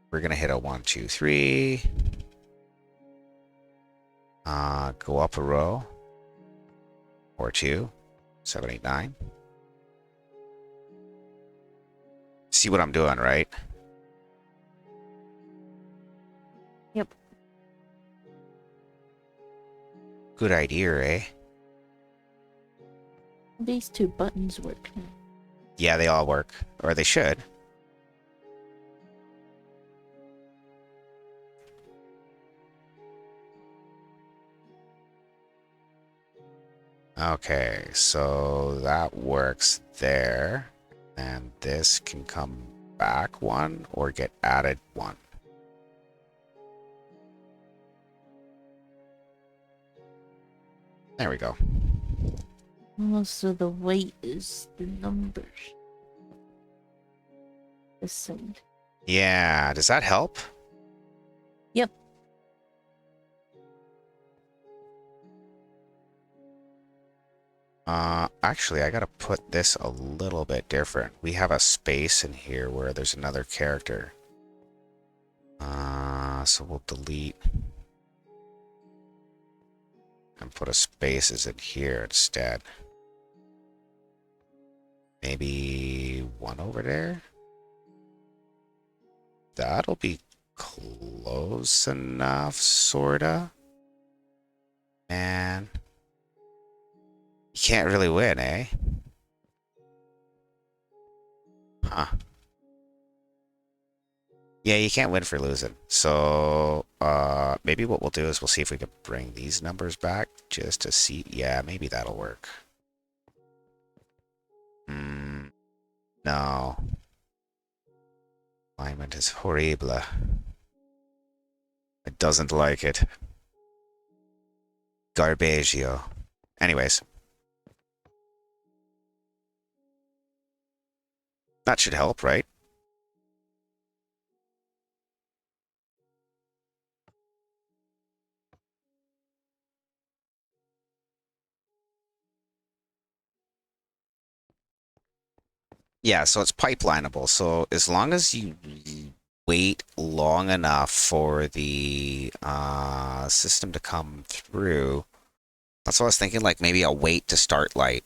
We're gonna hit a 1, 2, 3. Go up a row or 2, 7, 8, 9. See what I'm doing, right? Yep. Good idea, eh? These two buttons work now. Yeah, they all work, or they should. Okay, so that works there. And this can come back 1 or get added 1. There we go. Oh, so the weight is the numbers. This side. Yeah, does that help? Yep. Actually, I gotta put this a little bit different. We have a space in here where there's another character. So we'll delete and put a spaces in here instead. Maybe 1 over there? That'll be close enough, sorta. Man. You can't really win, eh? Huh. Yeah, you can't win for losing. So, maybe what we'll do is we'll see if we can bring these numbers back just to see. Yeah, maybe that'll work. No. Alignment is horrible. It doesn't like it. Garbaggio. Anyways. That should help, right? Yeah, so it's pipelinable. So as long as you wait long enough for the system to come through, that's what I was thinking. Like maybe I'll wait to start light.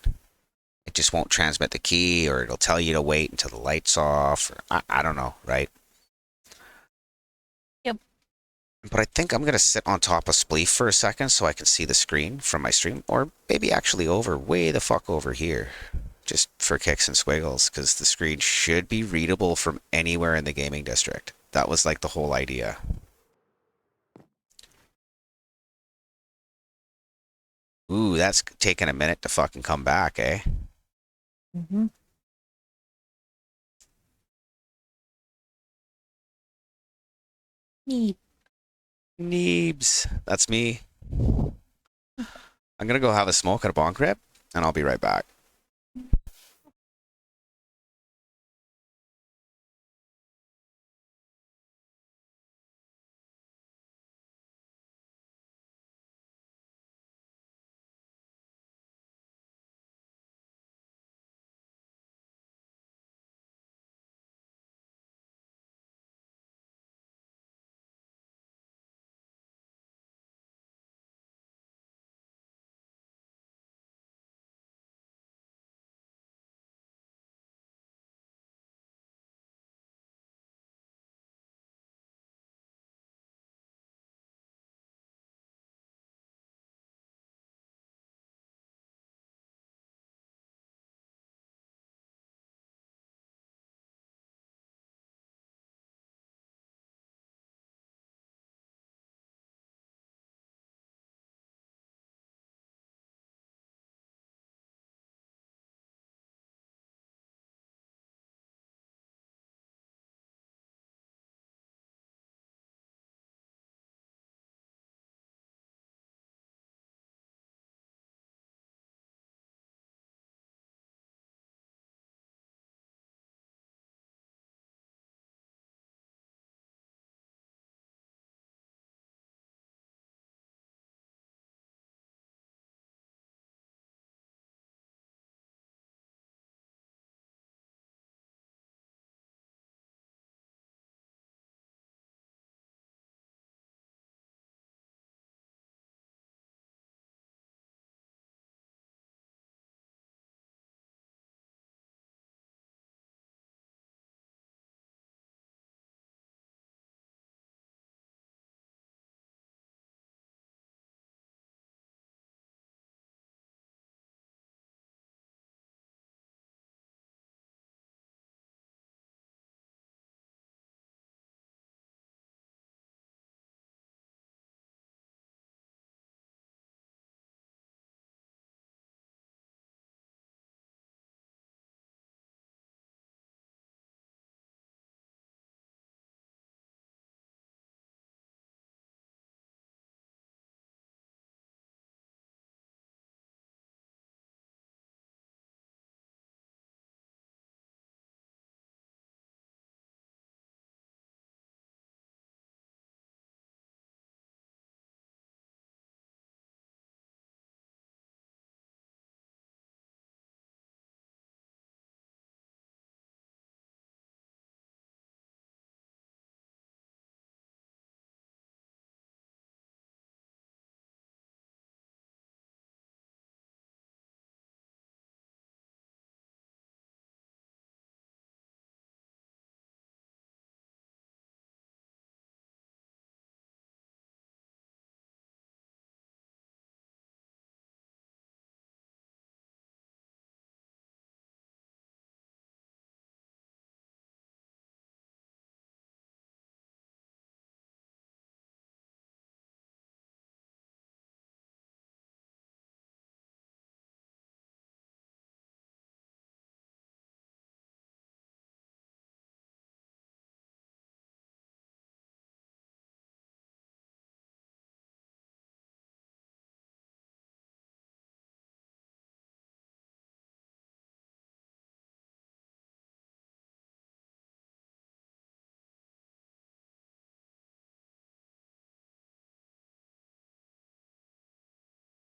It just won't transmit the key, or it'll tell you to wait until the light's off. Or, I don't know, right? Yep. But I think I'm gonna sit on top of Spleef for a second so I can see the screen from my stream, or maybe actually over way the fuck over here, just for kicks and squiggles, because the screen should be readable from anywhere in the gaming district. That was like the whole idea. Ooh, that's taking a minute to fucking come back, eh? Mm-hmm. Neat. Neebs. That's me. I'm gonna go have a smoke at a bonk rip, and I'll be right back.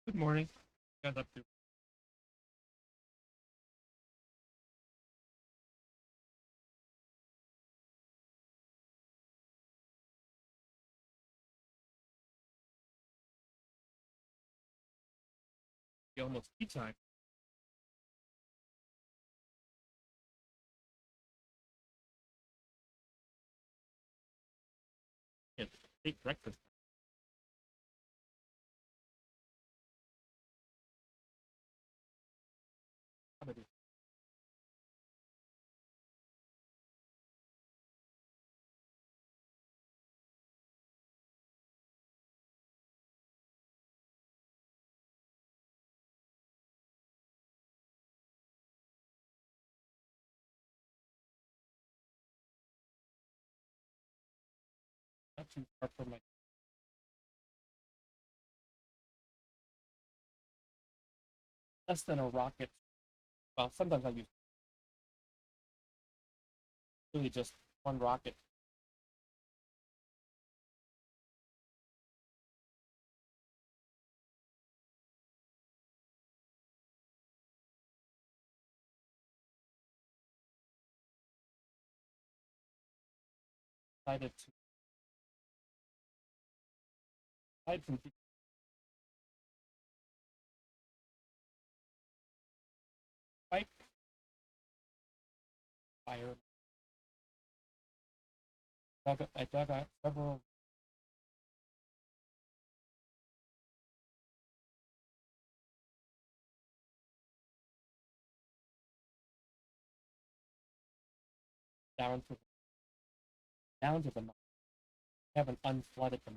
Good morning. Guys up to? Be almost tea time. Yeah, take breakfast. Not too far from my less than a rocket. Well, sometimes I use really just one rocket. Decided to hide from people. Fight fire. I dug out several down to the mouth. I haven't unflooded the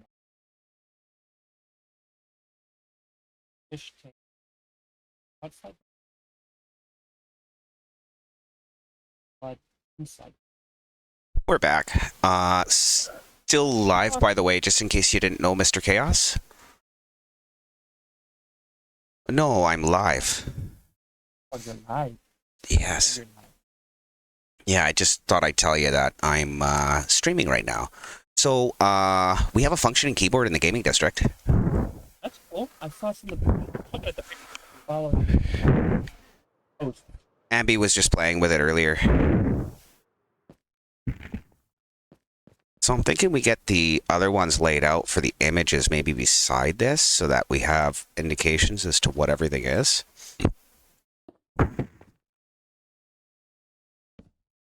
fish tank outside but inside. We're back. Still live, by the way, just in case you didn't know, Mr. Chaos. No, I'm live. Oh, you're live. Yes. You're live. Yeah, I just thought I'd tell you that I'm streaming right now. So, we have a functioning keyboard in the gaming district. That's cool. I saw some of the look at the picture. Follow. Oh, Ambi was just playing with it earlier. So I'm thinking we get the other ones laid out for the images maybe beside this so that we have indications as to what everything is.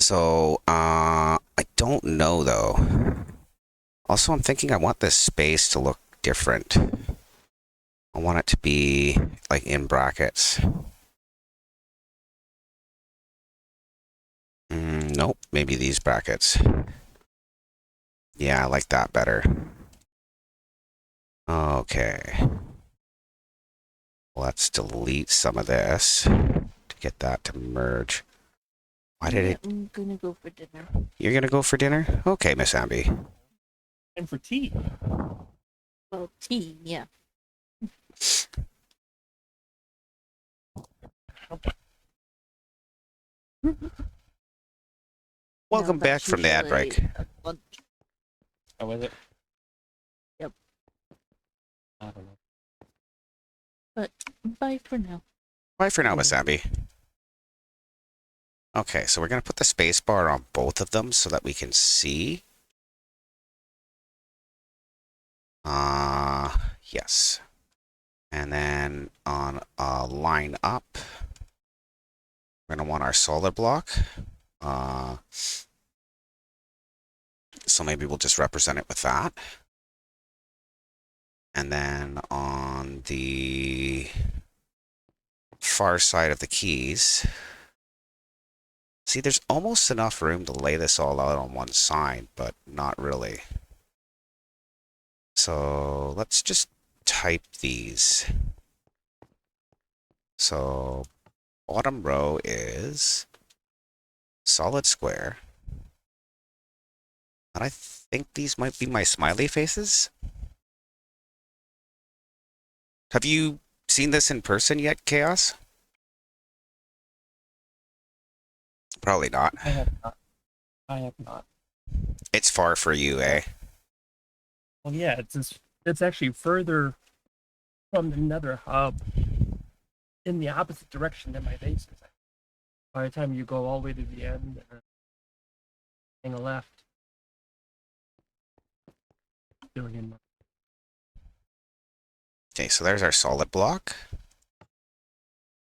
So, I don't know though. Also, I'm thinking I want this space to look different. I want it to be like in brackets. Nope, maybe these brackets. Yeah, I like that better. Okay. Let's delete some of this to get that to merge. Why did it? I'm gonna go for dinner. You're gonna go for dinner? Okay, Miss Ambi. and for tea. Well, tea, yeah. Welcome No, back that's from the ad usually break. lunch. Oh, was it? Yep. I don't know. But bye for now. Bye for now, Miss Ambi. Okay, so we're gonna put the space bar on both of them so that we can see. Yes. And then on line up, we're gonna want our solid block. So maybe we'll just represent it with that. And then on the far side of the keys, see, there's almost enough room to lay this all out on one side, but not really. So let's just type these. So bottom row is solid square. And I think these might be my smiley faces. Have you seen this in person yet, Chaos? Probably not. I have not. I have not. It's far for you, eh? Well, yeah, it's actually further from the nether hub in the opposite direction than my base is. By the time you go all the way to the end and hang a left, billion. Okay, so there's our solid block.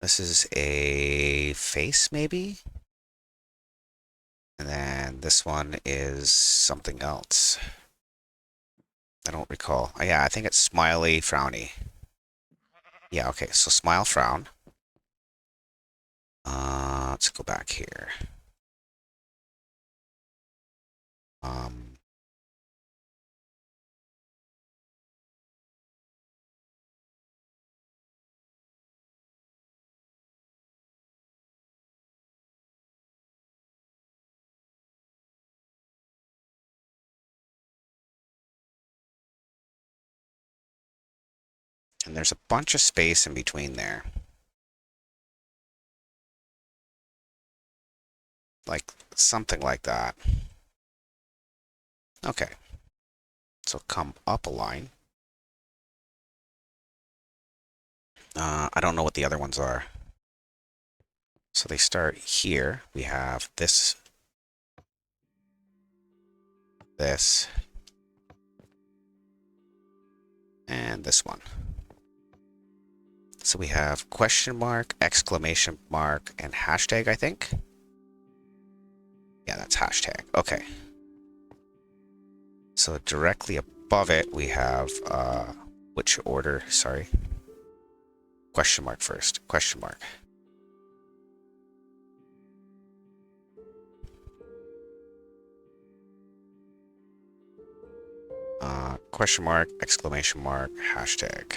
This is a face, maybe? And then this one is something else. I don't recall. Oh, yeah, I think it's smiley, frowny. Yeah, okay, so smile, frown. Let's go back here. Um, and there's a bunch of space in between there. Like, something like that. Okay. So come up a line. I don't know what the other ones are. So they start here. We have this, and this one. So we have question mark, exclamation mark, and hashtag, I think. Yeah, that's hashtag. Okay. So directly above it, we have, which order? Sorry. Question mark first. Question mark. Question mark, exclamation mark, hashtag.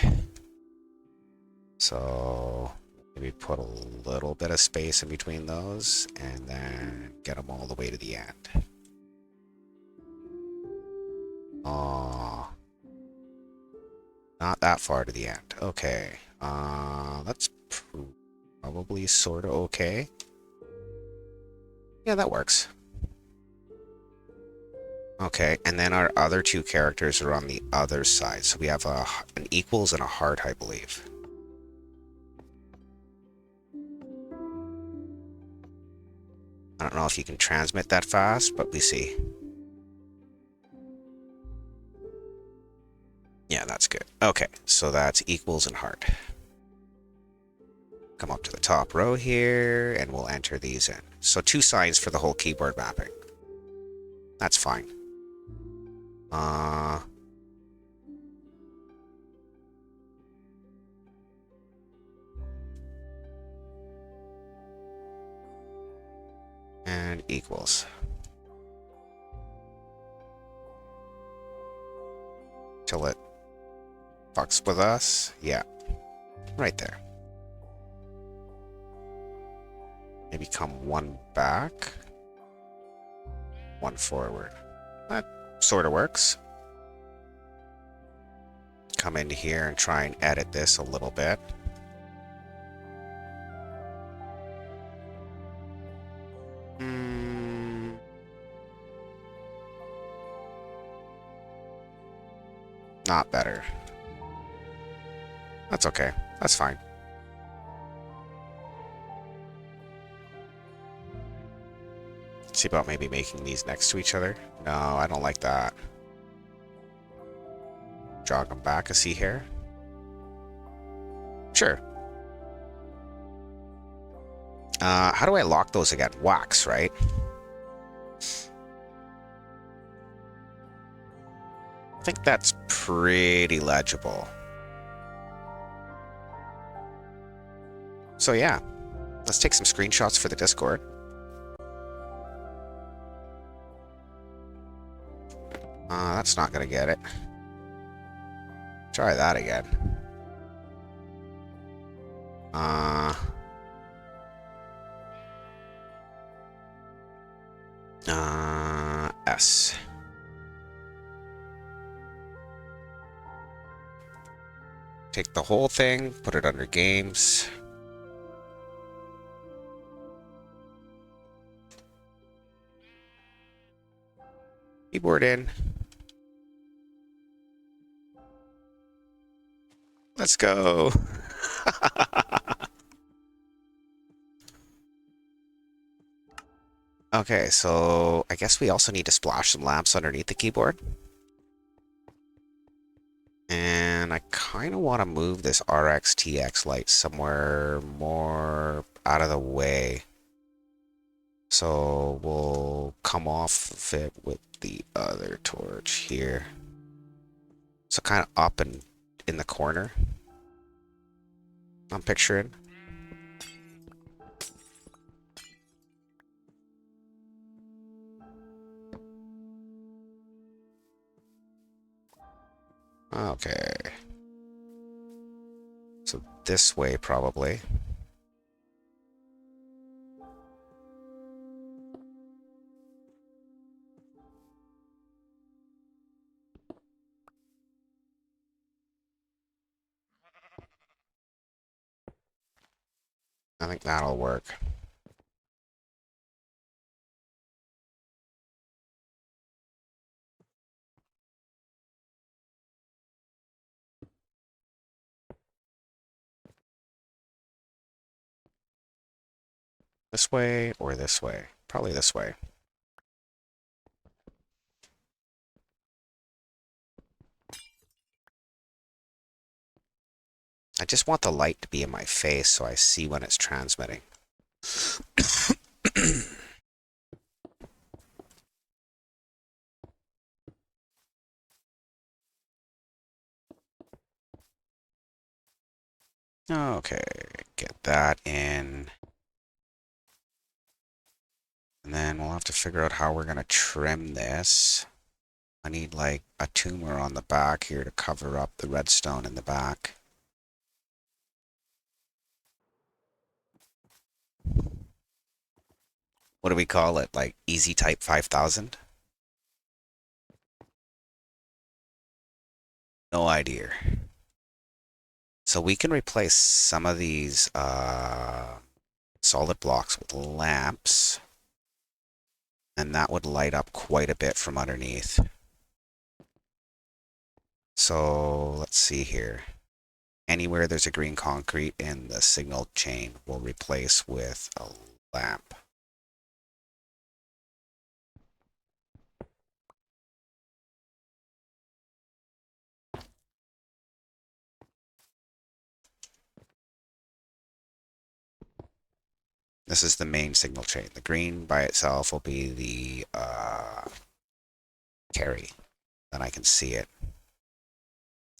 So maybe put a little bit of space in between those and then get them all the way to the end. Oh, not that far to the end. Okay. That's probably sort of okay. Yeah, that works. Okay, and then our other two characters are on the other side. So we have an equals and a heart, I believe. I don't know if you can transmit that fast, but we see. Yeah, that's good. Okay, so that's equals and heart. Come up to the top row here, and we'll enter these in. So 2 signs for the whole keyboard mapping. That's fine. And equals. Till it fucks with us. Yeah, right there. Maybe come 1 back, 1 forward. That sort of works. Come into here and try and edit this a little bit. Not better. That's okay. That's fine. See about maybe making these next to each other. No, I don't like that. Jog them back a see here. Sure. How do I lock those again? Wax, right? I think that's pretty legible. So yeah, let's take some screenshots for the Discord. That's not gonna get it. Try that again. S. Take the whole thing, put it under games. Keyboard in. Let's go. Okay, so I guess we also need to splash some lamps underneath the keyboard. And I kind of want want to move this RXTX light somewhere more out of the way. So we'll come off of it with the other torch here. So kind of up and in the corner. I'm picturing. Okay. So this way probably. I think that'll work. This way or this way? Probably this way. I just want the light to be in my face so I see when it's transmitting. Okay, get that in. And then we'll have to figure out how we're going to trim this. I need like a tumor on the back here to cover up the redstone in the back. What do we call it? Like Easy Type 5000? No idea. So we can replace some of these solid blocks with lamps. And that would light up quite a bit from underneath. So let's see here. Anywhere there's a green concrete in the signal chain, we'll replace with a lamp. This is the main signal chain. The green by itself will be the carry. Then I can see it.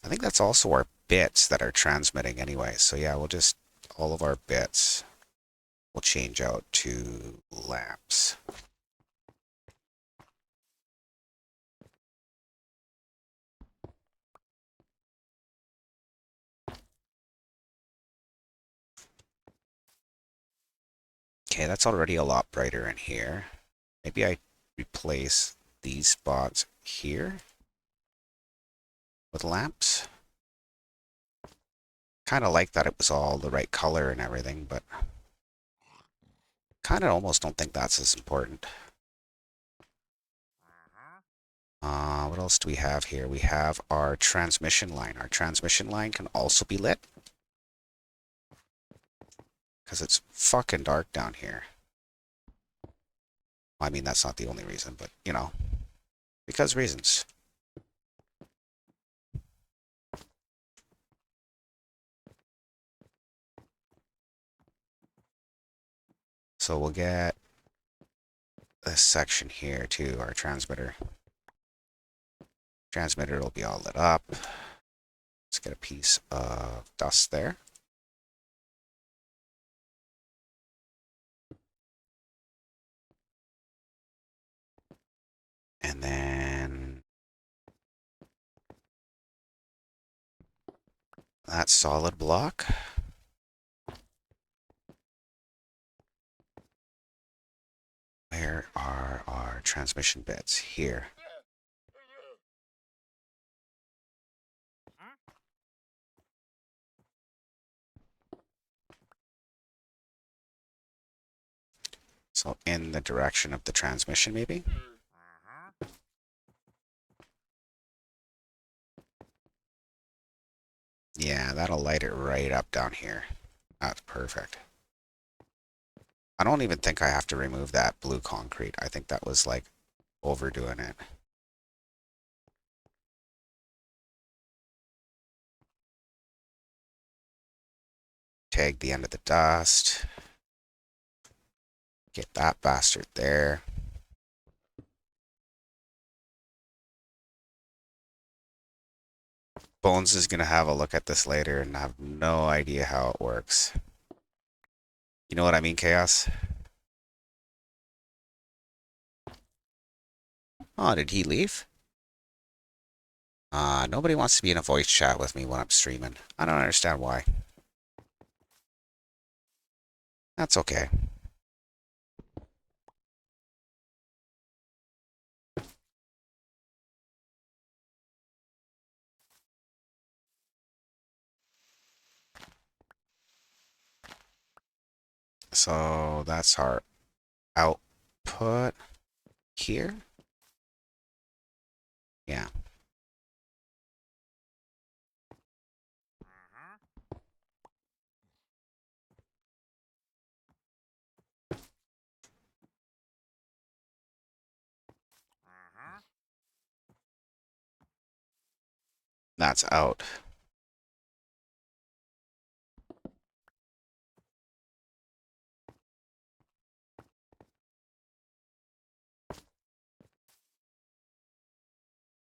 I think that's also our bits that are transmitting anyway. So yeah, we'll just, all of our bits will change out to lamps. Okay, that's already a lot brighter in here. Maybe I replace these spots here with lamps. Kind of like that it was all the right color and everything, but kind of almost don't think that's as important. What else do we have here? We have our transmission line. Our transmission line can also be lit. Because it's fucking dark down here. I mean, that's not the only reason, but, you know, because reasons. So we'll get this section here too, our transmitter. Transmitter will be all lit up. Let's get a piece of dust there. And then that solid block. Where are our transmission bits? Here. So in the direction of the transmission, maybe? Yeah, that'll light it right up down here. That's perfect. I don't even think I have to remove that blue concrete. I think that was like overdoing it. Tag the end of the dust. Get that bastard there. Bones is going to have a look at this later and have no idea how it works. You know what I mean, Chaos? Oh, did he leave? Nobody wants to be in a voice chat with me when I'm streaming. I don't understand why. That's okay. So that's our output here. Yeah. That's out.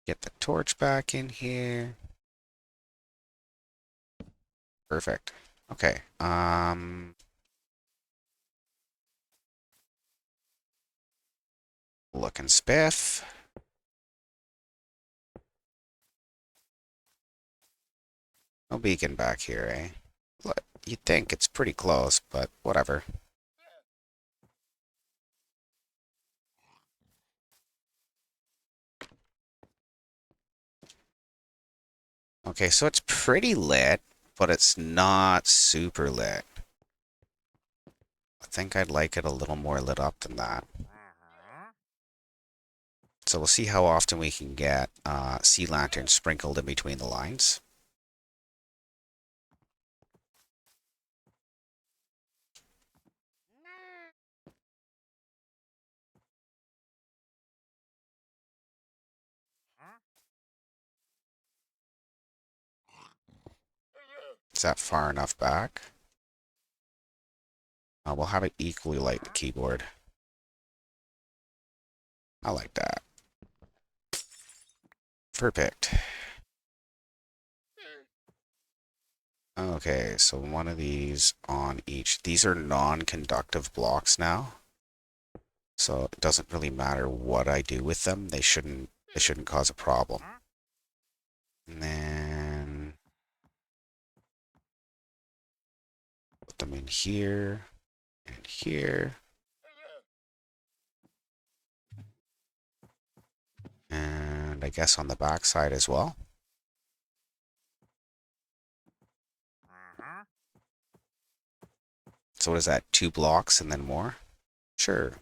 Get the torch back in here. Perfect. Okay. Looking spiff. No beacon back here, eh? Look, you'd think it's pretty close, but whatever. Okay, so it's pretty lit, but it's not super lit. I think I'd like it a little more lit up than that. So we'll see how often we can get sea lanterns sprinkled in between the lines. Is that far enough back? We'll have it equally light the keyboard. I like that. Perfect. Okay, so one of these on each. These are non-conductive blocks now. So it doesn't really matter what I do with them. They shouldn't cause a problem. And then put them in here and here. And I guess on the back side as well. So what is that? 2 blocks and then more? Sure.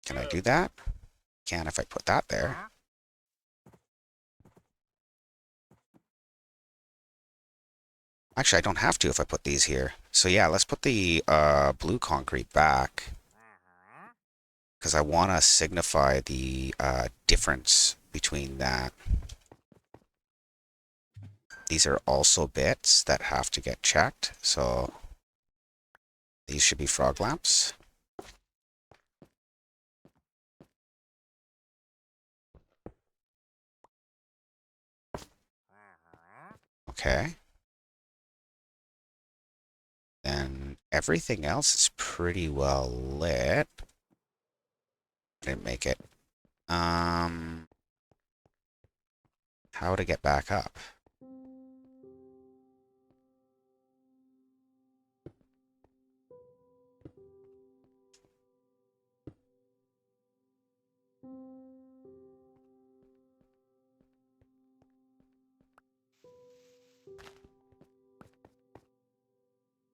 Can I do that? Can if I put that there. Actually, I don't have to if I put these here. So yeah, let's put the blue concrete back. Because I want to signify the difference between that. These are also bits that have to get checked. So these should be frog lamps. Okay. Then everything else is pretty well lit. I didn't make it. How to get back up?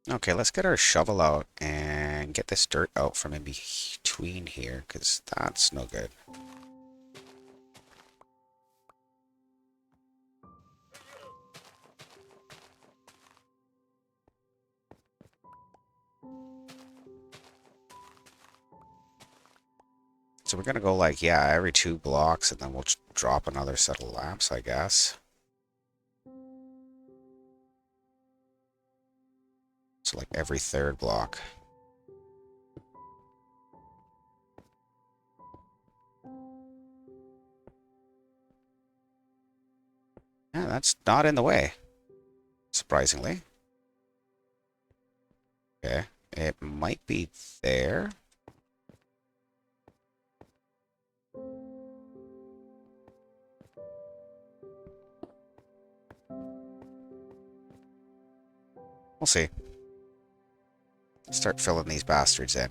Okay, let's get our shovel out and get this dirt out from in between here, because that's no good. So we're gonna go like, yeah, every 2 blocks, and then we'll drop another set of lamps, I guess. So like every third block. Yeah, that's not in the way, surprisingly. Okay, it might be there. We'll see. Start filling these bastards in.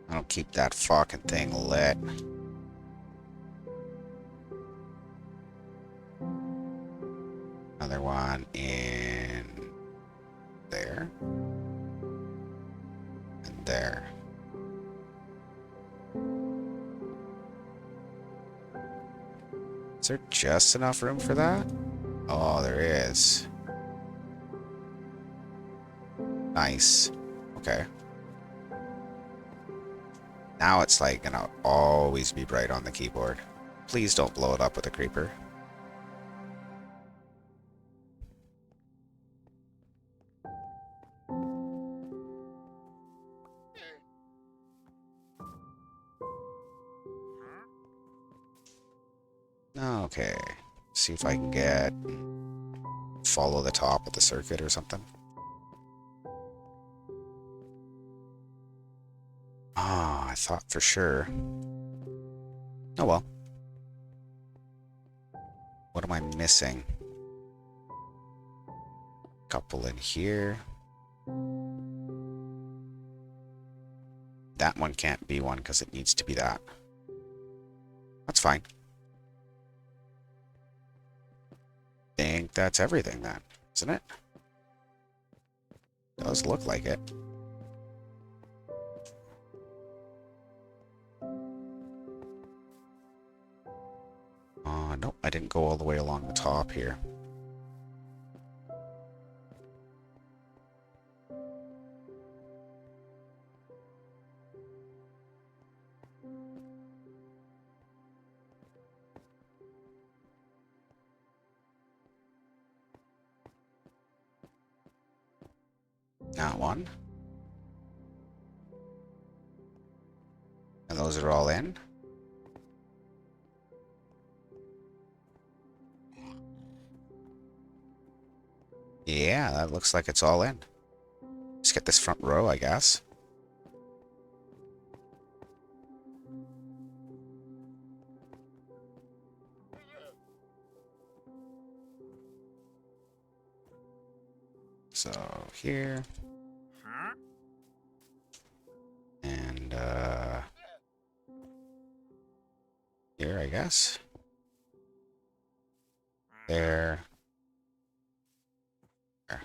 I'll keep that fucking thing lit. Another one in there. And there. Is there just enough room for that? Oh, there is. Nice. Okay. Now it's like gonna always be bright on the keyboard. Please don't blow it up with a creeper. Okay. See if I can get... follow the top of the circuit or something. Ah, I thought for sure. Oh well. What am I missing? Couple in here. That one can't be one because it needs to be that. That's fine. Think that's everything then, isn't it? Does look like it. Nope, I didn't go all the way along the top here. That one. And those are all in. Yeah, that looks like it's all in. Let's get this front row, I guess. So here. And here, I guess. There. There.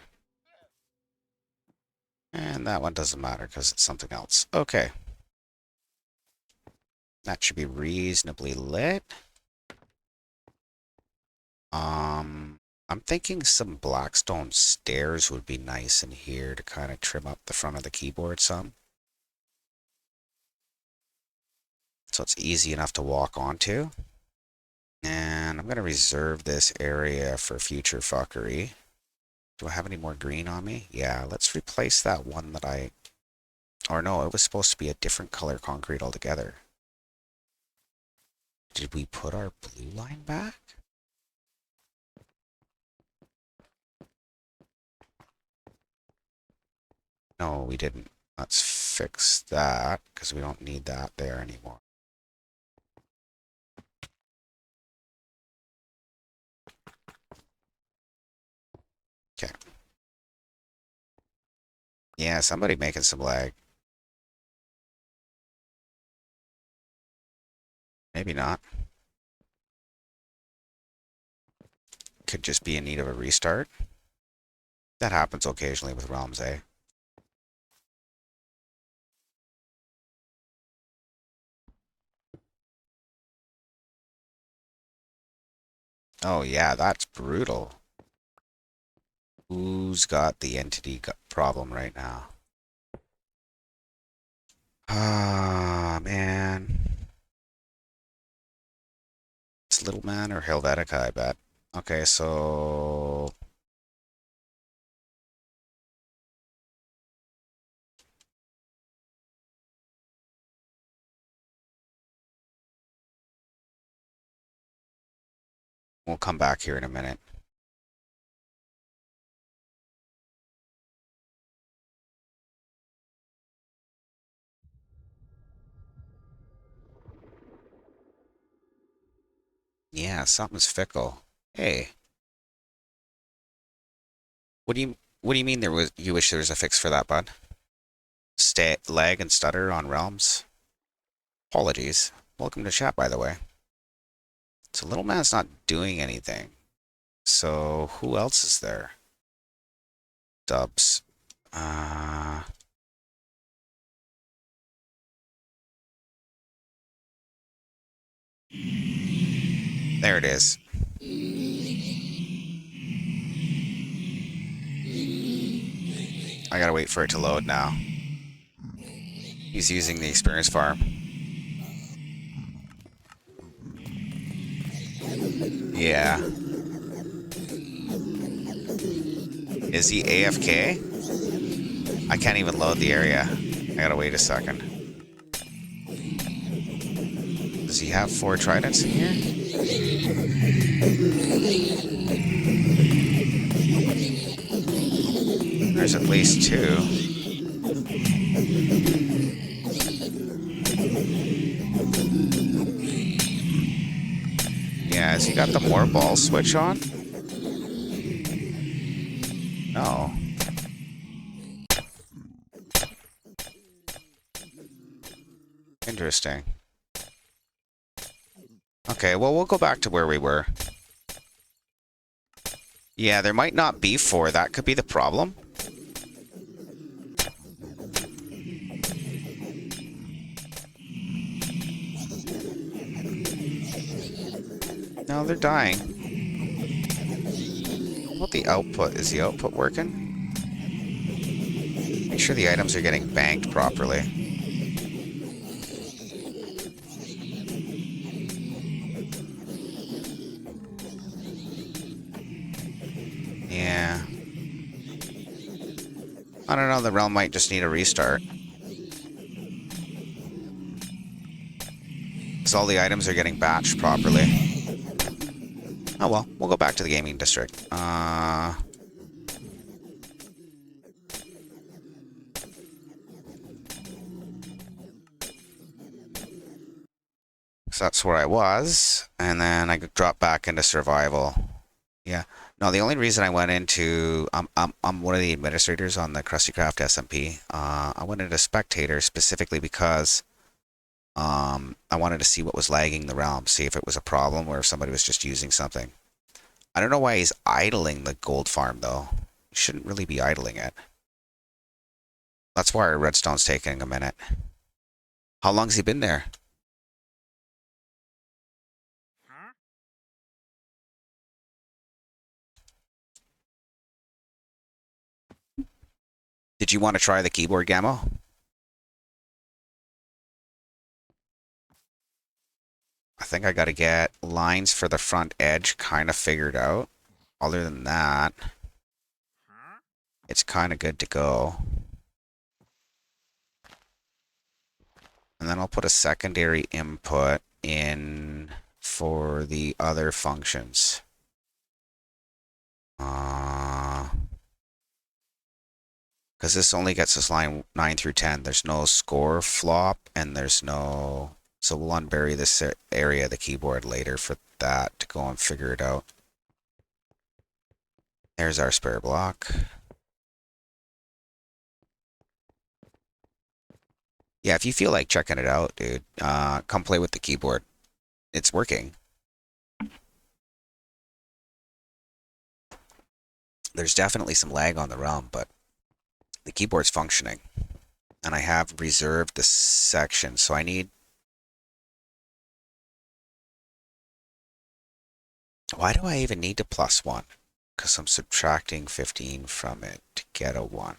And that one doesn't matter because it's something else. Okay. That should be reasonably lit. I'm thinking some blackstone stairs would be nice in here to kind of trim up the front of the keyboard some. So it's easy enough to walk onto. And I'm going to reserve this area for future fuckery. Do I have any more green on me? Yeah, let's replace that one that I... Or no, it was supposed to be a different color concrete altogether. Did we put our blue line back? No, we didn't. Let's fix that, because we don't need that there anymore. Okay. Yeah, somebody making some lag. Maybe not. Could just be in need of a restart. That happens occasionally with Realms, eh? Oh yeah, that's brutal. Who's got the entity problem right now? Ah, man. It's Little Man or Helvetica, I bet. Okay, so... We'll come back here in a minute. Yeah, something's fickle. Hey, what do you mean you wish there was a fix for that, bud? Lag and stutter on realms? Apologies. Welcome to chat, by the way. So Little Man's not doing anything. So who else is there? Dubs. There it is. I gotta wait for it to load now. He's using the experience farm. Yeah. Is he AFK? I can't even load the area. I gotta wait a second. Does he have 4 tridents in here? There's at least 2. Yeah, has he got the more ball switch on? No. Interesting. Okay, well, we'll go back to where we were. Yeah, there might not be 4. That could be the problem. No, they're dying. What about the output? Is the output working? Make sure the items are getting banked properly. Yeah. I don't know, the realm might just need a restart. Because all the items are getting batched properly. Oh well, we'll go back to the gaming district. So that's where I was, and then I dropped back into survival. Yeah. No, the only reason I went into I'm one of the administrators on the Krusty Craft SMP. I went into spectator specifically because I wanted to see what was lagging the realm, see if it was a problem or if somebody was just using something. I don't know why he's idling the gold farm though. He shouldn't really be idling it. That's why our redstone's taking a minute. How long's he been there? Did you want to try the keyboard, Gammo? I think I got to get lines for the front edge kind of figured out. Other than that, it's kind of good to go. And then I'll put a secondary input in for the other functions. Because this only gets us line 9 through 10. There's no score flop, and there's no... So we'll unbury this area of the keyboard later for that to go and figure it out. There's our spare block. Yeah, if you feel like checking it out, dude, come play with the keyboard. It's working. There's definitely some lag on the realm, but the keyboard's functioning. And I have reserved this section, so I need... Why do I even need to plus 1? Because I'm subtracting 15 from it to get a 1.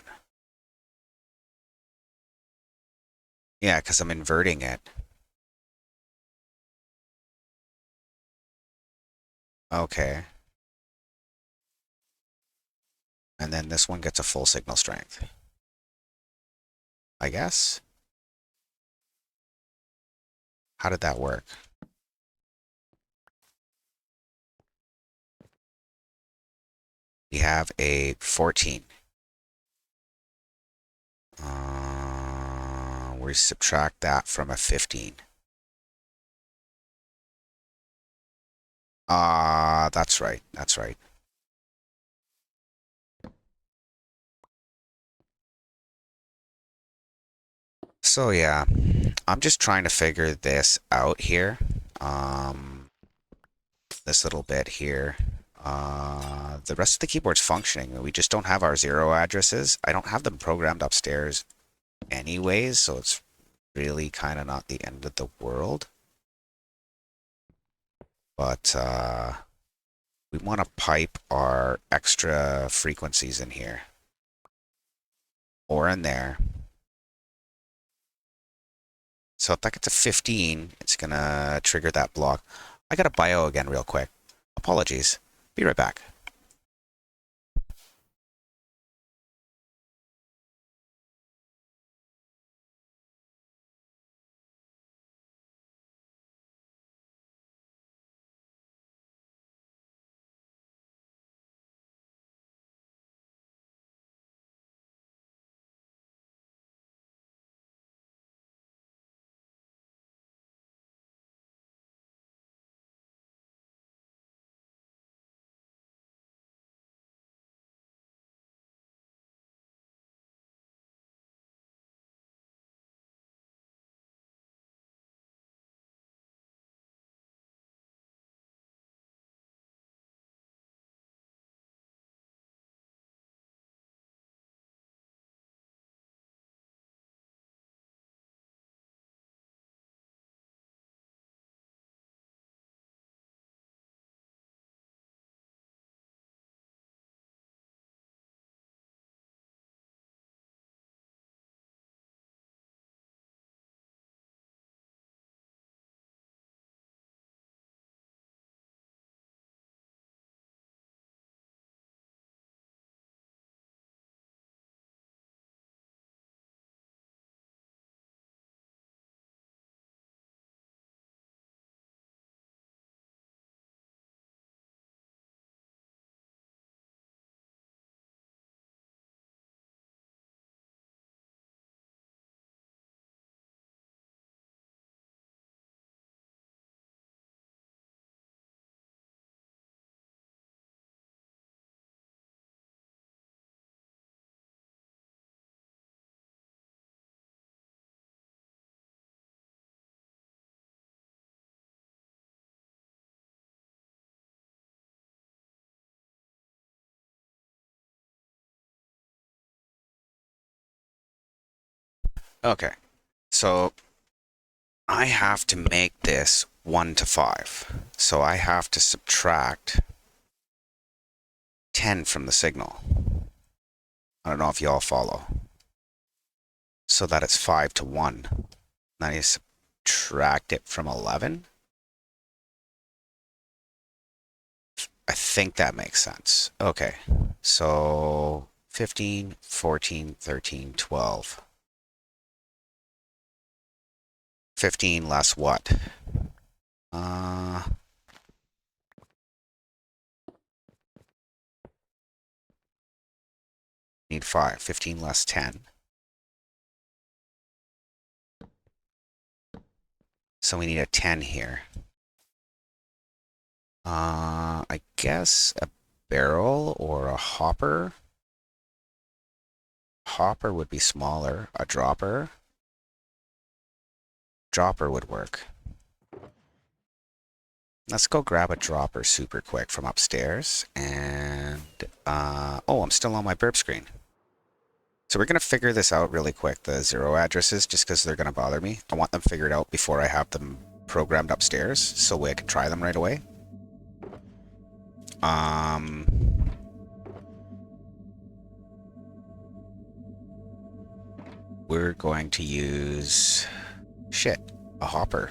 Yeah, because I'm inverting it. Okay. And then this one gets a full signal strength. I guess? How did that work? We have a 14. We subtract that from a 15. That's right. That's right. So yeah, I'm just trying to figure this out here. This little bit here. The rest of the keyboard's functioning. We just don't have our 0 addresses. I don't have them programmed upstairs anyways, so it's really kind of not the end of the world. But we want to pipe our extra frequencies in here. Or in there. So if that gets a 15, it's going to trigger that block. I got to bio again real quick. Apologies. Be right back. Okay. So I have to make this 1 to 5. So I have to subtract 10 from the signal. I don't know if you all follow. So that it's 5 to 1. Then you subtract it from 11. I think that makes sense. Okay. So 15, 14, 13, 12. 15 less what? Need 5. 15 less 10. So we need a 10 here. I guess a barrel or a hopper. Hopper would be smaller. A dropper. Dropper would work. Let's go grab a dropper super quick from upstairs. And, oh, I'm still on my burp screen. So we're going to figure this out really quick, the 0 addresses, just because they're going to bother me. I want them figured out before I have them programmed upstairs, so I can try them right away. We're going to use shit, a hopper,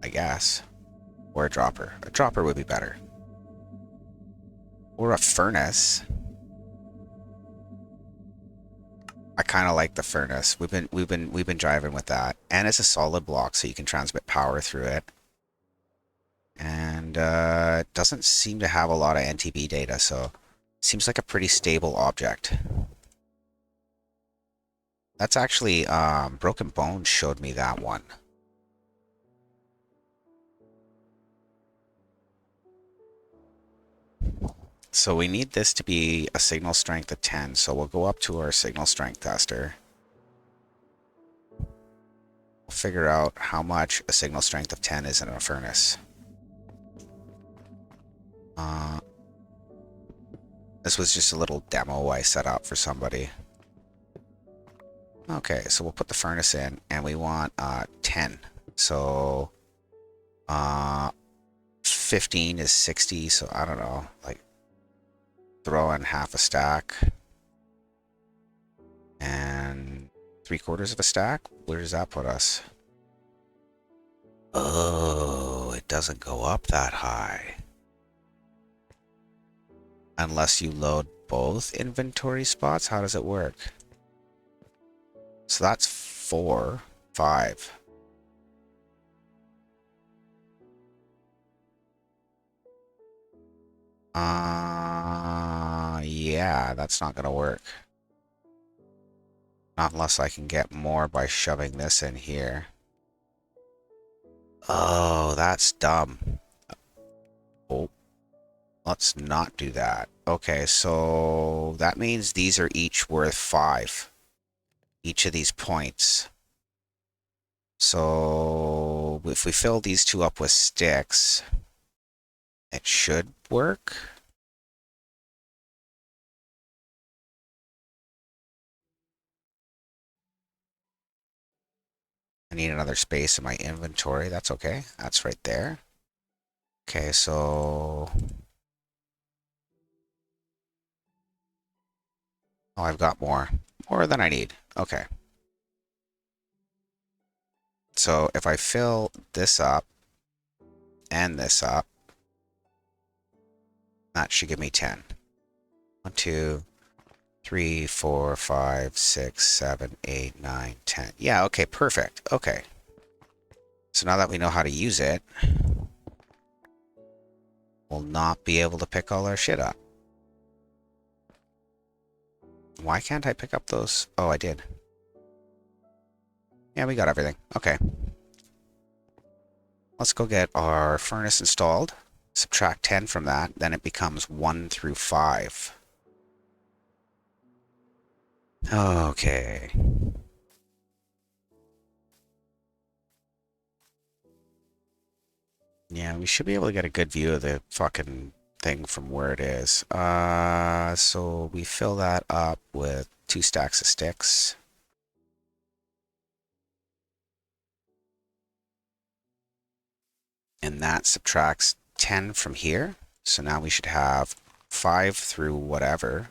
I guess, or a dropper. A dropper would be better, or a furnace. I kind of like the furnace. We've been driving with that, and it's a solid block, so you can transmit power through it. And it doesn't seem to have a lot of NTB data, so it seems like a pretty stable object. That's actually Broken Bones showed me that one. So we need this to be a signal strength of 10. So we'll go up to our signal strength tester. We'll figure out how much a signal strength of 10 is in a furnace. This was just a little demo I set up for somebody. Okay, so we'll put the furnace in, and we want 10. So 15 is 60, so I don't know, like throw in half a stack and 3/4 of a stack. Where does that put us? Oh, it doesn't go up that high. Unless you load both inventory spots. How does it work? So that's 4, 5. Yeah, that's not gonna work. Not unless I can get more by shoving this in here. Oh, that's dumb. Oh, let's not do that. Okay, so that means these are each worth 5. Each of these points. So if we fill these two up with sticks, it should work. I need another space in my inventory. That's okay. That's right there. Okay, so... Oh, I've got more. More than I need. Okay. So if I fill this up and this up, that should give me 10. 1, 2, 3, 4, 5, 6, 7, 8, 9, 10. Yeah, okay, perfect. Okay. So now that we know how to use it, we'll not be able to pick all our shit up. Why can't I pick up those? Oh, I did. Yeah, we got everything. Okay. Let's go get our furnace installed. Subtract 10 from that, then it becomes 1 through 5. Okay. Yeah, we should be able to get a good view of the fucking thing from where it is. So we fill that up with 2 stacks of sticks. And that subtracts 10 from here. So now we should have 5 through whatever.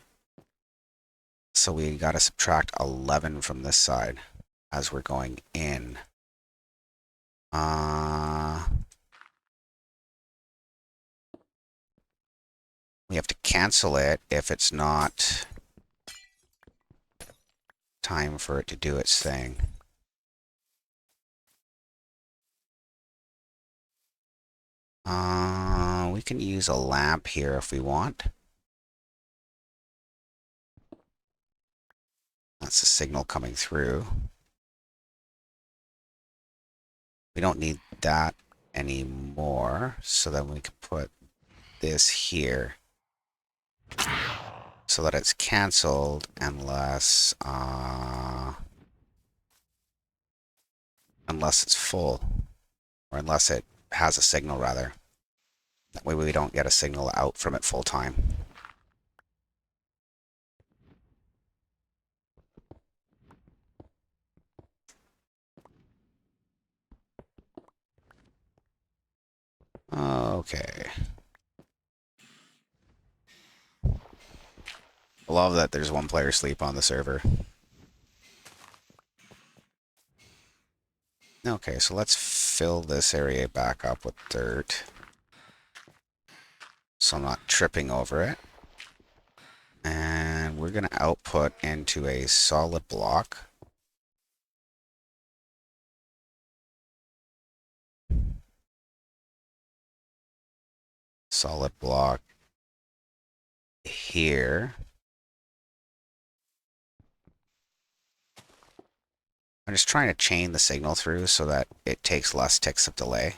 So we got to subtract 11 from this side as we're going in. We have to cancel it if it's not time for it to do its thing. We can use a lamp here if we want. That's the signal coming through. We don't need that anymore, so then we can put this here so that it's canceled unless it's full, or unless it has a signal rather. That way we don't get a signal out from it full time. Okay. Love that there's one player asleep on the server. Okay, so let's fill this area back up with dirt, so I'm not tripping over it. And we're going to output into a solid block. Solid block here. I'm just trying to chain the signal through so that it takes less ticks of delay.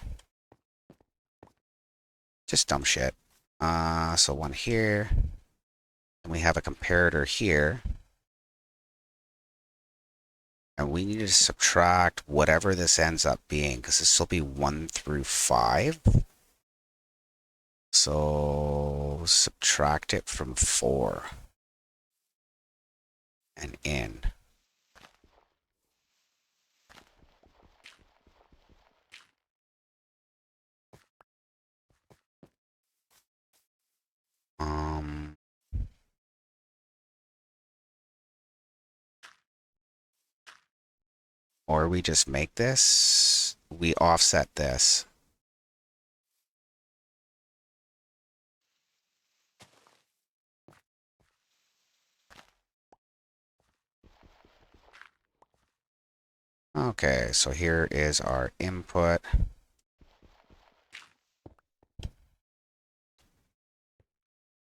Just dumb shit. So one here. And we have a comparator here. And we need to subtract whatever this ends up being, because this will be 1 through 5. So subtract it from 4. And in. Or we just make this, we offset this. Okay, so here is our input.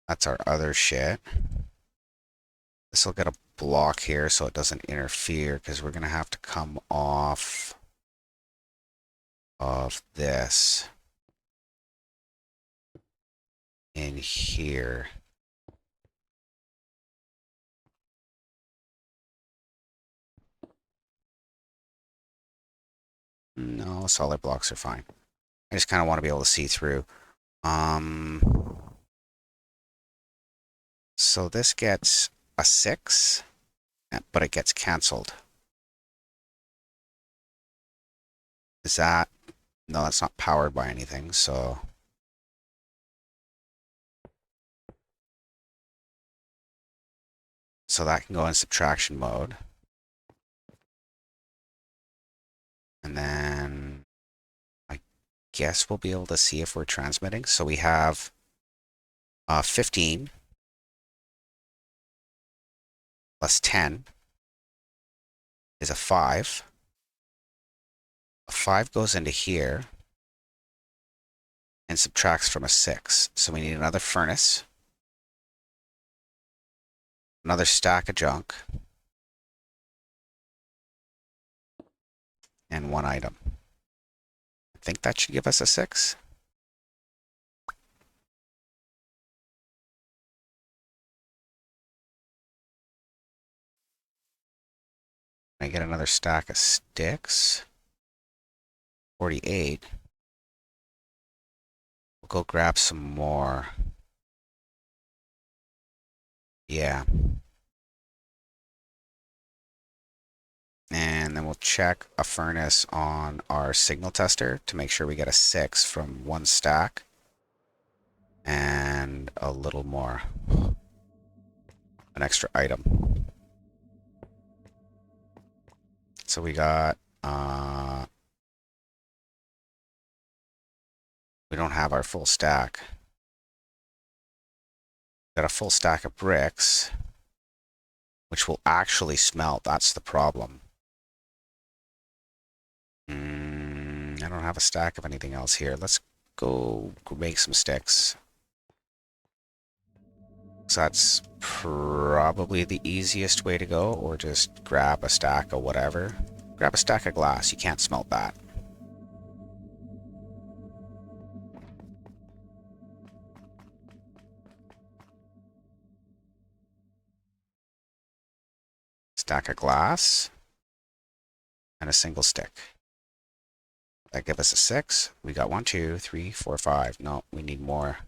That's our other shit. This will get a block here so it doesn't interfere, because we're going to have to come off of this in here. No, solid blocks are fine. I just kind of want to be able to see through. So this gets a 6, but it gets canceled. Is that... No, that's not powered by anything, so... So that can go in subtraction mode. And then I guess we'll be able to see if we're transmitting. So we have 15 plus 10 is a 5. A 5 goes into here and subtracts from a 6. So we need another furnace, another stack of junk, and one item. I think that should give us a 6. I get another stack of sticks. 48. We'll go grab some more. Yeah. And then we'll check a furnace on our signal tester to make sure we get a 6 from one stack. And a little more. An extra item. So we got... we don't have our full stack. Got a full stack of bricks, which will actually smelt. That's the problem. I don't have a stack of anything else here. Let's go make some sticks. So that's probably the easiest way to go, or just grab a stack of whatever. Grab a stack of glass. You can't smelt that. Stack of glass and a single stick. That gives us a 6. We got 1, 2, 3, 4, 5. No, we need more.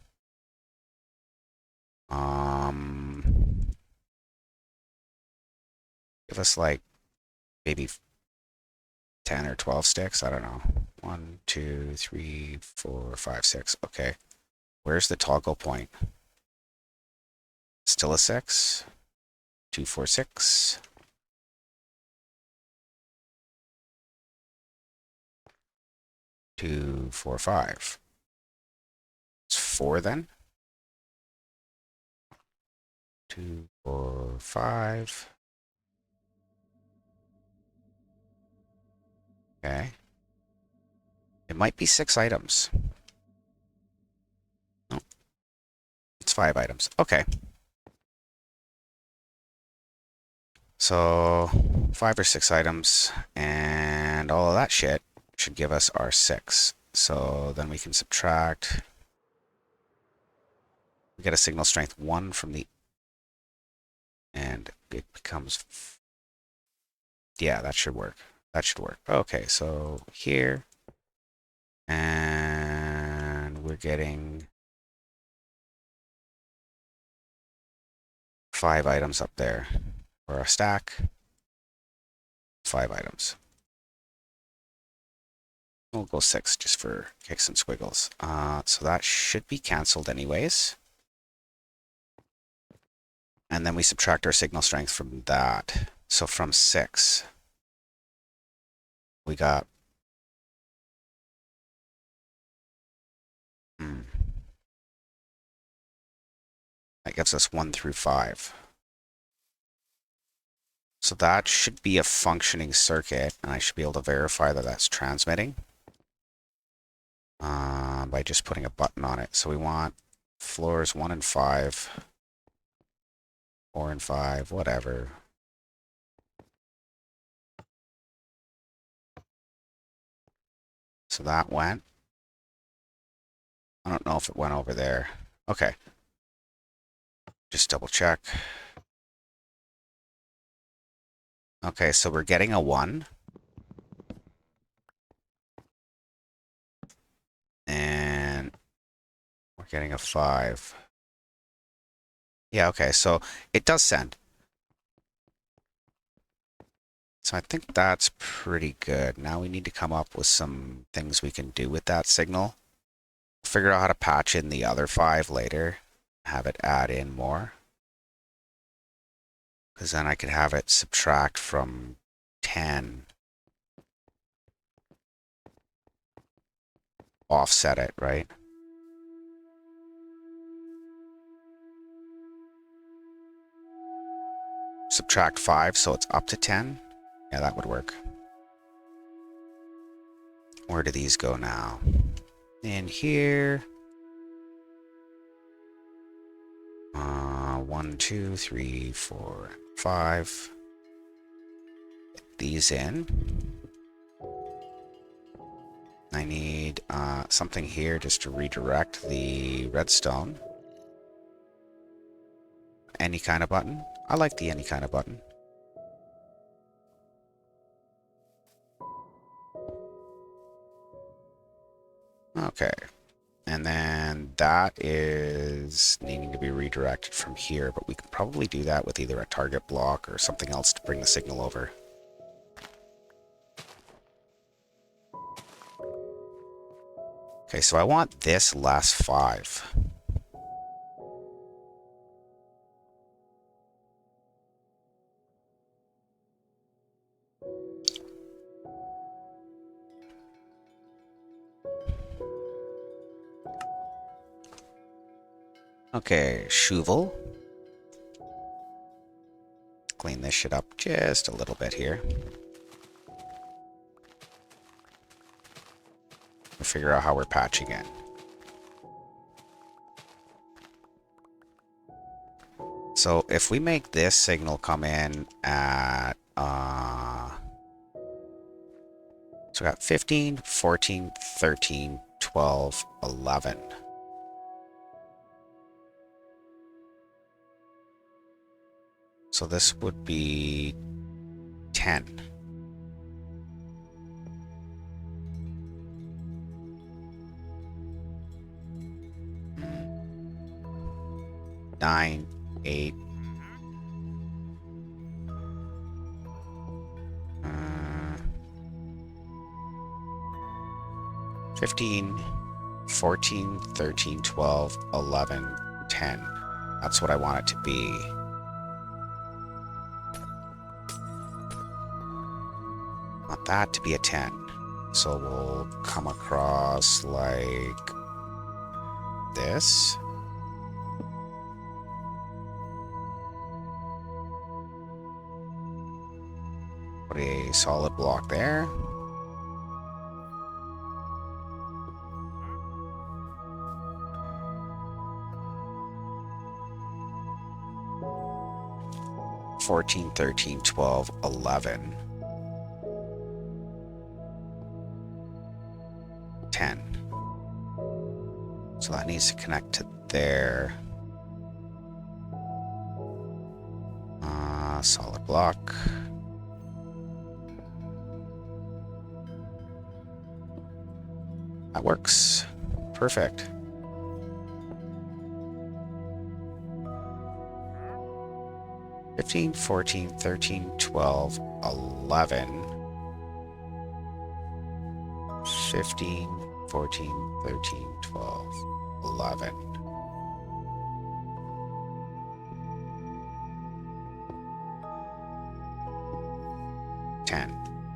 Give us like maybe 10 or 12 sticks. I don't know. 1, 2, 3, 4, 5, 6. Okay. Where's the toggle point? Still a 6? 2, 4, 6. 2, 4, 5. It's 4 then. 2, 4, 5. Okay. It might be 6 items. No. It's 5 items. Okay. So 5 or 6 items, and all of that shit should give us our 6. So then we can subtract. We get a signal strength 1 from the, and it becomes, yeah, that should work. That should work. Okay, so here, and we're getting 5 items up there. For a stack, 5 items. We'll go 6 just for kicks and squiggles. So that should be cancelled anyways. And then we subtract our signal strength from that. So from 6, we got... That gives us 1 through 5. So that should be a functioning circuit, and I should be able to verify that that's transmitting by just putting a button on it. So we want floors 1 and 5, 4 and 5, whatever. So that went. I don't know if it went over there. Okay. Just double check. Okay, so we're getting a 1. And we're getting a 5. Yeah, okay, so it does send. So I think that's pretty good. Now we need to come up with some things we can do with that signal. Figure out how to patch in the other 5 later. Have it add in more. Because then I could have it subtract from 10. Offset it, right? Subtract 5, so it's up to 10. Yeah, that would work. Where do these go now? In here. 1, 2, 3, 4, 5. Get these in. I need something here just to redirect the redstone. Any kind of button. I like the any kind of button. Okay. And then that is needing to be redirected from here, but we can probably do that with either a target block or something else to bring the signal over. Okay, so I want this last 5. Okay, Shuvel. Clean this shit up just a little bit here. We'll figure out how we're patching it. So if we make this signal come in at so we got 15, 14, 13, 12, 11. So this would be 10. Nine, 8. 15, 14, 13, 12, 11, 10. That's what I want it to be. want that to be a 10. So we'll come across like this. Put a solid block there. "14, 13, 12, 11, 10. So that needs to connect to there. Solid block. That works. Perfect. "15, 14, 13, 12, 11. 15, 14, 13, 12, 11.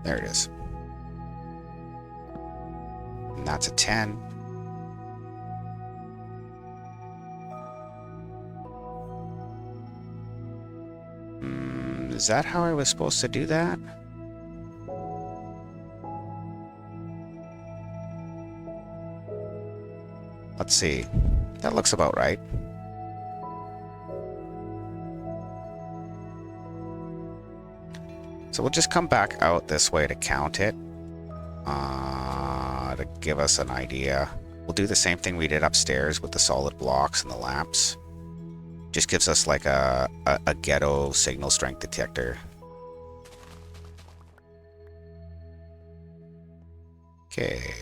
There it is. And that's a 10. Is that how I was supposed to do that? Let's see. That looks about right. So we'll just come back out this way to count it. To give us an idea. We'll do the same thing we did upstairs with the solid blocks and the lamps. Just gives us like a ghetto signal strength detector. Okay.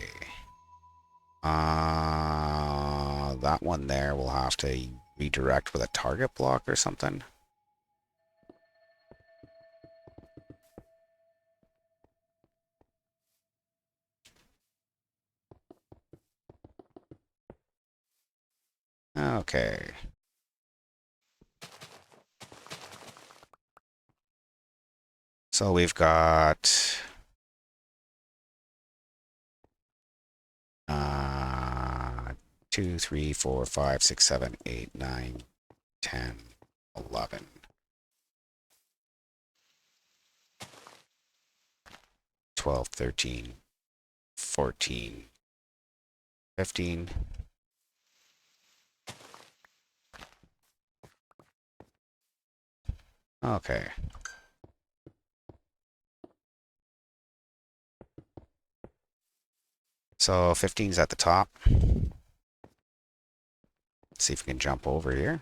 That one there we'll have to redirect with a target block or something. Okay. So we've got 2, 3, 4, 5, 6, 7, 8, 9, 10, 11. 12, 13, 14, 15. Okay. So 15's at the top. See if we can jump over here.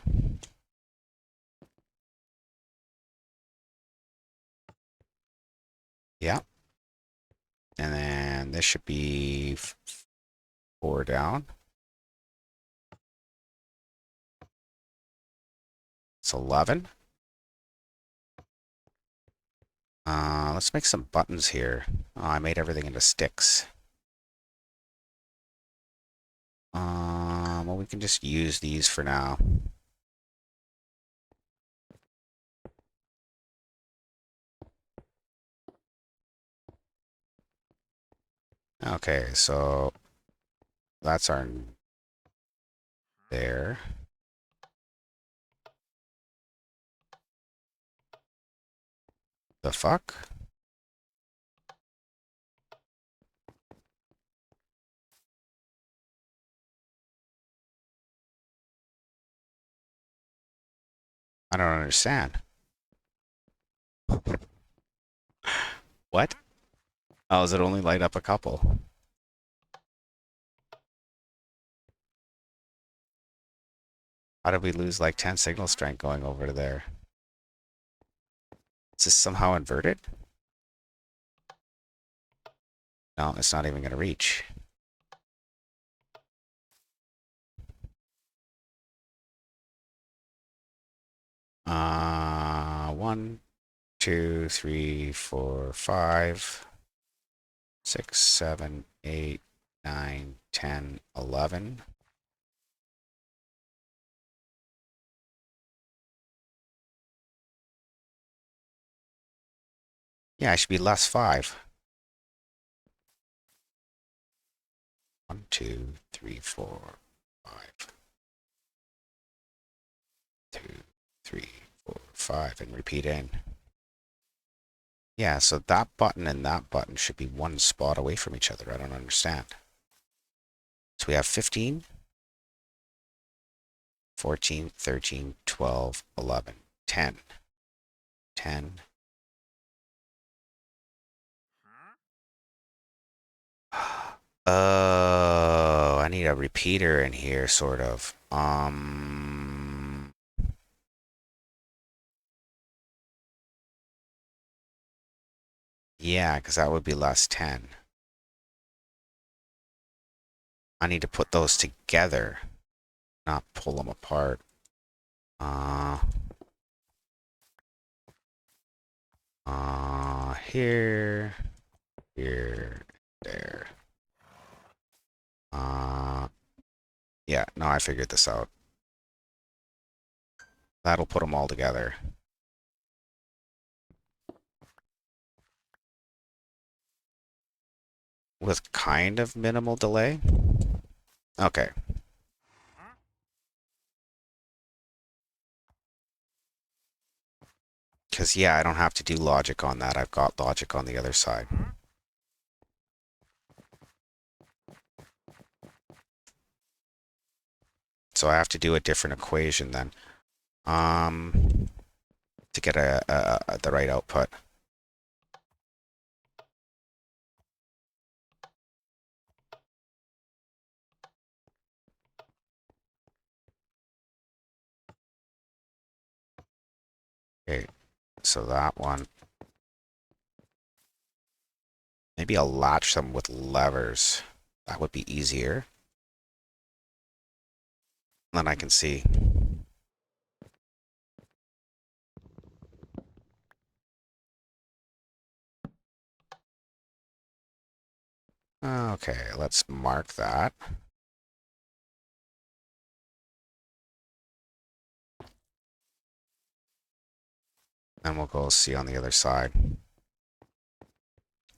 Yeah. And then this should be 4 down. It's 11. Let's make some buttons here. Oh, I made everything into sticks. Well, we can just use these for now. Okay, so that's our there. The fuck? I don't understand. What? Oh, does it only light up a couple? How did we lose like 10 signal strength going over to there? Is this somehow inverted? No, it's not even going to reach. One, 2, 3, 4, 5, 6, 7, 8, 9, 10, 11. Yeah, I should be less 5. 1, 2, 3, 4, 5. 2, 3, 4, 5, and repeat in. Yeah, so that button and that button should be one spot away from each other. I don't understand. So we have 15, 14, 13, 12, 11, 10. 10. Oh, I need a repeater in here, sort of. Yeah, because that would be less 10. I need to put those together, not pull them apart. Here, here, there. Yeah, no, I figured this out. That'll put them all together. With kind of minimal delay. Okay. Because, yeah, I don't have to do logic on that. I've got logic on the other side. So I have to do a different equation then. To get the right output. Okay, so that one. Maybe I'll latch them with levers. That would be easier. Then I can see. Okay, let's mark that. Then we'll go see on the other side.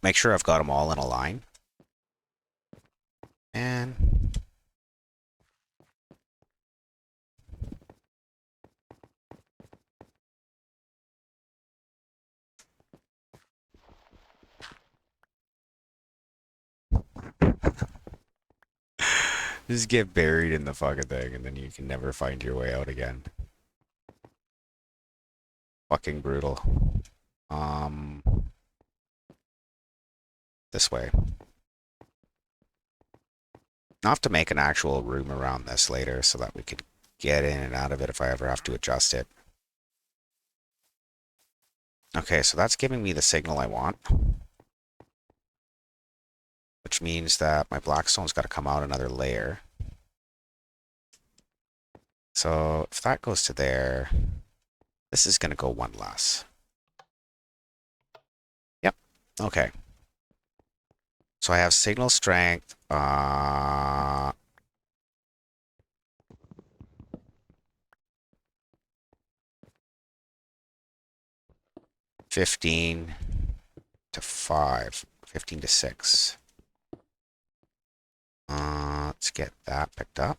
Make sure I've got them all in a line. And just get buried in the fucking thing, and then you can never find your way out again. Fucking brutal. This way. I'll have to make an actual room around this later so that we could get in and out of it if I ever have to adjust it. Okay, so that's giving me the signal I want. Which means that my blackstone's got to come out another layer. So if that goes to there, this is going to go one less. Yep. Okay. So I have signal strength. 15 to 5. 15 to 6. Let's get that picked up.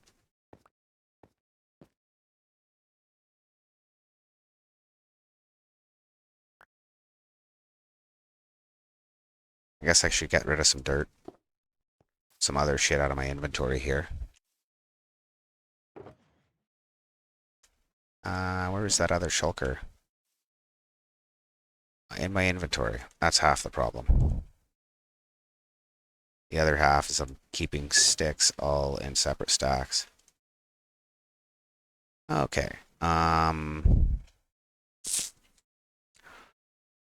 I guess I should get rid of some dirt. Some other shit out of my inventory here. Where is that other shulker? In my inventory. That's half the problem. The other half is I'm keeping sticks all in separate stacks. Okay.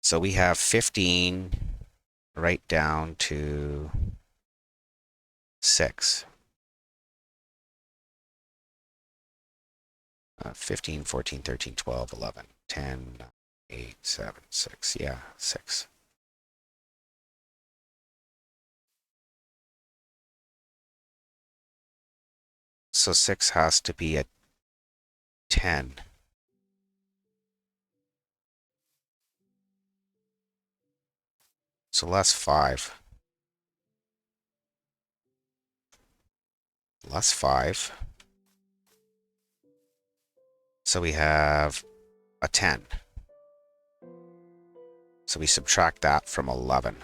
So we have 15 right down to 6. 15, 14, 13, 12, 11, 10, 8, 7, 6. Yeah, 6. So 6 has to be a 10. So less 5. less 5. So we have a 10. So we subtract that from 11.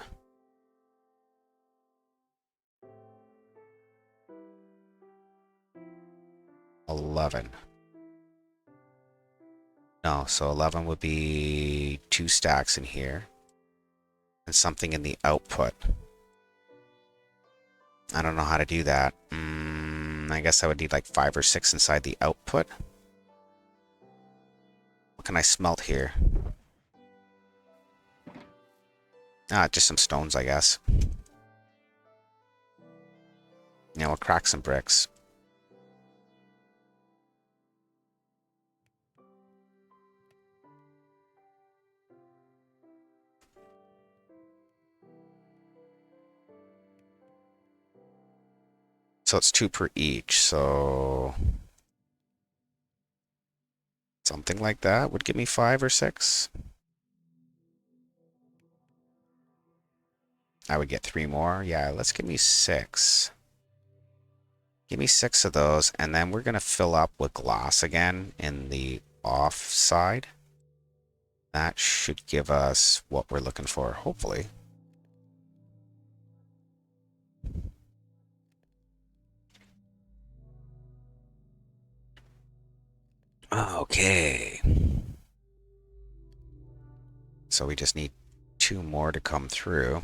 No, so 11 would be 2 stacks in here. And something in the output. I don't know how to do that. I guess I would need like 5 or 6 inside the output. What can I smelt here? Just some stones, I guess. Yeah, we'll crack some bricks. So it's 2 per each, so something like that would give me 5 or 6. I would get 3 more. Yeah, let's give me 6. Give me 6 of those, and then we're going to fill up with glass again in the off side. That should give us what we're looking for, hopefully. Okay. So we just need 2 more to come through.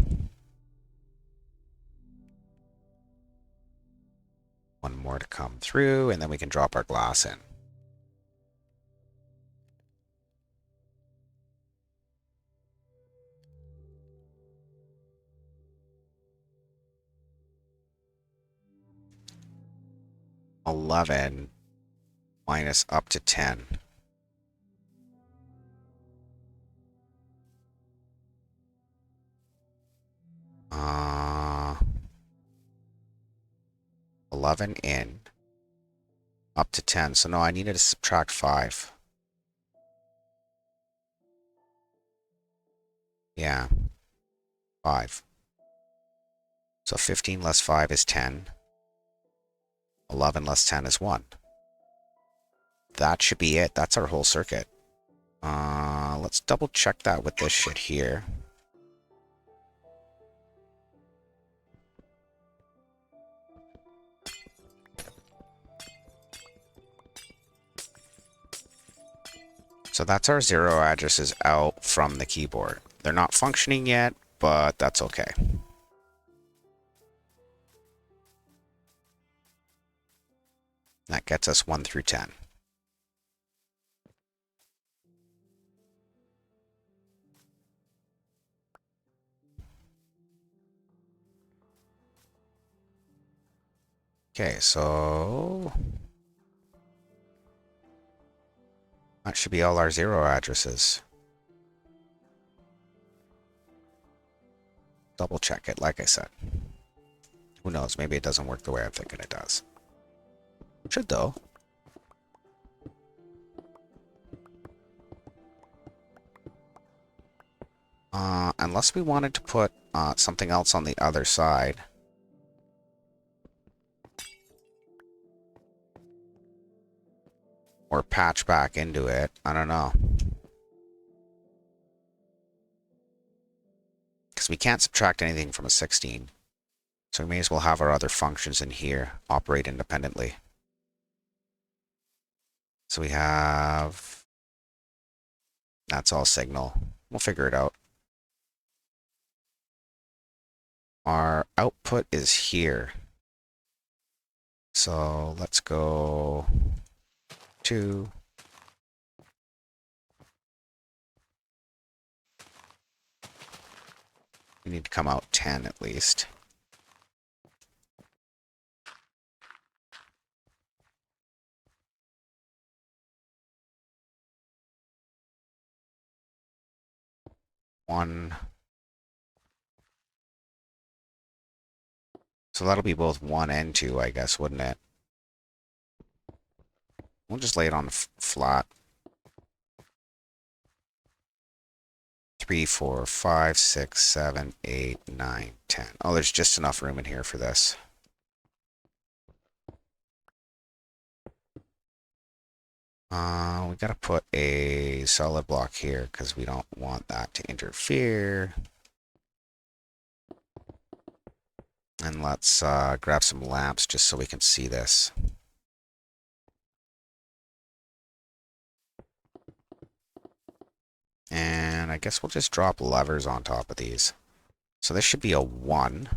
1 more to come through, and then we can drop our glass in. $11 minus up to 10. Uh, 11 in. Up to 10. So no, I needed to subtract 5. Yeah. 5. So 15 less 5 is 10. 11 less 10 is 1. That should be it. That's our whole circuit. Let's double check that with this shit here. So that's our 0 addresses out from the keyboard. They're not functioning yet, but that's okay. That gets us 1 through 10. Okay, so that should be all our 0 addresses. Double check it, like I said. Who knows, maybe it doesn't work the way I'm thinking it does. Should though. Unless we wanted to put something else on the other side. Or patch back into it. I don't know. Because we can't subtract anything from a 16. So we may as well have our other functions in here operate independently. So we have... That's all signal. We'll figure it out. Our output is here. So let's go 2. We need to come out 10 at least. One. So that'll be both 1 and 2, I guess, wouldn't it? We'll just lay it on flat. 3, 4, 5, 6, 7, 8, 9, 10. Oh, there's just enough room in here for this. We gotta put a solid block here because we don't want that to interfere. And let's grab some lamps just so we can see this. And I guess we'll just drop levers on top of these. So this should be a 1.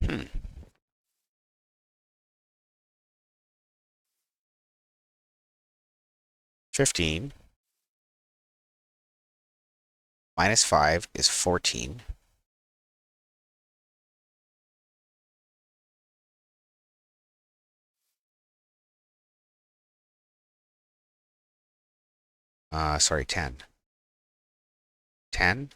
Hmm. 15 minus 5 is 14. Sorry, 10. 10.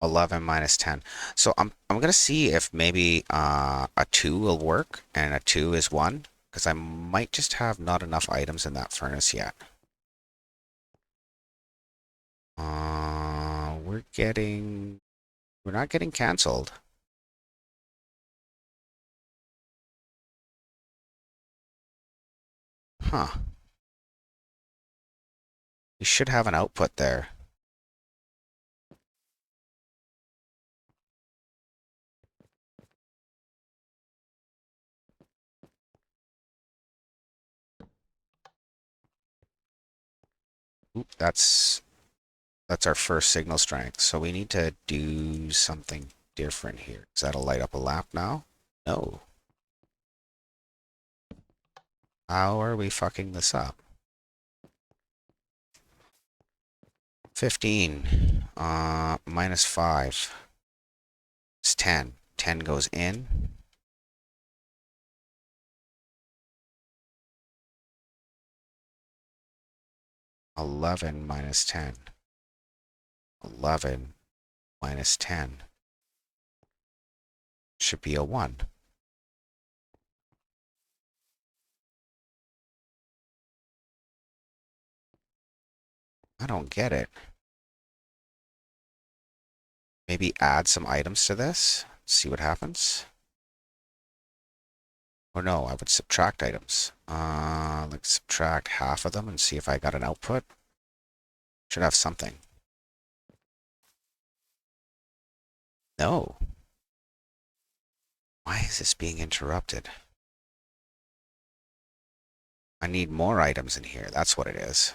11 minus 10. So I'm gonna see if maybe a 2 will work, and a 2 is 1, because I might just have not enough items in that furnace yet. We're not getting cancelled. Huh. We should have an output there. Oop, that's our first signal strength. So we need to do something different here. Is that a light up a lamp now? No. How are we fucking this up? 15 minus 5 is 10. 10 goes in. (11 minus 10). 11 minus 10 should be a 1. I don't get it. Maybe add some items to this, see what happens. Or no, I would subtract items. Let's subtract half of them and see if I got an output. Should have something. No. Why is this being interrupted? I need more items in here. That's what it is.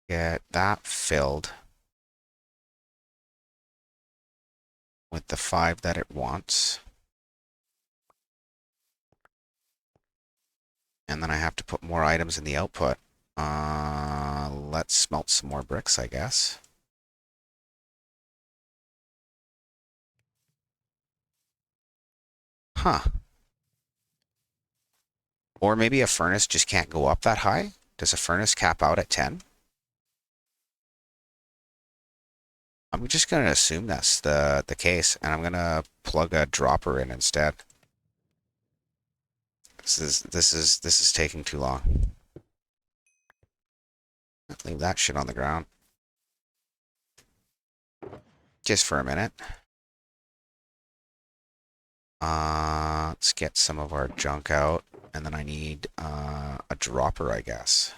Get that filled with the 5 that it wants. And then I have to put more items in the output. Let's smelt some more bricks, I guess. Huh. Or maybe a furnace just can't go up that high? Does a furnace cap out at 10? I'm just going to assume that's the case, and I'm going to plug a dropper in instead. This is taking too long. Leave that shit on the ground. Just for a minute. Let's get some of our junk out, and then I need a dropper, I guess.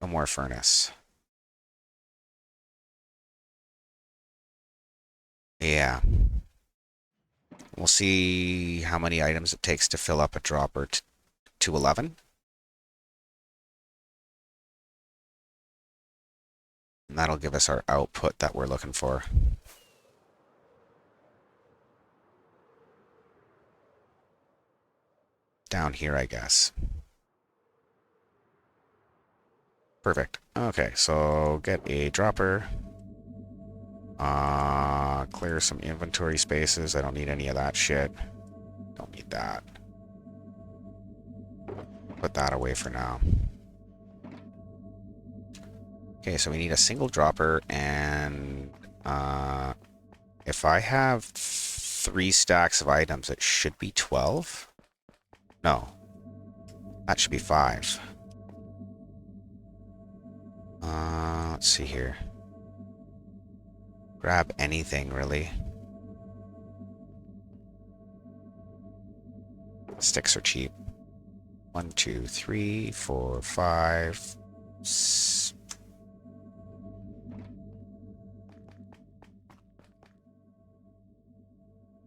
No more furnace. Yeah. We'll see how many items it takes to fill up a dropper to 11. And that'll give us our output that we're looking for. Down here, I guess. Perfect. Okay, so get a dropper. Clear some inventory spaces. I don't need any of that shit. Don't need that. Put that away for now. Okay, so we need a single dropper, and if I have 3 stacks of items, it should be 12. No. That should be 5. Let's see here. Grab anything, really. Sticks are cheap. 1, 2, 3, 4, 5.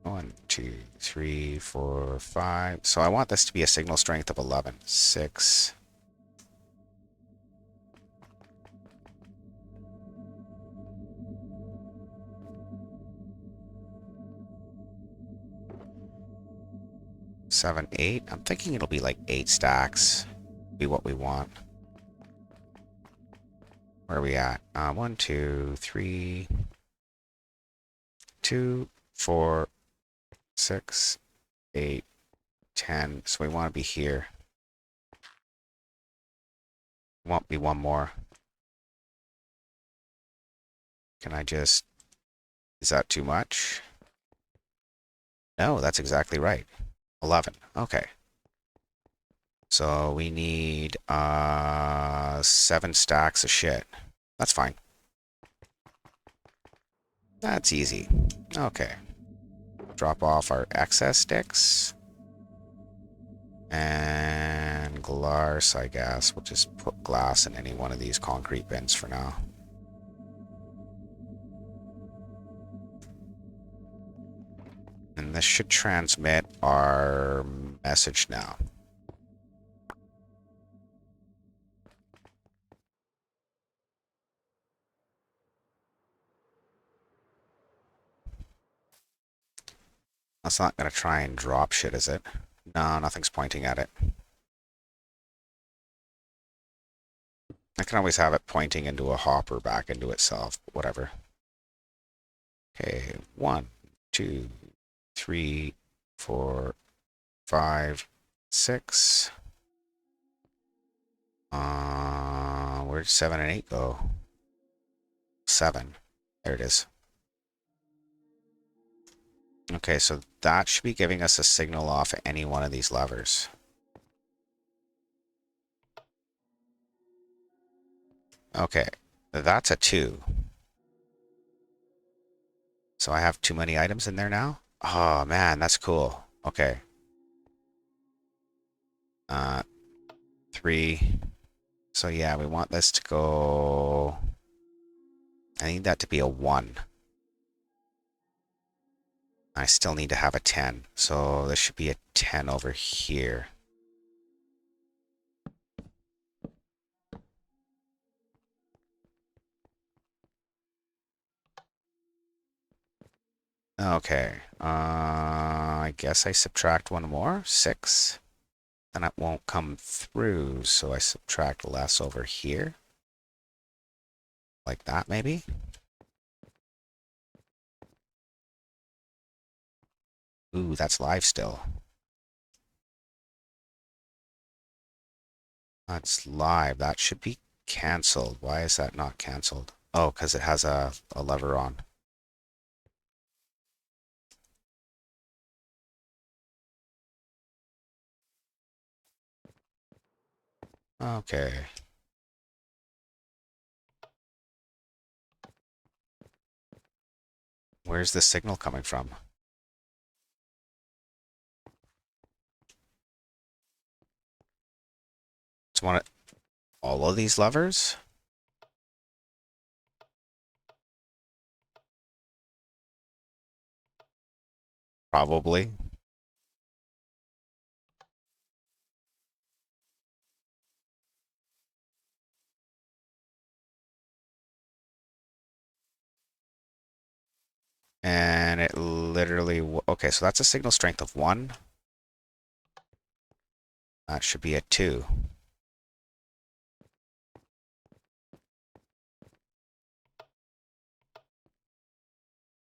1, 2, 3, 4, 5. So I want this to be a signal strength of 11. 6. Seven, 8. I'm thinking it'll be like 8 stacks. Be what we want. Where are we at? 1, 2, 3, 2, 4, 6, 8, 10. So we want to be here. Won't be one more. Can I just... Is that too much? No, that's exactly right. 11. Okay. So we need 7 stacks of shit. That's fine. That's easy. Okay. Drop off our excess sticks. And glass, I guess. We'll just put glass in any one of these concrete bins for now. And this should transmit our message now. That's not going to try and drop shit, is it? No, nothing's pointing at it. I can always have it pointing into a hopper back into itself, but whatever. Okay, 1, 2, 3, 4, 5, 6. Where'd 7 and 8 go? 7. There it is. Okay, so that should be giving us a signal off at any one of these levers. Okay, that's a 2. So I have too many items in there now? Oh man, that's cool. Okay. 3. So yeah, we want this to go... I need that to be a 1. I still need to have a 10. So there should be a 10 over here. Okay. I guess I subtract one more. 6. Then it won't come through, so I subtract less over here. Like that, maybe? Ooh, that's live still. That's live. That should be canceled. Why is that not canceled? Oh, because it has a lever on. Okay. Where's the signal coming from? It's one of all of these levers? Probably. And it literally... Okay, so that's a signal strength of 1. That should be a 2.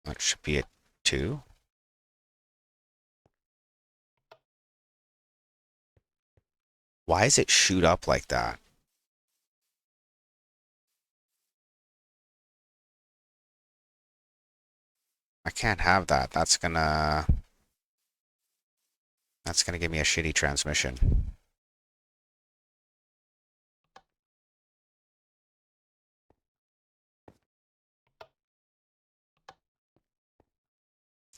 That should be a 2. Why does it shoot up like that? I can't have that. That's gonna give me a shitty transmission.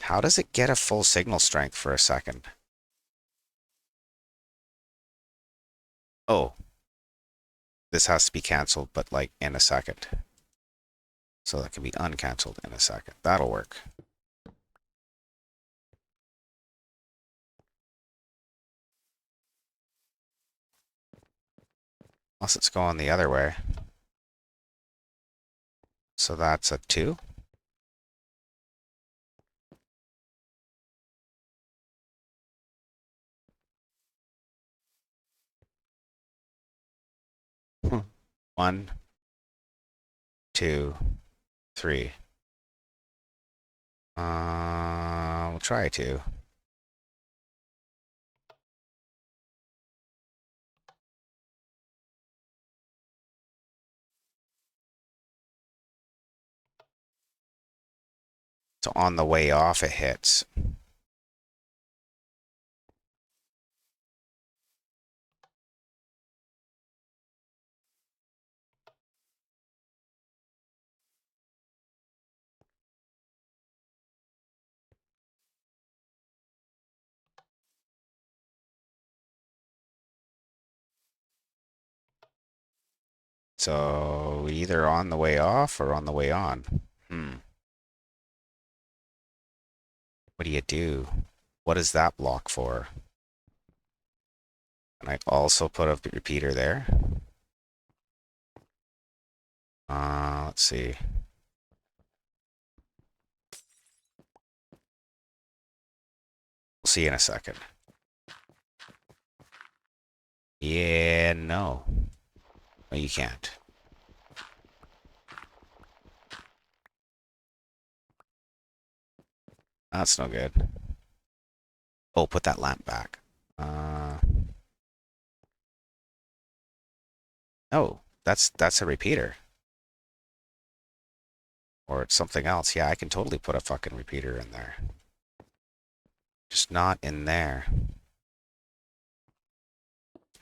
How does it get a full signal strength for a second? Oh, this has to be canceled, but like in a second. So that can be uncanceled in a second. That'll work. Unless it's going the other way. So that's a 2. Hmm. 1, 2, 3. We'll try 2. So on the way off, it hits. So either on the way off or on the way on. What do you do? What is that block for? And I also put a repeater there. Let's see. We'll see in a second. Yeah, no. No, you can't. That's no good. Oh, put that lamp back. Oh, that's a repeater. Or it's something else. Yeah, I can totally put a fucking repeater in there. Just not in there.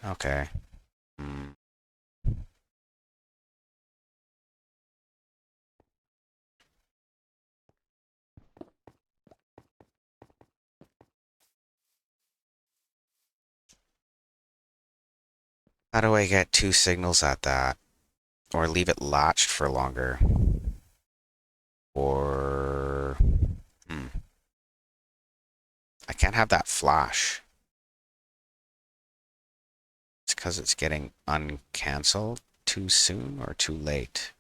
Okay. How do I get 2 signals at that? Or leave it latched for longer? Or... I can't have that flash. It's because it's getting uncancelled too soon or too late.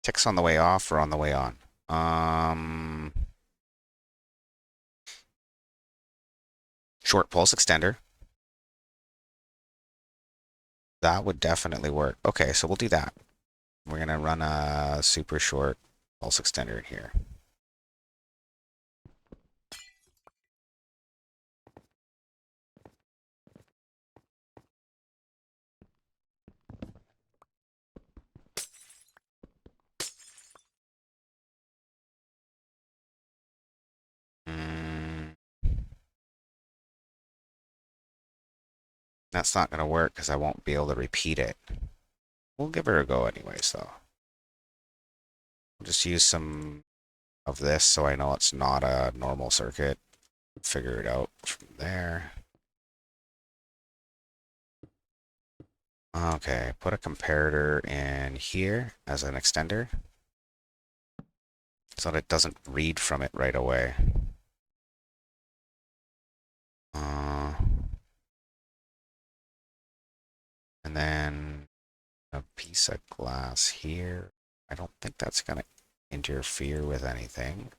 Ticks on the way off or on the way on? Short pulse extender. That would definitely work. Okay, so we'll do that. We're going to run a super short pulse extender in here. That's not going to work because I won't be able to repeat it. We'll give her a go anyways, though. We'll just use some of this so I know it's not a normal circuit. Figure it out from there. Okay, put a comparator in here as an extender so that it doesn't read from it right away. And then a piece of glass here. I don't think that's going to interfere with anything.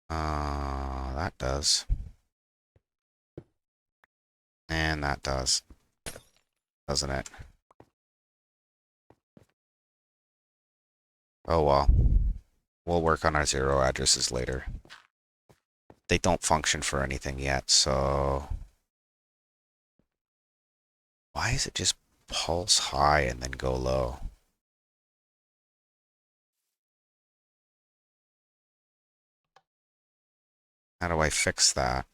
That does. And that does. Doesn't it? Oh well. We'll work on our 0 addresses later. They don't function for anything yet, so... Why is it just pulse high and then go low? How do I fix that?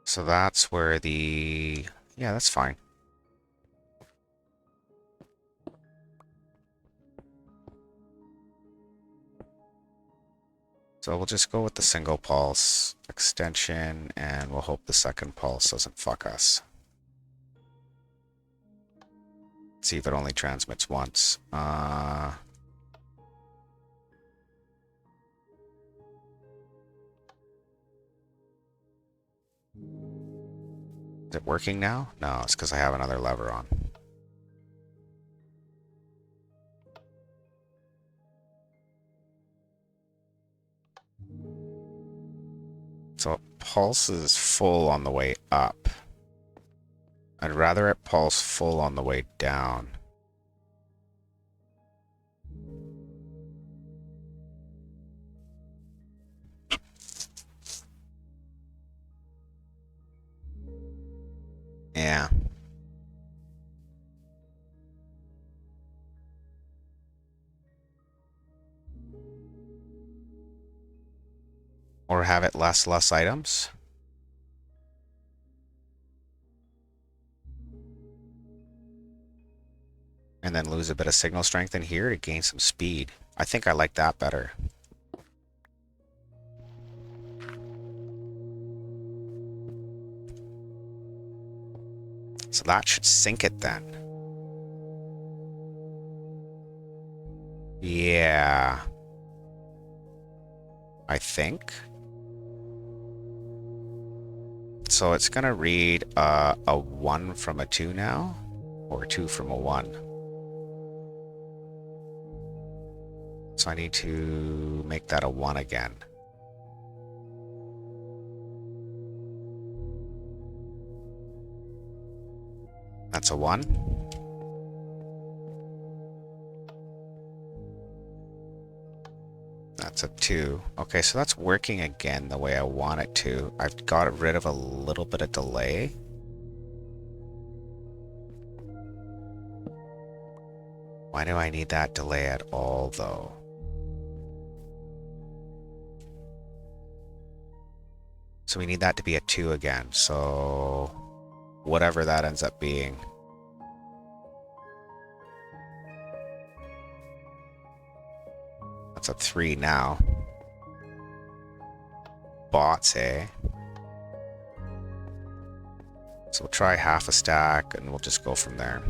So that's where the... Yeah, that's fine. So we'll just go with the single pulse extension, and we'll hope the second pulse doesn't fuck us. See if it only transmits once. Is it working now? No, it's because I have another lever on. So it pulses full on the way up. I'd rather it pulse full on the way down. Yeah. Or have it less items. And then lose a bit of signal strength in here to gain some speed. I think I like that better. So that should sink it then. Yeah. I think. So it's gonna read a 1 from a 2 now, or a 2 from a 1. So I need to make that a 1 again. That's a 1. That's a 2. Okay, so that's working again the way I want it to. I've got rid of a little bit of delay. Why do I need that delay at all, though? So we need that to be a 2 again, so whatever that ends up being. That's a 3 now. Bots, eh? So we'll try half a stack and we'll just go from there.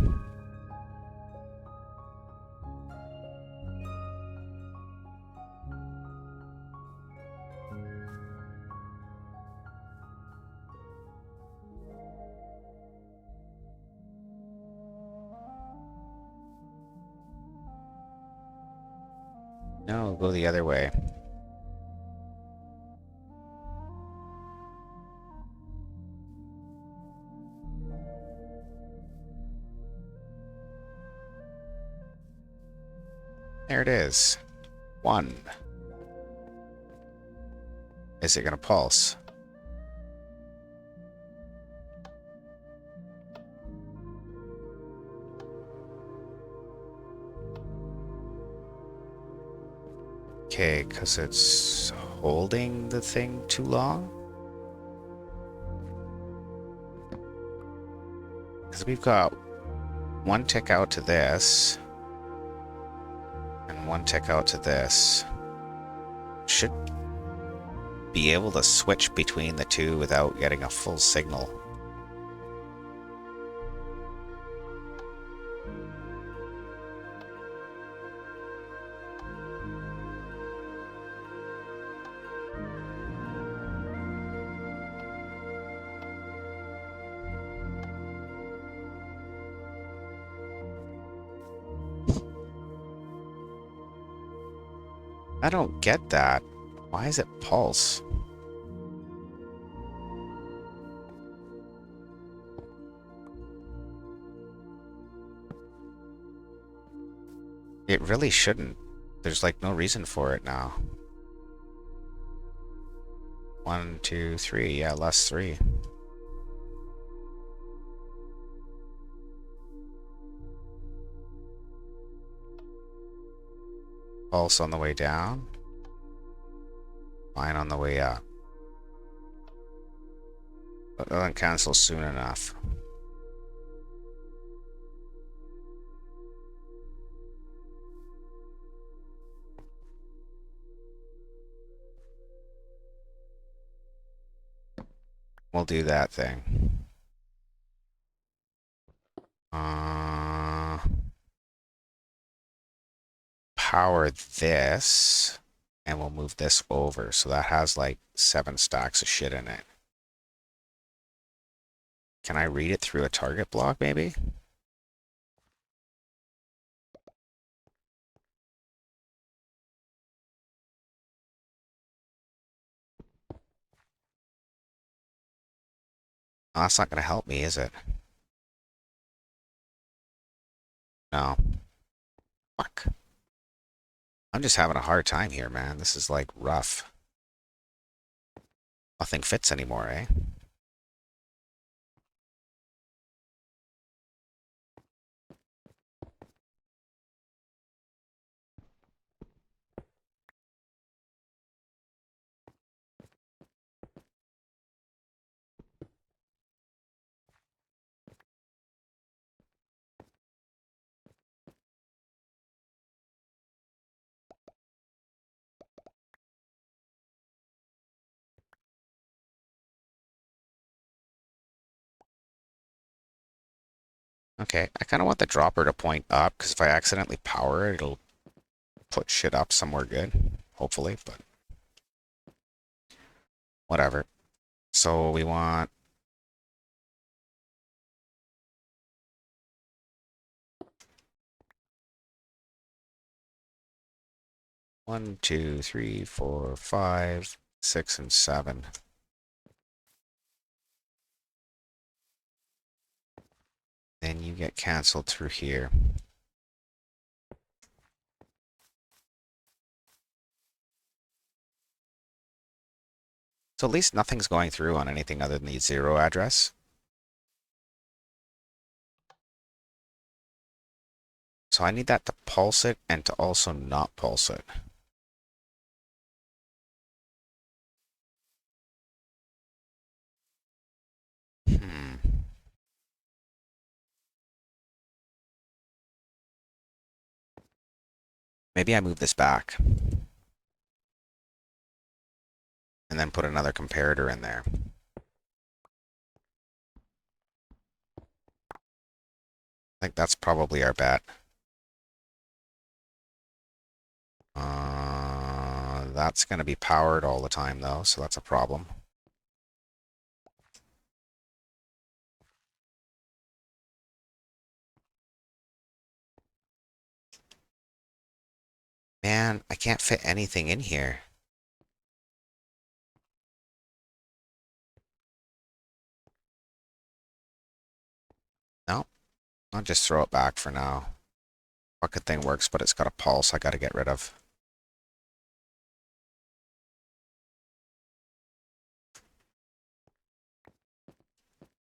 No, go the other way. There it is. 1. Is it going to pulse? Okay, because it's holding the thing too long? Because we've got 1 tick out to this, and 1 tick out to this. Should be able to switch between the two without getting a full signal. I don't get that. Why is it pulse? It really shouldn't. There's like no reason for it now. 1, 2, 3. Yeah, less 3. Pulse on the way down. Mine on the way up. But it doesn't cancel soon enough. We'll do that thing. Power this, and we'll move this over. So that has like 7 stacks of shit in it. Can I read it through a target block, maybe? Oh, that's not going to help me, is it? No. Fuck. I'm just having a hard time here, man. This is like rough. Nothing fits anymore, eh? Okay, I kind of want the dropper to point up, because if I accidentally power it, it'll put shit up somewhere good. Hopefully, but whatever. So we want... One, 2, 3, 4, 5, 6, and 7. Then you get canceled through here. So at least nothing's going through on anything other than the 0 address. So I need that to pulse it and to also not pulse it. Hmm. Maybe I move this back. And then put another comparator in there. I think that's probably our bet. That's going to be powered all the time, though, so that's a problem. Man, I can't fit anything in here. No, I'll just throw it back for now. Bucket thing works, but it's got a pulse I got to get rid of.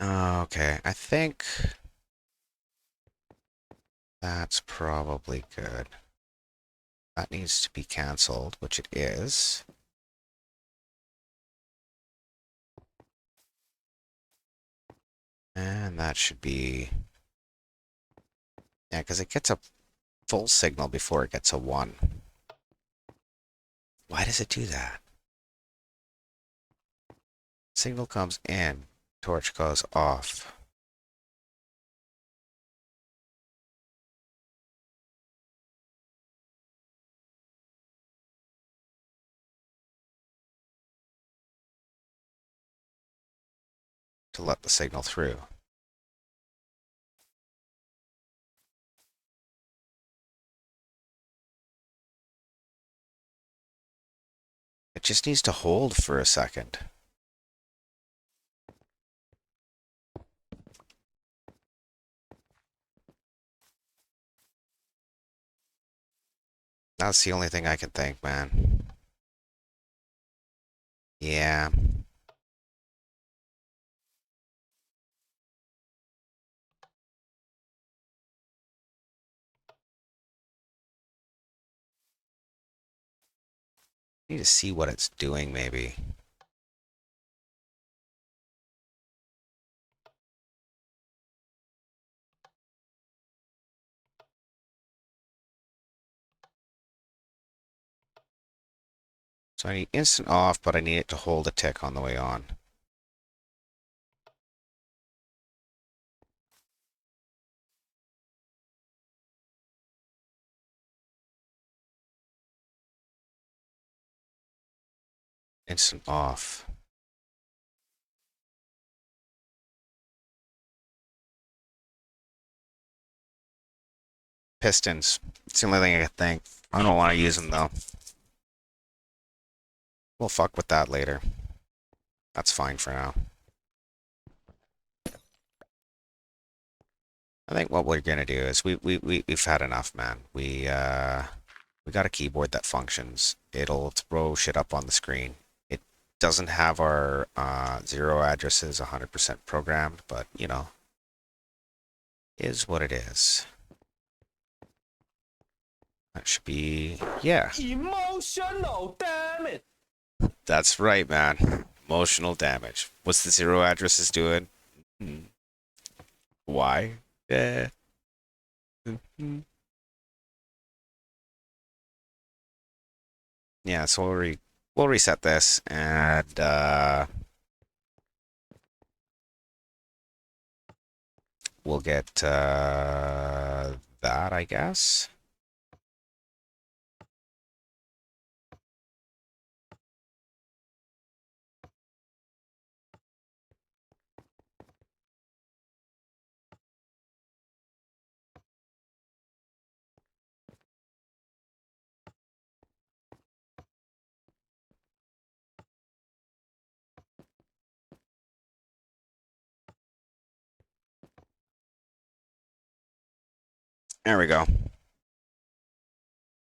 Okay, I think that's probably good. That needs to be canceled, which it is. And that should be... Yeah, because it gets a full signal before it gets a 1. Why does it do that? Signal comes in, torch goes off. To let the signal through. It just needs to hold for a second. That's the only thing I can think, man. Yeah. Need to see what it's doing, maybe. So I need instant off, but I need it to hold a tick on the way on. Instant off. Pistons. It's the only thing I can think. I don't want to use them, though. We'll fuck with that later. That's fine for now. I think what we're gonna do is we've had enough, man. We got a keyboard that functions. It'll throw shit up on the screen. It doesn't have our 0 addresses 100% programmed, but you know, is what it is. That should be, yeah. Emotional, damn it! That's right, man. Emotional damage. What's the 0 addresses doing? Why? Yeah. Yeah, so we'll reset this and we'll get that, I guess. There we go.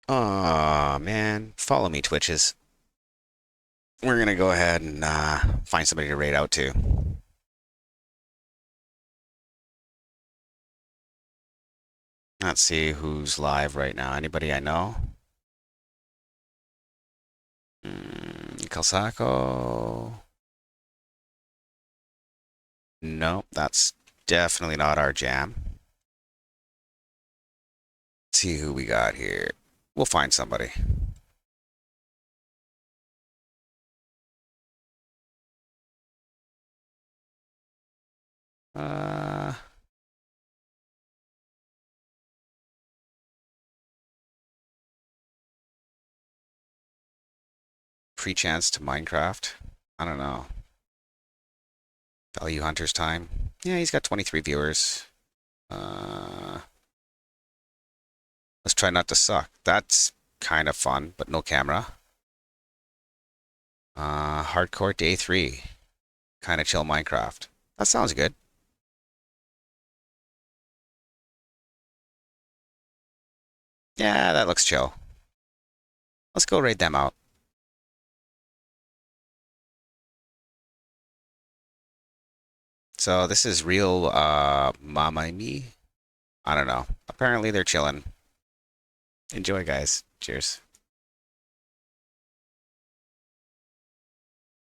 Oh man, follow me, Twitches. We're gonna go ahead and find somebody to raid out to. Let's see who's live right now. Anybody I know? Calsaco. Nope, that's definitely not our jam. Let's see who we got here. We'll find somebody. Pre-chance to Minecraft. I don't know. Value Hunter's time. Yeah, he's got 23 viewers. Let's try not to suck. That's kind of fun, but no camera. Hardcore day 3. Kind of chill Minecraft. That sounds good. Yeah, that looks chill. Let's go raid them out. So this is real Mama Me. I don't know. Apparently they're chilling. Enjoy, guys. Cheers.